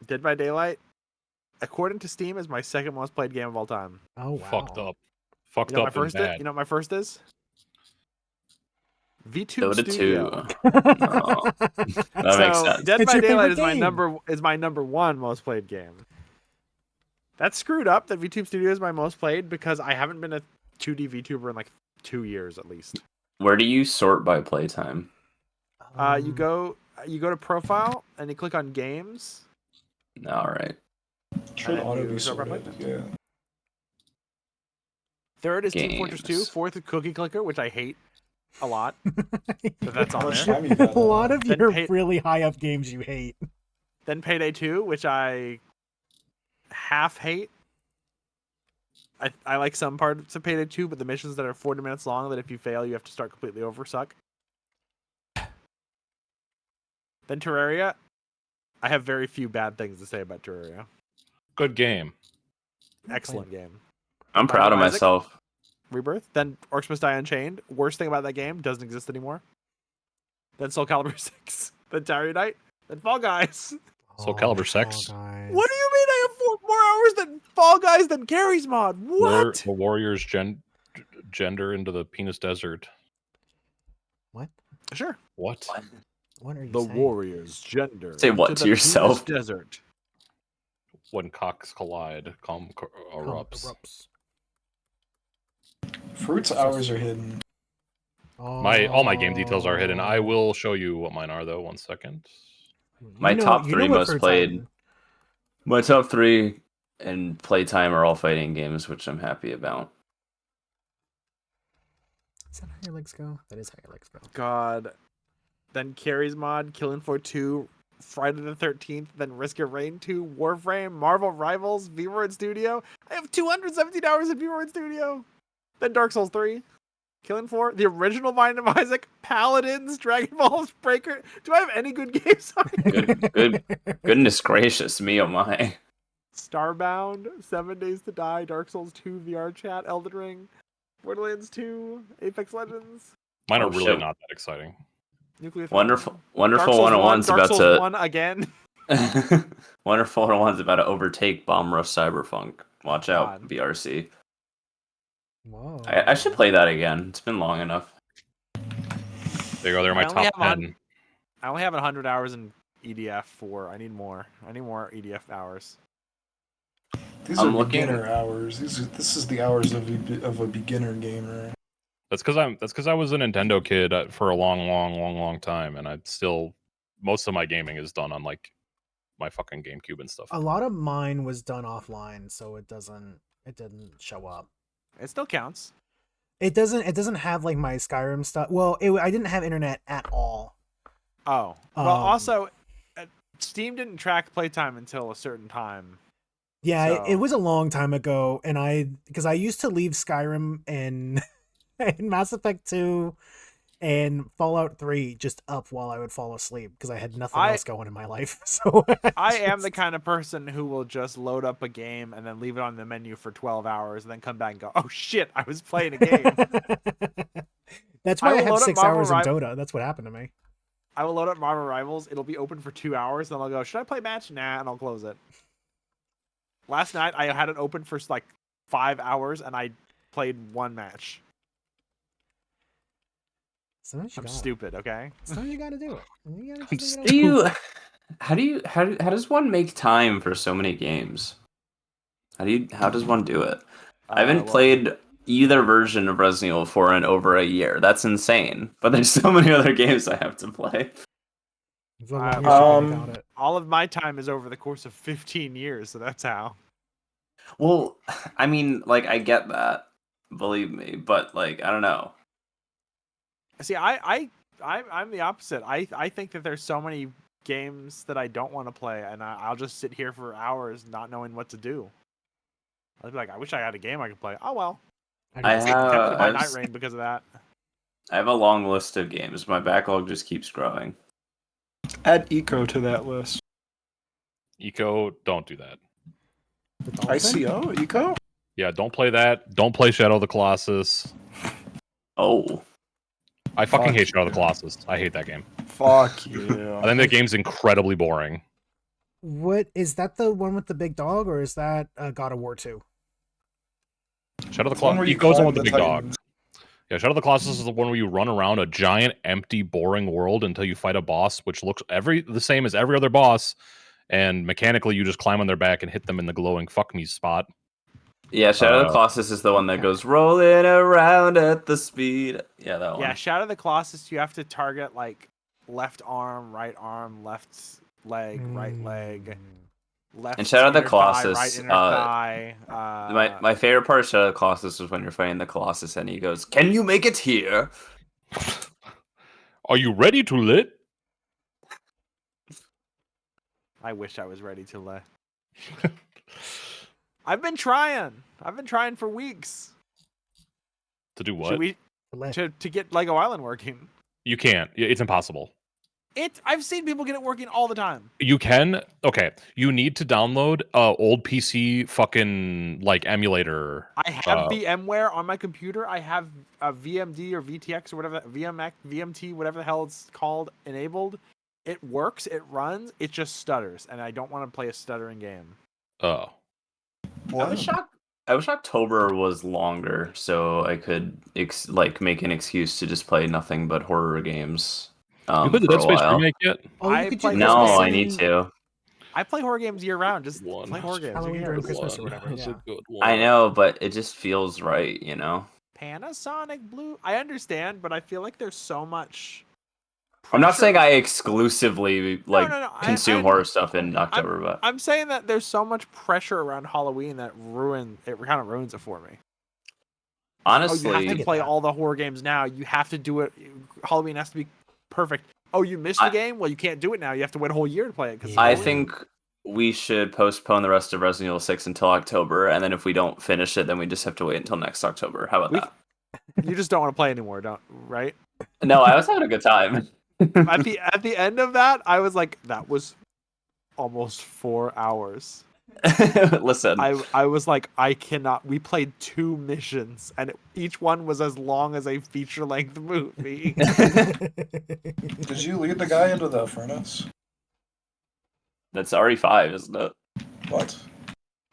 Dead by Daylight, according to Steam, is my second most played game of all time. Oh, wow. Fucked up. Fucked You know, up my and first bad. you know what my first is? V2 Dota 2. Studio. Oh, that makes sense. Dead It's by your Daylight favorite is my number one most played game. That's screwed up that VTube Studio is my most played because I haven't been a 2D VTuber in like 2 years at least. Where do you sort by playtime? You go to profile and you click on games. All right. Should And auto you be start by sorted. Yeah. Third is Team Fortress 2. Games. Fourth is Cookie Clicker, which I hate a lot. But that's How on much there. time you got? A lot of Then your pay- really high up games you hate. Then Payday 2, which I half hate. I like some parts of Payday 2, but the missions that are 40 minutes long that if you fail, you have to start completely over suck. Then Terraria. I have very few bad things to say about Terraria. Good game. Excellent game. I'm Binding proud of Isaac? myself. Rebirth. Then Orcs Must Die Unchained. Worst thing about that game doesn't exist anymore. Then Soul Calibur 6. Then Tower Unite. Then Fall Guys. Soul Calibur Fall 6. Guys. What do you mean I have more hours than Fall Guys than Gary's mod? What? The Warriors gender into the penis desert. What? Sure. What? What are you The saying? Warriors gender. Say what into to the yourself? Penis Desert. When cocks collide, calm erupts. Fruit's hours are hidden. All my game details are hidden. I Oh. will show you what mine are though. 1 second. My top you 3 what most fruits played. hiding. My top 3 and playtime are all fighting games, which I'm happy about. Is that how your legs go? That is how your legs go. God. Then Carrie's mod, Killing Floor 2, Friday the 13th, then Risk of Rain 2, Warframe, Marvel Rivals, V-Word Studio. I have 217 hours in V-Word Studio. Then Dark Souls 3, Killing Floor, the original Binding of Isaac, Paladins, Dragon Ball Breaker. Do I have any good games on here? Goodness gracious, me oh my. Starbound, 7 Days to Die, Dark Souls 2, VR Chat, Elden Ring, Borderlands 2, Apex Legends, Mine are Oh, really shit. not that exciting. Nuclear Wonderful Dark Souls 101's Dark about Souls to 1 again. Wonderful 101's about to overtake Bomb Rush Cyberpunk. Watch out, God. BRC. Whoa. I should play that again. It's been long enough. There you go. They're my I only top have 10. I only have 100 hours in EDF 4. I need more. I need more EDF hours. These I'm are looking- beginner hours. This is the hours of a beginner gamer. That's because I was a Nintendo kid for a long time, and I still most of my gaming is done on like my fucking GameCube and stuff. A lot of mine was done offline, so it didn't show up. It still counts. It doesn't have like my Skyrim stuff. Well, I didn't have internet at all. Oh. Well, Um, also, Steam didn't track playtime until a certain time. Yeah, So- it was a long time ago, and because I used to leave Skyrim and and Mass Effect 2 and Fallout 3 just up while I would fall asleep because I had nothing else going in my life. So I am the kind of person who will just load up a game and then leave it on the menu for 12 hours and then come back and go, oh shit, I was playing a game. That's why I, will have load up 6 Marvel hours in Rival- Dota. That's what happened to me. I will load up Marvel Rivals. It'll be open for 2 hours. Then I'll go, should I play match? Nah, and I'll close it. Last night, I had it open for like 5 hours and I played one match. Sometimes you I'm gotta. stupid, okay? Sometimes you gotta do it. You gotta I'm just leave it Do you alone. how does one make time for so many games? How does one do it? I haven't Well, played either version of Resident Evil 4 in over a year. That's insane. But there's so many other games I have to play. It's the longest you've been Um, without it. all of my time is over the course of 15 years, so that's how. Well, I mean, like I get that, believe me, but like I don't know. See, I'm the opposite. I think that there's so many games that I don't want to play, and I'll just sit here for hours not knowing what to do. I'll be like, I wish I had a game I could play. Oh well. I do the same. have- Tempted to buy I've Night s- Rain because of that. I have a long list of games. My backlog just keeps growing. Add Eco to that list. Eco, don't do that. The dolphin? ICO? Eco? Yeah, don't play that. Don't play Shadow of the Colossus. Oh, I fucking Fuck hate Shadow of the yeah. Colossus. I hate that game. Fuck you. I think that game's incredibly boring. What is that? The one with the big dog, or is that God of War 2? Shadow of the It's one where Colossus. you Eco's the climb one with the the big dog. Titans. Yeah, Shadow of the Colossus is the one where you run around a giant, empty, boring world until you fight a boss, which looks the same as every other boss, and mechanically you just climb on their back and hit them in the glowing fuck me spot. yeah, Shadow of the Colossus is the one that goes rolling around at the speed. Yeah, that one. Yeah, Shadow of the Colossus, you have to target like left arm, left leg, right leg, left. And Shadow of the inner thigh, Colossus, right inner thigh. My favorite part of Shadow of the Colossus is when you're fighting the Colossus and he goes, "Can you make it here?" Are you ready to lit? I wish I was ready to lay. I've been trying. I've been trying for weeks. To do what? Should we to get Lego Island working? You can't. It's impossible. I've seen people get it working all the time. You can. Okay, you need to download old PC fucking like emulator. I have VMware on my computer. I have a VMD or VTX or whatever, VMT, whatever the hell it's called, enabled. It works. It runs. It just stutters, and I don't want to play a stuttering game. Oh, I was shocked. I wish October was longer, so I could make an excuse to just play nothing but horror games. you played the for Dead a Space while. remake yet? Oh, you I could play- do No, Christmas I need and to. I play horror games year round. Just One. play horror games. Who Halloween during cares? Christmas or whatever. That's a Yeah. good one. I know, but it just feels right, you know. Panasonic Blue. I understand, but I feel like there's so much. I'm not pressure. saying I exclusively No. I consume know. horror stuff in October, but I'm saying that there's so much pressure around Halloween that kind of ruins it for me. honestly, Oh, you have to get play that. all the horror games now. You have to do it. Halloween has to be perfect. Oh, you missed the game? Well, you can't do it now. You have to wait a whole year to play it. Cause it's I Halloween. think we should postpone the rest of Resident Evil 6 until October, and then if we don't finish it, then we just have to wait until next October. How about We- that? You just don't want to play anymore, right? No, I was having a good time. At the end of that, I was like, that was almost 4 hours. Listen, I was like, I cannot. We played 2 missions, and each one was as long as a feature-length movie. Did you lead the guy into the furnace? that's RE5, isn't it? What?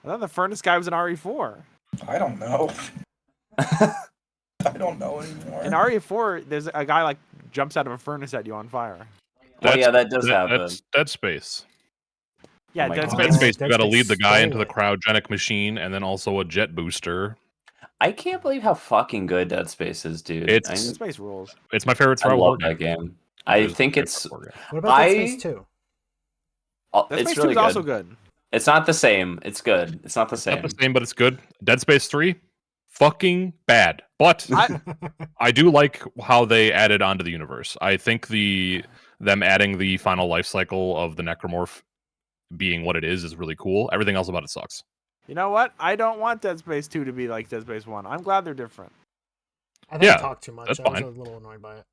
I thought the furnace guy was an RE4. I don't know. I don't know anymore. In RE4, there's a guy like jumps out of a furnace at you on fire. Well, yeah, that does happen. That's Dead Space. Yeah, Oh my Dead God. Dead Space. Space, Dead you got to Space lead the guy into stole the it. cryogenic machine and then also a jet booster. I can't believe how fucking good Dead Space is, dude. Dead It's Space rules. it's my favorite I survival love horror that game. I It is think my it's favorite horror game. What about Dead I- Space 2? Dead it's Space really 2 is good. also good. It's not the same. It's good. It's not the Not same. the same, but it's good. Dead Space 3, fucking bad. But I do like how they added onto the universe. I think them adding the final life cycle of the necromorph being what it is really cool. Everything else about it sucks. You know what? I don't want Dead Space 2 to be like Dead Space 1. I'm glad they're different. I think Yeah, I talked too much. that's I was fine. a little annoyed by it.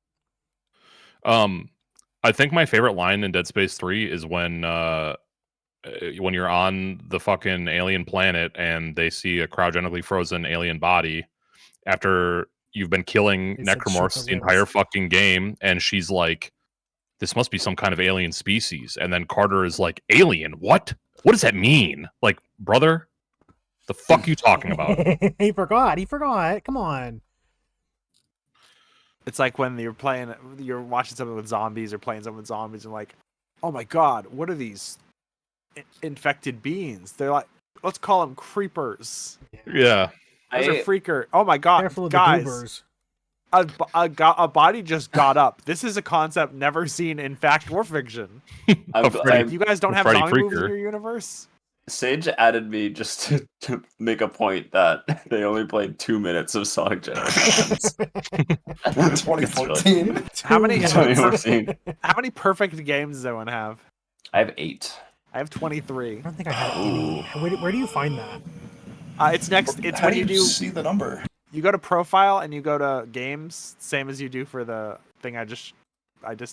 I think my favorite line in Dead Space 3 is when you're on the fucking alien planet and they see a cryogenically frozen alien body after you've been killing They said necromorphs strip the the entire limbs. fucking game, and she's like, this must be some kind of alien species. And then Carter is like, alien? What? What does that mean? Like, brother, the fuck you talking about? He forgot. Come on. It's like when you're watching something with zombies or playing something with zombies and like, oh my god, what are these infected beings? They're like, let's call them creepers. Yeah. Those are freaker. Oh my god, Careful of guys. the goobers. A body just got up. This is a concept never seen in fact or fiction. Freddy- You guys don't have Freddy zombie movies in Freaker. your universe? Sage added me just to make a point that they only played 2 minutes of Sonic Generations. 2014. How many- That's what we're seeing. How many perfect games does everyone have? I have 8. I have 23. I don't think I had any. Where do you find that? It's next. It's How when do you you do. see the number? You go to profile and you go to games, same as you do for the thing I just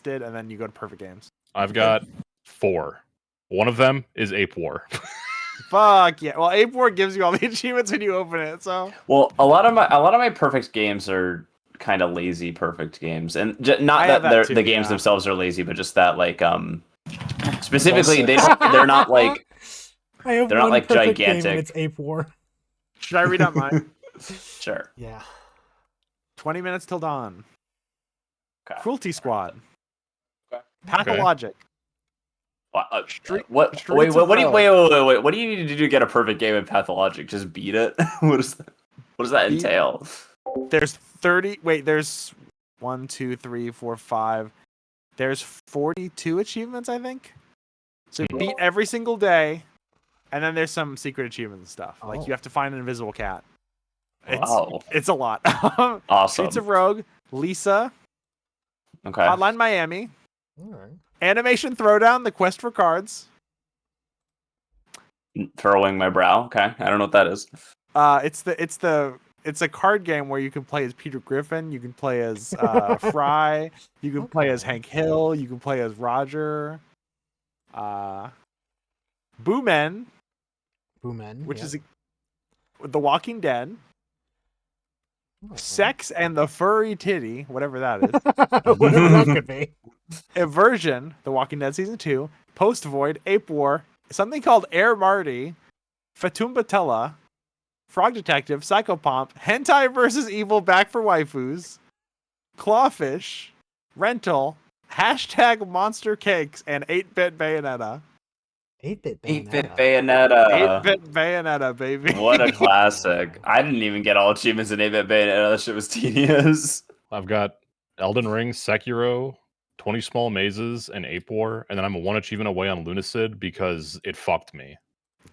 did, and then you go to perfect games. I've got 4. One of them is Ape War. Fuck yeah! Well, Ape War gives you all the achievements when you open it, so Well, a lot of my perfect games are kind of lazy perfect games, and not I have that that the too, games yeah. themselves are lazy, but just that specifically they're not like I have They're not, one like, perfect game and gigantic. it's Ape War. should I read out mine? sure. Yeah. 20 minutes till dawn. Okay. Cruelty Squad. Okay. Pathologic. What? Street- What? Streets Wait, of what do you Rage. wait? What do you need to do to get a perfect game in Pathologic? Just beat it? What does that Beat- entail? There's 30. Wait, there's 1, 2, 3, 4, 5. There's 42 achievements, I think. So you beat every single day, and then there's some secret achievement and stuff. Like Oh. you have to find an invisible cat. Wow. It's a lot. Awesome. Streets of Rogue, Lisa, Okay. Hotline Miami, All right. Animation Throwdown, The Quest for Cards. Furrowing my brow. Okay. I don't know what that is. It's it's a card game where you can play as Peter Griffin, you can play as Fry, you can play as Okay. Hank Hill, you can play as Roger, Boomen, Boomen, which yep. is The Walking Dead, Oh. Sex and the Furry Titty, whatever that is. Whatever that could be. Inversion, The Walking Dead Season 2, Post Void, Ape War, something called Air Marty, Fatum Batella, Frog Detective, Psychopomp, Hentai vs. Evil Back for Waifus, Clawfish, Rental, Hashtag Monster Cakes, and 8-Bit Bayonetta. 8-bit 8-bit Bayonetta. Bayonetta. 8-Bit Bayonetta, baby. What a classic. I didn't even get all achievements in 8-bit Bayonetta. That shit was tedious. I've got Elden Ring, Sekiro, 20 Small Mazes, and Ape War, and then I'm one achievement away on Lunacid because it fucked me.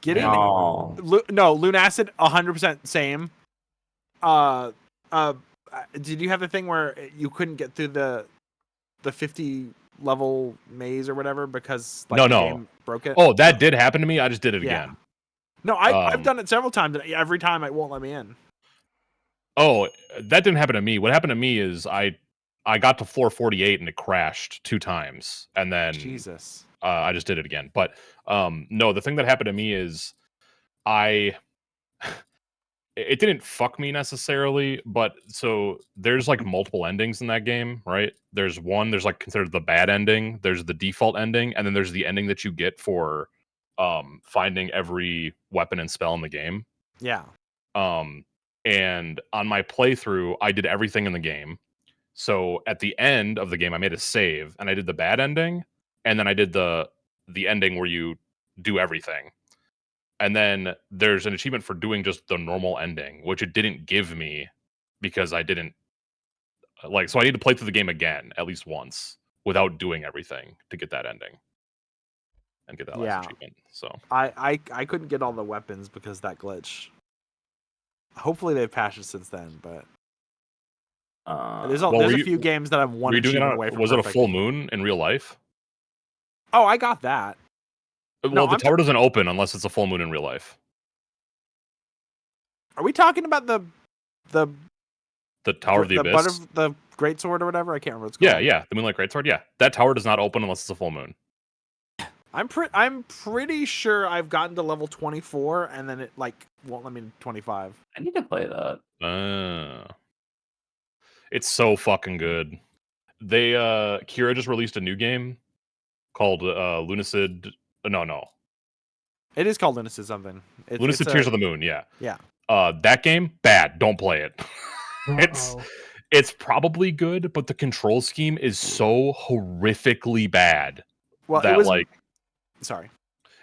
Getting No. no Lunacid 100% same. Did you have the thing where you couldn't get through the 50 level maze or whatever because like No. the game broke it? Oh, that did happen to me. I just did it Yeah. again. No, I've done it several times, and every time it won't let me in. Oh, that didn't happen to me. What happened to me is I got to floor 48 and it crashed 2 times, and then Jesus. I just did it again. But no, the thing that happened to me is it didn't fuck me necessarily, but so there's like multiple endings in that game, right? There's like considered the bad ending, there's the default ending, and then there's the ending that you get for finding every weapon and spell in the game. Yeah. And on my playthrough, I did everything in the game. So at the end of the game, I made a save and I did the bad ending, and then I did the ending where you do everything. And then there's an achievement for doing just the normal ending, which it didn't give me because I didn't like. So I need to play through the game again at least once without doing everything to get that ending and get that Yeah. last achievement. So I couldn't get all the weapons because of that glitch. Hopefully they've patched it since then, but there's a few games that I'm one were you doing it achievement on, away from was it a full perfecting. moon in real life? Oh, I got that. Well, the I'm tower doesn't open unless it's a full moon in real life. Are we talking about the Tower of the Abyss? the Great Sword or whatever? I can't remember what it's called. Yeah, the Moonlight Greatsword. Yeah, that tower does not open unless it's a full moon. I'm pretty sure I've gotten to level 24 and then it like won't let me to 25. I need to play that. It's so fucking good. They Kira just released a new game called Lunacid. No, It is called Lunacy something. Lunacid Tears of the Moon. Yeah. Yeah. That game bad. Don't play it. Uh-oh. It's probably good, but the control scheme is so horrifically bad. Well, that it was like sorry.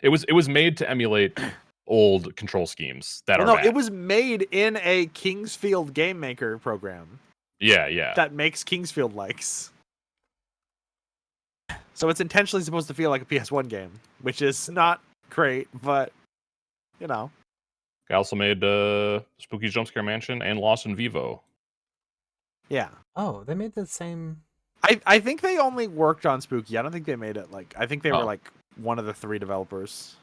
it was made to emulate old control schemes that Well, are no, bad. it was made in a Kingsfield game maker program. Yeah. That makes Kingsfield likes. So it's intentionally supposed to feel like a PS1 game, which is not great, but you know. I also made Spooky's Jumpscare Mansion and Lost in Vivo. Yeah. Oh, they made the same. I think they only worked on Spooky. I don't think they made it like I think they were Oh. like one of the 3 developers.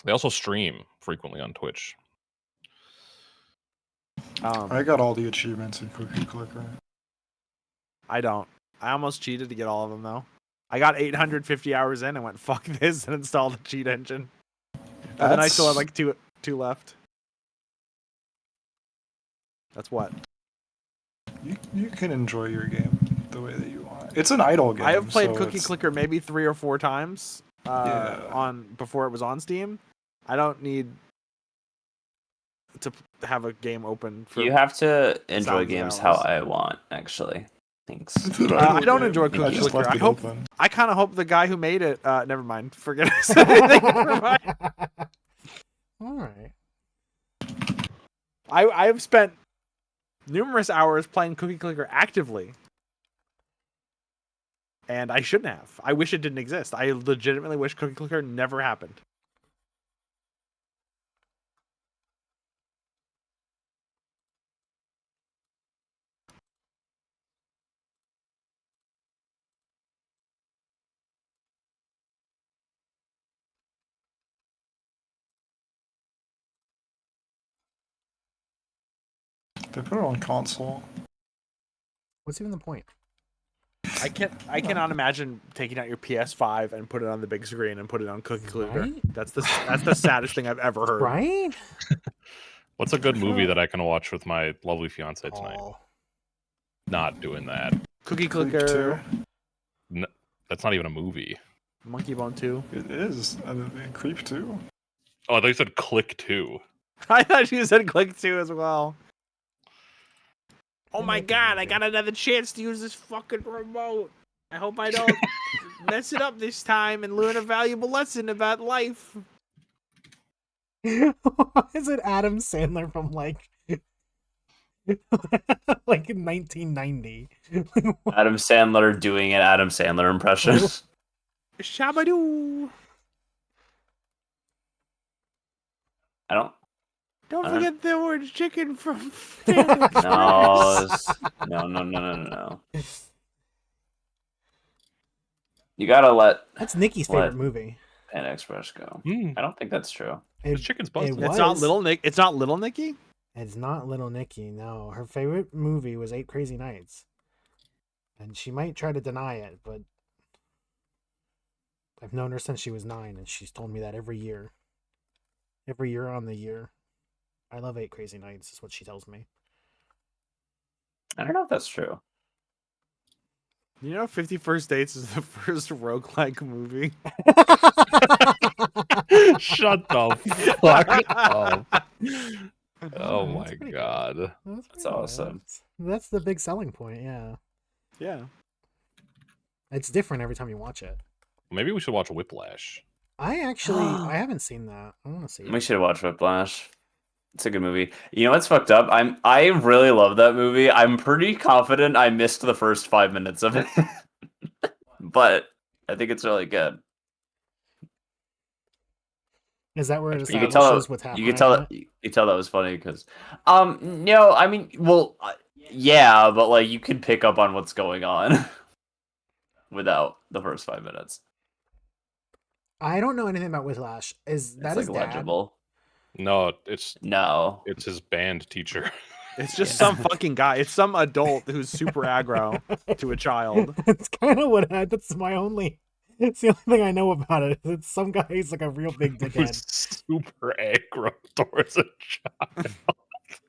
They also stream frequently on Twitch. I got all the achievements in Cookie Clicker. I don't. I almost cheated to get all of them though. I got 850 hours in and went fuck this and installed the cheat engine. And then I still have like two left. That's what. You can enjoy your game the way that you want. It's an idle game. I have played so Cookie it's- Clicker maybe 3 or 4 times Yeah. on before it was on Steam. I don't need to have a game open for You have to enjoy thousands of games how hours. I want, actually. Thanks. It's an I idle don't game. enjoy I Cookie just Clicker. left it I hope- open. I kind of hope the guy who made it never mind. Forget it. Never mind. All right. I've spent numerous hours playing Cookie Clicker actively. And I shouldn't have. I wish it didn't exist. I legitimately wish Cookie Clicker never happened. They put it on console. What's even the point? I cannot imagine taking out your PS5 and put it on the big screen and put it on Cookie Clicker. Right? That's the saddest thing I've ever heard. Right? What's a good movie that I can watch with my lovely fiance tonight? Oh. Not doing that. Cookie Creep Clicker, 2. That's not even a movie. Monkey Bone 2. It is. Creep 2. Oh, I thought you said Click 2. I thought you said Click 2 as well. Oh my might be god, I movie. got another chance to use this fucking remote. I hope I don't mess it up this time and learn a valuable lesson about life. Is it Adam Sandler from like like 1990? Adam Sandler doing an Adam Sandler impression. Shabadoo. I Don't Uh, forget the orange chicken from don't. No, no. You gotta let That's Nikki's favorite What? movie. Panda Express go. Hmm. I don't think that's true. The chicken's busted. it It's not was. Little Nick. It's not Little Nicky. It's not Little Nicky, no. Her favorite movie was 8 Crazy Nights. And she might try to deny it, but I've known her since she was 9, and she's told me that every year. Every year on the year. I love 8 Crazy Nights, is what she tells me. I don't know if that's true. You know, 50 First Dates is the first roguelike movie. Shut the fuck up. Oh That's my pretty god. That's That's pretty good. awesome. That's the big selling point, yeah. Yeah. It's different every time you watch it. Maybe we should watch Whiplash. I I haven't seen that. I want to see We it. should watch Whiplash. It's a good movie. You know what's fucked up? I really love that movie. I'm pretty confident I missed the first 5 minutes of it. But I think it's really good. Is that where it You You can tell establishes what's happening? in it? you can tell that was funny because no, I mean, well, yeah, but like you could pick up on what's going on without the first 5 minutes. I don't know anything about Whiplash. Is that It's his like dad? legible. No, it's No. his band teacher. It's just Yeah. some fucking guy. It's some adult who's super aggro to a child. It's kind of what that's my only. It's the only thing I know about it. It's some guy who's like a real big Who's dickhead. super aggro towards a child.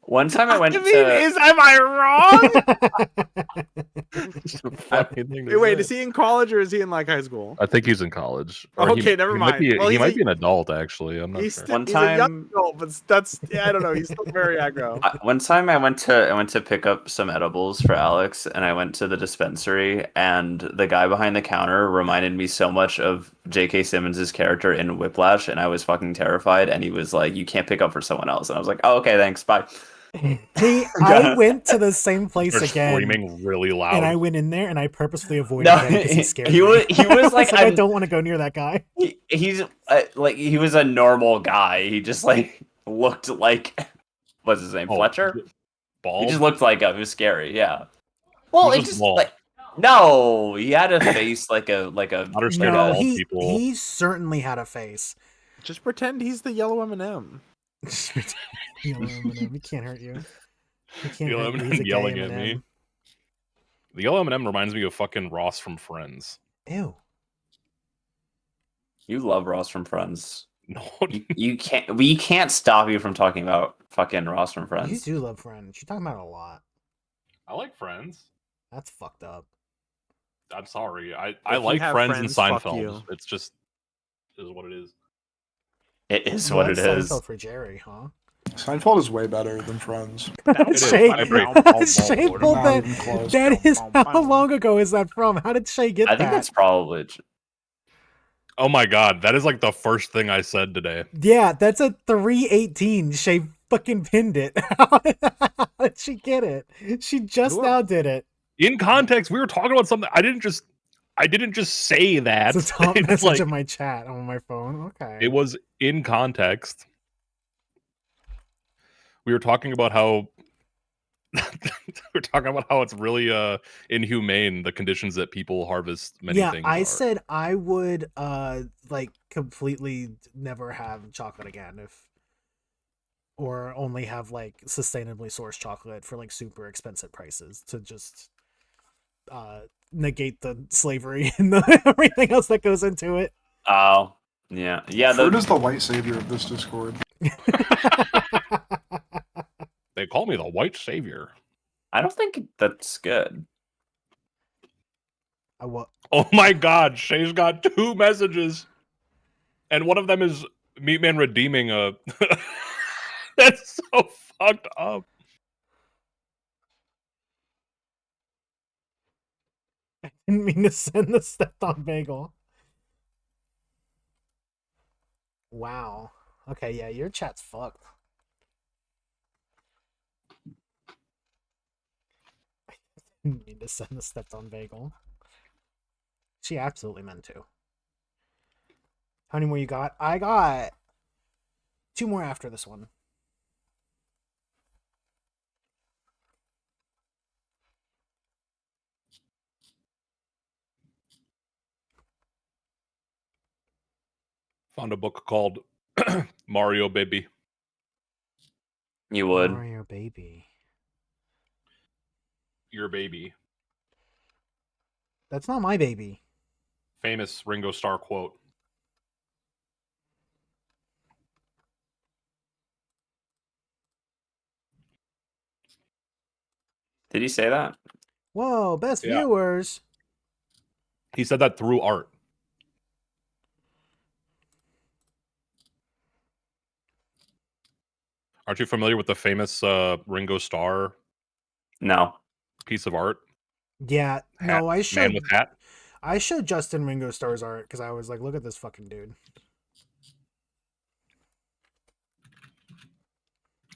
One time I went I mean, to am I wrong? It's a funny thing to Wait, say. is he in college or is he in like high school? I think he's in college. Okay, never he mind. Might be, Well, he he's might a- be an adult, actually. I'm not He's, sure. still, One he's a young time- adult, but that's I don't know. He's still very aggro. one time I went to pick up some edibles for Alex, and I went to the dispensary, and the guy behind the counter reminded me so much of J.K. Simmons' character in Whiplash, and I was fucking terrified. And he was like, "You can't pick up for someone else," and I was like, "Oh, okay, thanks, bye." I went to the same place Starts again, screaming really loud. and I went in there and I purposefully avoided No, him because he scared he me. was like, It's I don't want to go near that guy. he's like he was a normal guy. He just like looked like what's his name, Oh, Fletcher. Bald? He just looked like him. He was scary. Yeah. Well, He's it just just bald. like no, he had a face like a Understand No, bald he people. he certainly had a face. Just pretend he's the yellow M&M. Yellow M&M, he can't hurt you. He can't Yellow hurt you. M&M He's a gay yelling at M&M. me. The yellow M&M reminds me of fucking Ross from Friends. Ew. You love Ross from Friends. No, You can't. We can't stop you from talking about fucking Ross from You Friends. do love Friends. You're talking about it a lot. I like Friends. That's fucked up. I'm sorry. I If like you have Friends and friends, fuck Seinfeld. you. It's just is what it is. It is You what like it is. Seinfeld for Jerry, huh? Seinfeld is way better than Friends. is. Shay, I agree. shameful Not that even close. that is how long ago is that from? How did Shay get I think that? that's probably. Oh my god, that is like the first thing I said today. Yeah, that's a 318. Shay fucking pinned it. How did she get it? She just Who- now did it. In context, we were talking about something. I didn't just say that. It's a top It's message like- in my chat on my phone. Okay. It was in context. We were talking about how it's really inhumane the conditions that people harvest many yeah, things. I are. said I would like completely never have chocolate again if or only have like sustainably sourced chocolate for like super expensive prices to just negate the slavery and everything else that goes into it. Oh, yeah, yeah. Fruit is the white savior of this Discord. They call me the white savior. I don't think that's good. Oh my god, Shay's got 2 messages. And one of them is Meatman redeeming a That's so fucked up. Didn't mean to send the stepped on bagel. Wow. Okay, yeah, your chat's fucked. Didn't mean to send the stepped on bagel. She absolutely meant to. How many more you got? I got 2 more after this one. Found a book called Mario Baby. You would. Mario Baby. Your baby. That's not my baby. Famous Ringo Starr quote. Did he say that? Whoa, best Yeah. viewers. He said that through art. Aren't you familiar with the famous Ringo Starr No. piece of art? Yeah, Hat, no, I showed Man with hat? I showed Justin Ringo Starr's art because I was like, look at this fucking dude.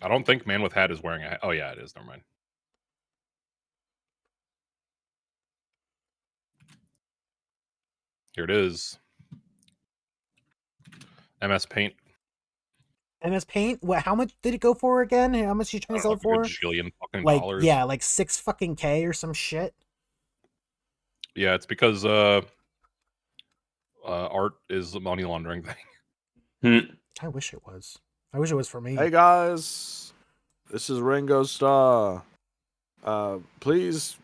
I don't think Man with Hat is wearing a hat. Oh yeah, it is. Never mind. Here it is. MS Paint. MS Paint, what? How much did it go for again? How much you trying to sell it for? A gajillion fucking Like, dollars. yeah, like 6 fucking K or some shit. Yeah, it's because art is a money laundering thing. I wish it was. I wish it was for me. Hey guys, this is Ringo Starr. Please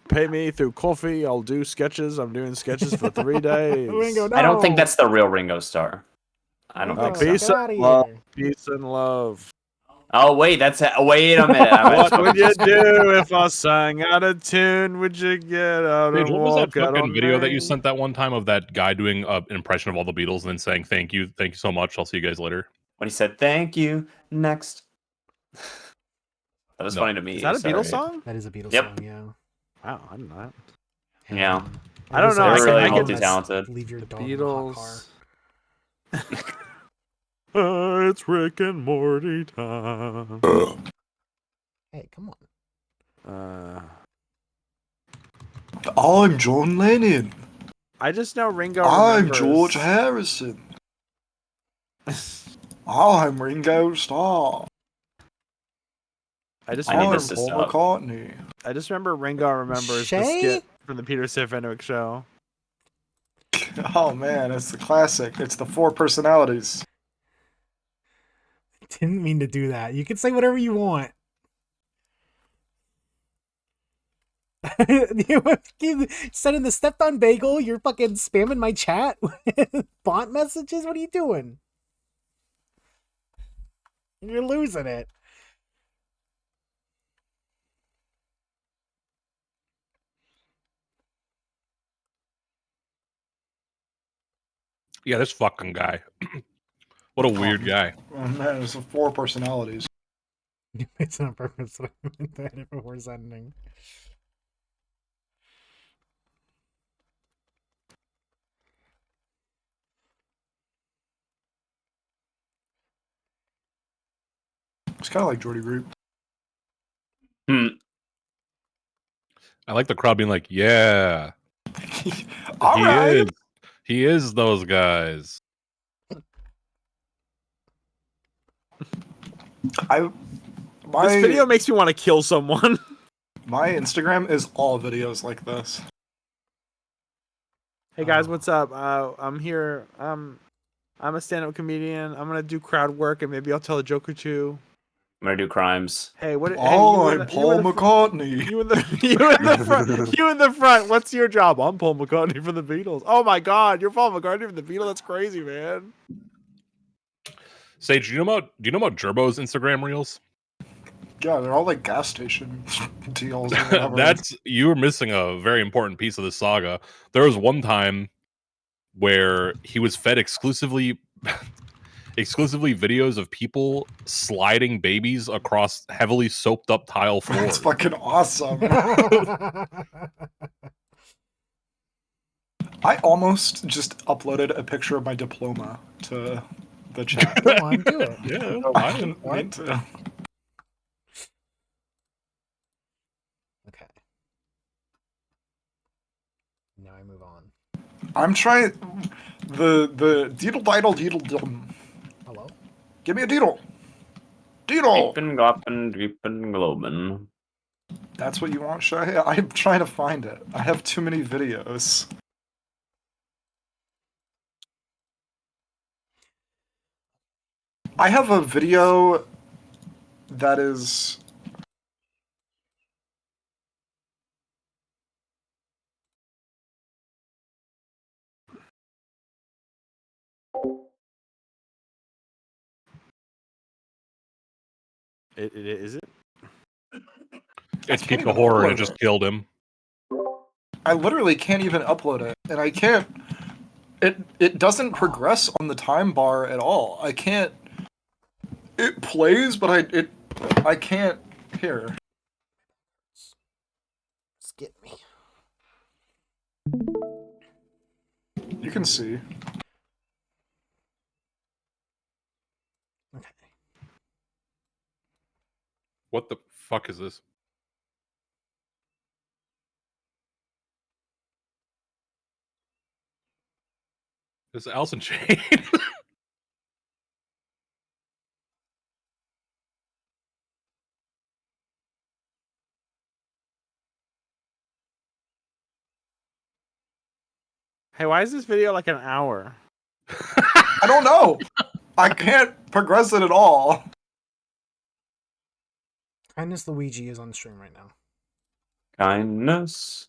pay me through KOFI. I'll do sketches. I'm doing sketches for 3 days. Ringo, no. I don't think that's the real Ringo Starr. I don't Ringo, think Peace so. get outta and love. here. Peace and love. Oh wait, that's wait a minute. What would you do if I sang out of tune? Would you get out Paige, and what was that walk out fucking on video that you me? sent that one time of that guy doing an impression of all the Beatles and then saying thank you so much, I'll see you guys later? When he said thank you, next. That was No. funny to me. Is that a sorry. Beatles song? That is a Beatles Yep. song, yeah. Wow, I didn't know that. Yeah. I don't know, They're really I could- multi-talented. Leave your dog in a hot car. Beatles. It's Rick and Morty time. Hey, come on. I'm John Lennon. I just know Ringo I'm remembers. George Harrison. I'm Ringo Starr. I just I need remember this to Paul stop. McCartney. I just remember Ringo remembers the Shay? skit from the Peter Serafinowicz show. Oh man, it's the classic. It's the 4 personalities. Didn't mean to do that. You can say whatever you want. You keep sending the stepped on bagel. You're fucking spamming my chat with bot messages. What are you doing? You're losing it. Yeah, this fucking guy. What a weird guy. Oh man, it's the 4 personalities. It's on purpose. I meant that before sending. It's kind of like Jordy Group. Hmm. I like the crowd being like, yeah. All right. He is those guys. My This video makes me want to kill someone. my Instagram is all videos like this. Hey guys, what's up? I'm here. I'm a stand-up comedian. I'm gonna do crowd work and maybe I'll tell a joke or two. I'm gonna do crimes. Hey, what? Hey, Oh, you I'm Paul McCartney. You in the you in the front. You in the front. What's your job? I'm Paul McCartney from the Beatles. Oh my God, you're Paul McCartney from the Beatles. That's crazy, man. Sage, do you know about Gerbo's Instagram reels? Yeah, they're all like gas station deals or whatever. That's you were missing a very important piece of the saga. There was one time where he was fed exclusively videos of people sliding babies across heavily soaped up tile That's floors. fucking awesome. I almost just uploaded a picture of my diploma to the chat. Go on, do it. Yeah, I didn't mean to. Okay. Now I move on. I'm trying the deedle diddle deedle dum. Hello? Give me a deedle. Deedle. Deepin' goppin', deepin' globin'. That's what you want, Shay? I'm trying to find it. I have too many videos. I have a video that is... Is it? It's can't Pete the even Horror and upload it just it. killed him. I literally can't even upload it, and I can't... It doesn't progress on the time bar at all. I can't... It plays, but I can't... Here. Skip me. You can see. Okay. What the fuck is this? This is Alice in Chains. Hey, why is this video like an hour? I don't know! I can't progress it at all. Kindness Luigi is on stream right now. Kindness,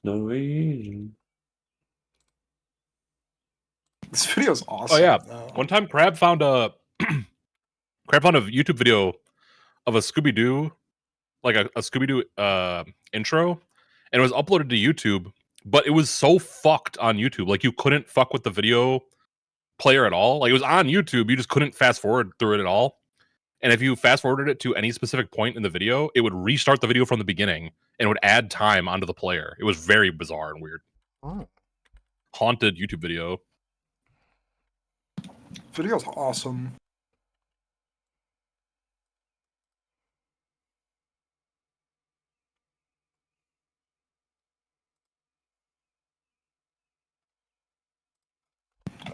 Luigi. This video's awesome. Oh yeah. though. One time Crab found a YouTube video of a Scooby-Doo, like a Scooby-Doo intro, and it was uploaded to YouTube, but it was so fucked on YouTube. Like you couldn't fuck with the video player at all. Like it was on YouTube, you just couldn't fast forward through it at all. And if you fast forwarded it to any specific point in the video, it would restart the video from the beginning and would add time onto the player. It was very bizarre and weird. Oh. Haunted YouTube video. Video's awesome.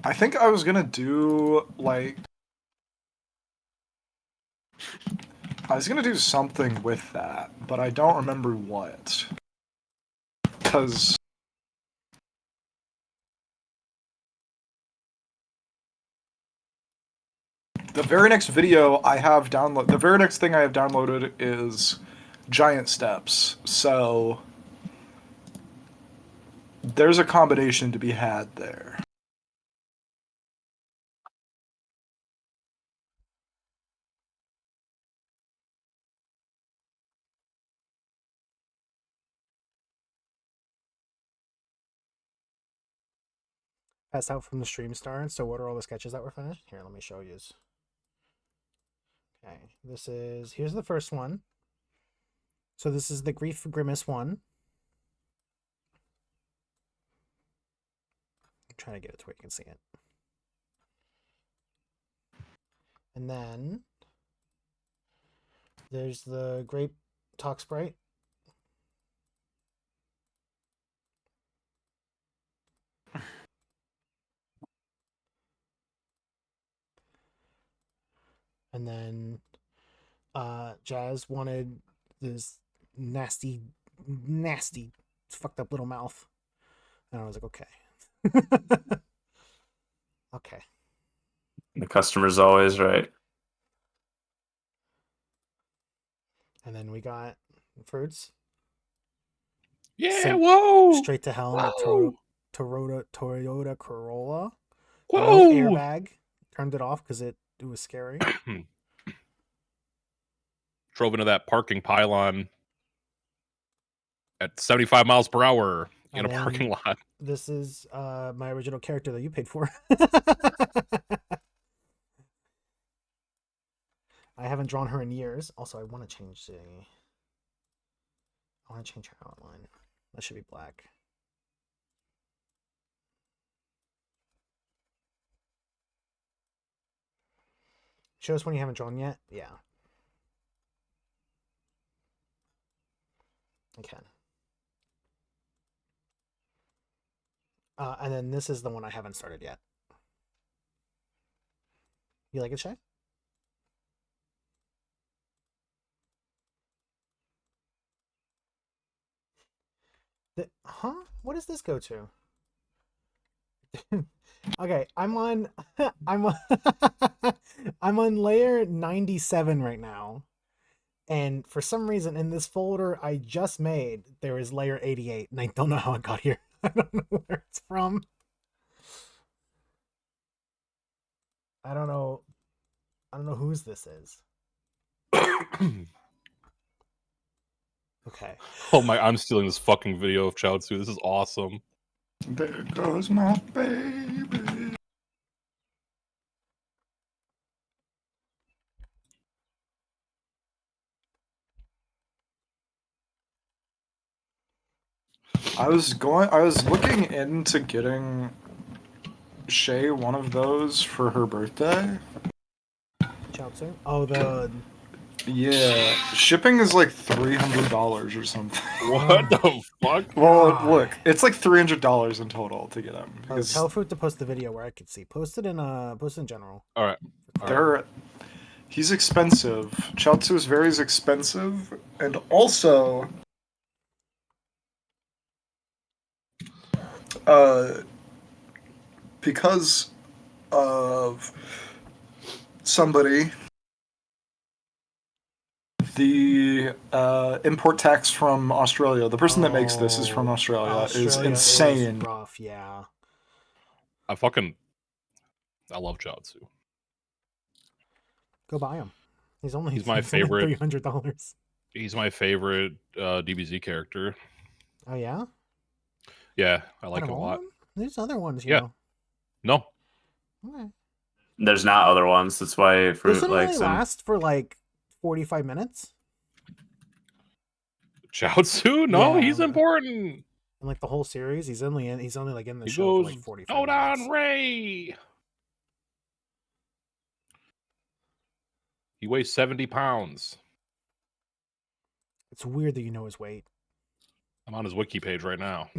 I think I was gonna do, like... I was gonna do something with that, but I don't remember what. Because... The very next video I have the very next thing I have downloaded is Giant Steps, so... There's a combination to be had there. Passed out from the stream start. So what are all the sketches that were finished? Here, let me show you. Okay, here's the first one. So this is the Grief Grimace one. I'm trying to get it to where you can see it. And then there's the Grape Talk Sprite. And then Jazz wanted this nasty fucked up little mouth. And I was like, okay. Okay. The customer's always right. And then we got fruits. Yeah, Sent whoa! straight to hell in a Whoa! Toyota Corolla. Whoa! No airbag. Turned it off because it was scary. Drove into that parking pylon at 75 miles per hour in And a then parking lot. This is my original character that you paid for. I haven't drawn her in years. Also, I want to change her outline. That should be black. Show us when you haven't drawn yet. Yeah. I can. And then this is the one I haven't started yet. You like it, Shay? Huh? What does this go to? Okay, I'm on I'm on layer 97 right now. And for some reason in this folder I just made, there is layer 88, and I don't know how it got here. I don't know where it's from. I don't know whose this is. Okay. Oh my, I'm stealing this fucking video of Chaozu. This is awesome. There goes my baby. I was looking into getting Shay one of those for her birthday. Chaozu? Oh, the Yeah, shipping is like $300 or something. What the fuck? Well, God. look, it's like $300 in total to get them. Oh, Because tell Fruit to post the video where I could see. Post it in general. All right. he's expensive. Chaozu is very expensive, and also because of somebody, the import tax from Australia, the person that makes this is from Australia is insane. Is rough, yeah. I love Chaozu. Go buy him. He's my favorite. $300. He's my favorite DBZ character. Oh yeah? Yeah, I like Out him of a all of lot. them? There's other ones, you Yeah. know. No, Okay. There's not other ones. That's why Fruit Doesn't likes really him. last for like 45 minutes. Chaozu? No, Yeah. he's important. In like the whole series, he's only like in the He show for goes, like 45 hold minutes. on, Ray. He weighs 70 pounds. It's weird that you know his weight. I'm on his wiki page right now.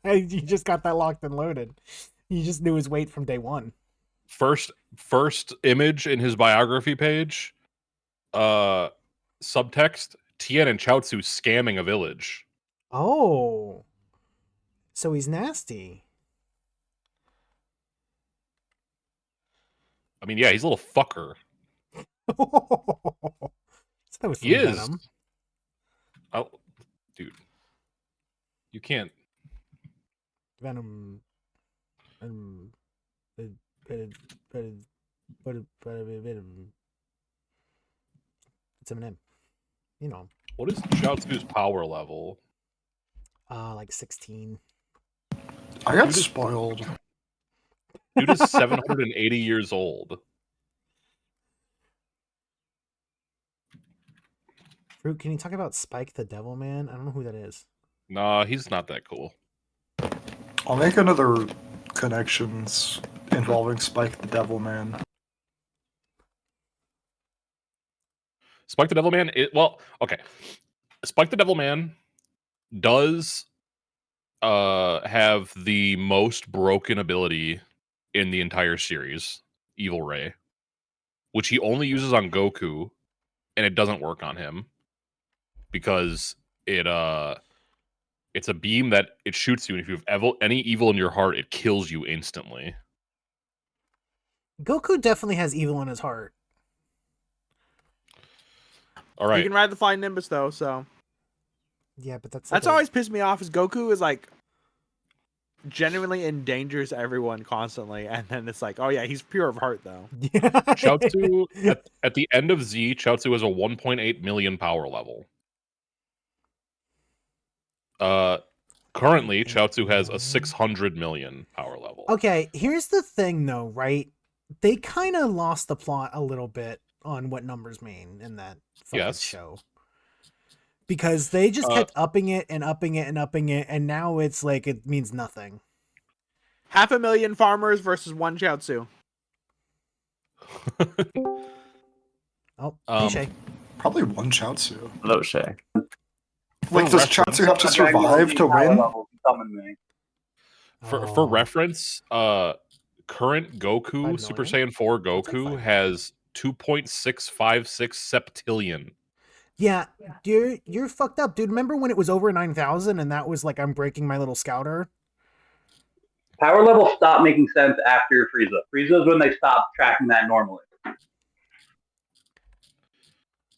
You just got that locked and loaded. You just knew his weight from day one. First image in his biography page, subtext, Tien and Chaozu scamming a village. Oh. So he's nasty. I mean, yeah, he's a little fucker. That was some He is. venom. Dude. You can't. Venom. It's Eminem. You know. What is Chaozu's power level? Like 16. I got spoiled. Dude is 780 years old. Fruit, can you talk about Spike the Devil Man? I don't know who that is. Nah, he's not that cool. I'll make another connections involving Spike the Devil Man. Spike the Devil Man, okay. Spike the Devil Man does have the most broken ability in the entire series, Evil Ray, which he only uses on Goku, and it doesn't work on him because it's a beam that it shoots you, and if you have any evil in your heart, it kills you instantly. Goku definitely has evil in his heart. All You right. can ride the flying Nimbus though, so Yeah, but that's that's always pissed me off. Is Goku is like genuinely endangers everyone constantly, and then it's like, oh yeah, he's pure of heart though. Yeah. Chaozu at the end of Z, Chaozu has a 1.8 million power level. Currently, Chaozu has a 600 million power level. Okay, here's the thing though, right? They kind of lost the plot a little bit on what numbers mean in that fucking Yes. show. Because they just kept upping it and upping it and upping it, and now it's like it means nothing. 500,000 farmers versus one Chaozu. Oh, hey Shay. Probably one Chaozu. Hello, Shay. Like, does Chaozu have to survive to win? For reference, current Goku, 5 Super million? Saiyan 4 That's like Goku 5 has 2.656 septillion. Yeah, you're fucked up, dude. Remember when it was over 9,000 and that was like I'm breaking my little scouter? Power level stopped making sense after Frieza. Frieza is when they stopped tracking that normally.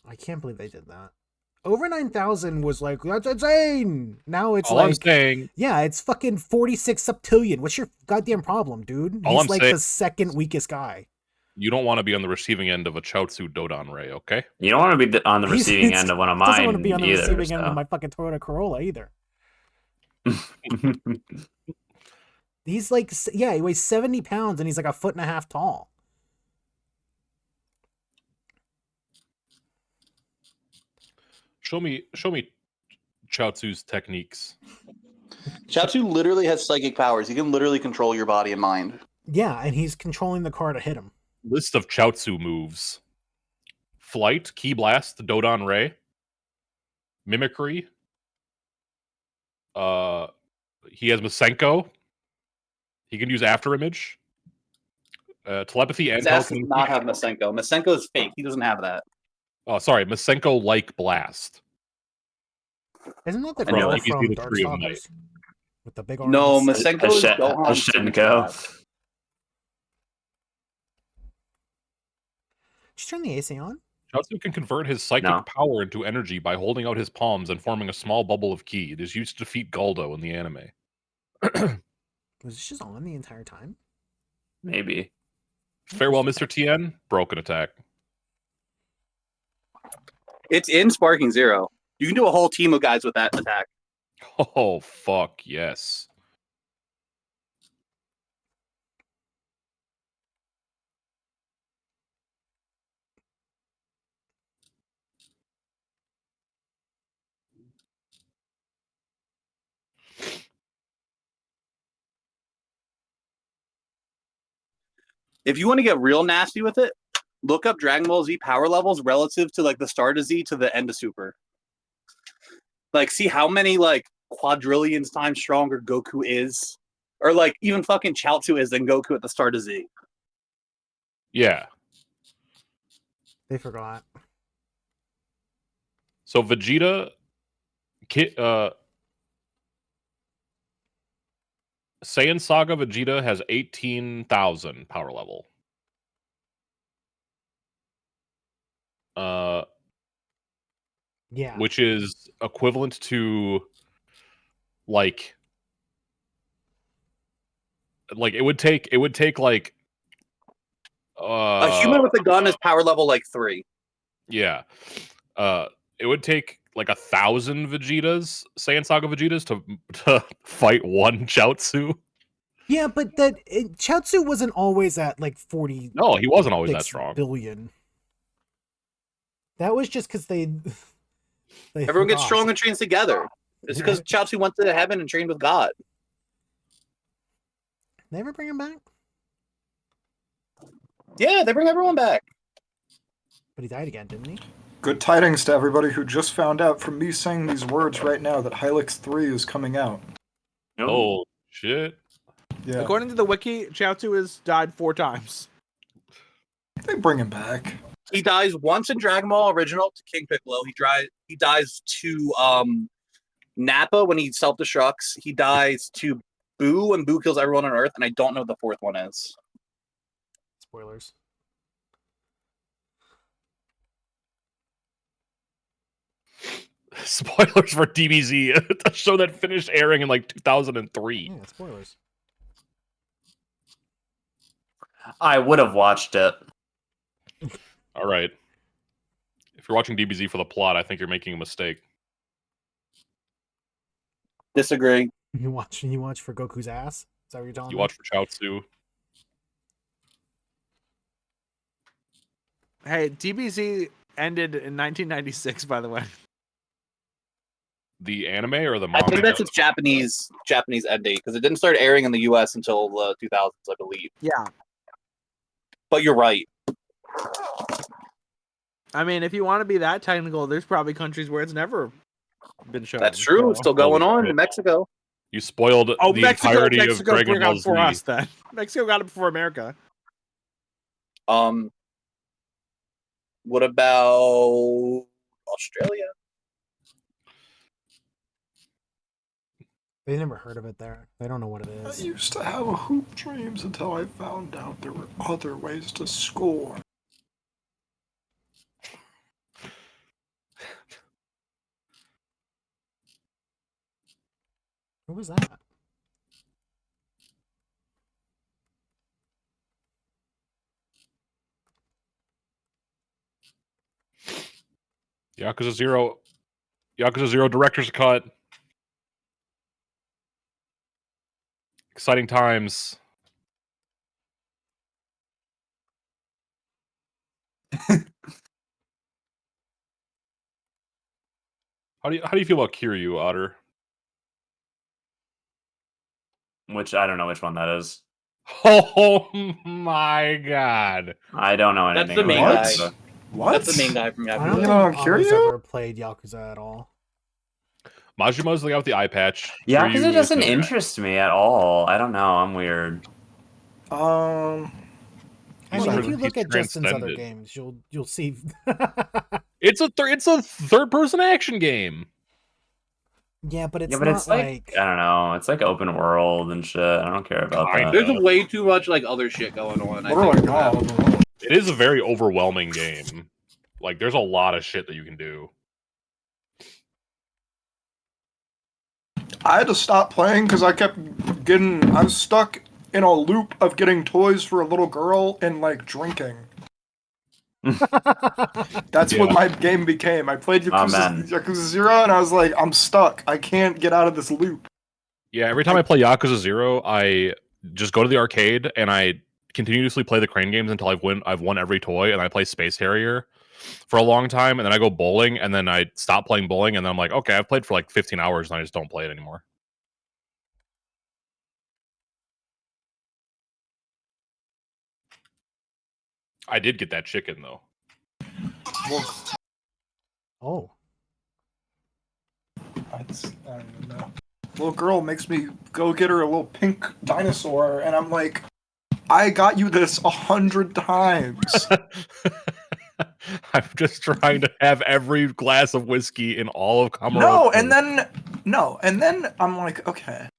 I can't believe they did that. Over 9,000 was like, that's insane. Now it's All I'm like, saying, yeah, it's fucking 46 septillion. What's your goddamn problem, dude? All He's I'm like saying- the second weakest guy. you don't want to be on the receiving end of a Chaozu Dodon Ray, okay? You don't want to be on the He's- receiving he's- end of one of Doesn't mine want to be on the either. receiving end of so. my fucking Toyota Corolla either. He's like, yeah, he weighs 70 pounds and he's like a foot and a half tall. Show me Chaozu's techniques. Chaozu literally has psychic powers. He can literally control your body and mind. Yeah, and he's controlling the car to hit him. List of Chaozu moves. Flight, Ki Blast, Dodon Ray. Mimicry. He has Masenko. He can use After Image. Telepathy and His ass does telekinesis. not have Masenko. Masenko is fake. He doesn't have that. Oh, sorry, Masenko-like Blast. Isn't that the I know girl it. He's from the Tree of Night. Darkstalkers? With the big arms? No, A Masenko is Gohan's Shenko. Did you turn the AC on? Chaozu can convert his psychic No. power into energy by holding out his palms and forming a small bubble of ki. It is used to defeat Guldo in the anime. Was this just on the entire time? Maybe. Farewell, Mr. Tien. Broken attack. It's in Sparking Zero. You can do a whole team of guys with that attack. Oh, fuck, yes. If you want to get real nasty with it, look up Dragon Ball Z power levels relative to like the start of Z to the end of Super. Like, see how many like quadrillions times stronger Goku is, or like even fucking Chaozu is than Goku at the start of Z. Yeah. They forgot. So Vegeta, Saiyan Saga Vegeta has 18,000 power level. Yeah. Which is equivalent to like it would take like A human with a gun is power level like 3. yeah. It would take like 1,000 Vegetas, Saiyan Saga Vegetas to fight one Chaozu. Yeah, but Chaozu wasn't always at like 40. No, he wasn't always that strong. Billion. That was just because they Everyone gets forgot. strong and trains together. It's because Chaozu went to heaven and trained with God. They ever bring him back? Yeah, they bring everyone back. But he died again, didn't he? Good tidings to everybody who just found out from me saying these words right now that Hylix 3 is coming out. Oh shit. Yeah, According to the wiki, Chaozu has died 4 times. they bring him back. He dies once in Dragon Ball Original to King Piccolo. He dies to Nappa when he self-destructs. He dies to Boo when Boo kills everyone on Earth, and I don't know what the 4th one is. Spoilers. Spoilers for DBZ, a show that finished airing in like 2003. Yeah, spoilers. I would have watched it. All right. If you're watching DBZ for the plot, I think you're making a mistake. Disagree. You watch for Goku's ass? Is that what you're telling You me? watch for Chaozu. Hey, DBZ ended in 1996, by the way. The anime or the I manga? think that's its Japanese end date because it didn't start airing in the U.S. until the 2000s, I believe. Yeah. But you're right. I mean, if you want to be that technical, there's probably countries where it's never been shown. That's true. It's still going on in Mexico. You spoiled the entirety of Dragon broke Ball out before Z. us then. Mexico got it before America. What about Australia? They never heard of it there. They don't know what it I is. used to have hoop dreams until I found out there were other ways to score. Who was that? Yakuza 0 director's cut. Exciting times. How do you feel about Kiryu, Otter? Which I don't know which one that is. Oh my god. I don't know anything. That's the main about guy. Yakuza. What? That's the main guy from I Yakuza. don't You think know, Otter's Kiryu? ever played Yakuza at all. Majima's the guy with the eye patch. Yakuza Kiryu is doesn't the- interest me at all. I don't know. I'm weird. I He's mean, if trans- you look he's at Justin's other transcended. games, you'll see. It's a third person action game. Yeah, but it's Yeah, but not it's like like I don't know. It's like open world and shit. I don't care about Kinda. that. There's way too much like other shit going on. What do I got? It is a very overwhelming game. Like, there's a lot of shit that you can do. I had to stop playing because I was stuck in a loop of getting toys for a little girl and like drinking. That's what my game became. I played Yakuza 0 and I was like, I'm stuck. I can't get out of this loop. Yeah, every time I play Yakuza 0, I just go to the arcade and I continuously play the crane games until I've won every toy, and I play Space Harrier for a long time, and then I go bowling, and then I stop playing bowling, and then I'm like, okay, I've played for like 15 hours, and I just don't play it anymore. I did get that chicken, though. oh, I don't even know. Little girl makes me go get her a little pink dinosaur, and I'm like, I got you this 100 times. I'm just trying to have every glass of whiskey in all of Kamurocho. And then I'm like, okay,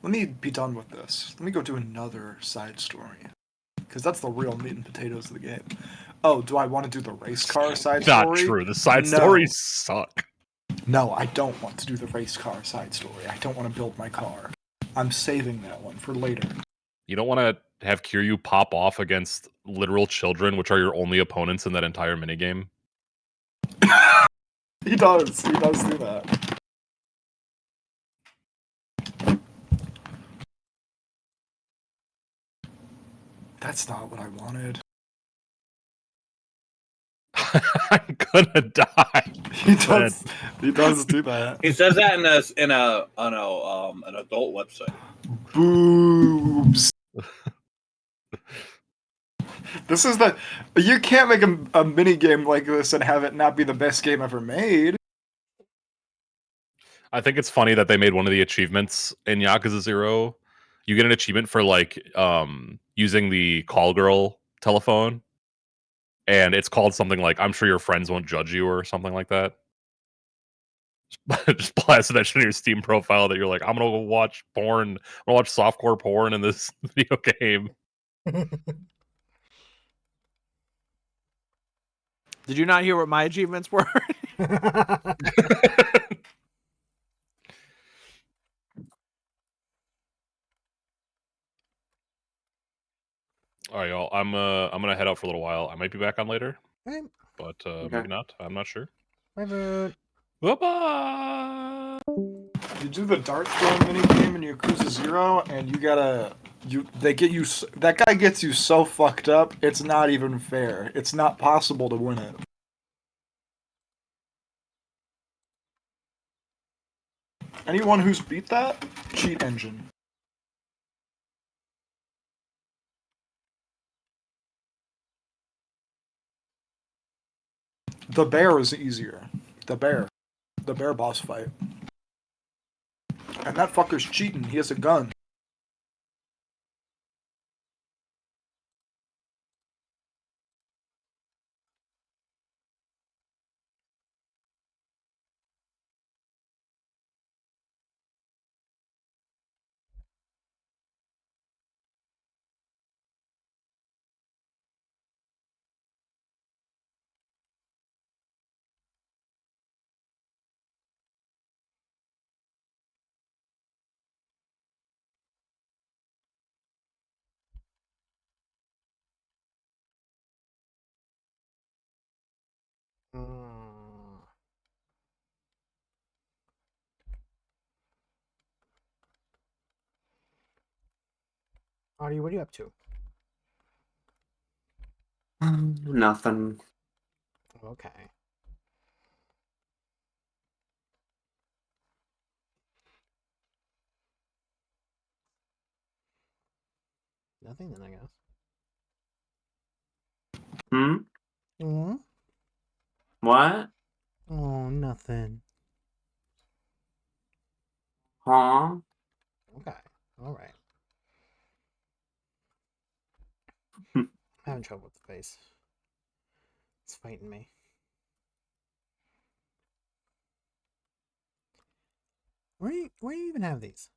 let me be done with this. Let me go do another side story. Because that's the real meat and potatoes of the game. Oh, do I want to do the race car side story? Not true. The side No. stories suck. No, I don't want to do the race car side story. I don't want to build my car. I'm saving that one for later. You don't want to have Kiryu pop off against literal children, which are your only opponents in that entire minigame. He does do that. That's not what I wanted. I'm gonna die. He does do that. He says that in an adult website. Boobs. This is the you can't make a mini game like this and have it not be the best game ever made. I think it's funny that they made one of the achievements in Yakuza 0. You get an achievement for like using the call girl telephone, and it's called something like "I'm sure your friends won't judge you" or something like that. Just blast that shit in your Steam profile that you're like, I'm gonna go watch porn. I'm gonna watch softcore porn in this video game. Did you not hear what my achievements were? All right, y'all. I'm gonna head out for a little while. I might be back on later, Right. but Okay. maybe not. I'm not sure. Bye, Voot. Bye bye. You do the dart throwing minigame in Yakuza 0, and you gotta that guy gets you so fucked up, it's not even fair. It's not possible to win it. Anyone who's beat that, cheat engine. The bear is easier. The bear boss fight. And that fucker's cheating. He has a gun. Mm. Audie, what are you up to? Nothing. Okay. Nothing then, I guess. Hmm? Mm? What? Oh, nothing. Huh? Okay. All right. Hmm. I'm having trouble with the face. It's fighting me. Where do you even have these?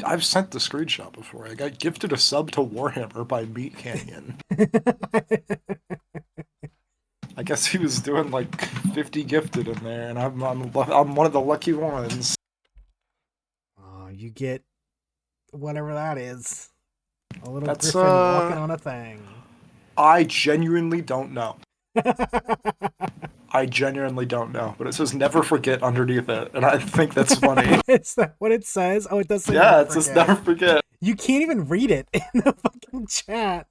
I've sent the screenshot before. I got gifted a sub to Warhammer by Meat Canyon. I guess he was doing like 50 gifted in there, and I'm one of the lucky ones. Oh, you get whatever that is. A little That's, griffin walking on a thing. I genuinely don't know. I genuinely don't know, but it says never forget underneath it, and I think that's funny. Is that what it says? Oh, it does say Yeah, never it says forget. never forget. You can't even read it in the fucking chat.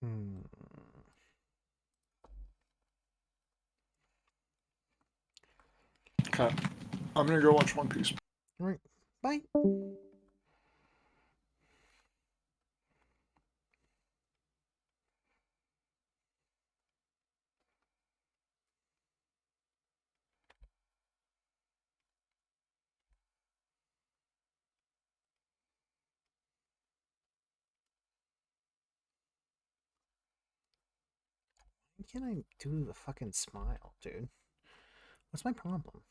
Hmm. Okay, I'm gonna go watch One Piece. All right. Bye. Why can't I do the fucking smile, dude? What's my problem?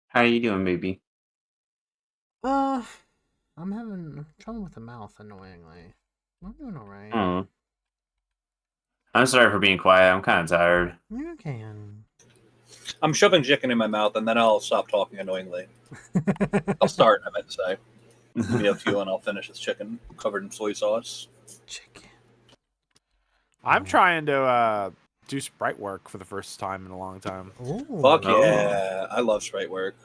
How you doing, baby? I'm having trouble with the mouth, annoyingly. I'm doing alright. Oh. I'm sorry for being quiet. I'm kind of tired. You can. I'm shoving chicken in my mouth, and then I'll stop talking annoyingly. I'll start. I meant to say. Give me a few, and I'll finish this chicken covered in soy sauce. Chicken. I'm trying to do sprite work for the first time in a long time. Ooh. Fuck Oh. yeah, I love sprite work.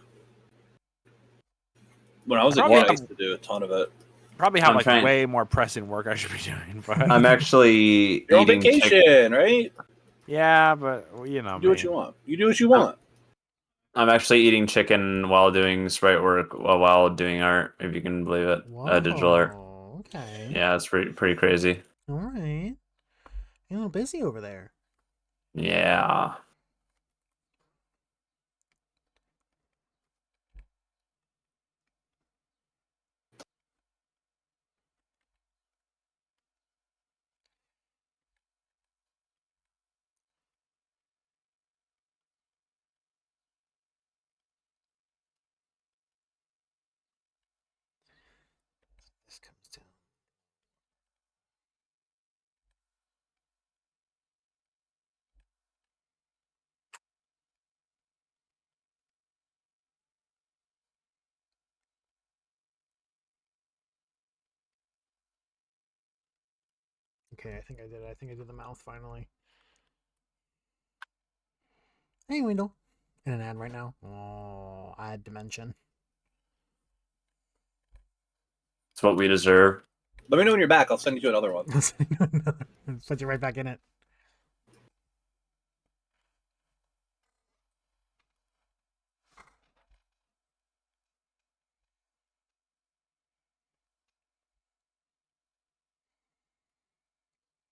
When I was a Probably kid, I have- used to do a ton of it. Probably have I'm like trying- way more pressing work I should be doing, but I'm actually You're on eating vacation, right? yeah, but you know, You do what me. you want. You do what you want. I'm actually eating chicken while doing sprite work while doing art, if you can believe it. Digital art. Whoa, okay. Yeah, it's pretty crazy. Alright. You're a little busy over there. Yeah. This comes down. Okay, I think I did it. I think I did the mouth finally. Hey, Wendell. In an ad right now. Oh, add dimension. It's what we deserve. Let me know when you're back. I'll send you to another one. Put you right back in it.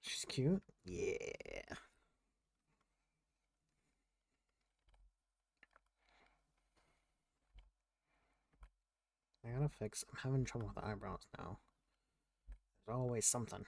She's cute. Yeah. I gotta fix. I'm having trouble with the eyebrows now. There's always something.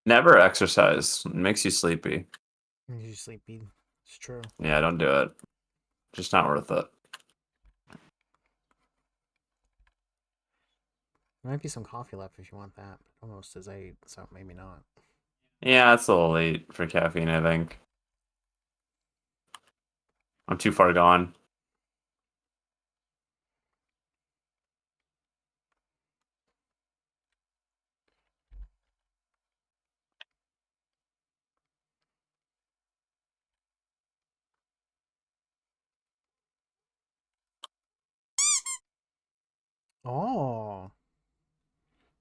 Never exercise. It makes you sleepy. You sleepy. It's true. Yeah, don't do it. Just not worth it. There might be some coffee left if you want that. Almost as 8, so maybe not. Yeah, it's a little late for caffeine, I think. I'm too far gone. Oh,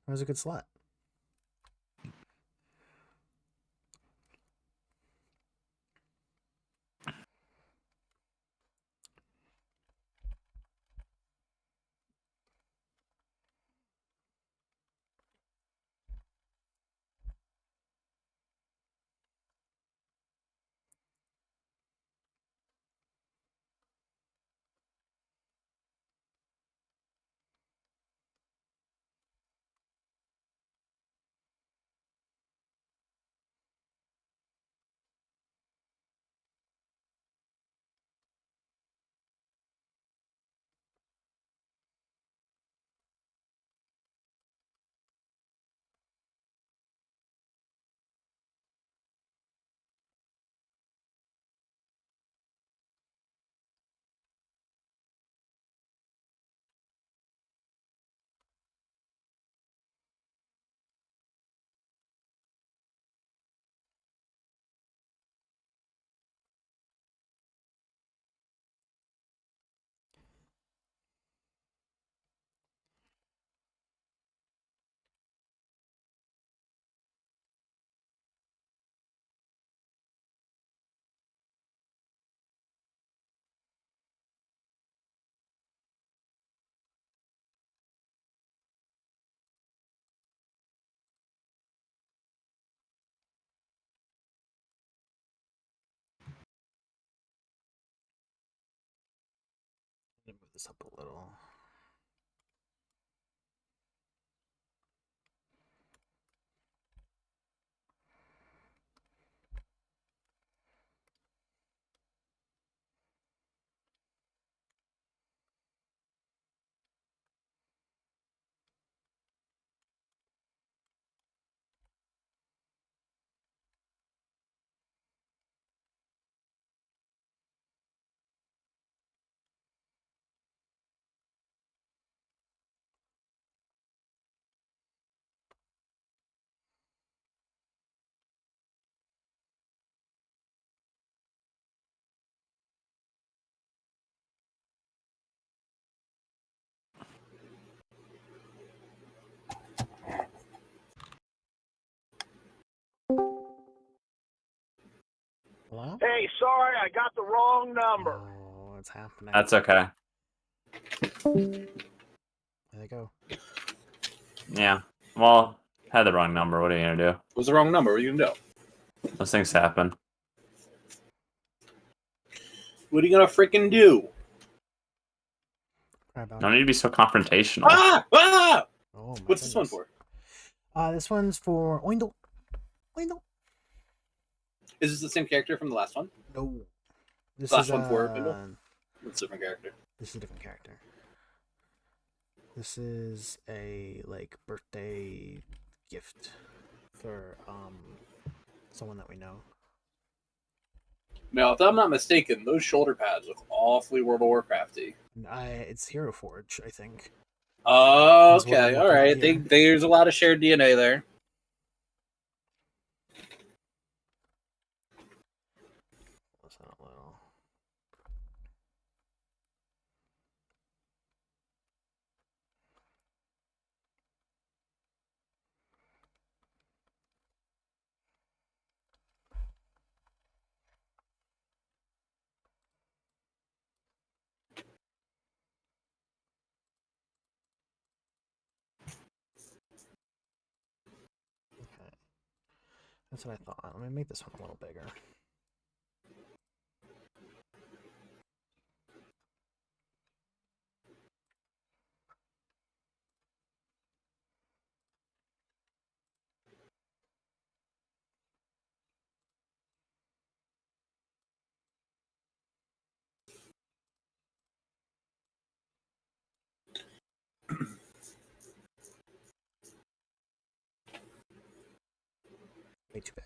that was a good slut. Let me move this up a little. Hello? Hey, sorry, I got the wrong number. Oh, it's happening. That's okay. There they go. Yeah. Well, had the wrong number. What are you gonna do? It was the wrong number. What are you gonna do? Those things happen. What are you gonna freaking do? Cry about No it. need to be so confrontational. Ah! Ah! Oh, my What's this one goodness. for? This one's for Oindle. Oindle. Is this the same character from the last one? No. This Last is one for Oindle? It's a different character. This is a different character. This is a like birthday gift for someone that we know. Now, if I'm not mistaken, those shoulder pads look awfully World of Warcrafty. It's Hero Forge, I think. Oh, Is what I'm okay, all looking at right. here. There's a lot of shared DNA there. Listen a little. Okay. That's what I thought. Let me make this one a little bigger. Way too big.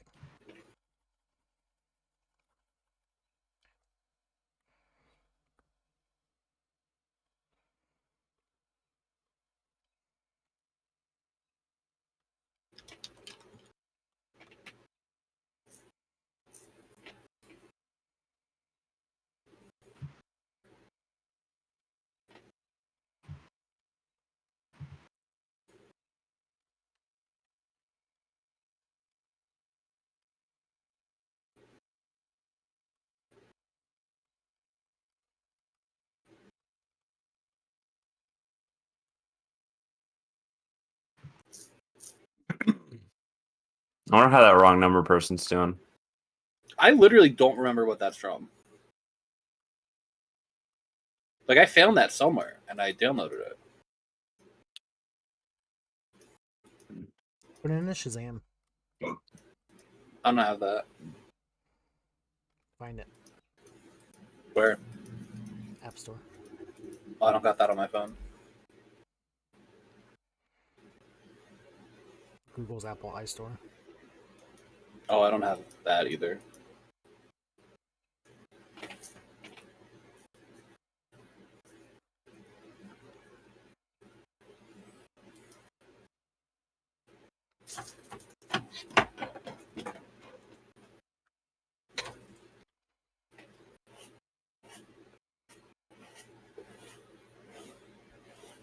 I wonder how that wrong number person's doing. I literally don't remember what that's from. Like, I found that somewhere, and I downloaded it. Put it in a Shazam. I don't have that. Find it. Where? App Store. Oh, I don't got that on my phone. Google's Apple iStore. Oh, I don't have that either.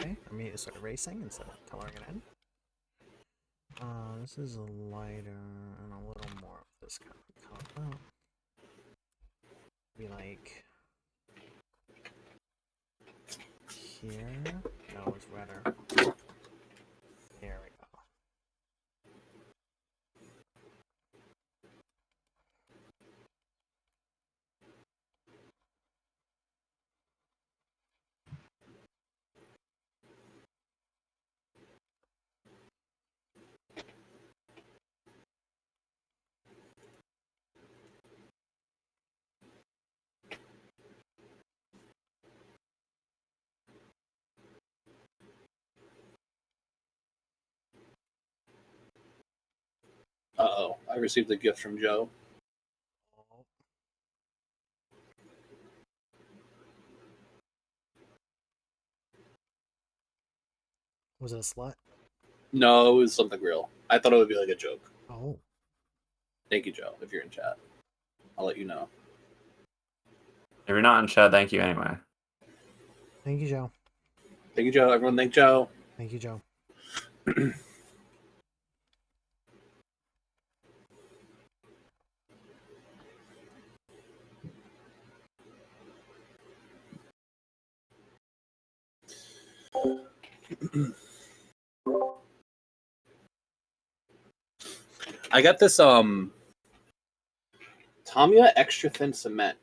Okay, I mean, start erasing instead of coloring it in. This is a lighter and a little more of this kind of color. Be like here. No, it's redder. There we go. Uh-oh. I received a gift from Joe. Was it a slut? No, it was something real. I thought it would be like a joke. Oh. Thank you, Joe, if you're in chat. I'll let you know. If you're not in chat, thank you anyway. Thank you, Joe. Thank you, Joe. Everyone thank Joe. Thank you, Joe. I got this Tamiya extra thin cement.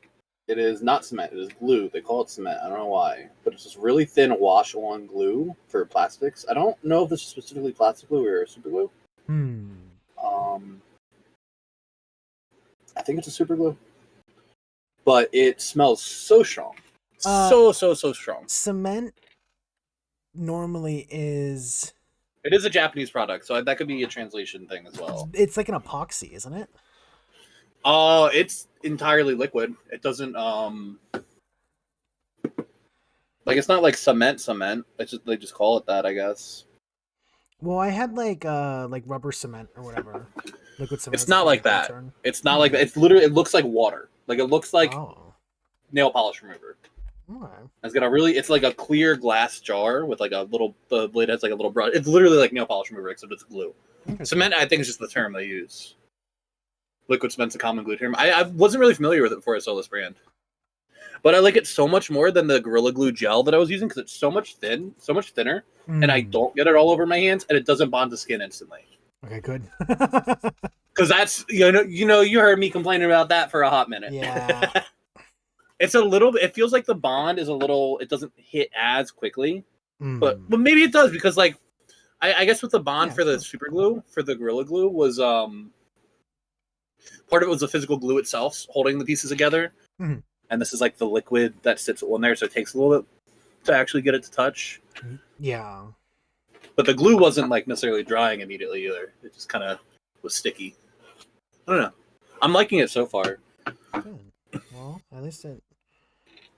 It is not cement, it is glue. They call it cement. I don't know why. But it's this really thin wash on glue for plastics. I don't know if this is specifically plastic glue or super glue. I think it's a super glue. But it smells so strong. So strong. Cement normally is... It is a Japanese product, so that could be a translation thing as well. It's like an epoxy, isn't it? It's entirely liquid. It doesn't like it's not like cement. It's just they just call it that, I guess. Well, I had like rubber cement or whatever. Liquid cement. It's not like that. Term. It's not like that. It's literally it looks like water. Like it looks like nail polish remover. Okay. It's got a really it's like a clear glass jar with like a little the lid has like a little brush. It's literally like nail polish remover except it's glue. Cement I think is just the term they use. Liquid cement's a common glue term. I wasn't really familiar with it before I saw this brand. But I like it so much more than the Gorilla Glue gel that I was using because it's so much thinner, and I don't get it all over my hands, and it doesn't bond to skin instantly. Okay, good. Because that's you heard me complaining about that for a hot minute. Yeah. It's a little. It feels like the bond is a little. It doesn't hit as quickly, but maybe it does because like I guess with the bond for the super glue for the Gorilla Glue was part of it was the physical glue itself holding the pieces together. Mm-hmm. And this is like the liquid that sits on there, so it takes a little bit to actually get it to touch. Yeah. But the glue wasn't like necessarily drying immediately either. It just kind of was sticky. I don't know. I'm liking it so far. Good. Well, at least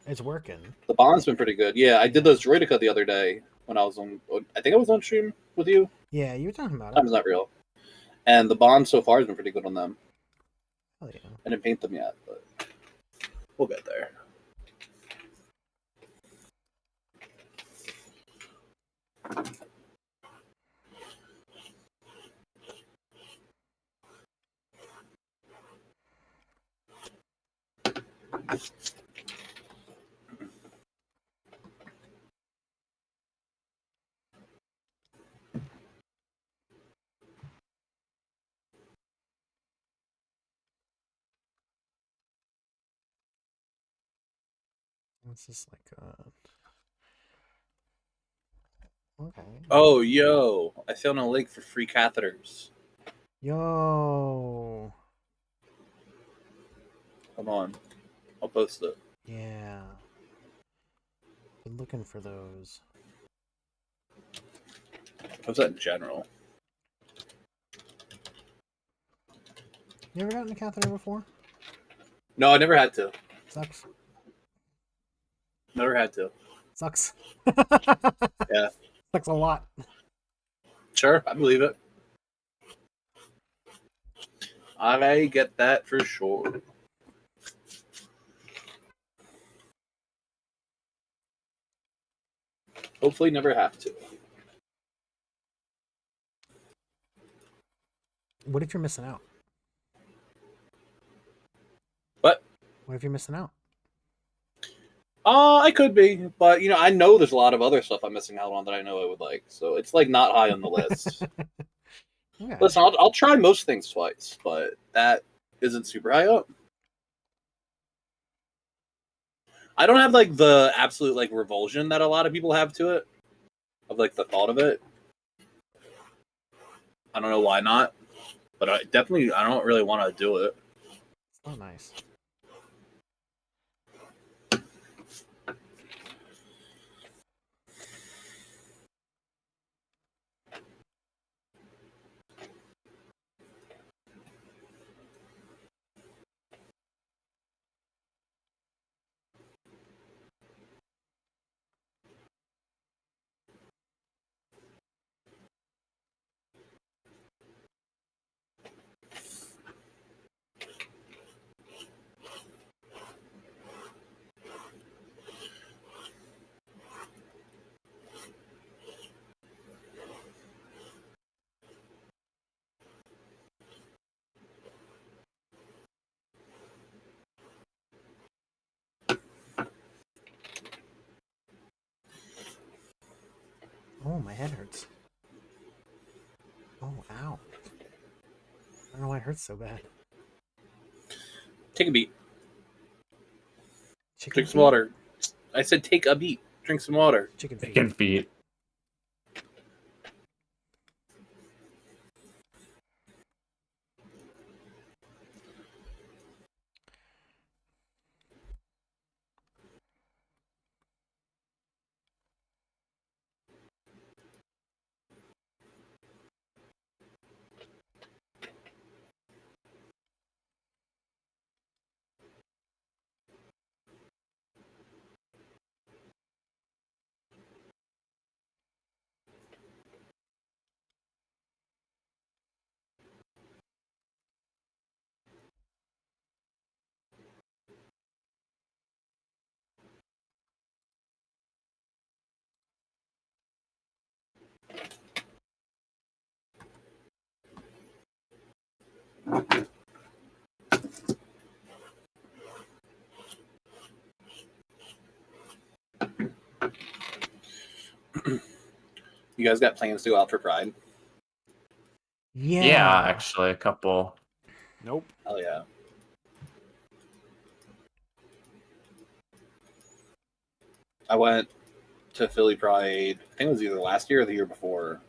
it's working. The bond's been pretty good. Yeah, I did those Droidica the other day when I was on. I think I was on stream with you. Yeah, you were talking about it. Time's not real. And the bond so far has been pretty good on them. Oh yeah. I didn't paint them yet, but we'll get there. This is like okay. Oh, yo! I found a link for free catheters. Yo. Hold on, I'll post it. Yeah. Been looking for those. Post that in general. You ever gotten a catheter before? No, I never had to. Sucks. Never had to. Sucks. Yeah. Sucks a lot. Sure, I believe it. I get that for sure. Hopefully, never have to. What if you're missing out? What? What if you're missing out? I could be, but I know there's a lot of other stuff I'm missing out on that I know I would like, so it's like not high on the list. Okay. Listen, I'll try most things twice, but that isn't super high up. I don't have like the absolute like revulsion that a lot of people have to it, of like the thought of it. I don't know why not, but I don't really want to do it. It's not nice. Oh, my head hurts. Oh, ow. I don't know why it hurts so bad. Take a beat. Chicken Drink feet? some water. I said take a beat. Drink some water. Chicken feet. Chicken feet. You guys got plans to go out for Pride? Yeah, actually, a couple. Nope. Hell yeah. I went to Philly Pride, I think it was either last year or the year before.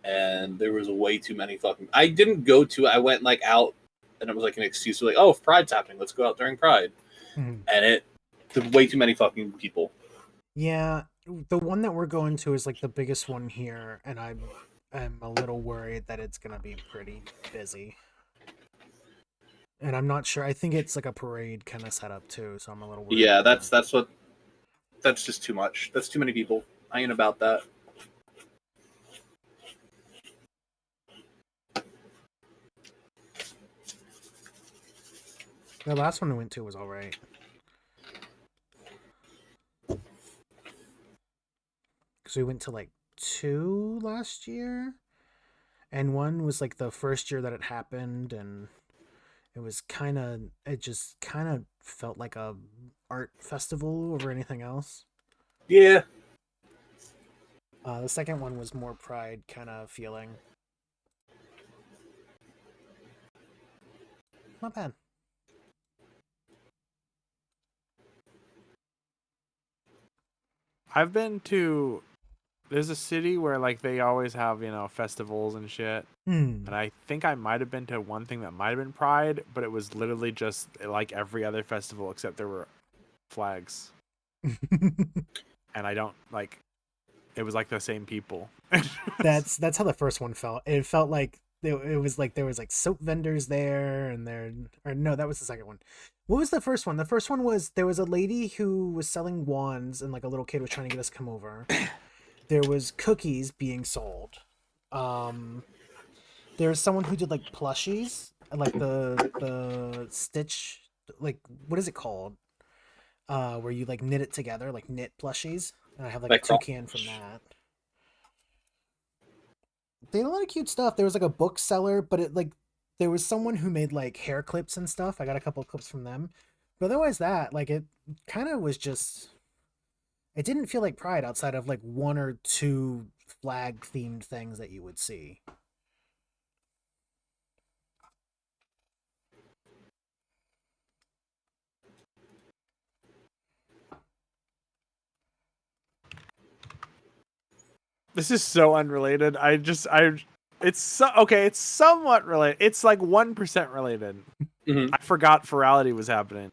And there was way too many fucking. I didn't go to it. I went like out, and it was like an excuse to like, oh, if Pride's happening, let's go out during Pride. Mhm. And there's way too many fucking people. Yeah, the one that we're going to is like the biggest one here, and I'm a little worried that it's gonna be pretty busy. And I'm not sure. I think it's like a parade kind of setup too, so I'm a little worried. Yeah, about that's just too much. That's too many people. I ain't about that. The last one we went to was all right. Because we went to like 2 last year, and one was like the first year that it happened, and it just kind of felt like a art festival over anything else. Yeah. The second one was more Pride kind of feeling. Not bad. I've been to. There's a city where like they always have festivals and shit, Hmm. and I think I might have been to one thing that might have been Pride, but it was literally just like every other festival except there were flags, and I don't like. It was like the same people. That's how the first one felt. It felt like it was like there was like soap vendors there, and there, or no, that was the second one. What was the first one? The first one was there was a lady who was selling wands, and like a little kid was trying to get us to come over. There was cookies being sold. There was someone who did like plushies, like the Stitch, like what is it called? Where you like knit it together, like knit plushies. And I have like a Like cross- toucan from that. They had a lot of cute stuff. There was like a bookseller, but it like there was someone who made like hair clips and stuff. I got a couple of clips from them. But otherwise that, like it kind of was just it didn't feel like Pride outside of like one or two flag themed things that you would see. This is so unrelated. It's okay. It's somewhat related. It's like 1% related. Mhm. I forgot Virality was happening.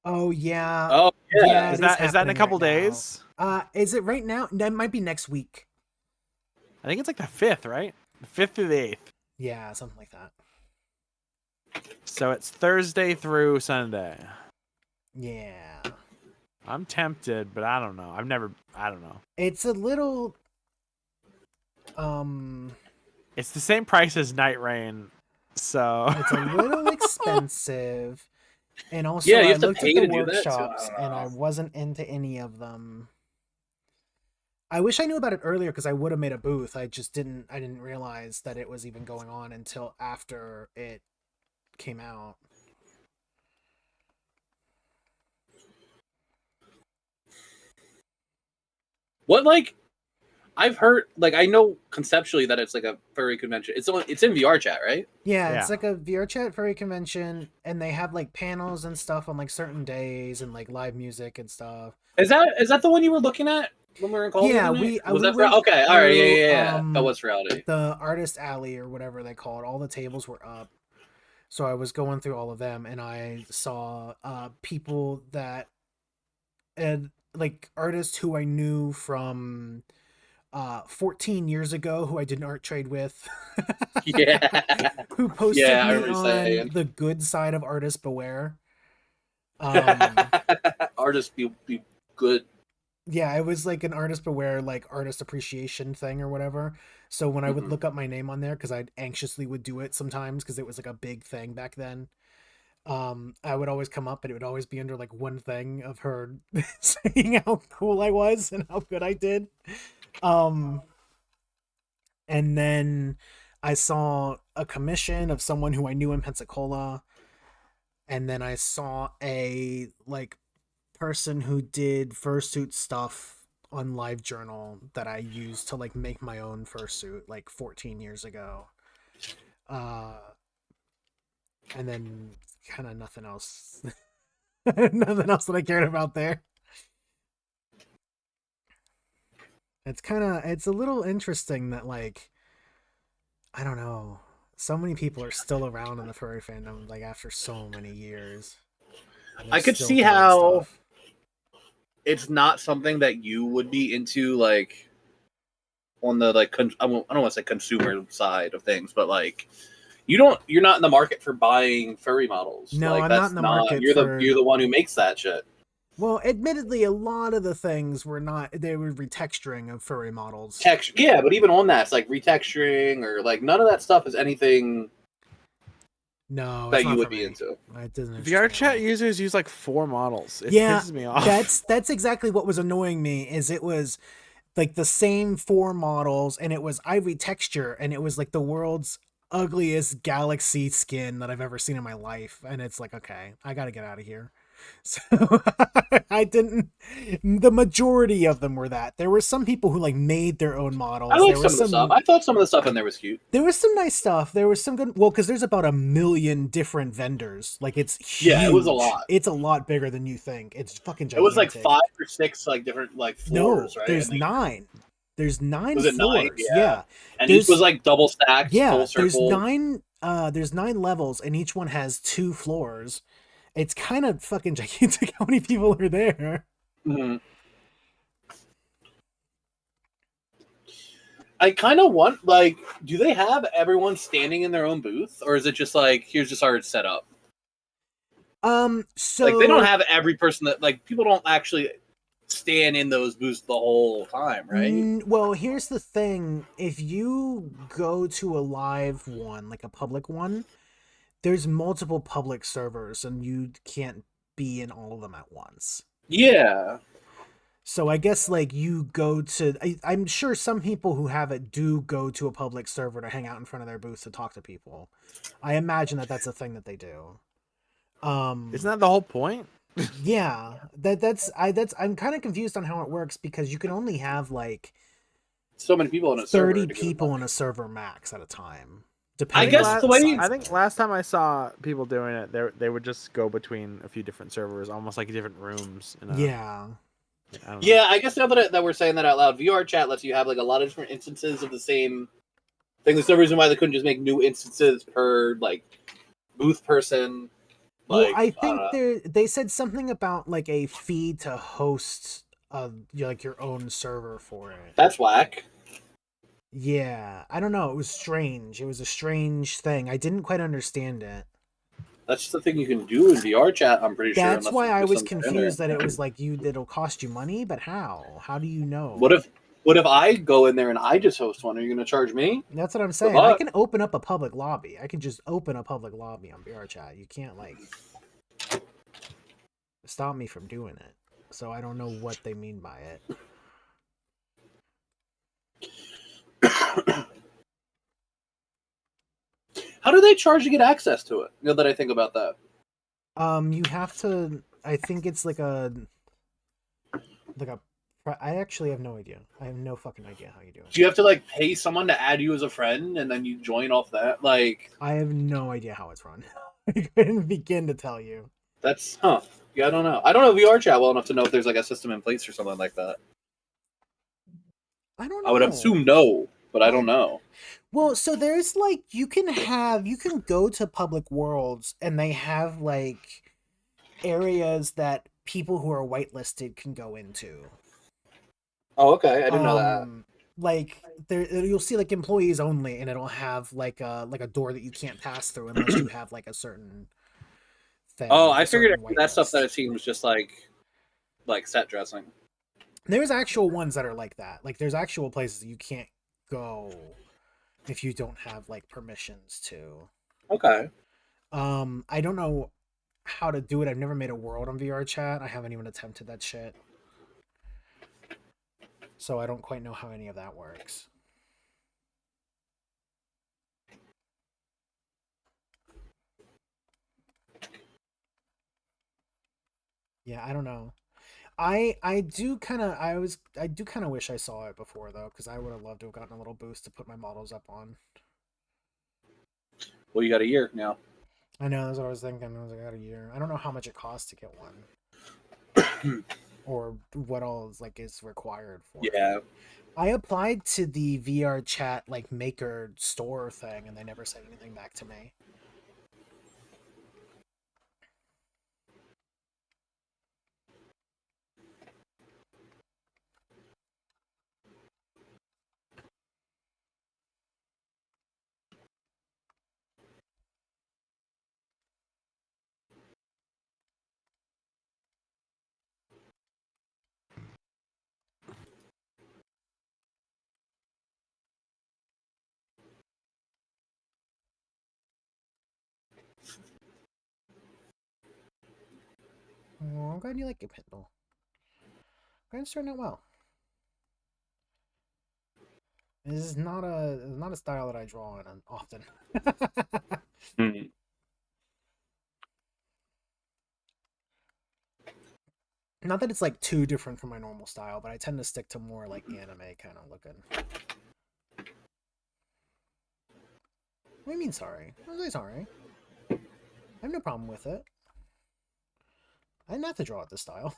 Oh yeah. Oh yeah. Is it that in a happening couple right now. days? Is it right now? That might be next week. I think it's like the 5th, right? The 5th through the 8th. Yeah, something like that. So it's Thursday through Sunday. Yeah. I'm tempted, but I don't know. I don't know. It's a little It's the same price as Night Rain, so it's a little expensive. And also Yeah, you I have to looked pay at the to do that, too. workshops and I wasn't into any of them. I wish I knew about it earlier because I would have made a booth. I didn't realize that it was even going on until after it came out. What like I've heard like I know conceptually that it's like a furry convention. It's in VR chat, right? Yeah, it's Yeah. like a VR chat furry convention, and they have like panels and stuff on like certain days and like live music and stuff. Is that the one you were looking at when we were in Call? Yeah, was we that went okay? All right, through, yeah. That was reality. the artist alley or whatever they call it. All the tables were up, so I was going through all of them, and I saw people that and like artists who I knew from 14 years ago who I did an art trade with. Yeah. Who posted Yeah, I me remember you on saying. the good side of Artist Beware. Artists be good. Yeah, it was like an Artist Beware, like artist appreciation thing or whatever. So when I would Mhm. look up my name on there, because I anxiously would do it sometimes because it was like a big thing back then. I would always come up and it would always be under like one thing of her saying how cool I was and how good I did. And then I saw a commission of someone who I knew in Pensacola. And then I saw a like person who did fursuit stuff on LiveJournal that I used to like make my own fursuit like 14 years ago. And then kind of nothing else. Nothing else that I cared about there. It's a little interesting that like I don't know, so many people are still around in the furry fandom like after so many years. I could still see doing how stuff. it's not something that you would be into like on the like I don't want to say consumer side of things, but like you're not in the market for buying furry models. No, like, I'm that's not in the market you're for. you're the one who makes that shit. Well, admittedly, a lot of the things were not. They were retexturing of furry models. Yeah, but even on that, it's like retexturing or like none of that stuff is anything No, that it's not you would for be me. into. It doesn't interest VR me at chat all. users use like 4 models. It Yeah, pisses me off. that's exactly what was annoying me. Is it was like the same 4 models, and it was ivory texture, and it was like the world's ugliest galaxy skin that I've ever seen in my life. And it's like, okay, I got to get out of here. So I didn't. The majority of them were that. There were some people who like made their own models. I like there some was of the stuff. I thought some of the stuff in there was cute. There was some nice stuff. There was some good. Well, because there's about 1 million different vendors. Like it's huge. Yeah, it was a lot. It's a lot bigger than you think. It's fucking gigantic. It was like 5 or 6 like different like floors, no, right? there's And 9. There's 9 Was it 9? floors. Yeah. And There's- each was like double stacked, yeah, full circle. there's 9 levels, and each one has 2 floors. It's kind of fucking gigantic how many people are there. Mhm. I kind of want like, do they have everyone standing in their own booth, or is it just like here's just our setup? So Like they don't have every person that like people don't actually stand in those booths the whole time, right? Well, here's the thing. If you go to a live one, like a public one, there's multiple public servers and you can't be in all of them at once. Yeah. So I guess like you go to I'm sure some people who have it do go to a public server to hang out in front of their booth to talk to people. I imagine that that's a thing that they do. Isn't that the whole point? Yeah, I'm kind of confused on how it works because you can only have like So many people in a 30 server. people in a server max at a time. I Depending guess on the way size I of think it. last time I saw people doing it, they would just go between a few different servers, almost like different rooms. Yeah. I don't know. Yeah, I guess now that we're saying that out loud, VR chat lets you have like a lot of different instances of the same thing. There's no reason why they couldn't just make new instances per like booth person. Well, Like, I think don't know. they said something about like a fee to host like your own server for it. That's whack. Yeah, I don't know. It was strange. It was a strange thing. I didn't quite understand it. That's just the thing you can do in VR chat. I'm pretty sure. That's unless why you I put was something in confused there. that it was like it'll cost you money, but how? How do you know? What if I go in there and I just host one? Are you going to charge me? That's what I'm saying. luck. I can open up a public lobby. I can just open a public lobby on VR chat. You can't like stop me from doing it. So I don't know what they mean by it. How do they charge to get access to it? Now that I think about that. You have to. I think it's like a. I actually have no idea. I have no fucking idea how you do it. Do you have to like pay someone to add you as a friend and then you join off that? Like, I have no idea how it's run. I couldn't begin to tell you. that's Yeah, I don't know. I don't know VR chat well enough to know if there's like a system in place or something like that. I don't know. I would assume no, but I don't know. Well, so there's like you can go to public worlds and they have like areas that people who are whitelisted can go into. Oh, okay. I didn't know that. Like there you'll see like employees only and it'll have like a door that you can't pass through unless you have like a certain thing. Oh, like I a figured certain that stuff whitelist. that I've seen was just like set dressing. There's actual ones that are like that. Like there's actual places that you can't go if you don't have like permissions to. Okay. I don't know how to do it. I've never made a world on VR chat. I haven't even attempted that shit. So I don't quite know how any of that works. Yeah, I don't know. I do kind of wish I saw it before though, because I would have loved to have gotten a little boost to put my models up on. Well, you got a year now. I know, that's what I was thinking. I was like, I got a year. I don't know how much it costs to get one. Or what all is required for it. Yeah. I applied to the VR chat like maker store thing and they never said anything back to me. Oh, I'm glad you like it, Pitbull. Glad it's turning out well. This is not a style that I draw in often. Not that it's like too different from my normal style, but I tend to stick to more like anime kind of looking. What do you mean sorry? I was like sorry. I have no problem with it. I didn't have to draw it this style.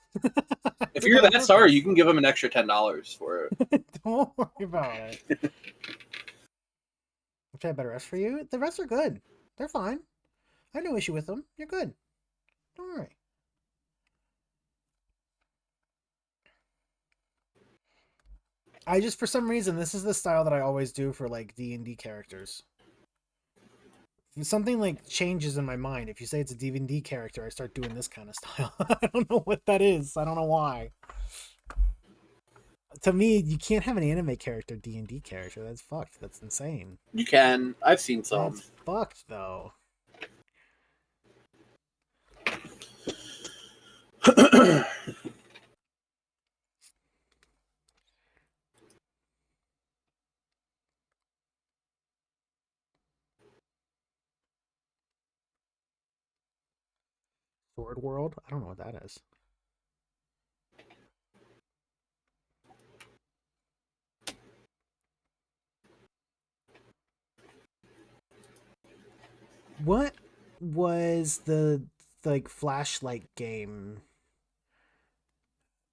If you're that sorry, you can give him an extra $10 for it. Don't worry about it. Which I have better rest for you? The rests are good. They're fine. I have no issue with them. You're good. Don't worry. I just, for some reason, this is the style that I always do for like D&D characters. If something like changes in my mind. If you say it's a D&D character, I start doing this kind of style. I don't know what that is. I don't know why. To me, you can't have an anime character D&D character. That's fucked. That's insane. You can. I've seen some. That's fucked, though. Sword World? I don't know what that is. What was the like flashlight game?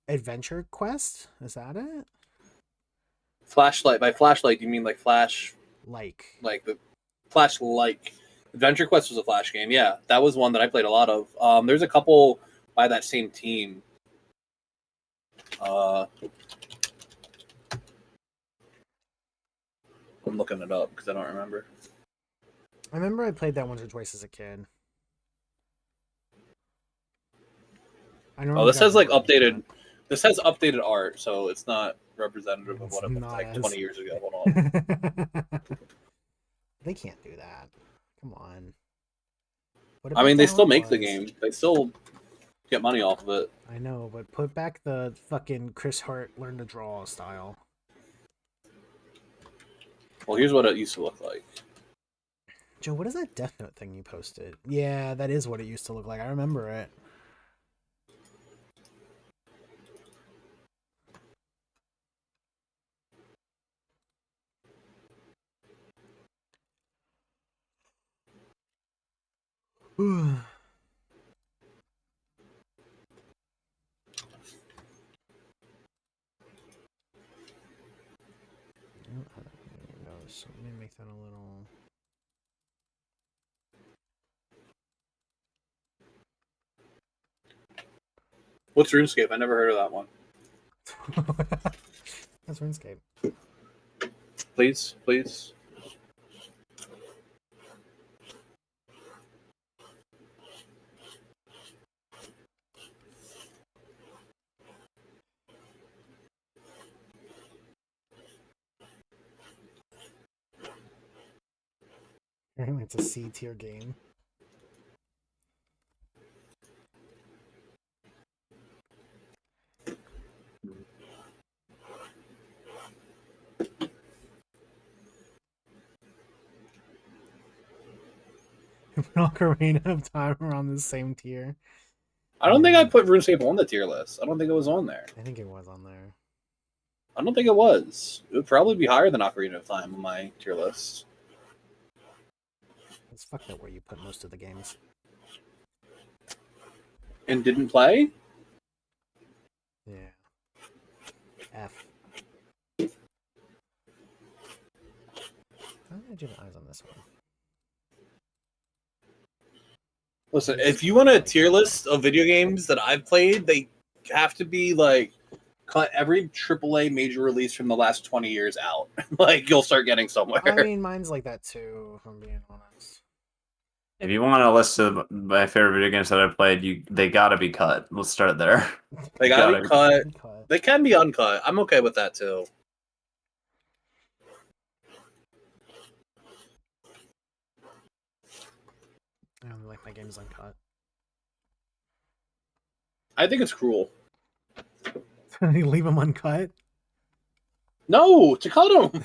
Adventure Quest? Is that it? Flashlight. By flashlight, you mean like flash, Like the flash-like. Adventure Quest was a flash game. Yeah, that was one that I played a lot of. There's a couple by that same team. I'm looking it up because I don't remember. I remember I played that once or twice as a kid. I know. Oh, this has like updated. This has updated art, so it's not representative of what it looked like 20 years ago. Hold on. They can't do that. Come on. I mean, they still make the game. They still get money off of it. I know, but put back the fucking Chris Hart learn to draw style. Well, here's what it used to look like. Joe, what is that Death Note thing you posted? Yeah, that is what it used to look like. I remember it. So let me make that a little. What's RuneScape? I never heard of that one. That's RuneScape. Please, please. It's a C tier game. Ocarina of Time are on the same tier. I don't think I put RuneScape on the tier list. I don't think it was on there. I think it was on there. I don't think it was. It would probably be higher than Ocarina of Time on my tier list. It's fucked up where you put most of the games. And didn't play? Yeah. F. How did I do the eyes on this one? Listen, if you want a tier list of video games that I've played, they have to be like cut every AAA major release from the last 20 years out. Like you'll start getting somewhere. I mean, mine's like that too, if I'm being honest. If you want a list of my favorite video games that I've played, they gotta be cut. Let's start there. They gotta be cut. They can be uncut. I'm okay with that too. I don't like my games uncut. I think it's cruel. You leave them uncut? No, to cut them.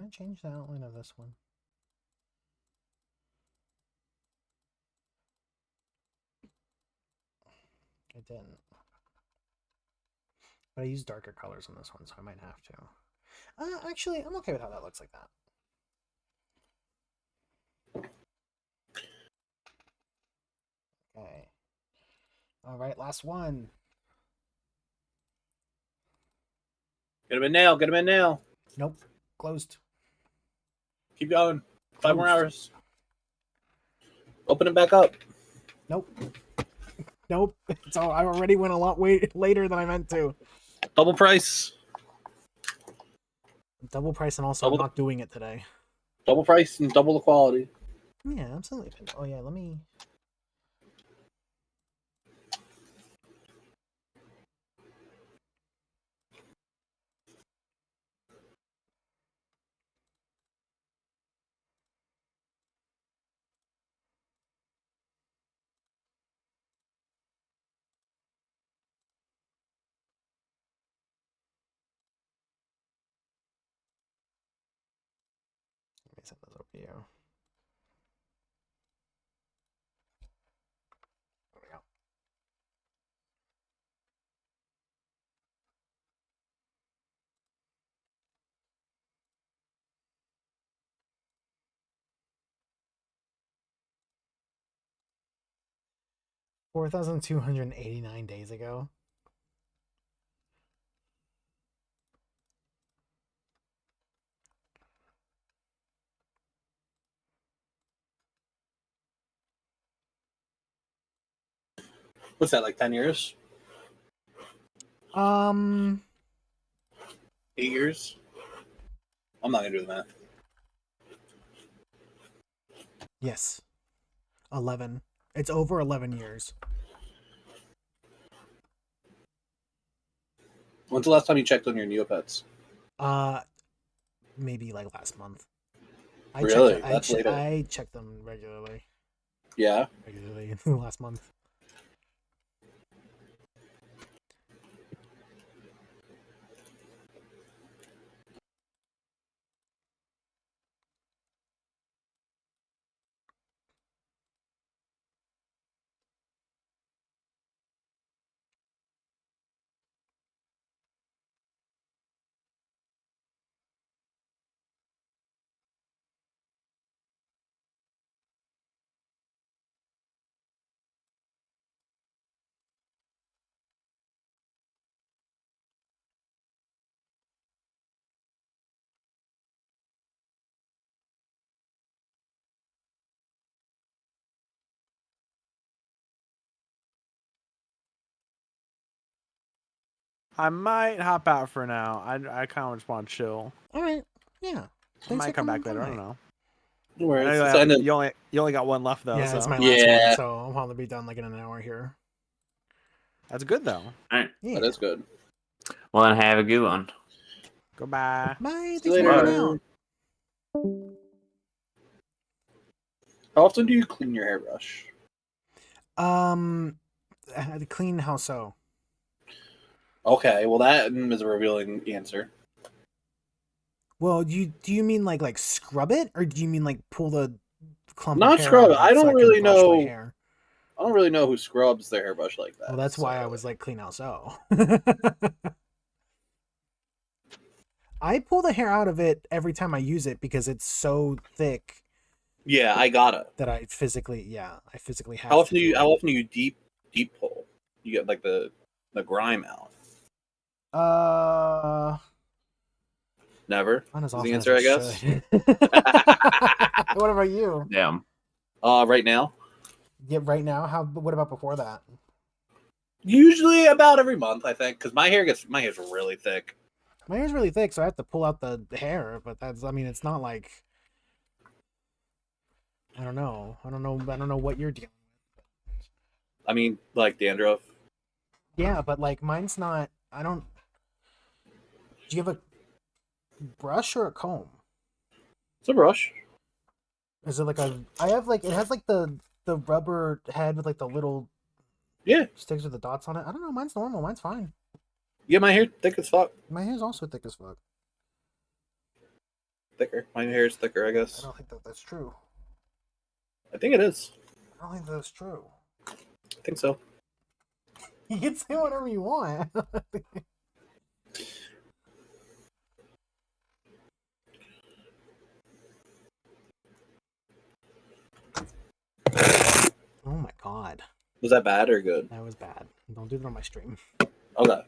I change the outline of this one? I didn't. But I use darker colors on this one, so I might have to. Actually, I'm okay with how that looks like that. Okay. All right, last one. Get him in now. Get him in now. Nope. Closed. Keep going. 5 more Closed. hours. Open it back up. Nope. Nope. So I already went a lot later than I meant to. Double price. Double price, and also I'm not doing it today. Double price and double the quality. Yeah, absolutely. Oh yeah, let me. Let me send those over to you. There we go. $4,289 days ago. What's that, like 10 years? 8 years? I'm not going to do the math. Yes. 11. It's over 11 years. When's the last time you checked on your Neopets? Maybe like last month. Really? That's later. I check them regularly. Yeah? Regularly last month. I might hop out for now. I kind of just want to chill. All right. Yeah. I might come back later. I don't know. No worries. I know Let's end it. you only got one left though. Yeah, so. it's my last one, so I'll probably be done like in an hour here. That's good though. All right. Yeah. That is good. Well, then have a good one. Goodbye. Bye. See you Thanks for later. hanging out. How often do you clean your hairbrush? I had to clean how so? Okay, well that is a revealing answer. Well, do you mean like scrub it, or do you mean like pull the clump Not of hair scrub out it. of I so don't can really brush my know. hair? I don't really know who scrubs their hairbrush like that. Well, that's why I so- was like clean how so. I pull the hair out of it every time I use it because it's so thick Yeah, I gotta. that I physically have How often to do you? it. How often do you deep pull? You get like the grime out. Never. Not as Is the often answer, as I I guess. should. What about you? Yeah. Right now. Yeah, right now. What about before that? Usually about every month, I think, because my hair's really thick. My hair's really thick, so I have to pull out the hair. But it's not like I don't know what you're dealing with. I mean, like dandruff. Yeah, but like mine's not. I don't. Do you have a brush or a comb? It's a brush. Is it like a? I have like it has like the rubber head with like the little sticks with the dots on it. I don't know. Mine's normal. Mine's fine. Yeah, my hair thick as fuck. My hair's also thick as fuck. Thicker. My hair is thicker, I I guess. don't think that that's true. I think it is. I don't think that's true. I think so. You can say whatever you want. Oh my god. Was that bad or good? That was bad. Don't do that on my stream. Okay.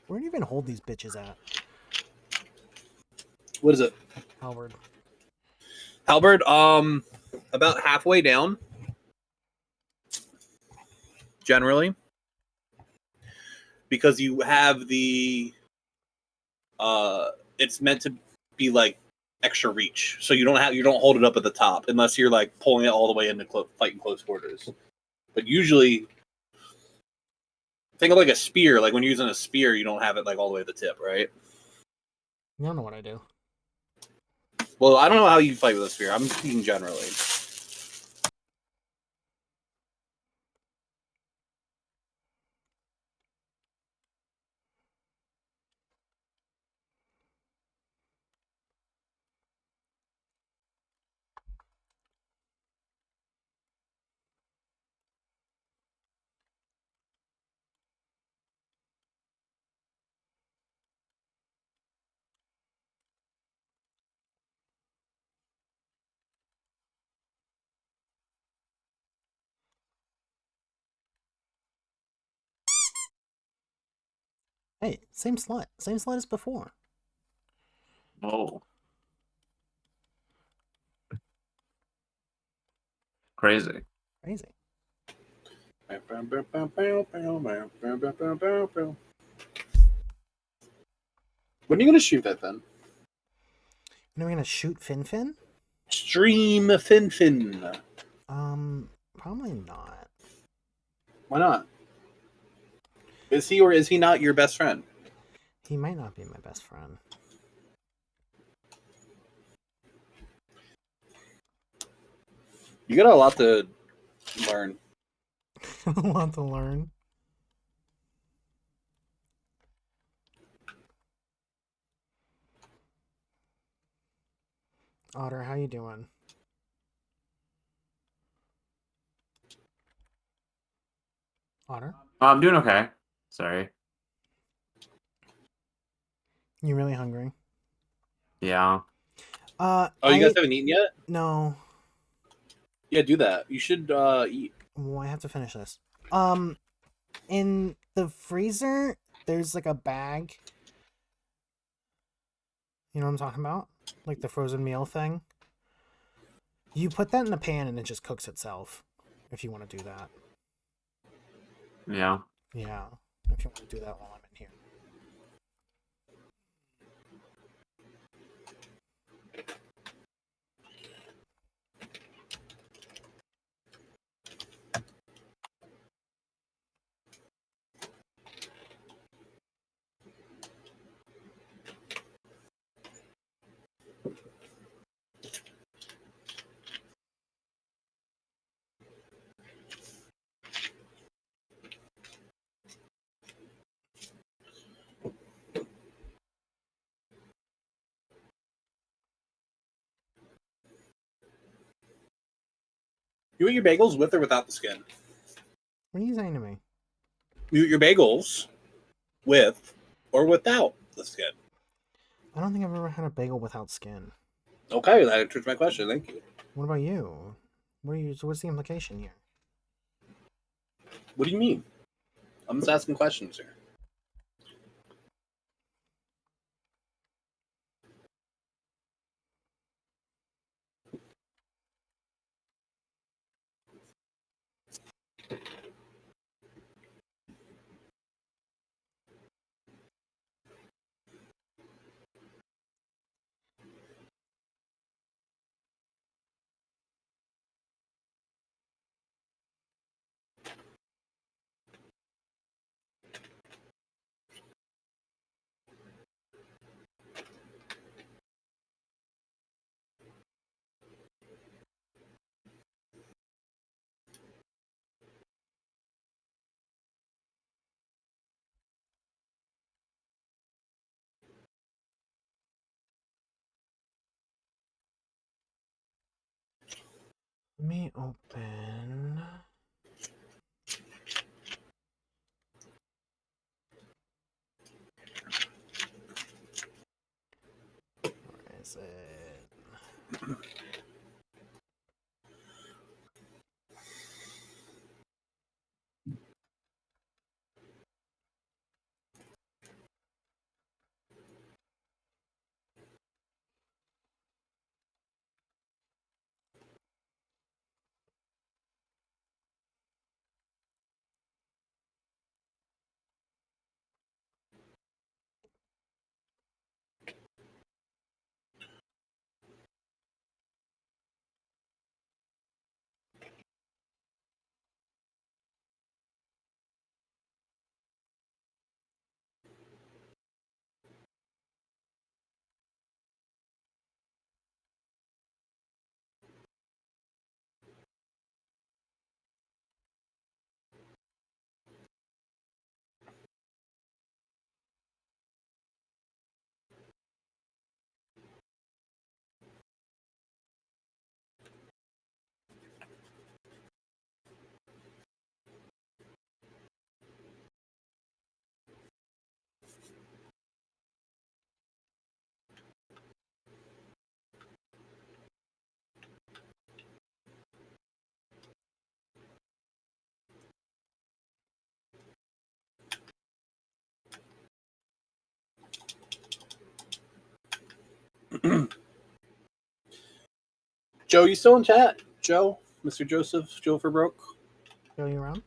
Where do you even hold these bitches at? What is it? Howard. Halberd, about halfway down. Generally. Because you have the it's meant to be like extra reach. So you don't hold it up at the top unless you're like pulling it all the way into fighting close quarters. But usually think of like a spear, like when you're using a spear, you don't have it like all the way at the tip, right? You don't know what I do. Well, I don't know how you fight with a spear. I'm speaking generally. Hey, same slut. Same slut as before. Oh. Crazy. Crazy. When are you gonna shoot that then? When are we gonna shoot Fin? Stream Fin. Probably not. Why not? Is he or is he not your best friend? He might not be my best friend. You got a lot to learn. A lot to learn. Otter, how you doing? Otter? Oh, I'm doing okay. Sorry. You really hungry? Yeah. Oh, you guys haven't eaten yet? No. Yeah, do that. You should eat. Well, I have to finish this. In the freezer, there's like a bag. You know what I'm talking about? Like the frozen meal thing. You put that in a pan and it just cooks itself. If you want to do that. Yeah. Yeah. If you want to do that while I'm in here. You eat your bagels with or without the skin? What are you saying to me? You eat your bagels with or without the skin? I don't think I've ever had a bagel without skin. Okay, that answers my question. Thank you. What about you? What's the implication here? What do you mean? I'm just asking questions here. Let me open. Where is it? Joe, you still in chat? Joe, Mr. Joseph, Joe for broke. Joe, you around?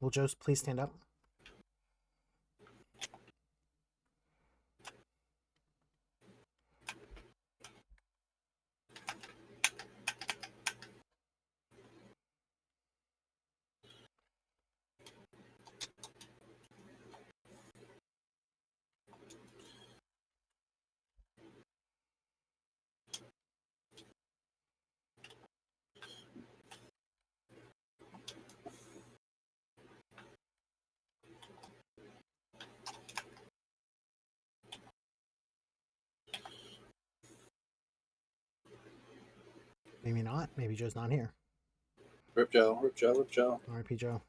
Will Joe please stand up? Maybe not. Maybe Joe's not here. Rip Joe, Rip Joe, Rip Joe. R.I.P. Joe.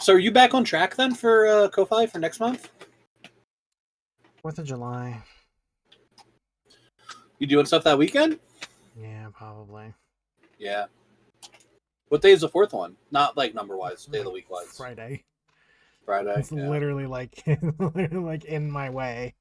So are you back on track then for KOFI for next month? 4th of July. You doing stuff that weekend? Yeah, probably. Yeah. What day is the fourth one? Not like number wise, day of the week wise. Friday. Friday. It's yeah. literally like literally like in my way.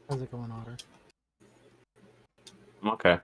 How's it going, Otter? I'm okay.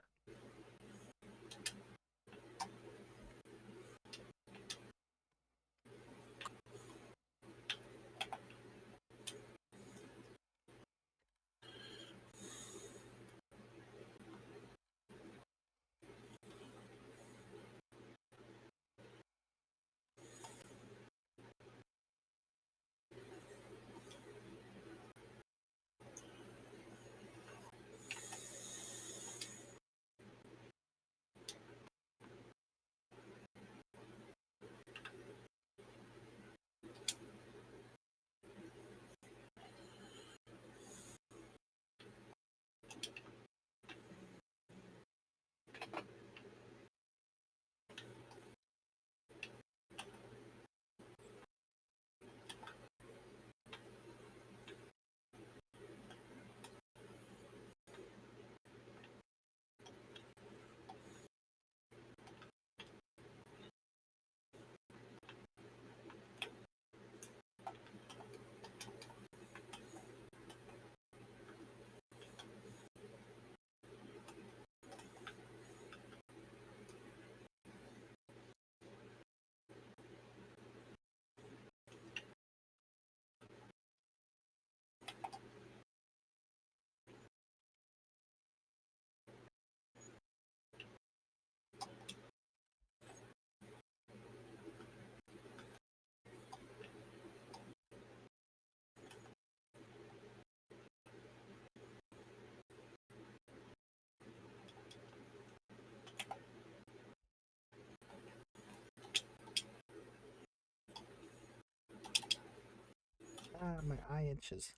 Ah, my eye itches.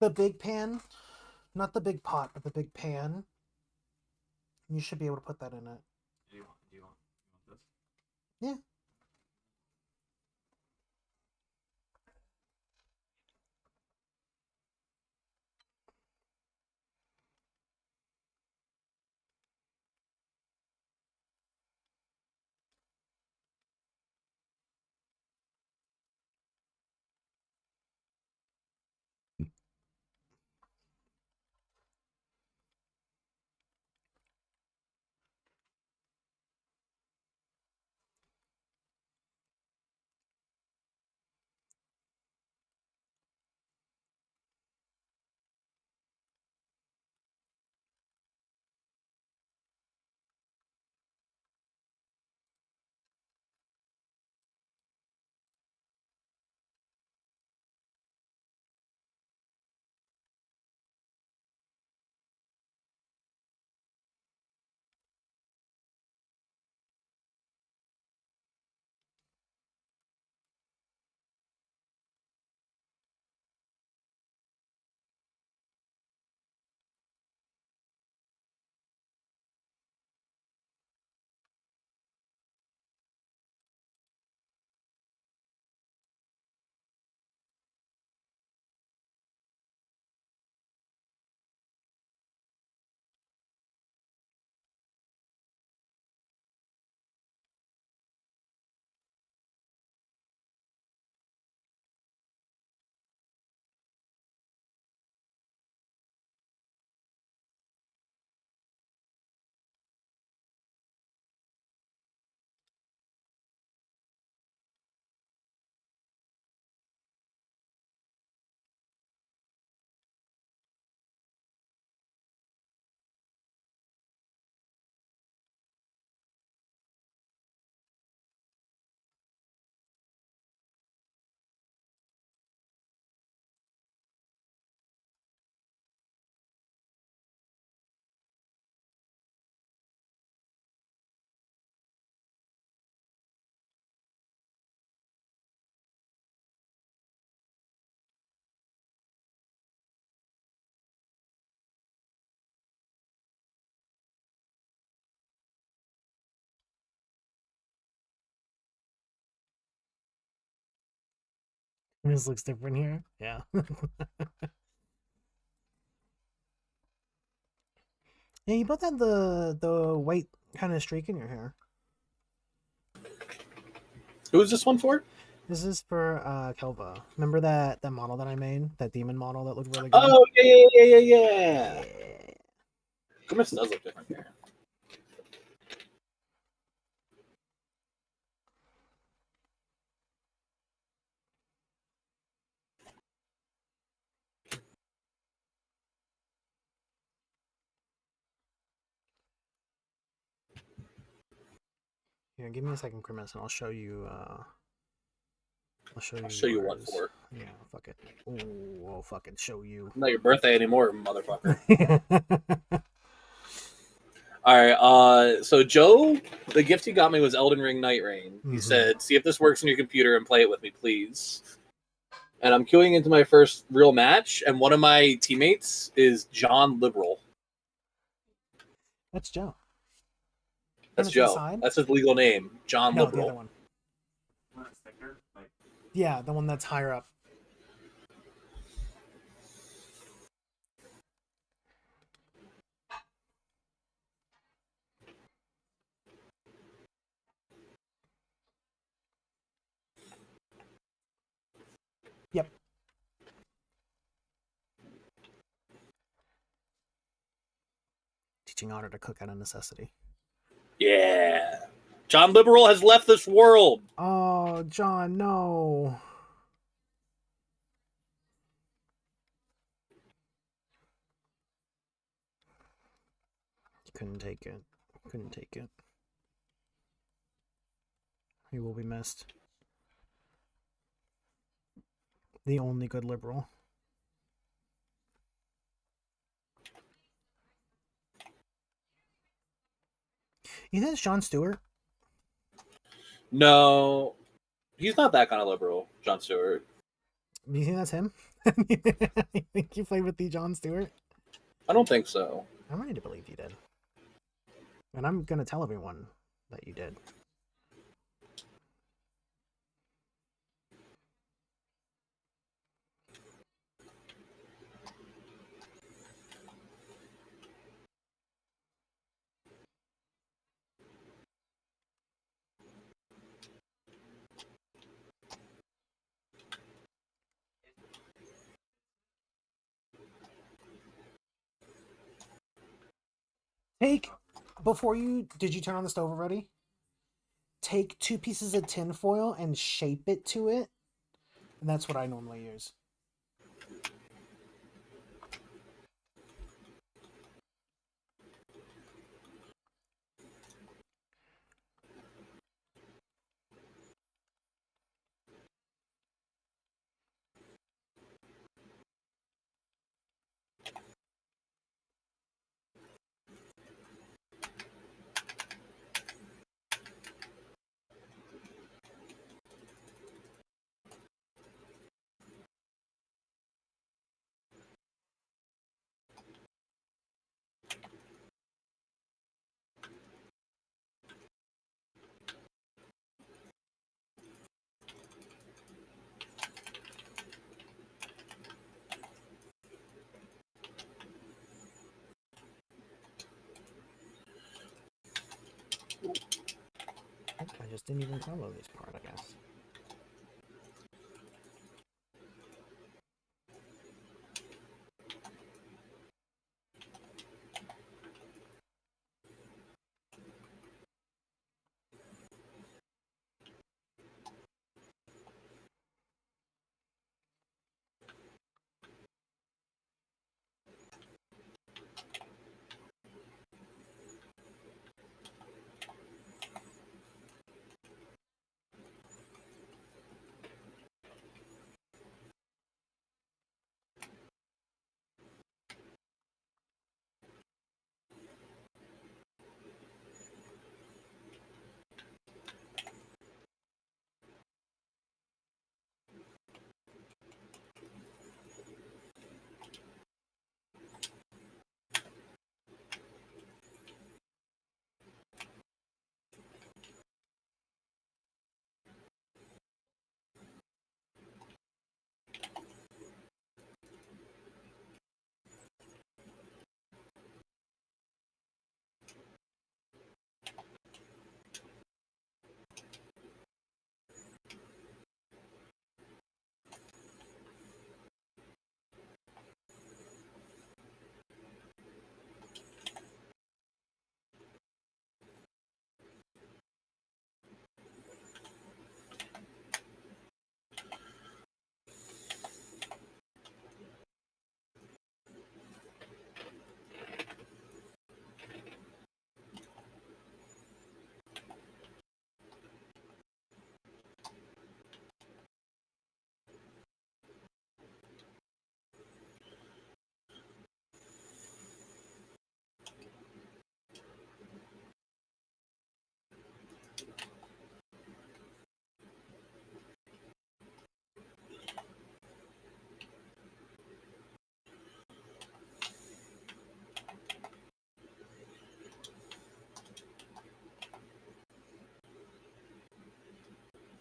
The big pan, not the big pot, but the big pan. You should be able to put that in it. Do you want this? Yeah. This looks different here. Yeah. Yeah, you both had the white kind of streak in your hair. Who is this one for? This is for Kelva. Remember that model that I made? That demon model that looked really good? Oh, yeah. Grimace does look different here. Here, give me a second, Grimace, and I'll show you I'll show you I'll show you what yours. for. Yeah, fuck it. Ooh, I'll fucking show you. Not your birthday anymore, motherfucker. Yeah. All right. So Joe, the gift he got me was Elden Ring Night Rain. He Mhm. said, "See if this works on your computer and play it with me, please." And I'm queuing into my first real match, and one of my teammates is John Liberal. That's Joe. That's On the Joe. side? That's his legal name, John No, Liberal. the other one. Yeah, the one that's higher up. Yep. Teaching Otter to cook out of necessity. Yeah. John Liberal has left this world. Oh, John, no. Couldn't take it. Couldn't take it. He will be missed. The only good liberal. You think it's Jon Stewart? No, he's not that kind of liberal, John Stewart. Do you think that's him? You think you played with the John Stewart? I don't think so. I'm ready to believe you did. And I'm gonna tell everyone that you did. Did you turn on the stove already? Take 2 pieces of tin foil and shape it to it. And that's what I normally use. I just didn't even follow this part, I guess.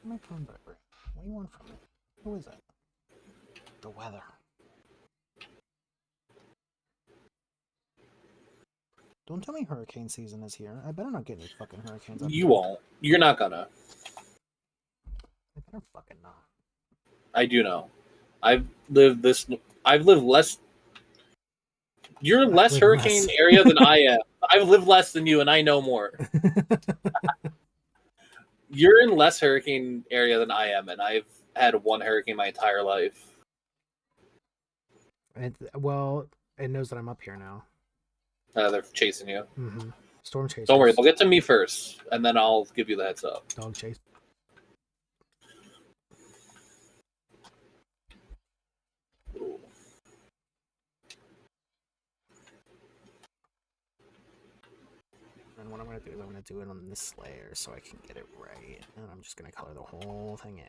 My phone vibrating. What do you want from me? Who is it? The weather. Don't tell me hurricane season is here. I better not get any fucking hurricanes up You here. won't. You're not gonna. I better fucking not. I do know. I've lived this. I've lived less. You're less lived hurricane less. area than I am. I've lived less than you, and I know more. You're in less hurricane area than I am, and I've had one hurricane my entire life. Well, it knows that I'm up here now. They're chasing you. Mm-hmm. Storm chase. Don't worry, they'll get to me first, and then I'll give you the heads up. Dog chase. And what I'm going to do is I'm going to do it on this layer so I can get it right. And I'm just going to color the whole thing in.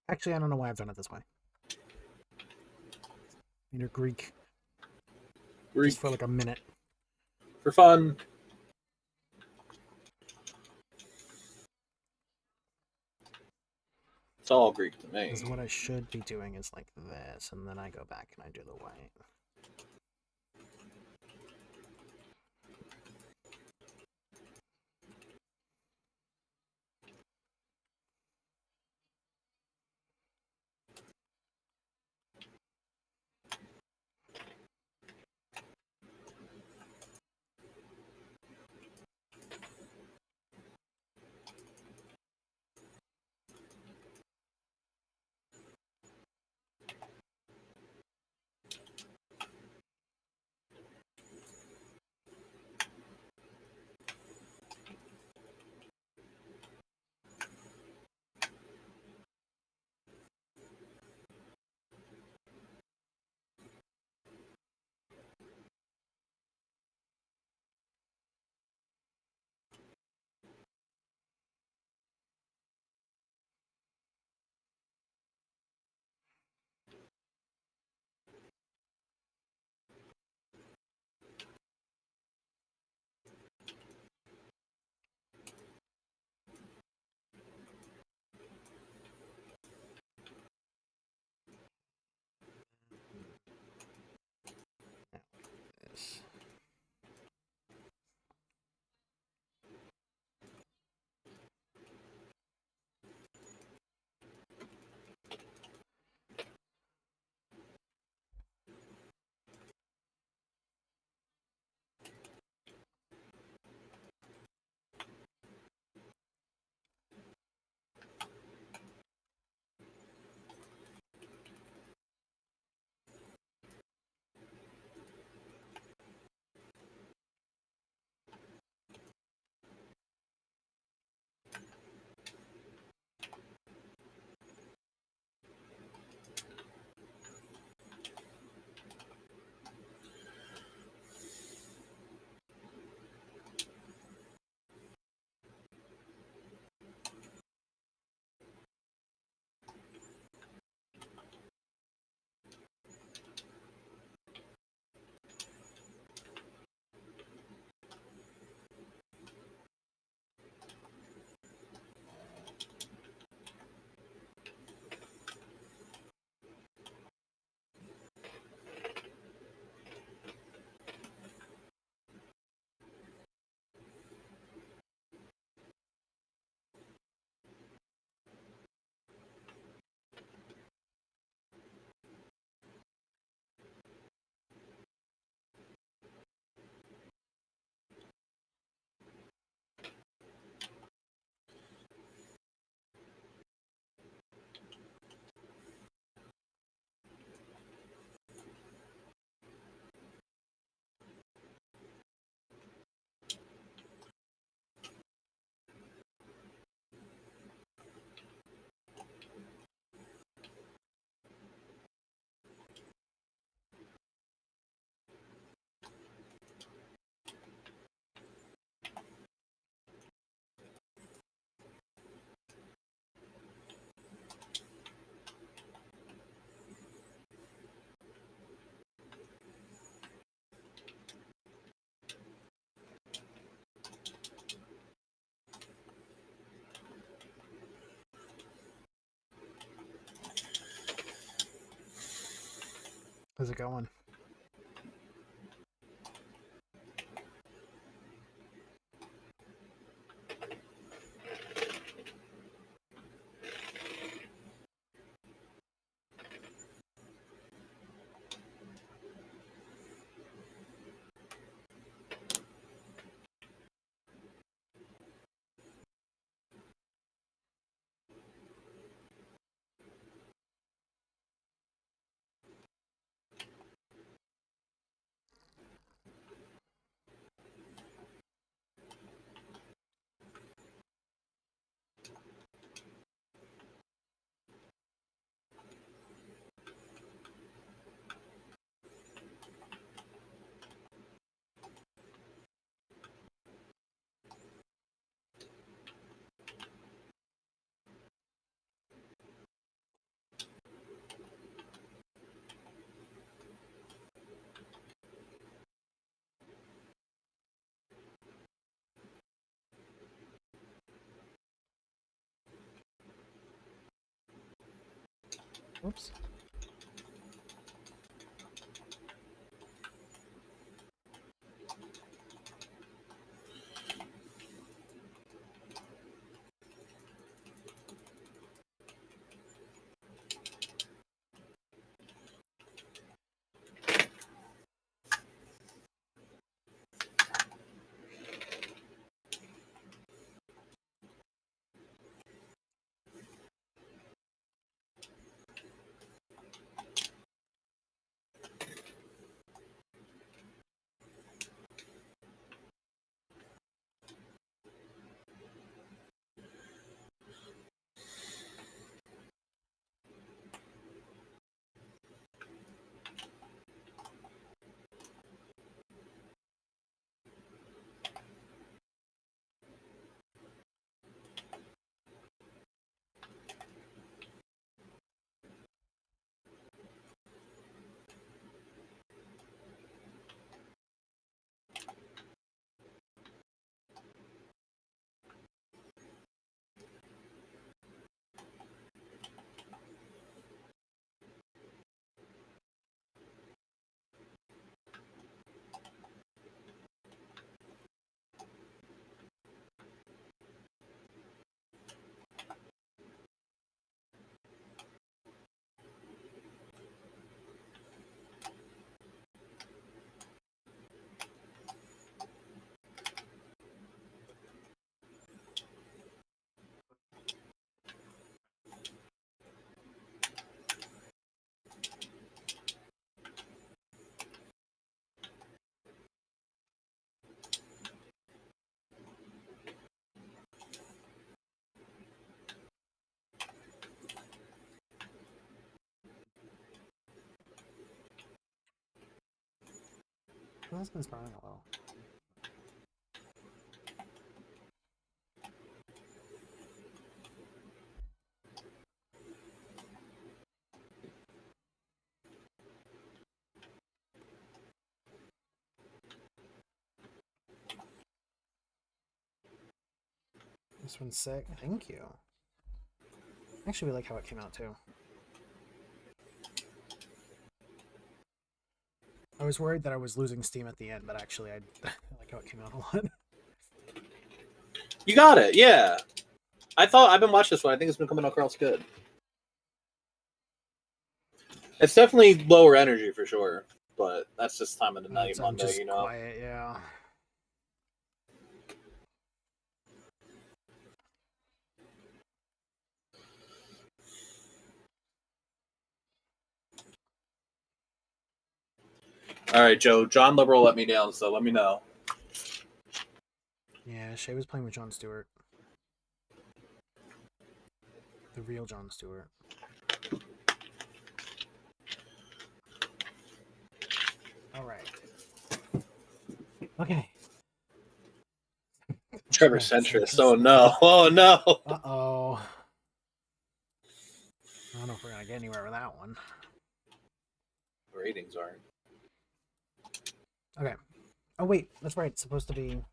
Actually, I don't know why I've done it this way. You're Greek. Greek Just for like a minute. for fun. It's all Greek to me. Because what I should be doing is like this, and then I go back and I do the white. This. How's it going? Oops. That's been sprawling a little. This one's sick. Thank you. Actually, we like how it came out too. I was worried that I was losing steam at the end, but actually, I like how it came out a lot. You got it, yeah. I've been watching this one. I think it's been coming across good. It's definitely lower energy for sure, but that's just time of the night, I'm Monday, just you know. quiet, yeah. All right, Joe. John Liberal let me down, so let me know. Yeah, Shay was playing with Jon Stewart. The real Jon Stewart. Alright. Okay. Trevor centrist. Oh no. Oh no. Uh-oh. I don't know if we're gonna get anywhere with that one. Ratings aren't. Okay. Oh wait, that's right. It's supposed to be.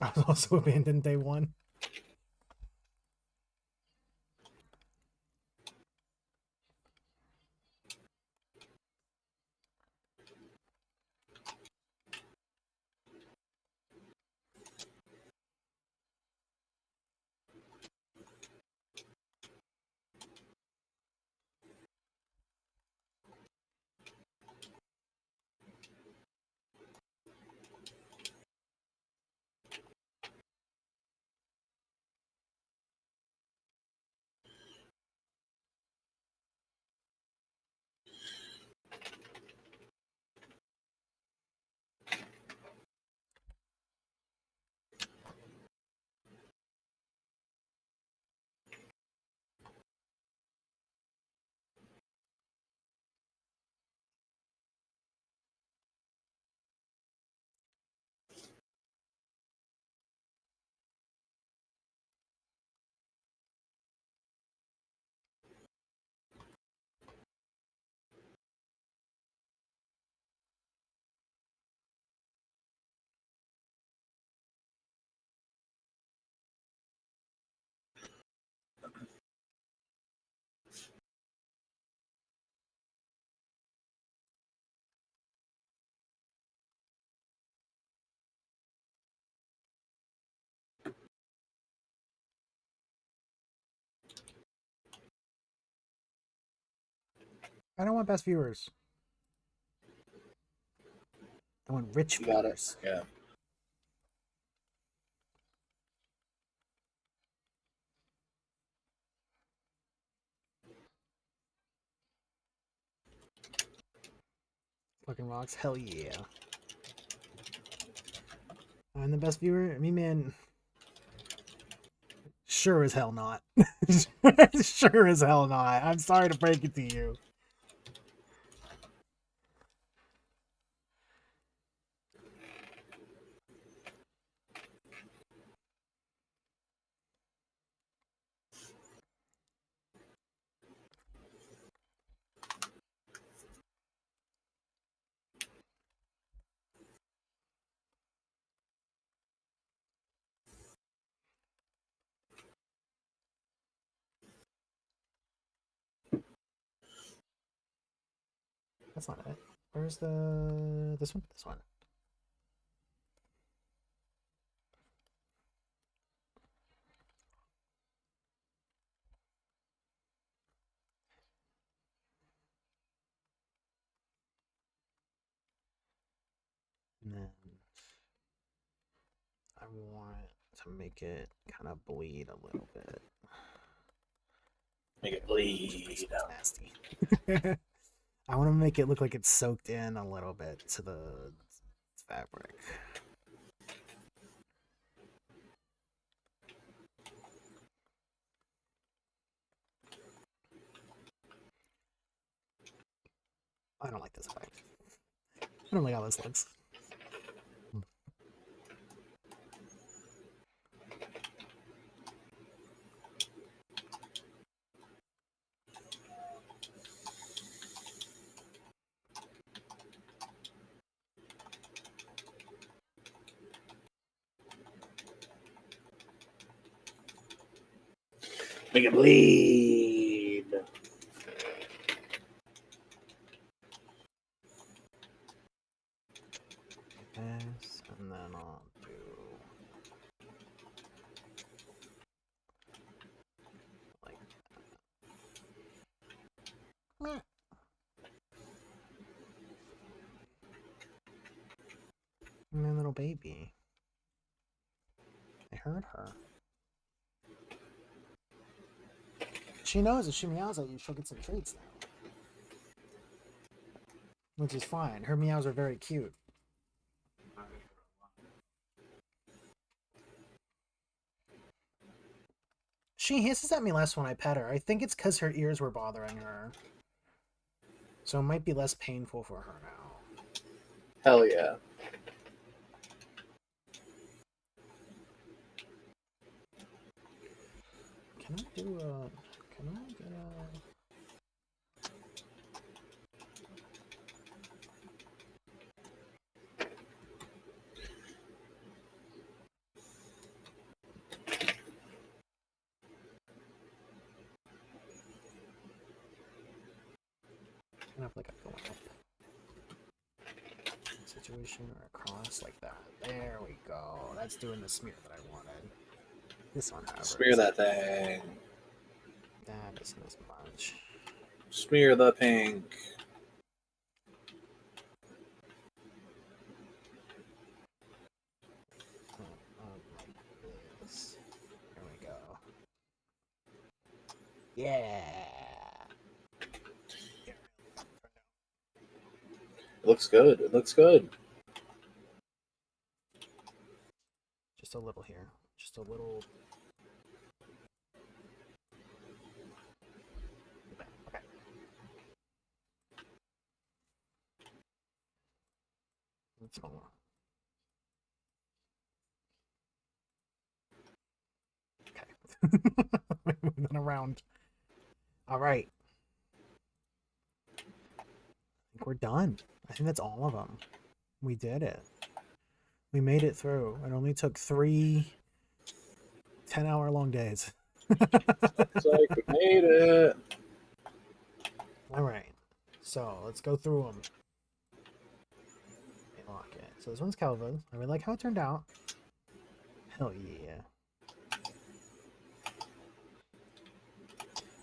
I was also abandoned day one. I don't want best viewers. I want rich You got it. viewers. Yeah. Fucking rocks. Hell yeah. I'm the best viewer? I mean, man. Sure as hell not. Sure as hell not. I'm sorry to break it to you. That's not it. Where's the... This one? This one. And then I want to make it kind of bleed a little bit. Make it bleed. Nasty. I want to make it look like it's soaked in a little bit to the fabric. I don't like this effect. I don't like how this looks. Make it bleed. This, and then I'll do... like that. My little baby. I heard her. She knows if she meows at you, she'll get some treats now. Which is fine. Her meows are very cute. She hisses at me less when I pet her. I think it's because her ears were bothering her. So it might be less painful for her now. Hell yeah. Can I do a... Can I get a... Kind of like a going up situation or across like that. There we go. That's doing the smear that I wanted. This one, however, Smear that thing. that isn't as much. Smear the pink. Like this. There we go. Yeah. It looks good. It looks good. Just a little here. Just a little. Okay. That's all. Okay. Moving around. All right. I think we're done. I think that's all of them. We did it. We made it through. It only took 3 10-hour-long days. Looks like we made it. All right. So let's go through them. Lock it. So this one's Kelvin. I really like how it turned out. Hell yeah.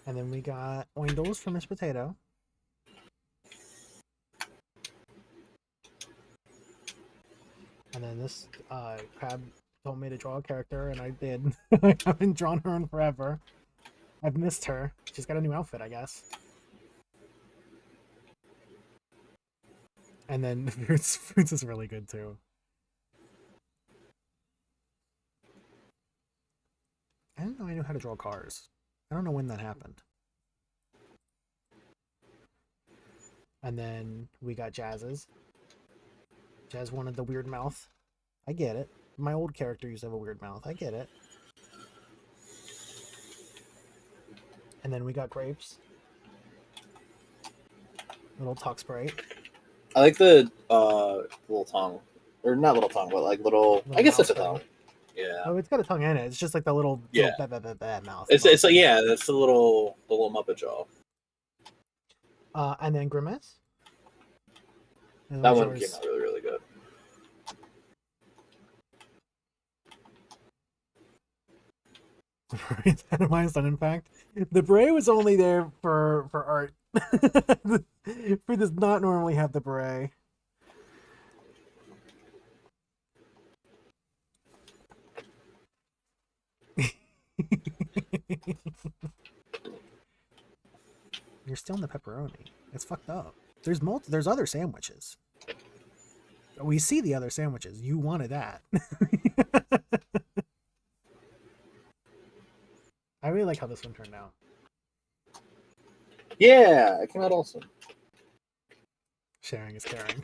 And then we got Oindles from Miss Potato. And then this Crab told me to draw a character, and I did. I haven't drawn her in forever. I've missed her. She's got a new outfit, I guess. And then Fruits is really good too. I didn't know I knew how to draw cars. I don't know when that happened. And then we got Jazz's. Jazz wanted the weird mouth. I get it. My old character used to have a weird mouth. I get it. And then we got Grapes. Little talk sprite. I like the little tongue, or not little tongue, but like little. I guess it's a tongue. Yeah. Oh, it's got a tongue in it. It's just like the little, Yeah. Mouth. It's like yeah, that's the little Muppet jaw. And then Grimace. And That then one came out really, really good. Randomized in fact. The beret was only there for art. Fruit does not normally have the beret. You're still in the pepperoni. It's fucked up. There's other sandwiches. We see the other sandwiches. You wanted that. I really like how this one turned out. Yeah, it came out awesome. Sharing is caring.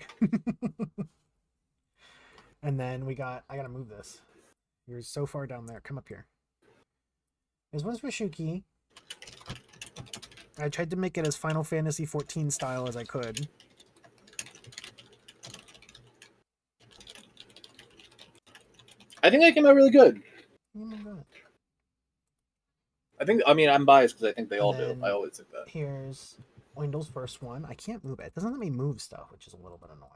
And then I gotta move this. You're so far down there. Come up here. This one's for Shuki. I tried to make it as Final Fantasy XIV style as I could. I think that came out really good. Oh my god. I mean, I'm biased because I think they all And do. then I always think that. Here's Wendell's first one. I can't move it. It doesn't let me move stuff, which is a little bit annoying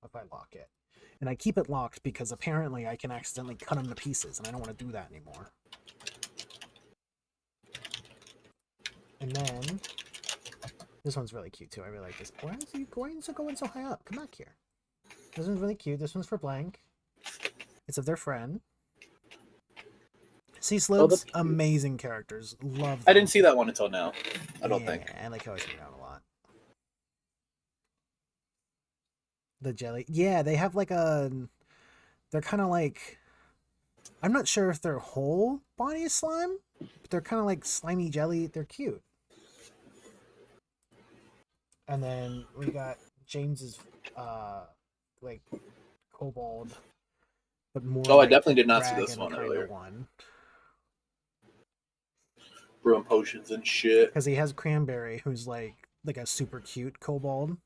if I lock it. And I keep it locked because apparently I can accidentally cut them to pieces, and I don't want to do that anymore. And then this one's really cute too. I really like this. Why is it going so high up? Come back here. This one's really cute. This one's for Blank. It's of their friend. Sea Slopes, amazing characters. Love them. I didn't see that one until now. I don't think. I like how it's coming out a lot. The jelly. Yeah, they have like a... They're kind of like... I'm not sure if their whole body is slime, but they're kind of like slimy jelly. They're cute. And then we got James's like kobold, but more. Oh, I like definitely did not see this dragon one kinda earlier. One. Brewing potions and shit. Because he has Cranberry, who's like a super cute kobold,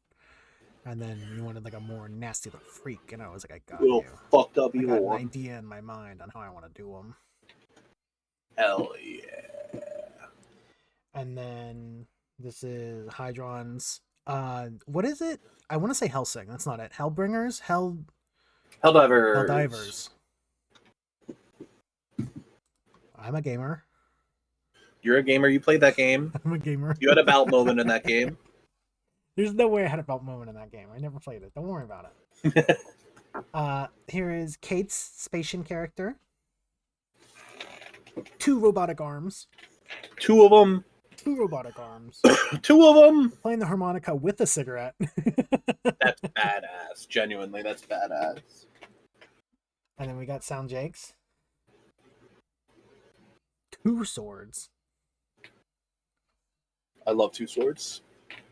and then you wanted like a more nasty little freak, and I was like, I got Little you. fucked up I evil got an one. idea in my mind on how I want to do them. Hell yeah. And then this is Hydron's. What is it? I want to say Helsing. That's not it. Hellbringers? Helldivers. Helldivers. I'm a gamer. You're a gamer. You played that game. I'm a gamer. You had a belt moment in that game. There's no way I had a belt moment in that game. I never played it. Don't worry about it. Here is Kate's Spatian character. 2 robotic arms. 2 of them. 2 robotic arms. 2 of them. Playing the harmonica with a cigarette. That's badass. Genuinely, that's badass. And then we got Sound Jakes. 2 swords. I love 2 swords.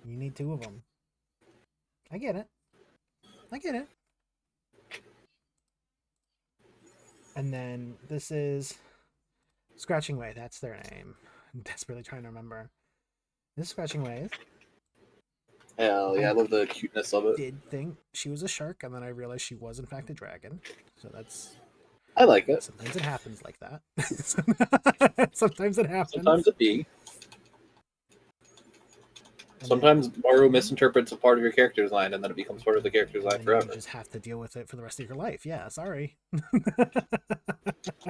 You need 2 of them. I get it. I get it. And then this is Scratching Way. That's their name. I'm desperately trying to remember. This is Scratching Ways. Hell yeah, I love the cuteness of it. Did think she was a shark, and then I realized she was in fact a dragon. So that's... I like it. Sometimes it happens like that. Sometimes it happens. Sometimes it be. Sometimes Maru misinterprets a part of your character design, and then it becomes part of the character design forever. You just have to deal with it for the rest of your life. Yeah, sorry.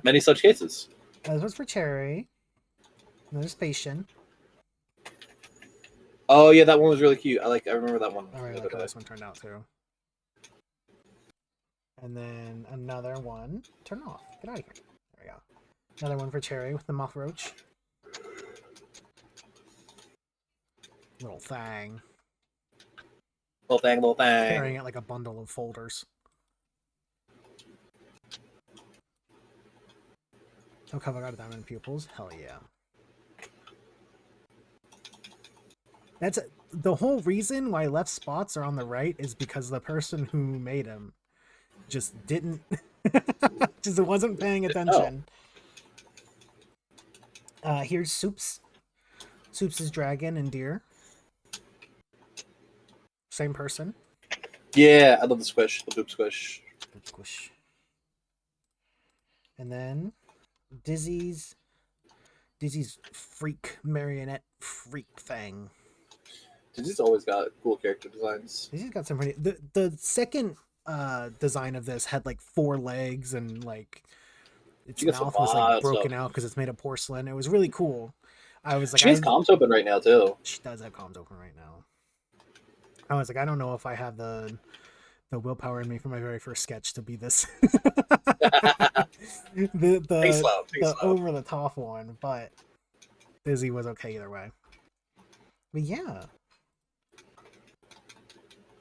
Many such cases. This one's for Cherry. Another Spatian. Oh yeah, that one was really cute. I remember that one. I really like how this one turned out too. And then another one. Turn off. Get out of here. There we go. Another one for Cherry with the moth roach. Little thing. Little thing. Carrying it like a bundle of folders. Oh, cover got diamond pupils. Hell yeah. That's the whole reason why left spots are on the right is because the person who made them just didn't, just wasn't paying attention. Here's Soups. Soups is dragon and deer. Same person. Yeah, I love the squish, the boop squish. Good squish. And then Dizzy's freak marionette freak thing. Dizzy's always got cool character designs. Dizzy's got some pretty. The second design of this had like 4 legs and like its mouth was like broken out because it's made of porcelain. It was really cool. I was like, she has comms open right now too. She does have comms open right now. I was like, I don't know if I have the willpower in me for my very first sketch to be this the over the top one, but Dizzy was okay either way. But yeah,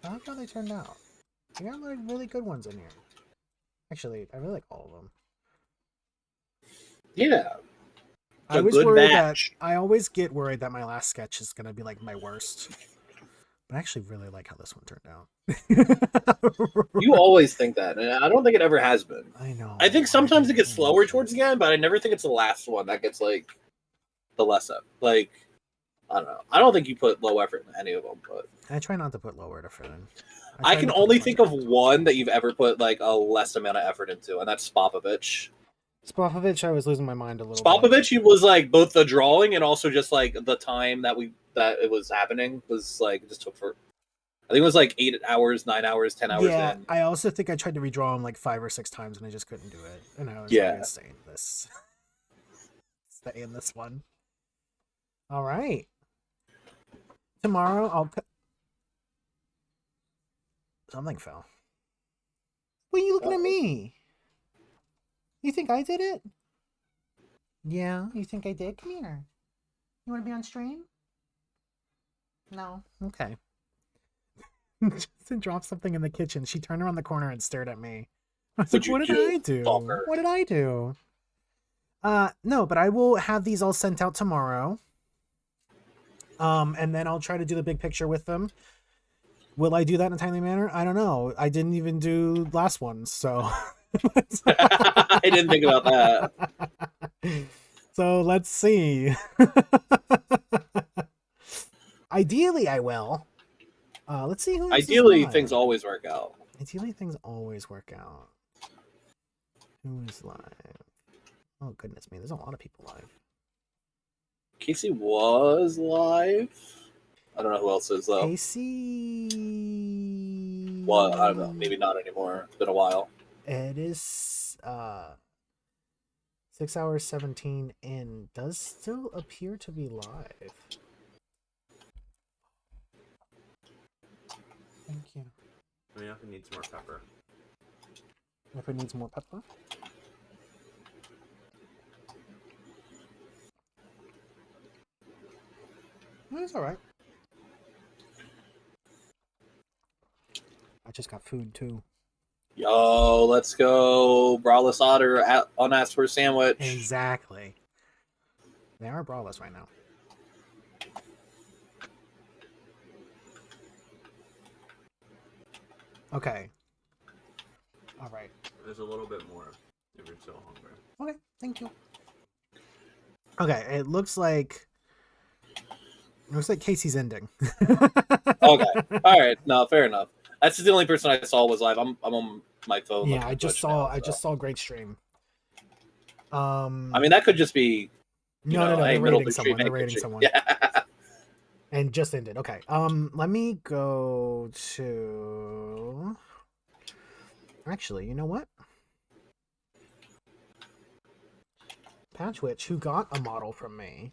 I like how they turned out. They got like really good ones in here. Actually, I really like all of them. Yeah. I was worried that I always get worried that my last sketch is gonna be like my worst. But I actually really like how this one turned out. You always think that, and I don't think it ever has been. I know. I think sometimes it gets slower towards the end, but I never think it's the last one that gets like the less up. Like, I don't know. I don't think you put low effort in any of them, but I try not to put lower effort in. I can only think of one that you've ever put like a less amount of effort into, and that's Spopovich. Spopovich, I was losing my mind a little Spopovich, he was like both the drawing and also just like the time that it was happening was like just took for. I think it was like 8 hours, 9 hours, 10 hours. Yeah, in. I also think I tried to redraw him like 5 or 6 times and I just couldn't do it. And I was like, stay in this. Stay in this one. All right. Tomorrow I'll. Something fell. What are you looking at me? You think I did it? Yeah, you think I did? Come here. You want to be on stream? No. Okay. Justin dropped something in the kitchen. She turned around the corner and stared at me. I was like, what did I do? What did I do? No, but I will have these all sent out tomorrow. And then I'll try to do the big picture with them. Will I do that in a timely manner? I don't know. I didn't even do last ones, so I didn't think about that. So let's see. Ideally, I will. Let's see who. Ideally, things always work out. Ideally, things always work out. Who's live? Oh goodness me, there's a lot of people live. Casey was live. I don't know who else is though. Casey. Well, I don't know. Maybe not anymore. It's been a while. It is 6 hours 17 in. Does still appear to be live. Thank you. I mean, if it needs more pepper. If it needs more pepper. It's all right. I just got food too. Yo, let's go. Braless Otter unasked for a sandwich. Exactly. They are braless right now. Okay. All right. There's a little bit more if you're still hungry. Okay, thank you. Okay, it looks like Casey's ending. Okay. All right. No, fair enough. That's the only person I saw was live. I'm on my phone. Yeah, I just saw great stream. I mean, that could just be. No, hey, they're rating someone. They're rating someone. Yeah. And just ended. Okay. Let me go to. Actually, you know what? Patchwitch, who got a model from me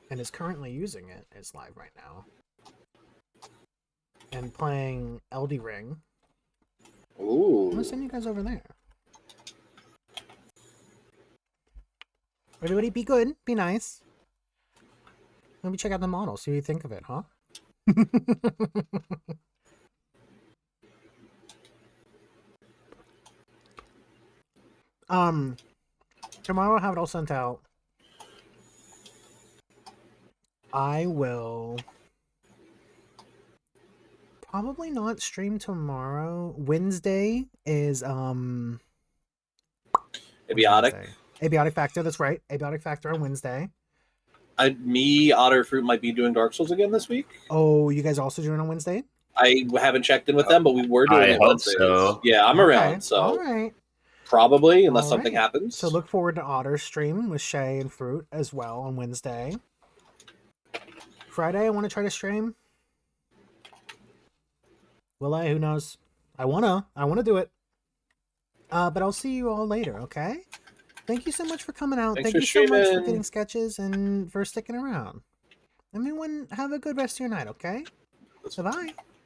and is currently using it, is live right now. And playing LD Ring. I'm Ooh. gonna send you guys over there. Everybody be good, be nice. Maybe check out the model, see what you think of it, huh? Tomorrow I'll have it all sent out. I will probably not stream tomorrow. Wednesday is Abiotic. Wednesday? Abiotic Factor, that's right. Abiotic Factor on Wednesday. Me, Otter Fruit might be doing Dark Souls again this week. Oh, you guys also doing it on Wednesday? I haven't checked in with them, but we were doing I it hope Wednesdays. so. Yeah, I'm Okay, around, so all right. probably, unless All something right. happens. So look forward to Otter's stream with Shay and Fruit as well on Wednesday. Friday, I want to try to stream. Will I? Who knows? I wanna do it. But I'll see you all later, okay? Thank you so much for coming out. Thanks Thank for you so much for streaming. getting sketches and for sticking around. Everyone, have a good rest of your night, okay? Bye-bye.